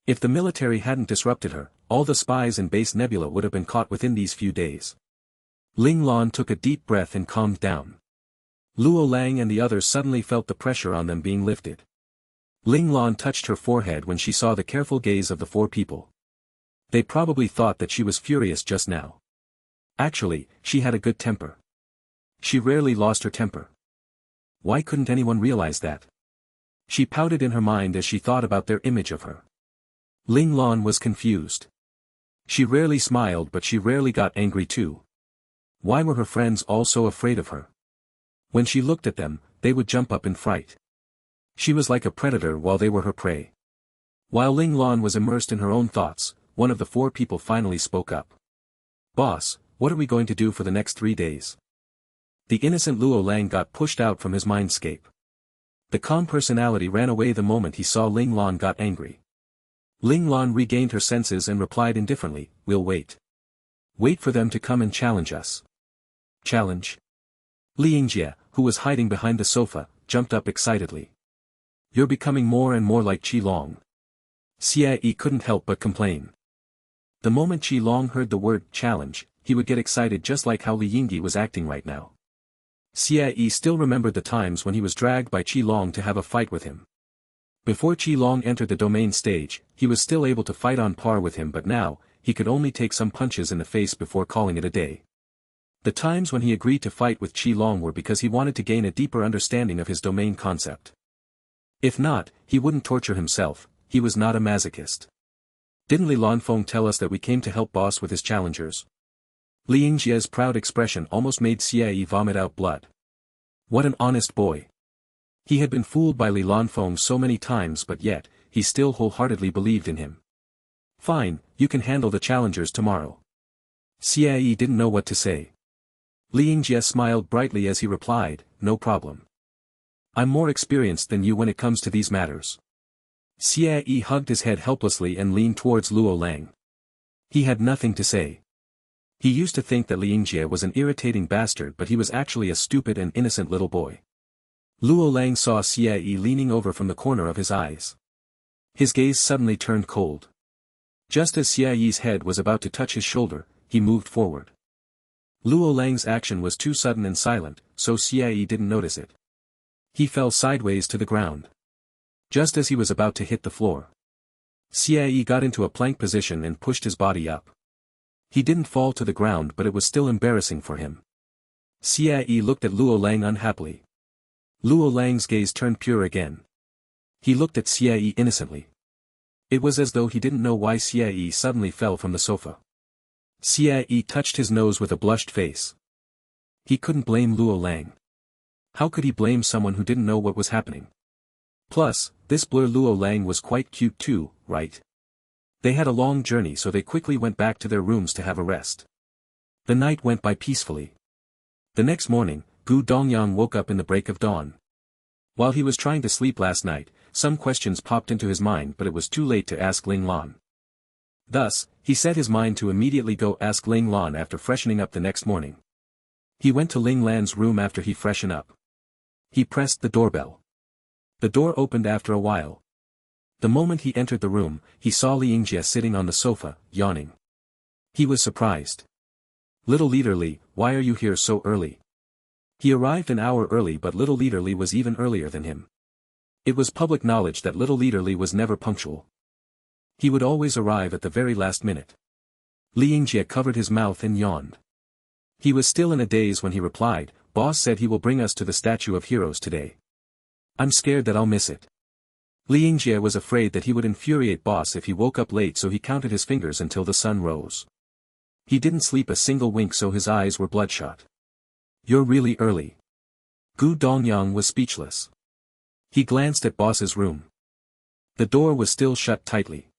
If the military hadn't disrupted her, all the spies in Base Nebula would have been caught within these few days. Ling Lan took a deep breath and calmed down. Luo Lang and the others suddenly felt the pressure on them being lifted. Ling Lan touched her forehead when she saw the careful gaze of the four people. They probably thought that she was furious just now. Actually, she had a good temper. She rarely lost her temper. Why couldn't anyone realize that? She pouted in her mind as she thought about their image of her. Ling Lan was confused. She rarely smiled, but she rarely got angry too. Why were her friends all so afraid of her? When she looked at them, they would jump up in fright. She was like a predator while they were her prey. While Ling Lan was immersed in her own thoughts, one of the four people finally spoke up. "Boss, what are we going to do for the next 3 days?" The innocent Luo Lang got pushed out from his mindscape. The calm personality ran away the moment he saw Ling Lan got angry. Ling Lan regained her senses and replied indifferently, "We'll wait. Wait for them to come and challenge us." "Challenge?" Li Yingjie, who was hiding behind the sofa, jumped up excitedly. "You're becoming more and more like Qi Long." Xie couldn't help but complain. The moment Qi Long heard the word challenge, he would get excited just like how Li Yingjie was acting right now. Xie still remembered the times when he was dragged by Qi Long to have a fight with him. Before Qi Long entered the domain stage, he was still able to fight on par with him, but now, he could only take some punches in the face before calling it a day. The times when he agreed to fight with Qi Long were because he wanted to gain a deeper understanding of his domain concept. If not, he wouldn't torture himself. He was not a masochist. "Didn't Li Lanfeng tell us that we came to help Boss with his challengers?" Li Yingjie's proud expression almost made Xie vomit out blood. What an honest boy. He had been fooled by Li Lanfeng so many times, but yet, he still wholeheartedly believed in him. "Fine, you can handle the challengers tomorrow." Xie didn't know what to say. Li Yingjie smiled brightly as he replied, "No problem. I'm more experienced than you when it comes to these matters." Xie hugged his head helplessly and leaned towards Luo Lang. He had nothing to say. He used to think that Li Yingjie was an irritating bastard, but he was actually a stupid and innocent little boy. Luo Lang saw Xie leaning over from the corner of his eyes. His gaze suddenly turned cold. Just as Xie's head was about to touch his shoulder, he moved forward. Luo Lang's action was too sudden and silent, so Xie didn't notice it. He fell sideways to the ground. Just as he was about to hit the floor, Xie got into a plank position and pushed his body up. He didn't fall to the ground, but it was still embarrassing for him. Xie looked at Luo Lang unhappily. Luo Lang's gaze turned pure again. He looked at Xie innocently. It was as though he didn't know why Xie suddenly fell from the sofa. Xie touched his nose with a blushed face. He couldn't blame Luo Lang. How could he blame someone who didn't know what was happening? Plus, this blur Luo Lang was quite cute too, right? They had a long journey, so they quickly went back to their rooms to have a rest. The night went by peacefully. The next morning, Gu Dongyang woke up in the break of dawn. While he was trying to sleep last night, some questions popped into his mind, but it was too late to ask Ling Lan. Thus, he set his mind to immediately go ask Ling Lan after freshening up the next morning. He went to Ling Lan's room after he freshened up. He pressed the doorbell. The door opened after a while. The moment he entered the room, he saw Liangjie sitting on the sofa, yawning. He was surprised. "Little Leader Li, why are you here so early?" He arrived an hour early, but Little Leader Li was even earlier than him. It was public knowledge that Little Leader Li was never punctual. He would always arrive at the very last minute. Liangjie covered his mouth and yawned. He was still in a daze when he replied, "Boss said he will bring us to the Statue of Heroes today. I'm scared that I'll miss it." Liangjie was afraid that he would infuriate Boss if he woke up late, so he counted his fingers until the sun rose. He didn't sleep a single wink, so his eyes were bloodshot. "You're really early." Gu Dongyang was speechless. He glanced at Boss's room. The door was still shut tightly.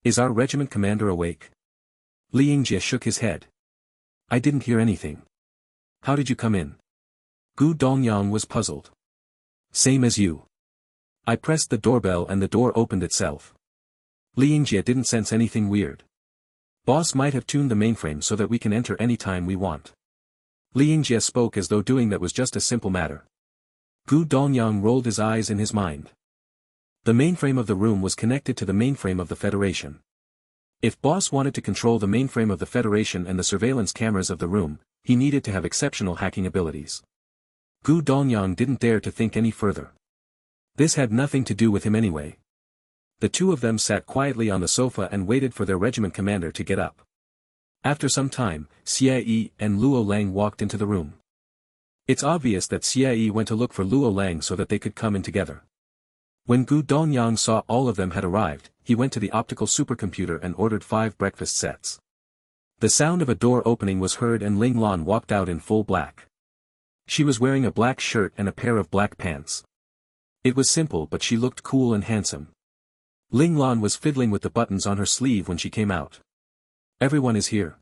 "Is our regiment commander awake?" Liangjie shook his head. "I didn't hear anything." "How did you come in?" Gu Dongyang was puzzled. "Same as you. I pressed the doorbell and the door opened itself." Liangjie didn't sense anything weird. "Boss might have tuned the mainframe so that we can enter any time we want." Liangjie spoke as though doing that was just a simple matter. Gu Dongyang rolled his eyes in his mind. The mainframe of the room was connected to the mainframe of the Federation. If Boss wanted to control the mainframe of the Federation and the surveillance cameras of the room, he needed to have exceptional hacking abilities. Gu Dongyang didn't dare to think any further. This had nothing to do with him anyway. The two of them sat quietly on the sofa and waited for their regiment commander to get up. After some time, Xie and Luo Lang walked into the room. It's obvious that Xie went to look for Luo Lang so that they could come in together. When Gu Dongyang saw all of them had arrived, he went to the optical supercomputer and ordered 5 breakfast sets. The sound of a door opening was heard and Ling Lan walked out in full black. She was wearing a black shirt and a pair of black pants. It was simple, but she looked cool and handsome. Ling Lan was fiddling with the buttons on her sleeve when she came out. "Everyone is here."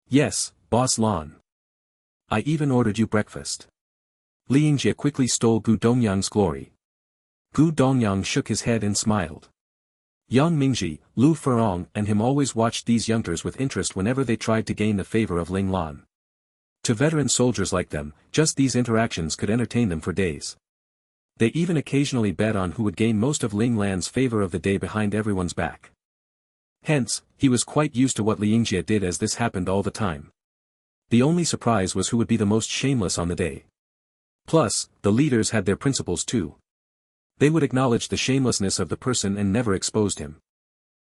"Yes, Boss Lan. I even ordered you breakfast." Liangjie quickly stole Gu Dongyang's glory. Gu Dongyang shook his head and smiled. Yang Mingji, Lu Furong and him always watched these youngsters with interest whenever they tried to gain the favor of Ling Lan. To veteran soldiers like them, just these interactions could entertain them for days. They even occasionally bet on who would gain most of Ling Lan's favor of the day behind everyone's back. Hence, he was quite used to what Liangjie did, as this happened all the time. The only surprise was who would be the most shameless on the day. Plus, the leaders had their principles too. They would acknowledge the shamelessness of the person and never exposed him.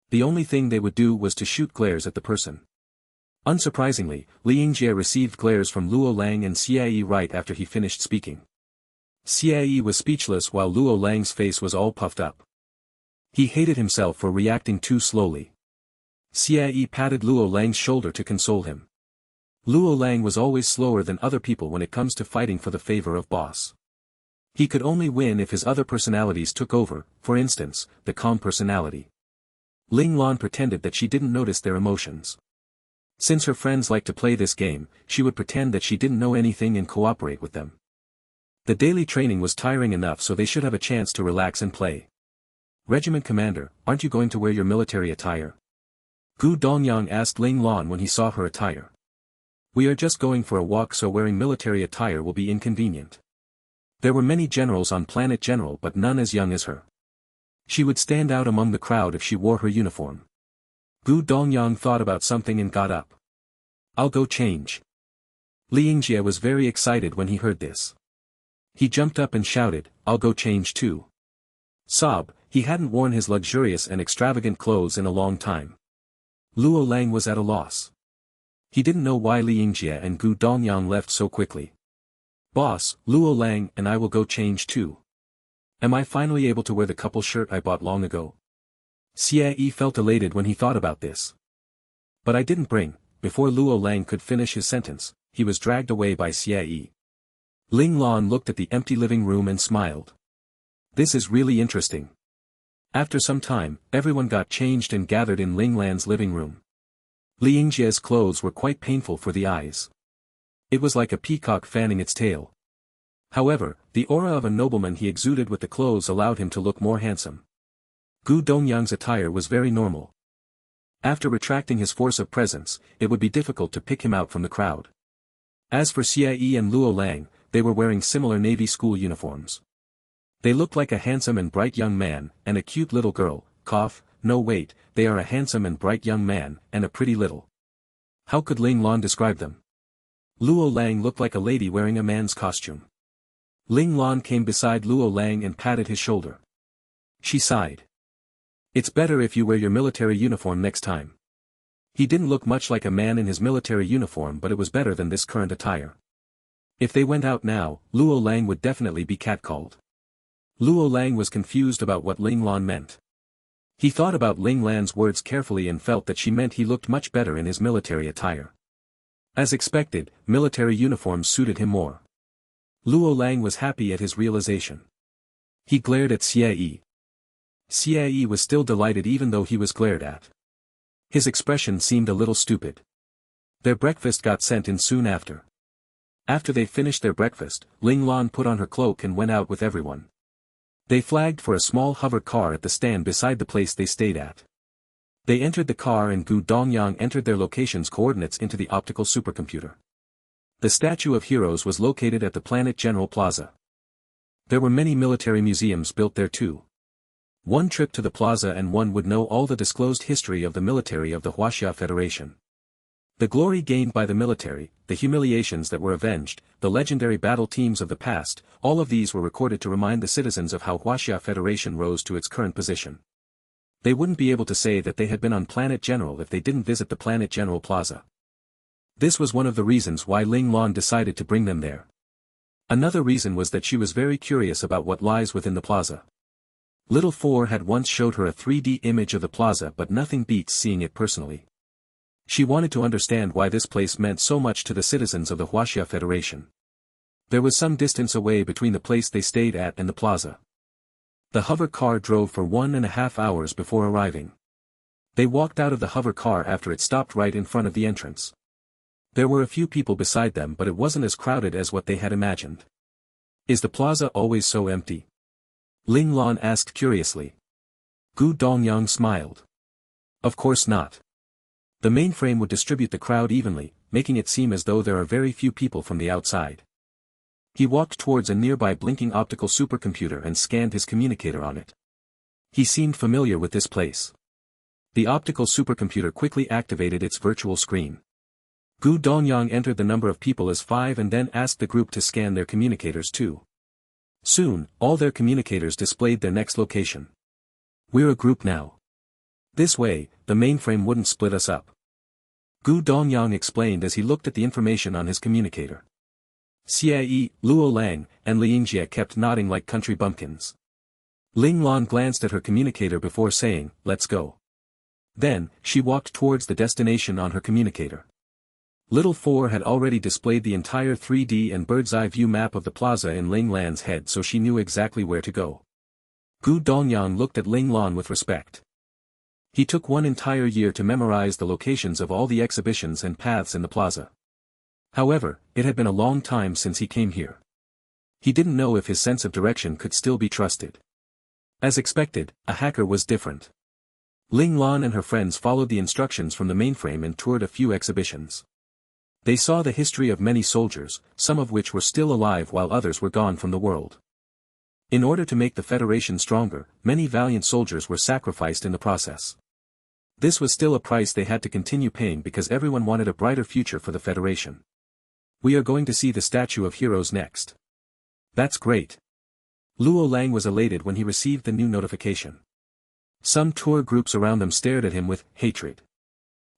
The only thing they would do was to shoot glares at the person. Unsurprisingly, Liangjie received glares from Luo Lang and Xie right after he finished speaking. Xie was speechless while Luo Lang's face was all puffed up. He hated himself for reacting too slowly. Xie patted Luo Lang's shoulder to console him. Luo Lang was always slower than other people when it comes to fighting for the favor of Boss. He could only win if his other personalities took over, for instance, the calm personality. Ling Lan pretended that she didn't notice their emotions. Since her friends liked to play this game, she would pretend that she didn't know anything and cooperate with them. The daily training was tiring enough, so they should have a chance to relax and play. "Regiment commander, aren't you going to wear your military attire?" Gu Dongyang asked Ling Lan when he saw her attire. "We are just going for a walk, so wearing military attire will be inconvenient." There were many generals on Planet General, but none as young as her. She would stand out among the crowd if she wore her uniform. Gu Dongyang thought about something and got up. "I'll go change." Ling Jie was very excited when he heard this. He jumped up and shouted, "I'll go change too." Sob, he hadn't worn his luxurious and extravagant clothes in a long time. Luo Lang was at a loss. He didn't know why Ling Jie and Gu Dongyang left so quickly. "Boss, Luo Lang and I will go change too. Am I finally able to wear the couple shirt I bought long ago?" Xie Yi felt elated when he thought about this. "But I didn't bring." Before Luo Lang could finish his sentence, he was dragged away by Xie Yi. Ling Lan looked at the empty living room and smiled. "This is really interesting." After some time, everyone got changed and gathered in Ling Lan's living room. Ling Jie's clothes were quite painful for the eyes. It was like a peacock fanning its tail. However, the aura of a nobleman he exuded with the clothes allowed him to look more handsome. Gu Dongyang's attire was very normal. After retracting his force of presence, it would be difficult to pick him out from the crowd. As for Xie Yi and Luo Lang, they were wearing similar Navy school uniforms. They looked like a handsome and bright young man, and a cute little girl. No wait, they are a handsome and bright young man, and a pretty little. How could Ling Lan describe them? Luo Lang looked like a lady wearing a man's costume. Ling Lan came beside Luo Lang and patted his shoulder. She sighed. "It's better if you wear your military uniform next time." He didn't look much like a man in his military uniform, but it was better than this current attire. If they went out now, Luo Lang would definitely be catcalled. Luo Lang was confused about what Ling Lan meant. He thought about Ling Lan's words carefully and felt that she meant he looked much better in his military attire. As expected, military uniforms suited him more. Luo Lang was happy at his realization. He glared at Xie Yi. Xie Yi was still delighted even though he was glared at. His expression seemed a little stupid. Their breakfast got sent in soon after. After they finished their breakfast, Ling Lan put on her cloak and went out with everyone. They flagged for a small hover car at the stand beside the place they stayed at. They entered the car and Gu Dongyang entered their location's coordinates into the optical supercomputer. The Statue of Heroes was located at the Planet General Plaza. There were many military museums built there too. One trip to the plaza and one would know all the disclosed history of the military of the Huaxia Federation. The glory gained by the military, the humiliations that were avenged, the legendary battle teams of the past, all of these were recorded to remind the citizens of how Huaxia Federation rose to its current position. They wouldn't be able to say that they had been on Planet General if they didn't visit the Planet General Plaza. This was one of the reasons why Ling Lan decided to bring them there. Another reason was that she was very curious about what lies within the plaza. Little Four had once showed her a 3D image of the plaza, but nothing beats seeing it personally. She wanted to understand why this place meant so much to the citizens of the Huaxia Federation. There was some distance away between the place they stayed at and the plaza. The hover car drove for 1.5 hours before arriving. They walked out of the hover car after it stopped right in front of the entrance. There were a few people beside them, but it wasn't as crowded as what they had imagined. "Is the plaza always so empty?" Ling Lan asked curiously. Gu Dongyang smiled. "Of course not. The mainframe would distribute the crowd evenly, making it seem as though there are very few people from the outside." He walked towards a nearby blinking optical supercomputer and scanned his communicator on it. He seemed familiar with this place. The optical supercomputer quickly activated its virtual screen. Gu Dongyang entered the number of people as 5 and then asked the group to scan their communicators too. Soon, all their communicators displayed their next location. "We're a group now. This way, the mainframe wouldn't split us up." Gu Dongyang explained as he looked at the information on his communicator. Xie Yi, Luo Lang, and Ling Jie kept nodding like country bumpkins. Ling Lan glanced at her communicator before saying, "Let's go." Then, she walked towards the destination on her communicator. Little Four had already displayed the entire 3D and bird's-eye view map of the plaza in Ling Lan's head, so she knew exactly where to go. Gu Dongyang looked at Ling Lan with respect. He took one entire year to memorize the locations of all the exhibitions and paths in the plaza. However, it had been a long time since he came here. He didn't know if his sense of direction could still be trusted. As expected, a hacker was different. Ling Lan and her friends followed the instructions from the mainframe and toured a few exhibitions. They saw the history of many soldiers, some of which were still alive while others were gone from the world. In order to make the Federation stronger, many valiant soldiers were sacrificed in the process. This was still a price they had to continue paying because everyone wanted a brighter future for the Federation. We are going to see the statue of heroes next. That's great. Luo Lang was elated when he received the new notification. Some tour groups around them stared at him with hatred.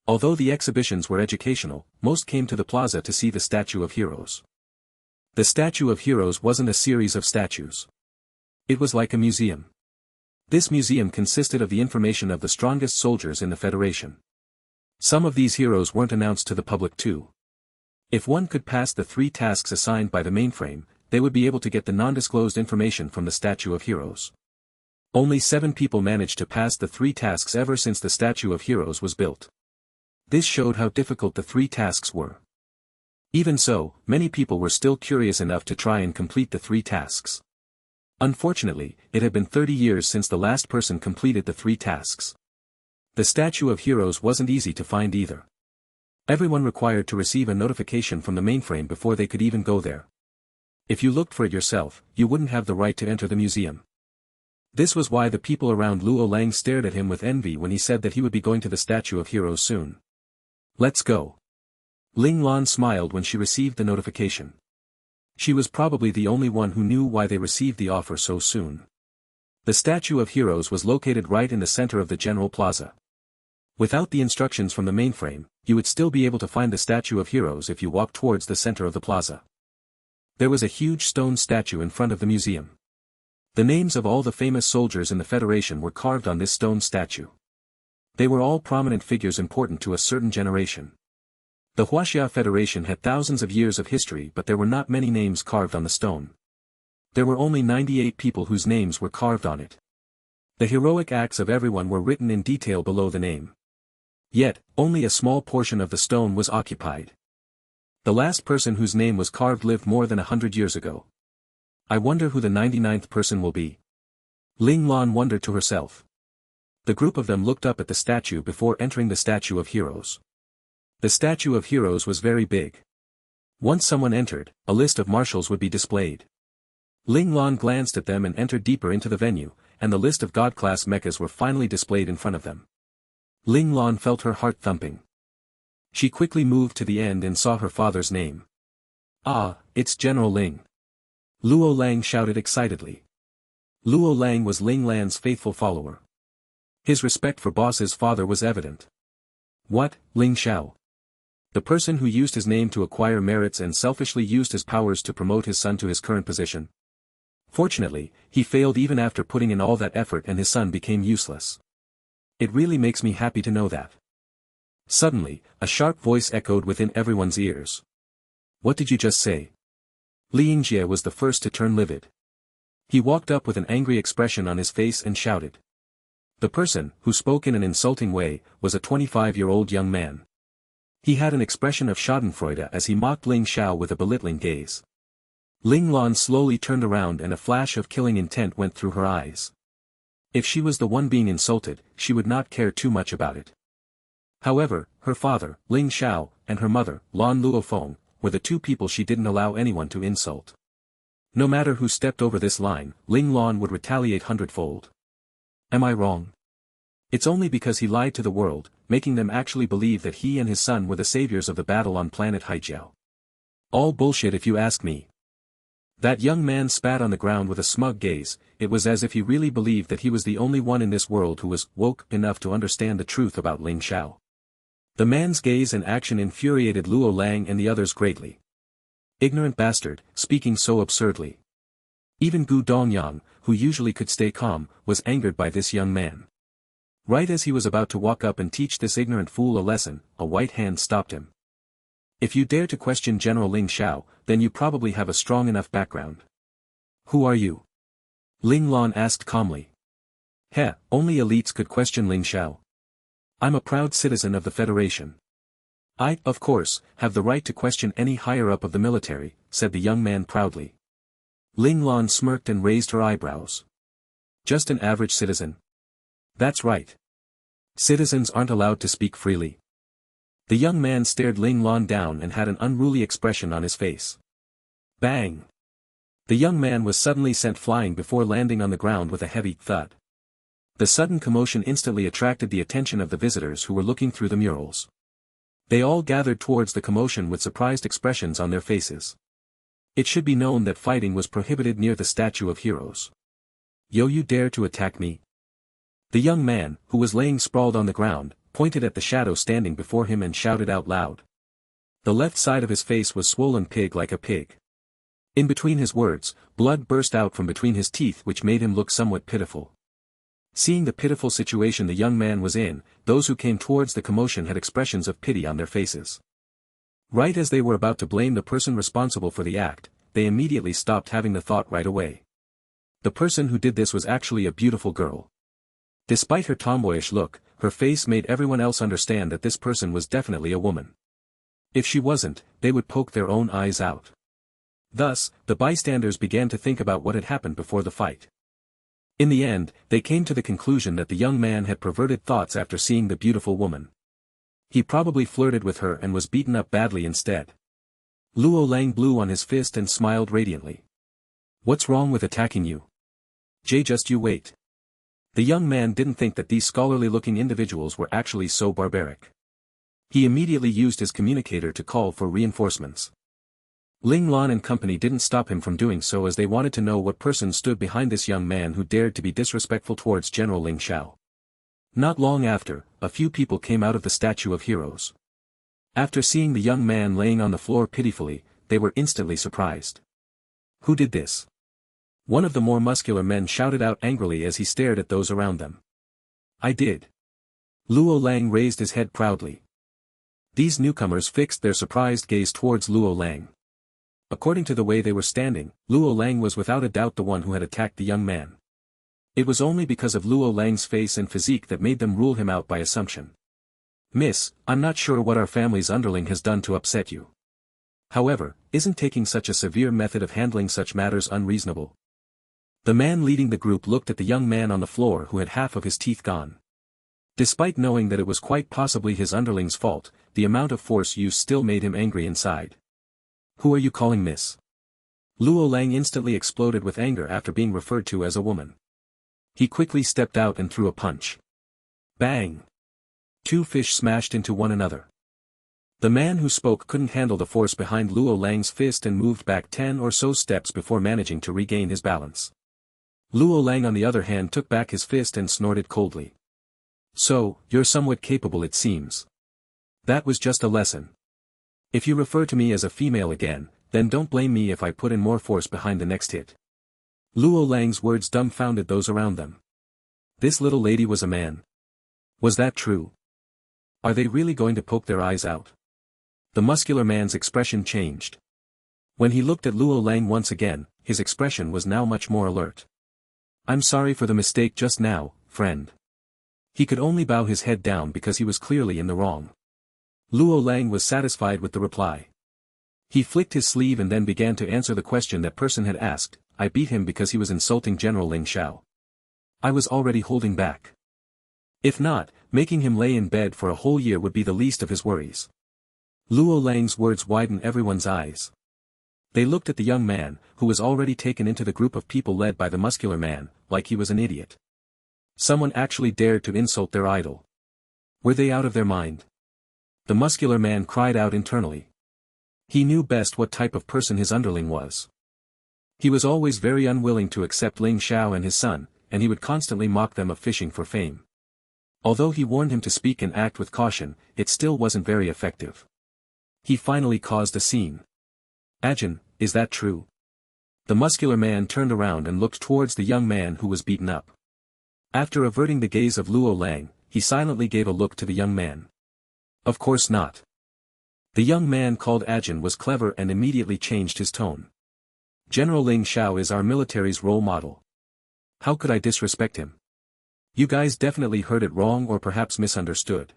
Although the exhibitions were educational, most came to the plaza to see the statue of heroes. The statue of heroes wasn't a series of statues. It was like a museum. This museum consisted of the information of the strongest soldiers in the Federation. Some of these heroes weren't announced to the public too. If one could pass the 3 tasks assigned by the mainframe, they would be able to get the non-disclosed information from the statue of heroes. Only 7 people managed to pass the 3 tasks ever since the statue of heroes was built. This showed how difficult the 3 tasks were. Even so, many people were still curious enough to try and complete the 3 tasks. Unfortunately, it had been 30 years since the last person completed the 3 tasks. The statue of heroes wasn't easy to find either. Everyone required to receive a notification from the mainframe before they could even go there. If you looked for it yourself, you wouldn't have the right to enter the museum. This was why the people around Luo Lang stared at him with envy when he said that he would be going to the statue of heroes soon. Let's go. Ling Lan smiled when she received the notification. She was probably the only one who knew why they received the offer so soon. The statue of heroes was located right in the center of the general plaza. Without the instructions from the mainframe, you would still be able to find the statue of heroes if you walked towards the center of the plaza. There was a huge stone statue in front of the museum. The names of all the famous soldiers in the Federation were carved on this stone statue. They were all prominent figures important to a certain generation. The Huaxia Federation had thousands of years of history, but there were not many names carved on the stone. There were only 98 people whose names were carved on it. The heroic acts of everyone were written in detail below the name. Yet, only a small portion of the stone was occupied. The last person whose name was carved lived more than 100 years ago. I wonder who the 99th person will be. Ling Lan wondered to herself. The group of them looked up at the statue before entering the statue of heroes. The statue of heroes was very big. Once someone entered, a list of marshals would be displayed. Ling Lan glanced at them and entered deeper into the venue, and the list of God-class mechas were finally displayed in front of them. Ling Lan felt her heart thumping. She quickly moved to the end and saw her father's name. Ah, it's General Ling. Luo Lang shouted excitedly. Luo Lang was Ling Lan's faithful follower. His respect for boss's father was evident. What, Ling Xiao? The person who used his name to acquire merits and selfishly used his powers to promote his son to his current position. Fortunately, he failed even after putting in all that effort and his son became useless. It really makes me happy to know that. Suddenly, a sharp voice echoed within everyone's ears. What did you just say? Li Yingjie was the first to turn livid. He walked up with an angry expression on his face and shouted. The person, who spoke in an insulting way, was a 25-year-old young man. He had an expression of schadenfreude as he mocked Ling Xiao with a belittling gaze. Ling Lan slowly turned around and a flash of killing intent went through her eyes. If she was the one being insulted, she would not care too much about it. However, her father, Ling Xiao, and her mother, Lan Luofeng, were the 2 people she didn't allow anyone to insult. No matter who stepped over this line, Ling Lan would retaliate hundredfold. Am I wrong? It's only because he lied to the world, making them actually believe that he and his son were the saviors of the battle on planet Haijiao. All bullshit if you ask me. That young man spat on the ground with a smug gaze. It was as if he really believed that he was the only one in this world who was woke enough to understand the truth about Ling Xiao. The man's gaze and action infuriated Luo Lang and the others greatly. Ignorant bastard, speaking so absurdly. Even Gu Dongyang, who usually could stay calm, was angered by this young man. Right as he was about to walk up and teach this ignorant fool a lesson, a white hand stopped him. If you dare to question General Ling Xiao, then you probably have a strong enough background. Who are you? Ling Lan asked calmly. Heh, only elites could question Ling Xiao. I'm a proud citizen of the Federation. I, of course, have the right to question any higher-up of the military, said the young man proudly. Ling Lan smirked and raised her eyebrows. Just an average citizen. That's right. Citizens aren't allowed to speak freely. The young man stared Ling Lan down and had an unruly expression on his face. Bang! The young man was suddenly sent flying before landing on the ground with a heavy thud. The sudden commotion instantly attracted the attention of the visitors who were looking through the murals. They all gathered towards the commotion with surprised expressions on their faces. It should be known that fighting was prohibited near the statue of heroes. "Yo, you dare to attack me?" The young man, who was laying sprawled on the ground, pointed at the shadow standing before him and shouted out loud. The left side of his face was swollen pig like a pig. In between his words, blood burst out from between his teeth which made him look somewhat pitiful. Seeing the pitiful situation the young man was in, those who came towards the commotion had expressions of pity on their faces. Right as they were about to blame the person responsible for the act, they immediately stopped having the thought right away. The person who did this was actually a beautiful girl. Despite her tomboyish look, her face made everyone else understand that this person was definitely a woman. If she wasn't, they would poke their own eyes out. Thus, the bystanders began to think about what had happened before the fight. In the end, they came to the conclusion that the young man had perverted thoughts after seeing the beautiful woman. He probably flirted with her and was beaten up badly instead. Luo Lang blew on his fist and smiled radiantly. "What's wrong with attacking you? Just you wait." The young man didn't think that these scholarly-looking individuals were actually so barbaric. He immediately used his communicator to call for reinforcements. Ling Lan and company didn't stop him from doing so as they wanted to know what person stood behind this young man who dared to be disrespectful towards General Ling Xiao. Not long after, a few people came out of the statue of heroes. After seeing the young man laying on the floor pitifully, they were instantly surprised. "Who did this?" One of the more muscular men shouted out angrily as he stared at those around them. "I did." Luo Lang raised his head proudly. These newcomers fixed their surprised gaze towards Luo Lang. According to the way they were standing, Luo Lang was without a doubt the one who had attacked the young man. It was only because of Luo Lang's face and physique that made them rule him out by assumption. "Miss, I'm not sure what our family's underling has done to upset you. However, isn't taking such a severe method of handling such matters unreasonable?" The man leading the group looked at the young man on the floor who had half of his teeth gone. Despite knowing that it was quite possibly his underling's fault, the amount of force used still made him angry inside. "Who are you calling miss?" Luo Lang instantly exploded with anger after being referred to as a woman. He quickly stepped out and threw a punch. Bang! Two fish smashed into one another. The man who spoke couldn't handle the force behind Luo Lang's fist and moved back 10 or so steps before managing to regain his balance. Luo Lang on the other hand took back his fist and snorted coldly. "So, you're somewhat capable it seems. That was just a lesson. If you refer to me as a female again, then don't blame me if I put in more force behind the next hit." Luo Lang's words dumbfounded those around them. This little lady was a man. Was that true? Are they really going to poke their eyes out? The muscular man's expression changed. When he looked at Luo Lang once again, his expression was now much more alert. "I'm sorry for the mistake just now, friend." He could only bow his head down because he was clearly in the wrong. Luo Lang was satisfied with the reply. He flicked his sleeve and then began to answer the question that person had asked. "I beat him because he was insulting General Ling Xiao. I was already holding back. If not, making him lay in bed for a whole year would be the least of his worries." Luo Lang's words widened everyone's eyes. They looked at the young man, who was already taken into the group of people led by the muscular man, like he was an idiot. Someone actually dared to insult their idol. Were they out of their mind? The muscular man cried out internally. He knew best what type of person his underling was. He was always very unwilling to accept Ling Xiao and his son, and he would constantly mock them of fishing for fame. Although he warned him to speak and act with caution, it still wasn't very effective. He finally caused a scene. "Ajin, is that true?" The muscular man turned around and looked towards the young man who was beaten up. After averting the gaze of Luo Lang, he silently gave a look to the young man. "Of course not." The young man called Ajin was clever and immediately changed his tone. "General Ling Xiao is our military's role model. How could I disrespect him? You guys definitely heard it wrong or perhaps misunderstood."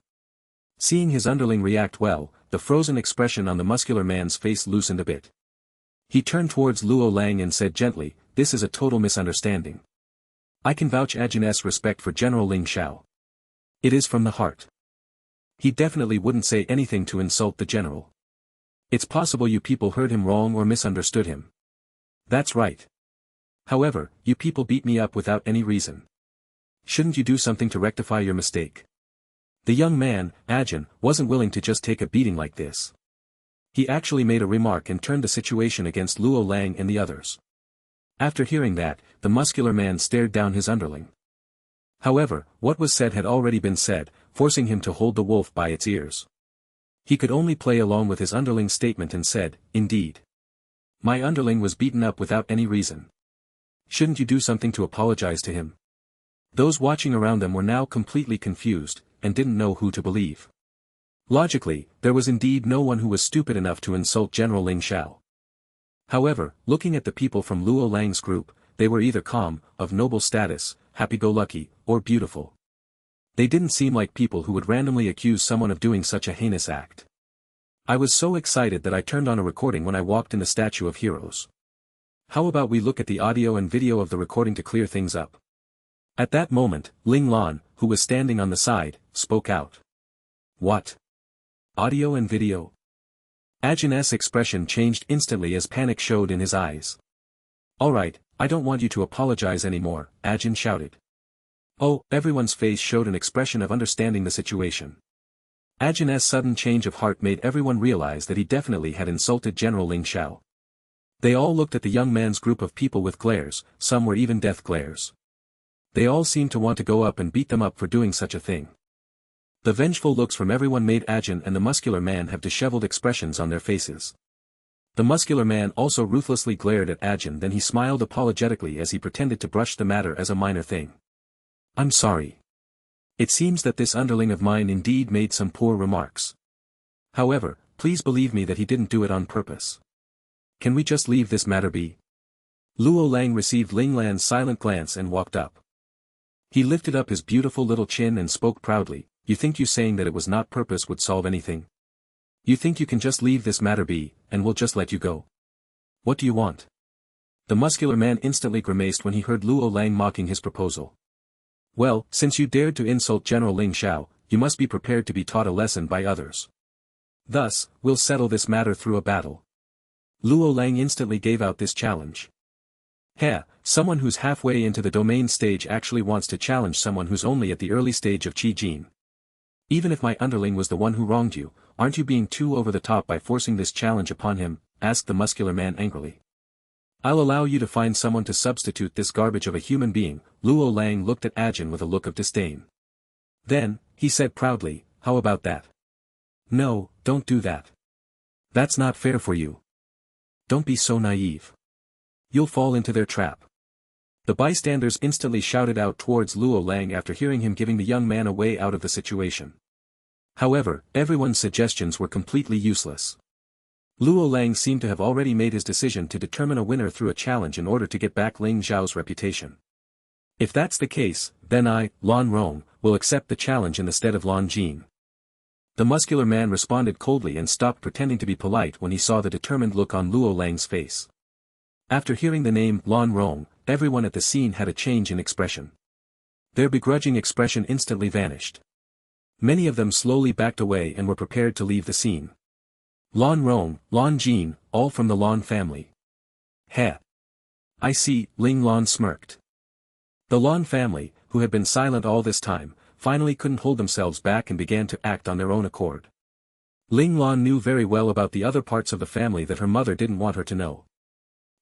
Seeing his underling react well, the frozen expression on the muscular man's face loosened a bit. He turned towards Luo Lang and said gently, "This is a total misunderstanding. I can vouch Ajin's respect for General Ling Xiao. It is from the heart. He definitely wouldn't say anything to insult the general. It's possible you people heard him wrong or misunderstood him. That's right. However, you people beat me up without any reason. Shouldn't you do something to rectify your mistake? The young man, Ajin, wasn't willing to just take a beating like this. He actually made a remark and turned the situation against Luo Lang and the others. After hearing that, the muscular man stared down his underling. However, what was said had already been said, forcing him to hold the wolf by its ears. He could only play along with his underling's statement and said, "Indeed. My underling was beaten up without any reason. Shouldn't you do something to apologize to him?" Those watching around them were now completely confused, and didn't know who to believe. Logically, there was indeed no one who was stupid enough to insult General Ling Xiao. However, looking at the people from Luo Lang's group, they were either calm, of noble status, happy-go-lucky, or beautiful. They didn't seem like people who would randomly accuse someone of doing such a heinous act. I was so excited that I turned on a recording when I walked in the Statue of Heroes. How about we look at the audio and video of the recording to clear things up? At that moment, Ling Lan, who was standing on the side, spoke out. "What? Audio and video?" Ajin's expression changed instantly as panic showed in his eyes. "Alright, I don't want you to apologize anymore," Ajin shouted. Oh, everyone's face showed an expression of understanding the situation. Ajin's sudden change of heart made everyone realize that he definitely had insulted General Ling Xiao. They all looked at the young man's group of people with glares, some were even death glares. They all seemed to want to go up and beat them up for doing such a thing. The vengeful looks from everyone made Ajin and the muscular man have disheveled expressions on their faces. The muscular man also ruthlessly glared at Ajin, then he smiled apologetically as he pretended to brush the matter as a minor thing. "I'm sorry. It seems that this underling of mine indeed made some poor remarks. However, please believe me that he didn't do it on purpose. Can we just leave this matter be?" Luo Lang received Ling Lan's silent glance and walked up. He lifted up his beautiful little chin and spoke proudly. "You think you saying that it was not purpose would solve anything? You think you can just leave this matter be, and we'll just let you go? What do you want?" The muscular man instantly grimaced when he heard Luo Lang mocking his proposal. "Well, since you dared to insult General Ling Xiao, you must be prepared to be taught a lesson by others. Thus, we'll settle this matter through a battle." Luo Lang instantly gave out this challenge. Heh, someone who's halfway into the domain stage actually wants to challenge someone who's only at the early stage of Qi Jin. "Even if my underling was the one who wronged you, aren't you being too over the top by forcing this challenge upon him?" asked the muscular man angrily. "I'll allow you to find someone to substitute this garbage of a human being." Luo Lang looked at Ajin with a look of disdain. Then, he said proudly, "How about that? No, don't do that. That's not fair for you. Don't be so naive. You'll fall into their trap." The bystanders instantly shouted out towards Luo Lang after hearing him giving the young man a way out of the situation. However, everyone's suggestions were completely useless. Luo Lang seemed to have already made his decision to determine a winner through a challenge in order to get back Ling Xiao's reputation. If that's the case, then I, Lan Rong, will accept the challenge instead of Lan Jin. The muscular man responded coldly and stopped pretending to be polite when he saw the determined look on Luo Lang's face. After hearing the name Lan Rong, everyone at the scene had a change in expression. Their begrudging expression instantly vanished. Many of them slowly backed away and were prepared to leave the scene. Lan Rong, Lan Jin, all from the Lan family. Heh. I see, Ling Lan smirked. The Lan family, who had been silent all this time, finally couldn't hold themselves back and began to act on their own accord. Ling Lan knew very well about the other parts of the family that her mother didn't want her to know.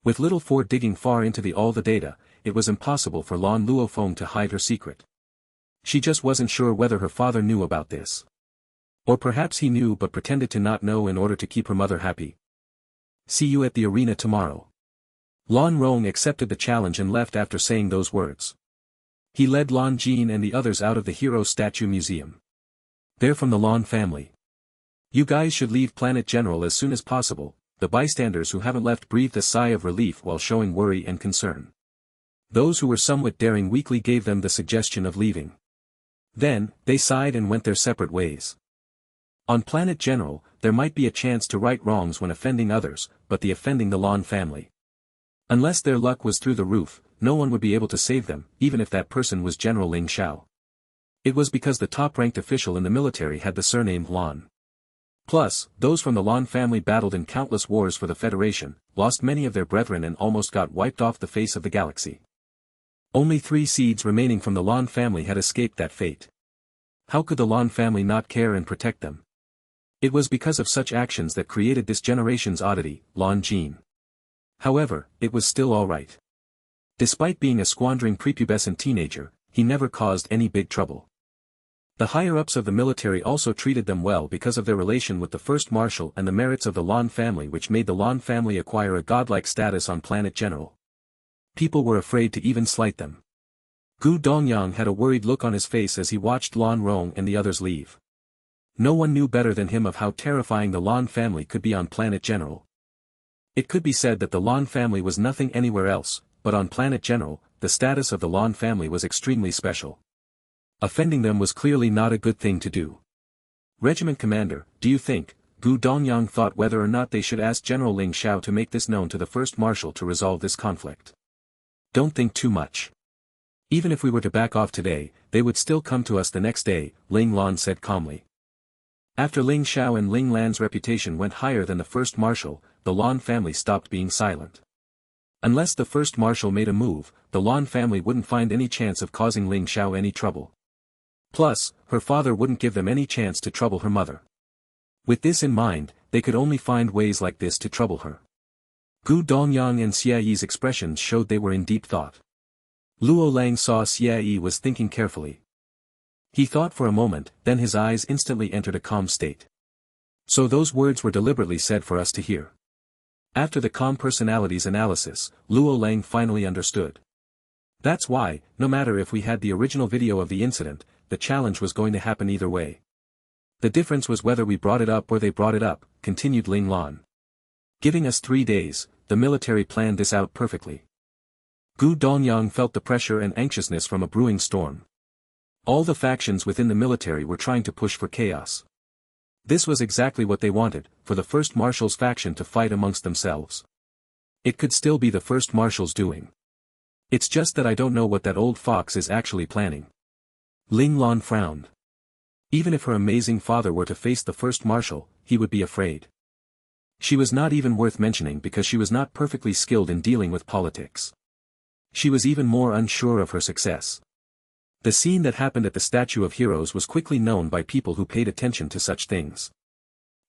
With little Four digging far into all the data, it was impossible for Lan Luofeng to hide her secret. She just wasn't sure whether her father knew about this. Or perhaps he knew but pretended to not know in order to keep her mother happy. "See you at the arena tomorrow." Lan Rong accepted the challenge and left after saying those words. He led Lan Jin and the others out of the Hero Statue Museum. "They're from the Lan family. You guys should leave Planet General as soon as possible." The bystanders who haven't left breathed a sigh of relief while showing worry and concern. Those who were somewhat daring weakly gave them the suggestion of leaving. Then, they sighed and went their separate ways. On Planet General, there might be a chance to right wrongs when offending others, but the offending the Lan family. Unless their luck was through the roof, no one would be able to save them, even if that person was General Ling Xiao. It was because the top-ranked official in the military had the surname Lan. Plus, those from the Lan family battled in countless wars for the Federation, lost many of their brethren and almost got wiped off the face of the galaxy. Only 3 seeds remaining from the Lan family had escaped that fate. How could the Lan family not care and protect them? It was because of such actions that created this generation's oddity, Lan Jin. However, it was still alright. Despite being a squandering prepubescent teenager, he never caused any big trouble. The higher-ups of the military also treated them well because of their relation with the first marshal and the merits of the Lan family, which made the Lan family acquire a godlike status on planet General. People were afraid to even slight them. Gu Dongyang had a worried look on his face as he watched Lan Rong and the others leave. No one knew better than him of how terrifying the Lan family could be on planet General. It could be said that the Lan family was nothing anywhere else, but on planet General, the status of the Lan family was extremely special. Offending them was clearly not a good thing to do. Regiment Commander, do you think, Gu Dongyang thought whether or not they should ask General Ling Xiao to make this known to the first marshal to resolve this conflict? Don't think too much. Even if we were to back off today, they would still come to us the next day, Ling Lan said calmly. After Ling Xiao and Ling Lan's reputation went higher than the first marshal, the Lan family stopped being silent. Unless the first marshal made a move, the Lan family wouldn't find any chance of causing Ling Xiao any trouble. Plus, her father wouldn't give them any chance to trouble her mother. With this in mind, they could only find ways like this to trouble her. Gu Dongyang and Xie Yi's expressions showed they were in deep thought. Luo Lang saw Xie Yi was thinking carefully. He thought for a moment, then his eyes instantly entered a calm state. So those words were deliberately said for us to hear. After the calm personalities analysis, Luo Lang finally understood. That's why, no matter if we had the original video of the incident, the challenge was going to happen either way. The difference was whether we brought it up or they brought it up, continued Ling Lan. Giving us 3 days, the military planned this out perfectly. Gu Dongyang felt the pressure and anxiousness from a brewing storm. All the factions within the military were trying to push for chaos. This was exactly what they wanted, for the first marshal's faction to fight amongst themselves. It could still be the first marshal's doing. It's just that I don't know what that old fox is actually planning. Ling Lan frowned. Even if her amazing father were to face the first marshal, he would be afraid. She was not even worth mentioning because she was not perfectly skilled in dealing with politics. She was even more unsure of her success. The scene that happened at the Statue of Heroes was quickly known by people who paid attention to such things.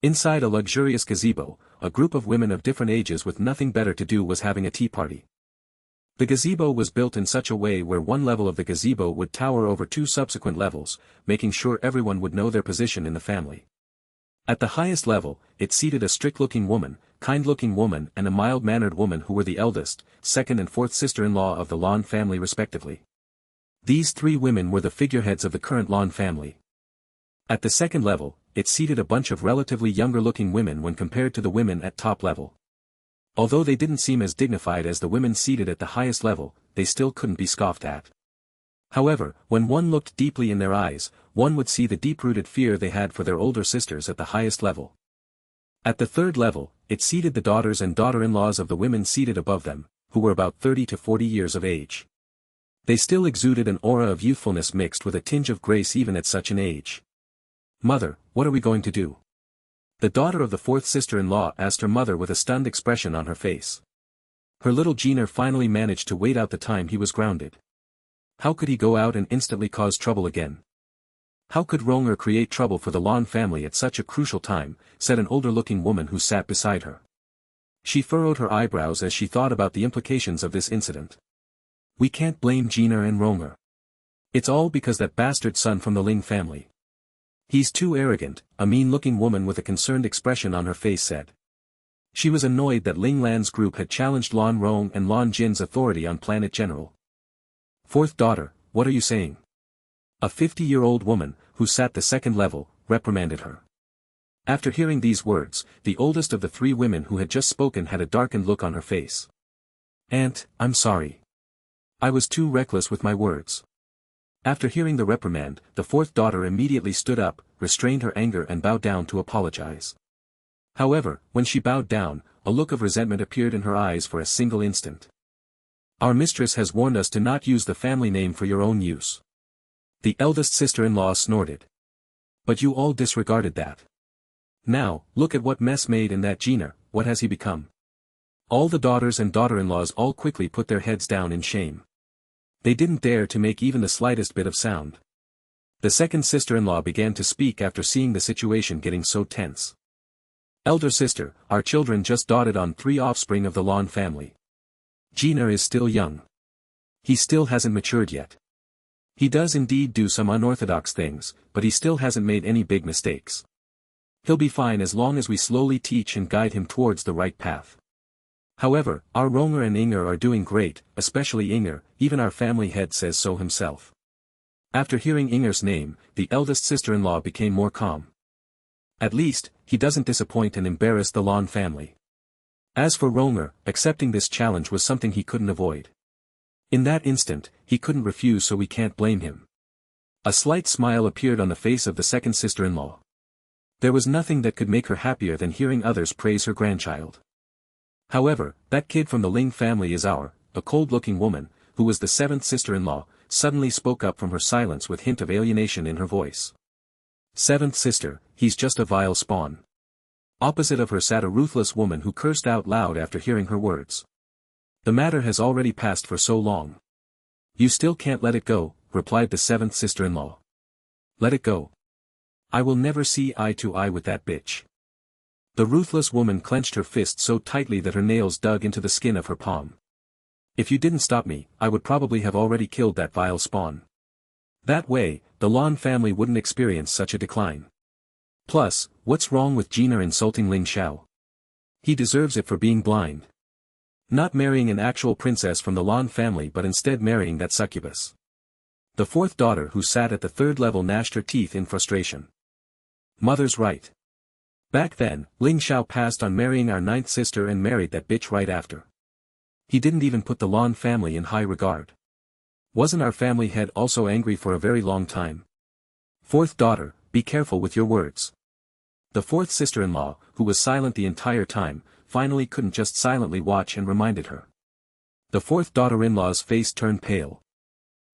Inside a luxurious gazebo, a group of women of different ages with nothing better to do was having a tea party. The gazebo was built in such a way where one level of the gazebo would tower over 2 subsequent levels, making sure everyone would know their position in the family. At the highest level, it seated a strict-looking woman, kind-looking woman and a mild-mannered woman who were the eldest, second and fourth sister-in-law of the Lan family respectively. These 3 women were the figureheads of the current Lan family. At the second level, it seated a bunch of relatively younger-looking women when compared to the women at top level. Although they didn't seem as dignified as the women seated at the highest level, they still couldn't be scoffed at. However, when one looked deeply in their eyes, one would see the deep-rooted fear they had for their older sisters at the highest level. At the third level, it seated the daughters and daughter-in-laws of the women seated above them, who were about 30 to 40 years of age. They still exuded an aura of youthfulness mixed with a tinge of grace even at such an age. "Mother, what are we going to do?" The daughter of the fourth sister-in-law asked her mother with a stunned expression on her face. Her little Jeaner finally managed to wait out the time he was grounded. How could he go out and instantly cause trouble again? How could Ronger create trouble for the Lan family at such a crucial time, said an older-looking woman who sat beside her. She furrowed her eyebrows as she thought about the implications of this incident. We can't blame Jeaner and Ronger. It's all because that bastard son from the Ling family. He's too arrogant, a mean-looking woman with a concerned expression on her face said. She was annoyed that Ling Lan's group had challenged Lan Rong and Lan Jin's authority on Planet General. "Fourth daughter, what are you saying?" A 50-year-old woman, who sat the second level, reprimanded her. After hearing these words, the oldest of the 3 women who had just spoken had a darkened look on her face. "Aunt, I'm sorry. I was too reckless with my words." After hearing the reprimand, the fourth daughter immediately stood up, restrained her anger and bowed down to apologize. However, when she bowed down, a look of resentment appeared in her eyes for a single instant. "Our mistress has warned us to not use the family name for your own use." The eldest sister-in-law snorted. "But you all disregarded that. Now, look at what mess made in that Jeaner, what has he become?" All the daughters and daughter-in-laws all quickly put their heads down in shame. They didn't dare to make even the slightest bit of sound. The second sister-in-law began to speak after seeing the situation getting so tense. Elder sister, our children just doted on 3 offspring of the Lan family. Jiner is still young. He still hasn't matured yet. He does indeed do some unorthodox things, but he still hasn't made any big mistakes. He'll be fine as long as we slowly teach and guide him towards the right path. However, our Ronger and Inger are doing great, especially Inger, even our family head says so himself. After hearing Inger's name, the eldest sister-in-law became more calm. At least, he doesn't disappoint and embarrass the Lan family. As for Ronger, accepting this challenge was something he couldn't avoid. In that instant, he couldn't refuse, so we can't blame him. A slight smile appeared on the face of the second sister-in-law. There was nothing that could make her happier than hearing others praise her grandchild. However, that kid from the Ling family is a cold-looking woman, who was the seventh sister-in-law, suddenly spoke up from her silence with hint of alienation in her voice. Seventh sister, he's just a vile spawn. Opposite of her sat a ruthless woman who cursed out loud after hearing her words. The matter has already passed for so long. You still can't let it go, replied the seventh sister-in-law. Let it go. I will never see eye to eye with that bitch. The ruthless woman clenched her fist so tightly that her nails dug into the skin of her palm. If you didn't stop me, I would probably have already killed that vile spawn. That way, the Lan family wouldn't experience such a decline. Plus, what's wrong with Jiner insulting Ling Xiao? He deserves it for being blind. Not marrying an actual princess from the Lan family but instead marrying that succubus. The fourth daughter who sat at the third level gnashed her teeth in frustration. Mother's right. Back then, Ling Xiao passed on marrying our ninth sister and married that bitch right after. He didn't even put the Lan family in high regard. Wasn't our family head also angry for a very long time? Fourth daughter, be careful with your words. The fourth sister-in-law, who was silent the entire time, finally couldn't just silently watch and reminded her. The fourth daughter-in-law's face turned pale.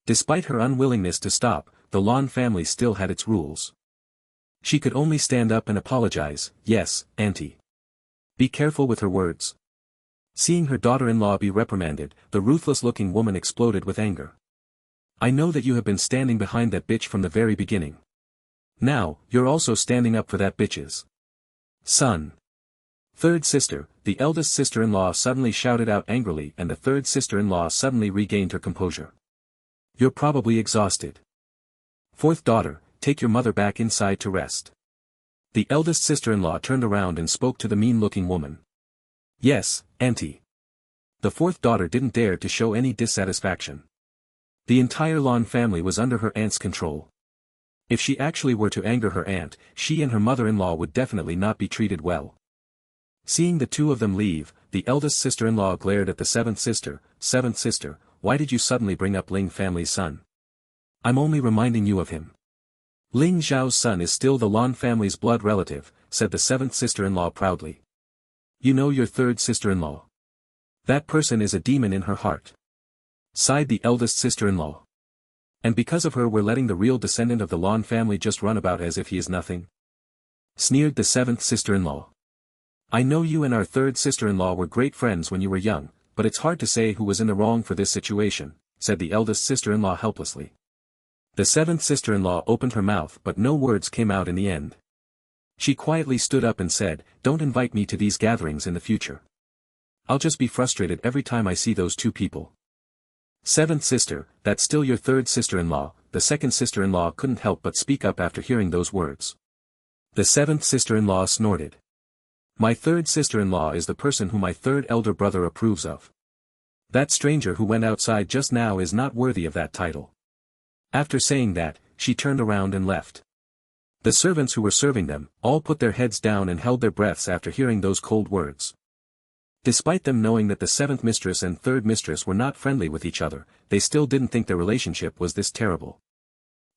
Despite her unwillingness to stop, the Lan family still had its rules. She could only stand up and apologize. Yes, auntie. Be careful with her words. Seeing her daughter-in-law be reprimanded, the ruthless-looking woman exploded with anger. I know that you have been standing behind that bitch from the very beginning. Now, you're also standing up for that bitch's son. Third sister, the eldest sister-in-law suddenly shouted out angrily, and the third sister-in-law suddenly regained her composure. You're probably exhausted. Fourth daughter, take your mother back inside to rest. The eldest sister-in-law turned around and spoke to the mean-looking woman. Yes, auntie. The fourth daughter didn't dare to show any dissatisfaction. The entire Lan family was under her aunt's control. If she actually were to anger her aunt, she and her mother-in-law would definitely not be treated well. Seeing the two of them leave, the eldest sister-in-law glared at the seventh sister. Seventh sister, why did you suddenly bring up Ling family's son? I'm only reminding you of him. Ling Xiao's son is still the Lan family's blood relative, said the seventh sister-in-law proudly. You know your third sister-in-law. That person is a demon in her heart. Sighed the eldest sister-in-law. And because of her we're letting the real descendant of the Lan family just run about as if he is nothing? Sneered the seventh sister-in-law. I know you and our third sister-in-law were great friends when you were young, but it's hard to say who was in the wrong for this situation, said the eldest sister-in-law helplessly. The seventh sister-in-law opened her mouth but no words came out in the end. She quietly stood up and said, don't invite me to these gatherings in the future. I'll just be frustrated every time I see those two people. Seventh sister, that's still your third sister-in-law. The second sister-in-law couldn't help but speak up after hearing those words. The seventh sister-in-law snorted. My third sister-in-law is the person who my third elder brother approves of. That stranger who went outside just now is not worthy of that title. After saying that, she turned around and left. The servants who were serving them, all put their heads down and held their breaths after hearing those cold words. Despite them knowing that the seventh mistress and third mistress were not friendly with each other, they still didn't think their relationship was this terrible.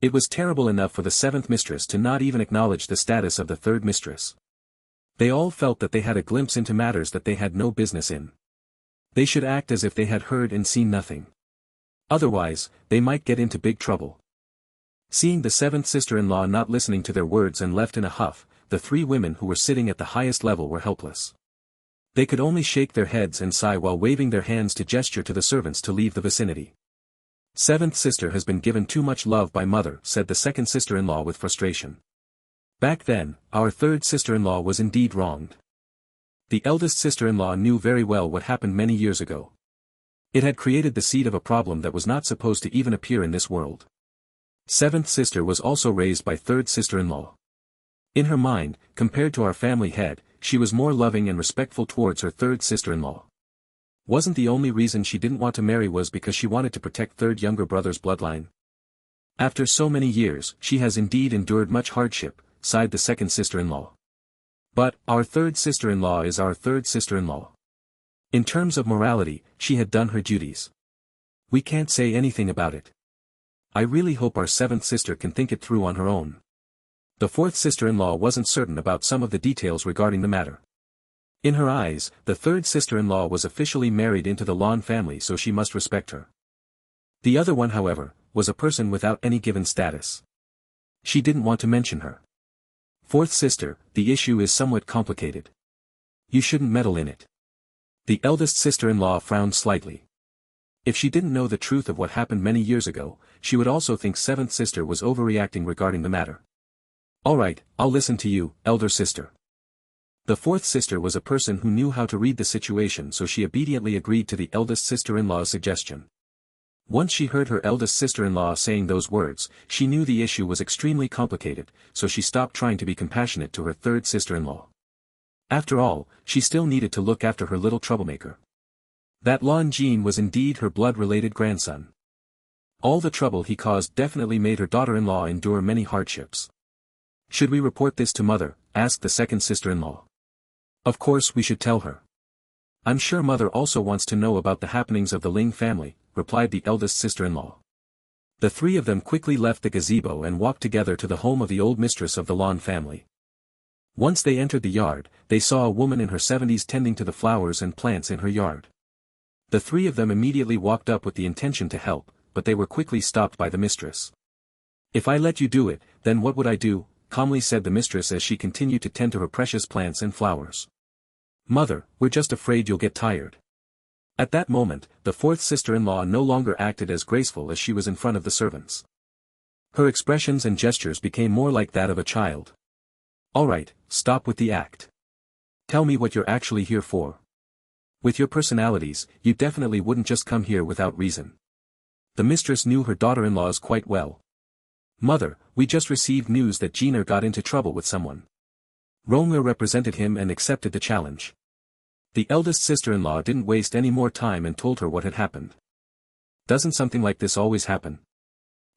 It was terrible enough for the seventh mistress to not even acknowledge the status of the third mistress. They all felt that they had a glimpse into matters that they had no business in. They should act as if they had heard and seen nothing. Otherwise, they might get into big trouble. Seeing the seventh sister-in-law not listening to their words and left in a huff, the three women who were sitting at the highest level were helpless. They could only shake their heads and sigh while waving their hands to gesture to the servants to leave the vicinity. Seventh sister has been given too much love by mother, said the second sister-in-law with frustration. Back then, our third sister-in-law was indeed wronged. The eldest sister-in-law knew very well what happened many years ago. It had created the seed of a problem that was not supposed to even appear in this world. Seventh sister was also raised by third sister-in-law. In her mind, compared to our family head, she was more loving and respectful towards her third sister-in-law. Wasn't the only reason she didn't want to marry was because she wanted to protect third younger brother's bloodline? After so many years, she has indeed endured much hardship, sighed the second sister-in-law. But, our third sister-in-law is our third sister-in-law. In terms of morality, she had done her duties. We can't say anything about it. I really hope our seventh sister can think it through on her own. The fourth sister-in-law wasn't certain about some of the details regarding the matter. In her eyes, the third sister-in-law was officially married into the Lan family, so she must respect her. The other one, however, was a person without any given status. She didn't want to mention her. Fourth sister, the issue is somewhat complicated. You shouldn't meddle in it. The eldest sister-in-law frowned slightly. If she didn't know the truth of what happened many years ago, she would also think seventh sister was overreacting regarding the matter. Alright, I'll listen to you, elder sister. The fourth sister was a person who knew how to read the situation, so she obediently agreed to the eldest sister-in-law's suggestion. Once she heard her eldest sister-in-law saying those words, she knew the issue was extremely complicated, so she stopped trying to be compassionate to her third sister-in-law. After all, she still needed to look after her little troublemaker. That Lan Jin was indeed her blood-related grandson. All the trouble he caused definitely made her daughter-in-law endure many hardships. Should we report this to mother? Asked the second sister-in-law. Of course we should tell her. I'm sure mother also wants to know about the happenings of the Ling family, replied the eldest sister-in-law. The three of them quickly left the gazebo and walked together to the home of the old mistress of the Lan family. Once they entered the yard, they saw a woman in her 70s tending to the flowers and plants in her yard. The three of them immediately walked up with the intention to help, but they were quickly stopped by the mistress. If I let you do it, then what would I do? Calmly said the mistress as she continued to tend to her precious plants and flowers. Mother, we're just afraid you'll get tired. At that moment, the fourth sister-in-law no longer acted as graceful as she was in front of the servants. Her expressions and gestures became more like that of a child. Alright, stop with the act. Tell me what you're actually here for. With your personalities, you definitely wouldn't just come here without reason. The mistress knew her daughter-in-laws quite well. Mother, we just received news that Jiner got into trouble with someone. Rongler represented him and accepted the challenge. The eldest sister-in-law didn't waste any more time and told her what had happened. Doesn't something like this always happen?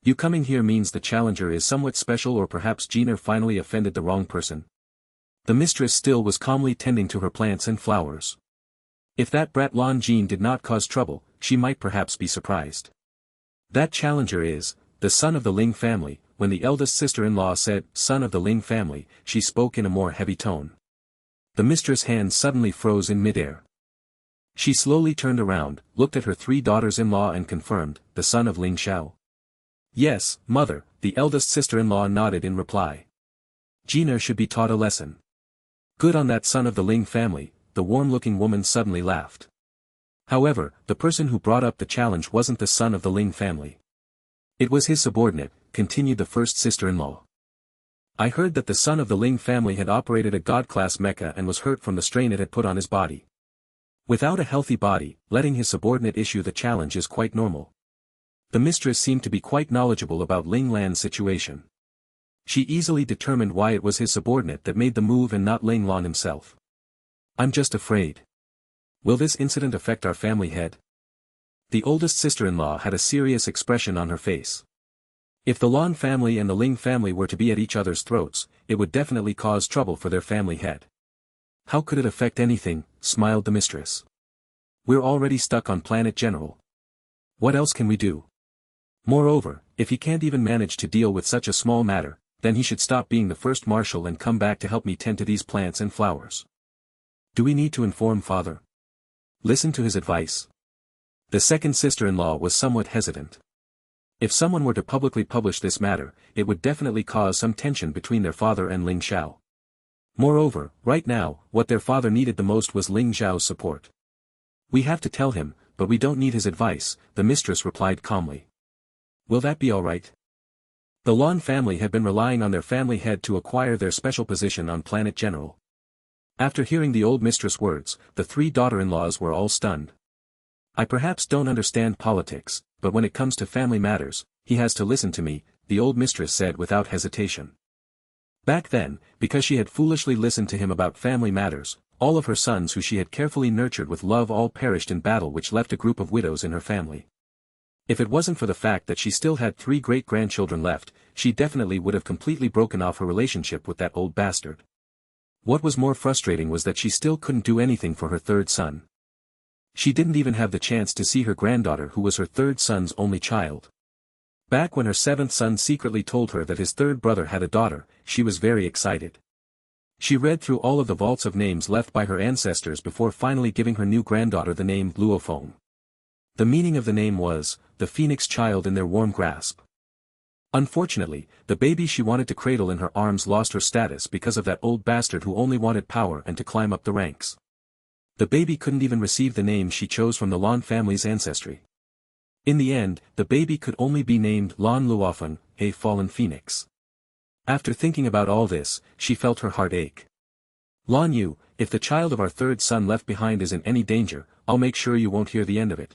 You coming here means the challenger is somewhat special, or perhaps Jiner finally offended the wrong person. The mistress still was calmly tending to her plants and flowers. If that brat Lan Jin did not cause trouble, she might perhaps be surprised. That challenger is the son of the Ling family. When the eldest sister-in-law said, son of the Ling family, she spoke in a more heavy tone. The mistress' hand suddenly froze in midair. She slowly turned around, looked at her three daughters-in-law and confirmed, the son of Ling Xiao. Yes, mother, the eldest sister-in-law nodded in reply. Jiner should be taught a lesson. Good on that son of the Ling family, the warm-looking woman suddenly laughed. However, the person who brought up the challenge wasn't the son of the Ling family. It was his subordinate, continued the first sister-in-law. I heard that the son of the Ling family had operated a god-class mecha and was hurt from the strain it had put on his body. Without a healthy body, letting his subordinate issue the challenge is quite normal. The mistress seemed to be quite knowledgeable about Ling Lan's situation. She easily determined why it was his subordinate that made the move and not Ling Lan himself. I'm just afraid. Will this incident affect our family head? The oldest sister-in-law had a serious expression on her face. If the Lan family and the Ling family were to be at each other's throats, it would definitely cause trouble for their family head. How could it affect anything? Smiled the mistress. We're already stuck on Planet General. What else can we do? Moreover, if he can't even manage to deal with such a small matter, then he should stop being the first marshal and come back to help me tend to these plants and flowers. Do we need to inform father? Listen to his advice. The second sister-in-law was somewhat hesitant. If someone were to publicly publish this matter, it would definitely cause some tension between their father and Ling Xiao. Moreover, right now, what their father needed the most was Ling Xiao's support. We have to tell him, but we don't need his advice, the mistress replied calmly. Will that be alright? The Lan family had been relying on their family head to acquire their special position on Planet General. After hearing the old mistress' words, the 3 daughter-in-laws were all stunned. I perhaps don't understand politics, but when it comes to family matters, he has to listen to me, the old mistress said without hesitation. Back then, because she had foolishly listened to him about family matters, all of her sons who she had carefully nurtured with love all perished in battle, which left a group of widows in her family. If it wasn't for the fact that she still had 3 great-grandchildren left, she definitely would have completely broken off her relationship with that old bastard. What was more frustrating was that she still couldn't do anything for her 3rd son. She didn't even have the chance to see her granddaughter, who was her 3rd son's only child. Back when her 7th son secretly told her that his 3rd brother had a daughter, she was very excited. She read through all of the vaults of names left by her ancestors before finally giving her new granddaughter the name Luophone. The meaning of the name was, the phoenix child in their warm grasp. Unfortunately, the baby she wanted to cradle in her arms lost her status because of that old bastard who only wanted power and to climb up the ranks. The baby couldn't even receive the name she chose from the Lan family's ancestry. In the end, the baby could only be named Lan Luophone, a fallen phoenix. After thinking about all this, she felt her heart ache. Lan Yu, if the child of our 3rd son left behind is in any danger, I'll make sure you won't hear the end of it.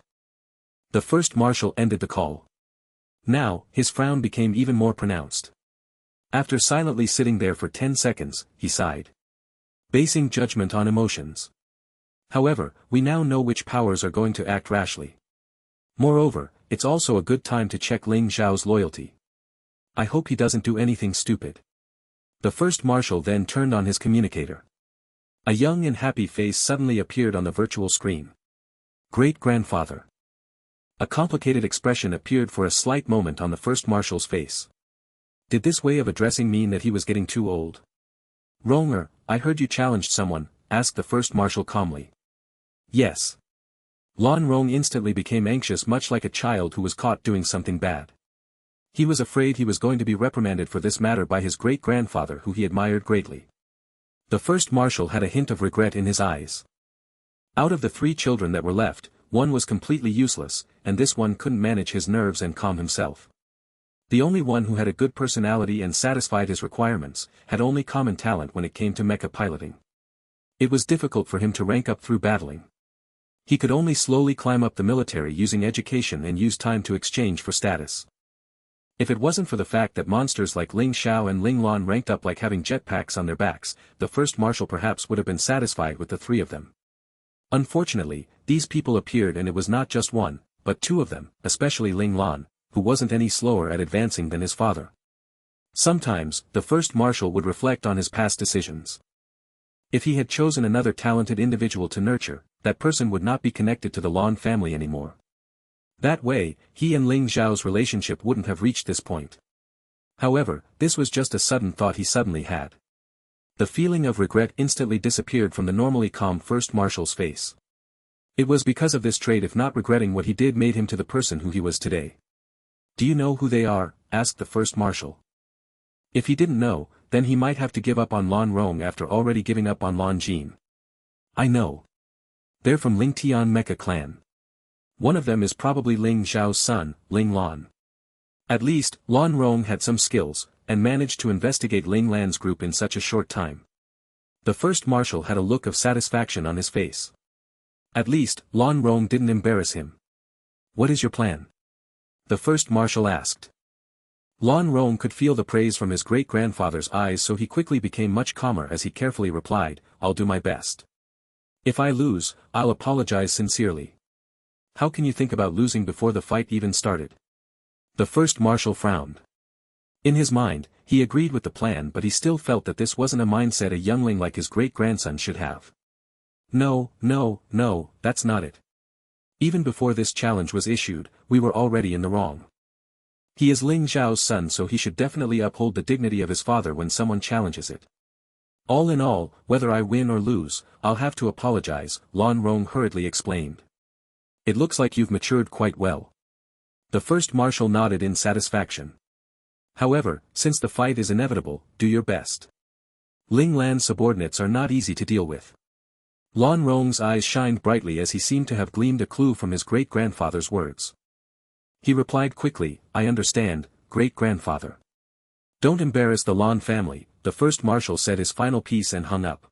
The first marshal ended the call. Now, his frown became even more pronounced. After silently sitting there for 10 seconds, he sighed. Basing judgment on emotions. However, we now know which powers are going to act rashly. Moreover, it's also a good time to check Ling Zhao's loyalty. I hope he doesn't do anything stupid. The first marshal then turned on his communicator. A young and happy face suddenly appeared on the virtual screen. Great-grandfather. A complicated expression appeared for a slight moment on the first marshal's face. Did this way of addressing mean that he was getting too old? Ronger, I heard you challenged someone, asked the first marshal calmly. Yes. Lan Rong instantly became anxious, much like a child who was caught doing something bad. He was afraid he was going to be reprimanded for this matter by his great-grandfather, who he admired greatly. The first marshal had a hint of regret in his eyes. Out of the 3 children that were left, one was completely useless, and this one couldn't manage his nerves and calm himself. The only one who had a good personality and satisfied his requirements, had only common talent when it came to mecha piloting. It was difficult for him to rank up through battling. He could only slowly climb up the military using education and use time to exchange for status. If it wasn't for the fact that monsters like Ling Xiao and Ling Lan ranked up like having jetpacks on their backs, the first marshal perhaps would have been satisfied with the 3 of them. Unfortunately, these people appeared, and it was not just 1, but 2 of them, especially Ling Lan, who wasn't any slower at advancing than his father. Sometimes, the first marshal would reflect on his past decisions. If he had chosen another talented individual to nurture, that person would not be connected to the Lan family anymore. That way, he and Ling Zhao's relationship wouldn't have reached this point. However, this was just a sudden thought he suddenly had. The feeling of regret instantly disappeared from the normally calm first marshal's face. It was because of this trait, if not regretting what he did, made him to the person who he was today. Do you know who they are? Asked the first marshal. If he didn't know, then he might have to give up on Lan Rong after already giving up on Lan Jin. I know. They're from Ling Tian Mecha clan. One of them is probably Ling Zhao's son, Ling Lan. At least, Lan Rong had some skills, and managed to investigate Ling Lan's group in such a short time. The first marshal had a look of satisfaction on his face. At least, Lan Rong didn't embarrass him. What is your plan? The first marshal asked. Lan Rong could feel the praise from his great-grandfather's eyes, so he quickly became much calmer as he carefully replied, I'll do my best. If I lose, I'll apologize sincerely. How can you think about losing before the fight even started? The first marshal frowned. In his mind, he agreed with the plan, but he still felt that this wasn't a mindset a youngling like his great-grandson should have. No, that's not it. Even before this challenge was issued, we were already in the wrong. He is Ling Zhao's son, so he should definitely uphold the dignity of his father when someone challenges it. All in all, whether I win or lose, I'll have to apologize, Lan Rong hurriedly explained. It looks like you've matured quite well. The first marshal nodded in satisfaction. However, since the fight is inevitable, do your best. Ling Lan's subordinates are not easy to deal with. Lan Rong's eyes shined brightly as he seemed to have gleaned a clue from his great-grandfather's words. He replied quickly, I understand, great-grandfather. Don't embarrass the Lan family, the first marshal said his final piece and hung up.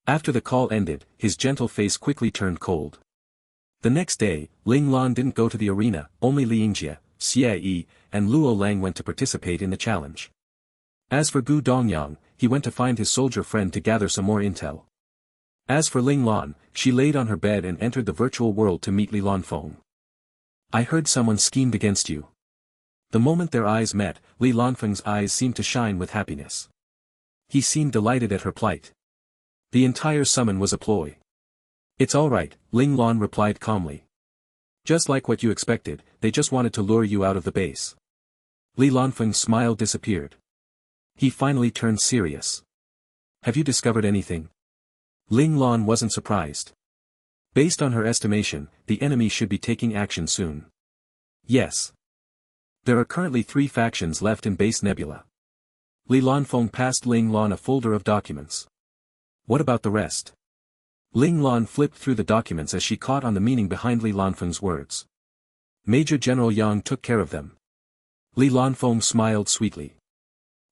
After the call ended, his gentle face quickly turned cold. The next day, Ling Lan didn't go to the arena, only Li Yingjie, Xie Yi, and Luo Lang went to participate in the challenge. As for Gu Dongyang, he went to find his soldier friend to gather some more intel. As for Ling Lan, she laid on her bed and entered the virtual world to meet Li Lanfeng. I heard someone schemed against you. The moment their eyes met, Li Lanfeng's eyes seemed to shine with happiness. He seemed delighted at her plight. The entire summon was a ploy. It's all right, Ling Lan replied calmly. Just like what you expected, they just wanted to lure you out of the base. Li Lanfeng's smile disappeared. He finally turned serious. Have you discovered anything? Ling Lan wasn't surprised. Based on her estimation, the enemy should be taking action soon. Yes. There are currently 3 factions left in Base Nebula. Li Lanfeng passed Ling Lan a folder of documents. What about the rest? Ling Lan flipped through the documents as she caught on the meaning behind Li Lanfeng's words. Major General Yang took care of them. Li Lanfeng smiled sweetly.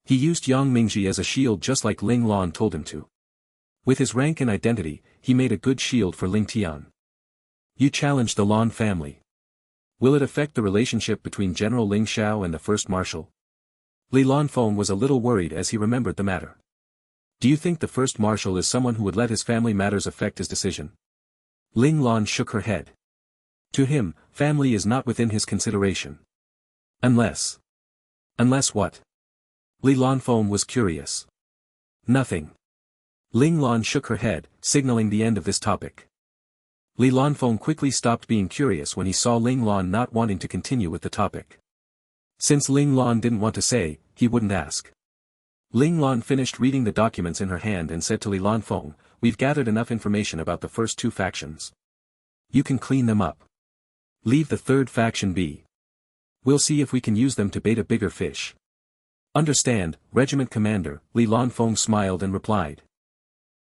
He used Yang Mingji as a shield just like Ling Lan told him to. With his rank and identity, he made a good shield for Ling Tian. You challenged the Lan family. Will it affect the relationship between General Ling Xiao and the First Marshal? Li Lanfeng was a little worried as he remembered the matter. Do you think the First Marshal is someone who would let his family matters affect his decision? Ling Lan shook her head. To him, family is not within his consideration. Unless. Unless what? Li Lanfeng was curious. Nothing. Ling Lan shook her head, signaling the end of this topic. Li Lanfeng quickly stopped being curious when he saw Ling Lan not wanting to continue with the topic. Since Ling Lan didn't want to say, he wouldn't ask. Ling Lan finished reading the documents in her hand and said to Li Lanfeng, we've gathered enough information about the first 2 factions. You can clean them up. Leave the 3rd faction be. We'll see if we can use them to bait a bigger fish. Understand, Regiment Commander, Li Lanfeng smiled and replied.